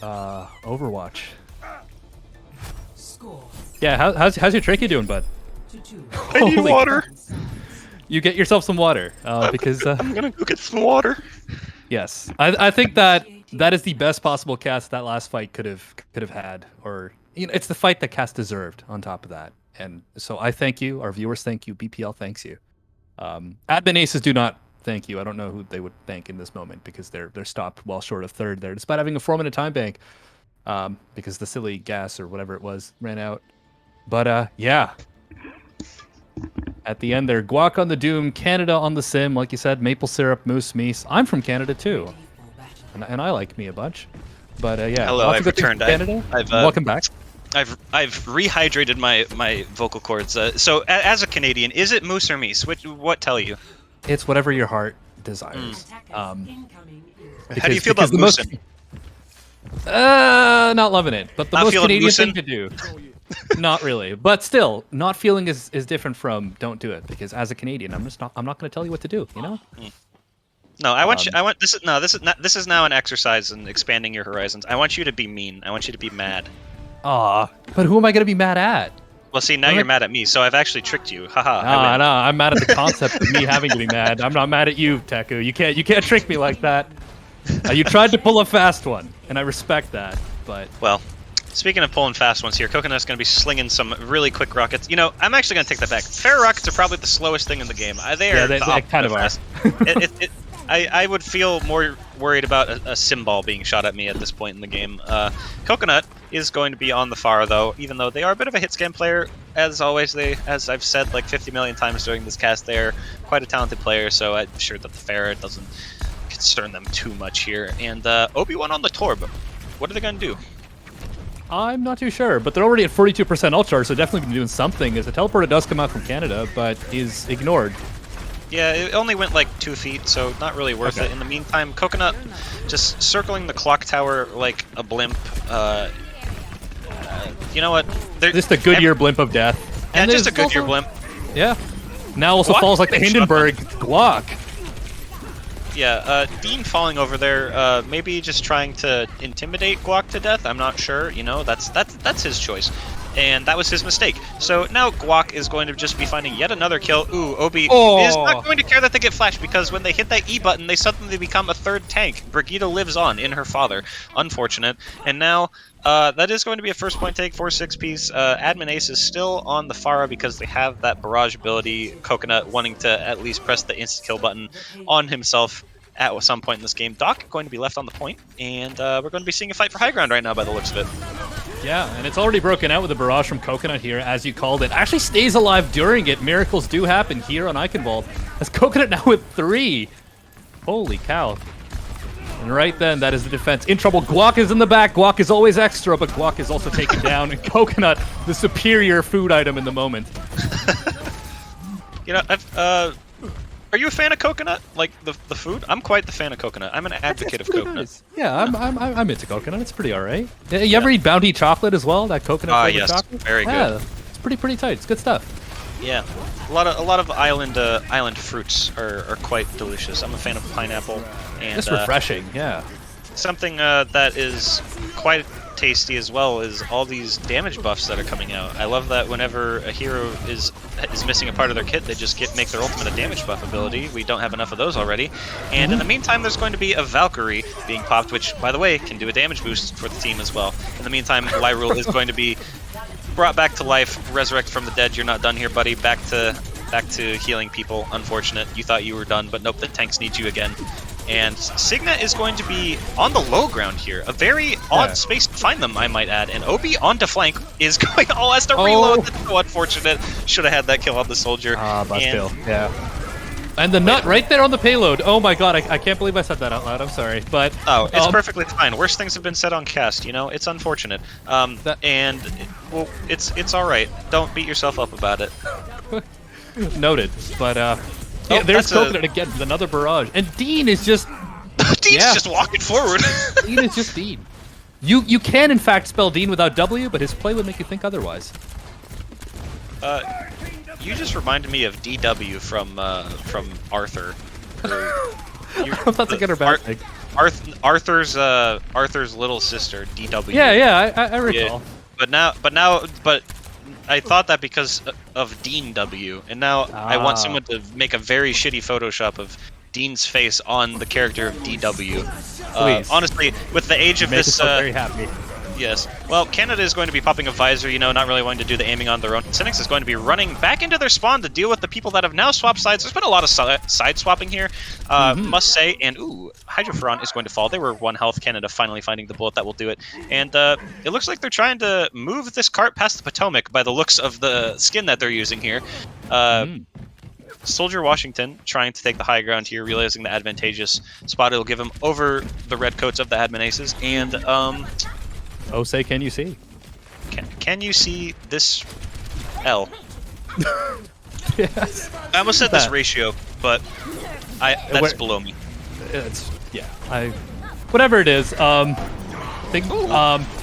Overwatch. Yeah, how's your trachea doing, bud? I need water. You get yourself some water, because I'm gonna go get some water. Yes, I think that is the best possible cast that last fight could have had, or it's the fight that cast deserved. On top of that, and so I thank you. Our viewers thank you. BPL thanks you. Admin Aces do not thank you. I don't know who they would thank in this moment, because they're stopped well short of 3rd there, despite having a 4-minute time bank, because the silly gas or whatever it was ran out. But yeah. At the end there, Guac on the Doom, Canada on the Sim, like you said, maple syrup, moose, meese. I'm from Canada too, and I like me a bunch. But yeah, hello, I've returned. Welcome back. I've rehydrated my vocal cords. So as a Canadian, is it moose or meese? What tell you? It's whatever your heart desires. How do you feel about moosin'? Not loving it, but the Not most feeling Canadian moosin'? thing to do. Not really, but still, not feeling is different from don't do it, because as a Canadian, I'm not going to tell you what to do. No, this is now an exercise in expanding your horizons. I want you to be mean. I want you to be mad. But who am I going to be mad at? Well, see, now you're mad at me, so I've actually tricked you. Haha. No, I'm mad at the concept of me having to be mad. I'm not mad at you, Teku. You can't trick me like that. You tried to pull a fast one, and I respect that. But well, speaking of pulling fast ones here, Coconut's going to be slinging some really quick rockets. I'm actually going to take that back. Fair rockets are probably the slowest thing in the game. They kind of are. I would feel more worried about a cymbal being shot at me at this point in the game. Coconut is going to be on the Pharah, though, even though they are a bit of a hit scan player. As always, as I've said like 50 million times during this cast, they're quite a talented player, so I'm sure that the Pharah doesn't concern them too much here. And Obi-Wan on the Torb. What are they going to do? I'm not too sure, but they're already at 42% ult charge, so definitely been doing something, as the teleporter does come out from Canada, but is ignored. Yeah, it only went like 2 feet, so not really worth it. In the meantime, Coconut just circling the clock tower like a blimp. You know what? Just a Goodyear blimp of death. Yeah, And just a there's Goodyear also- blimp. Yeah. Now also Guac falls like the getting shot Hindenburg Guac. Yeah, Dean falling over there, maybe just trying to intimidate Guac to death. I'm not sure. You know, that's his choice. And that was his mistake. So now Guac is going to just be finding yet another kill. Ooh, Obi is not going to care that they get flashed, because when they hit that E button, they suddenly become a third tank. Brigitte lives on in her father. Unfortunate. And now that is going to be a first point take for 6-piece. Admin Ace is still on the Pharah because they have that barrage ability. Coconut wanting to at least press the insta-kill button on himself at some point in this game. Doc going to be left on the point, and we're going to be seeing a fight for high ground right now by the looks of it. Yeah, and it's already broken out with a barrage from Coconut here, as you called it. Actually stays alive during it. Miracles do happen here on Eichenwald. As Coconut now with 3. Holy cow. And right then, that is the defense. In trouble. Guac is in the back. Guac is always extra, but Guac is also taken down. And Coconut, the superior food item in the moment. You know, are you a fan of Coconut? Like the food? I'm quite the fan of Coconut. I'm an advocate of Coconut. Nice. Yeah, I'm into Coconut. It's pretty alright. You ever eat Bounty chocolate as well? That coconut flavored yes, chocolate? very good. Yeah, it's pretty tight. It's good stuff. Yeah, a lot of island fruits are quite delicious. I'm a fan of pineapple, and It's refreshing. Yeah. something that is quite tasty as well is all these damage buffs that are coming out. I love that whenever a hero is missing a part of their kit, they just make their ultimate a damage buff ability. We don't have enough of those already. And in the meantime, there's going to be a Valkyrie being popped, which, by the way, can do a damage boost for the team as well. In the meantime, Lyrule is going to be brought back to life, resurrected from the dead. You're not done here, buddy. Back to healing people. Unfortunate. You thought you were done, but nope, the tanks need you again. And Signa is going to be on the low ground here. A very odd space to find them, I might add. And Obi onto flank is going has to reload. That's so unfortunate. Should have had that kill on the soldier. Bus kill. Yeah. And the nut right there on the payload. Oh my god, I can't believe I said that out loud. I'm sorry, but oh, it's perfectly fine. Worse things have been said on cast. You know, it's unfortunate. And well, it's all right. Don't beat yourself up about it. Noted. But yeah, there's Coconut again with another barrage, and Dean is just Dean's just walking forward. Dean is just Dean. You can in fact spell Dean without W, but his play would make you think otherwise. You just reminded me of DW from Arthur. That's a good or bad thing. Arthur's little sister, DW. Yeah, I recall. Yeah. But I thought that because of Dean W, and now I want someone to make a very shitty Photoshop of Dean's face on the character of DW. Honestly, with the age of this, very happy. Yes. Well, Canada is going to be popping a visor, you know, not really wanting to do the aiming on their own. Cynics is going to be running back into their spawn to deal with the people that have now swapped sides. There's been a lot of side swapping here, must say. And, ooh, Hydroferon is going to fall. They were 1 health. Canada finally finding the bullet that will do it. And it looks like they're trying to move this cart past the Potomac by the looks of the skin that they're using here. Soldier Washington trying to take the high ground here, realizing the advantageous spot it'll give him over the redcoats of the Admin Aces. And, oh, say, can you see? Can you see this L? Yes. I almost said this ratio, but that's below me. It's whatever it is.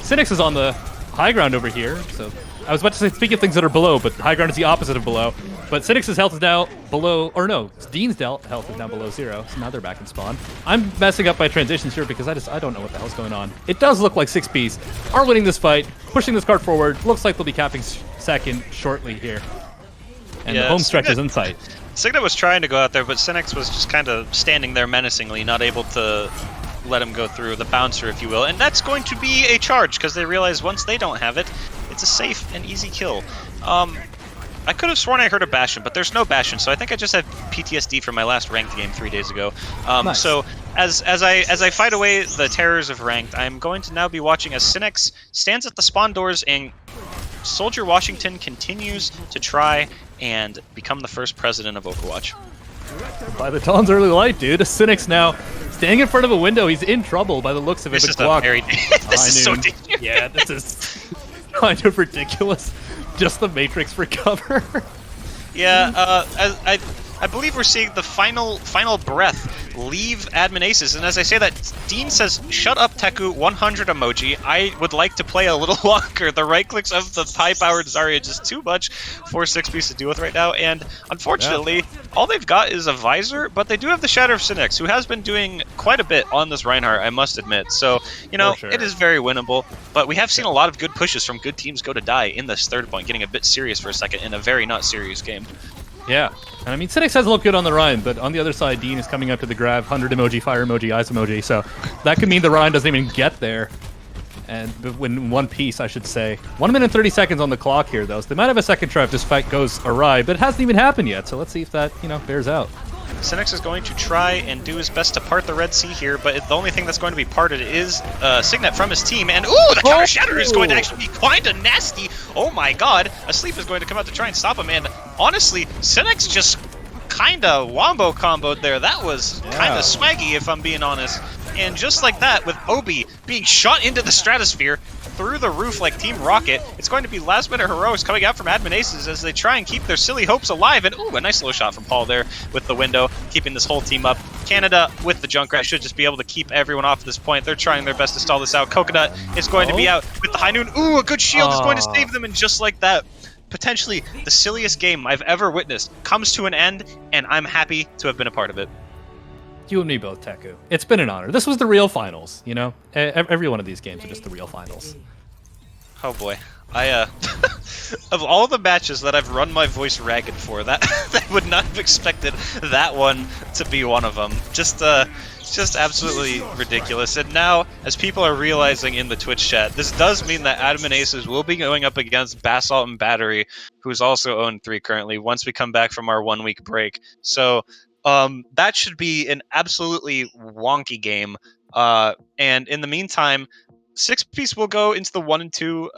Cynics is on the high ground over here, so I was about to say speak of things that are below, but high ground is the opposite of below. But Cynics' health is now below, or no, Dean's health is now below 0, so now they're back in spawn. I'm messing up my transitions here because I don't know what the hell's going on. It does look like 6-piece are winning this fight, pushing this card forward. Looks like they'll be capping second shortly here. And the home stretch is in sight. Signa was trying to go out there, but Cynics was just kind of standing there menacingly, not able to let him go through, the bouncer, if you will. And that's going to be a charge, because they realize once they don't have it, it's a safe and easy kill. I could have sworn I heard a Bastion, but there's no Bastion, so I think I just had PTSD from my last ranked game 3 days ago. Nice. So as I fight away the terrors of ranked, I'm going to now be watching as Cynics stands at the spawn doors and Soldier Washington continues to try and become the first president of Overwatch. By the dawn's early light, dude. Cynic's now standing in front of a window. He's in trouble by the looks of it. This is a very this is so dangerous. Yeah, this is kind of ridiculous. Just the Matrix for cover. Yeah, I believe we're seeing the final breath leave Admin Aces, and as I say that, Dean says, "Shut up, Teku." 100 emoji. I would like to play a little longer. The right clicks of the high-powered Zarya just too much for 6-piece to deal with right now, and unfortunately, all they've got is a visor, but they do have the Shatter of Cynics, who has been doing quite a bit on this Reinhardt, I must admit. So, you know, it is very winnable, but we have seen a lot of good pushes from good teams go to die in this third point, getting a bit serious for a second in a very not serious game. Yeah, and I mean, Cynics has looked good on the Rhine, but on the other side, Dean is coming up to the grab, 100 emoji, fire emoji, eyes emoji, so that could mean the Rhine doesn't even get there. And in one piece, I should say. 1 minute and 30 seconds on the clock here, though, so they might have a second try if this fight goes awry, but it hasn't even happened yet, so let's see if that, you know, bears out. Cynics is going to try and do his best to part the Red Sea here, but the only thing that's going to be parted is Signet from his team, and ooh, the counter shatter is going to actually be quite a nasty. Oh my god, Asleep is going to come out to try and stop him, and honestly, Cynics just kinda wombo comboed there. That was kinda swaggy, if I'm being honest. And just like that, with Obi being shot into the stratosphere through the roof like Team Rocket, it's going to be last-minute heroics coming out from Admin Aces as they try and keep their silly hopes alive. And ooh, a nice little shot from Paul there with the window, keeping this whole team up. Canada with the Junkrat should just be able to keep everyone off at this point. They're trying their best to stall this out. Coconut is going to be out with the High Noon. Ooh, a good shield is going to save them, and just like that, potentially the silliest game I've ever witnessed comes to an end, and I'm happy to have been a part of it. You and me both, Teku. It's been an honor. This was the real finals, you know? Every one of these games are just the real finals. Oh boy. Of all the matches that I've run my voice ragged for, that I would not have expected that one to be one of them. Just absolutely ridiculous. And now, as people are realizing in the Twitch chat, this does mean that Admin Aces will be going up against Basalt and Battery, who's also 0-3 currently, once we come back from our 1-week break. So, that should be an absolutely wonky game. And in the meantime, 6-piece will go into the 1 and 2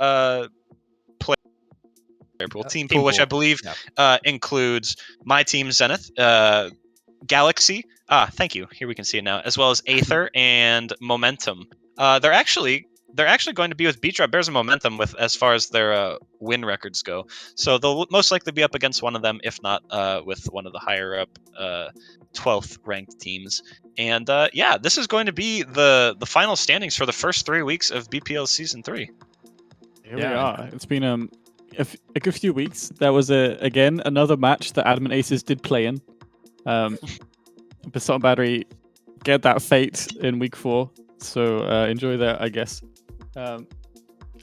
team pool, which I believe includes my team Zenith, Galaxy. Thank you. Here we can see it now, as well as Aether and Momentum. They're actually going to be with Beat Drop Bears and Momentum with as far as their win records go. So they'll most likely be up against one of them, if not with one of the higher up 12th ranked teams. And yeah, this is going to be the final standings for the first 3 weeks of BPL Season 3. Here we are. It's been a good few weeks. There was again another match that Admin Aces did play in. Basalt Battery get that fate in week 4, so enjoy that, I guess. And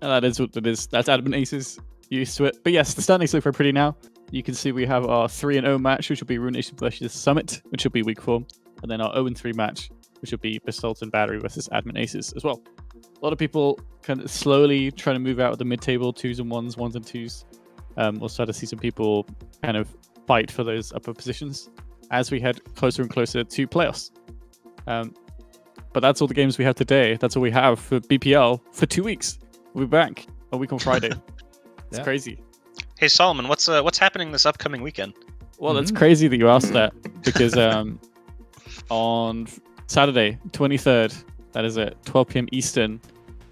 that is what it is. That's Admin Aces, used to it. But yes, the standings look very pretty now. You can see we have our 3-0 match, which will be Ruination versus Summit, which will be week 4, and then our 0-3 match, which will be Basalt and Battery versus Admin Aces as well. A lot of people kind of slowly trying to move out of the mid-table 2s and 1s, 1s and 2s. We'll start to see some people kind of fight for those upper positions as we head closer and closer to playoffs. But that's all the games we have today. That's all we have for BPL for 2 weeks. We'll be back a week on Friday. It's crazy. Hey Solomon, what's happening this upcoming weekend? Well, it's crazy that you asked that because on Saturday, 23rd, that is at 12 p.m. Eastern,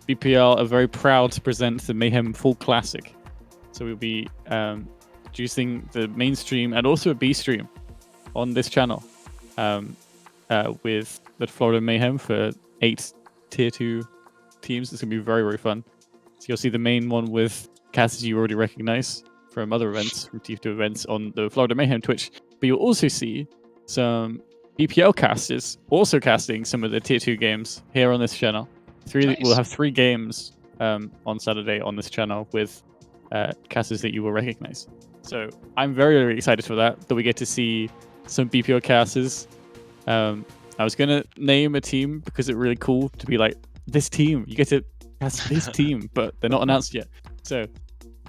BPL are very proud to present the Mayhem Full Classic. So we'll be producing the main stream and also a B stream on this channel with the Florida Mayhem for 8 tier 2 teams. It's going to be very, very fun. So you'll see the main one with casters you already recognize from other events, from TF2 events on the Florida Mayhem Twitch. But you'll also see some BPL casters also casting some of the tier 2 games here on this channel. We'll have 3 games on Saturday on this channel with casters that you will recognize. So I'm very, very excited for that we get to see some BPL casters. I was going to name a team because it's really cool to be like, this team, you get to cast this team, but they're not announced yet. So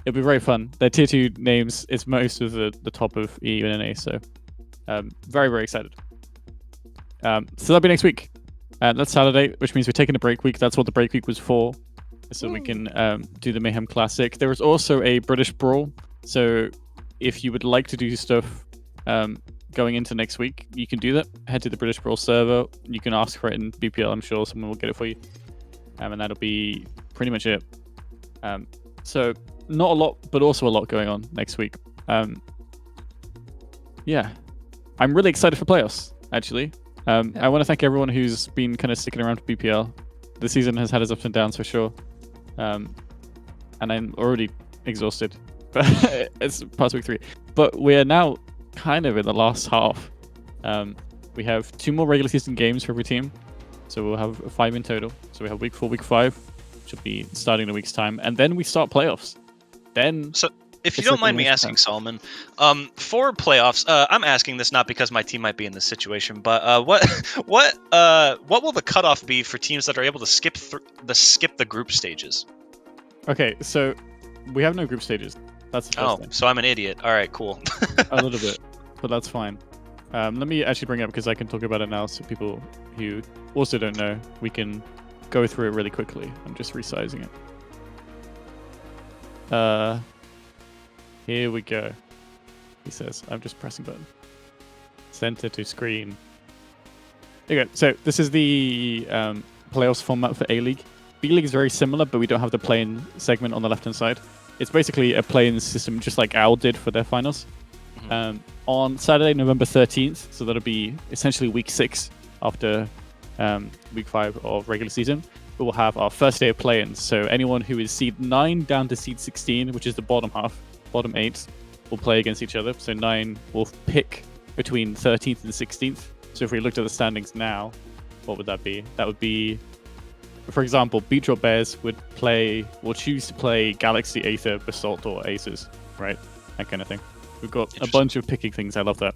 It'll be very fun. They're tier 2 names. It's most of the top of EU and NA, so very, very excited. So that'll be next week. That's Saturday, which means we're taking a break week. That's what the break week was for, so we can do the Mayhem Classic. There is also a British Brawl, so if you would like to do stuff going into next week, you can do that. Head to the British Brawl server. You can ask for it in BPL. I'm sure someone will get it for you. And that'll be pretty much it. So not a lot, but also a lot going on next week. Yeah, I'm really excited for playoffs, actually. I want to thank everyone who's been kind of sticking around for BPL. The season has had its ups and downs for sure. And I'm already exhausted. But it's past week 3. But we're now kind of in the last half. We have 2 more regular season games for every team. So we'll have 5 in total. So we have week 4, week 5, which will be starting in a week's time. And then we start playoffs. Then... So if you don't mind me asking, Solomon, for playoffs, I'm asking this not because my team might be in this situation, but what will the cutoff be for teams that are able to skip the group stages? Okay, so we have no group stages. That's the first thing. So I'm an idiot. All right, cool. A little bit, but that's fine. Let me actually bring it up because I can talk about it now, so people who also don't know, we can go through it really quickly. I'm just resizing it. Here we go. He says, I'm just pressing button. Center to screen. There you go. So this is the playoffs format for A-League. B-League is very similar, but we don't have the play-in segment on the left-hand side. It's basically a play-in system, just like OWL did for their finals. On Saturday, November 13th, so that'll be essentially week 6 after week 5 of regular season, we will have our first day of play-ins. So anyone who is seed 9 down to seed 16, which is the bottom half, bottom 8, will play against each other. So 9 will pick between 13th and 16th. So if we looked at the standings now, what would that be? That would be, for example, Beat Drop Bears would choose to play Galaxy, Aether, Basalt, or Aces, right? That kind of thing. We've got a bunch of picking things. I love that.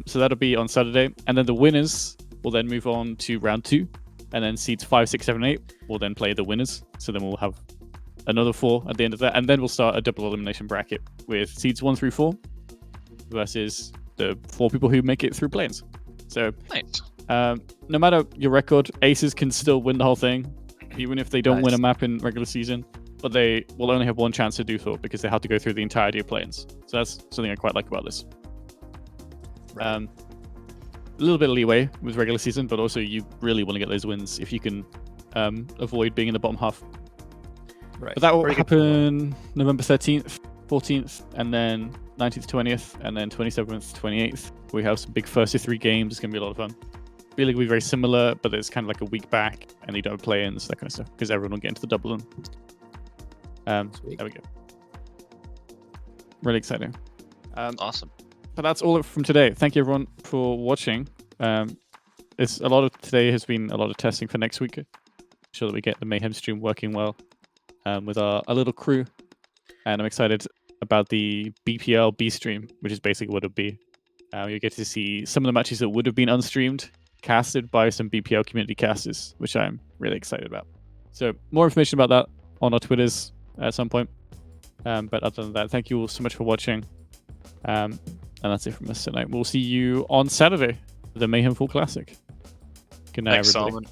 So that'll be on Saturday. And then the winners will then move on to round 2. And then seeds 5, 6, 7, 8 will then play the winners. So then we'll have another 4 at the end of that. And then we'll start a double elimination bracket with seeds 1 through 4 versus the 4 people who make it through play-ins. So nice. No matter your record, Aces can still win the whole thing, even if they don't win a map in regular season. But they will only have one chance to do so because they have to go through the entirety of play-ins. So that's something I quite like about this. A little bit of leeway with regular season, but also you really want to get those wins if you can avoid being in the bottom half. Right. But that will happen November 13th, 14th, and then 19th, 20th, and then 27th, 28th. We have some big first of 3 games. It's going to be a lot of fun. I feel like it'll be very similar, but it's kind of like a week back, and you don't have play-ins, that kind of stuff, because everyone will get into the double in. There we go. Really exciting. Awesome. But that's all from today. Thank you everyone for watching. It's a lot of today has been a lot of testing for next week. Sure that we get the Mayhem stream working well with our little crew, and I'm excited about the BPL B stream, which is basically what it'll be. You get to see some of the matches that would have been unstreamed, casted by some BPL community casters, which I'm really excited about. So more information about that on our Twitters at some point. But other than that, thank you all so much for watching. And that's it from us tonight. We'll see you on Saturday for the Mayhem Full Classic. Good night, Thanks, everybody. Solomon.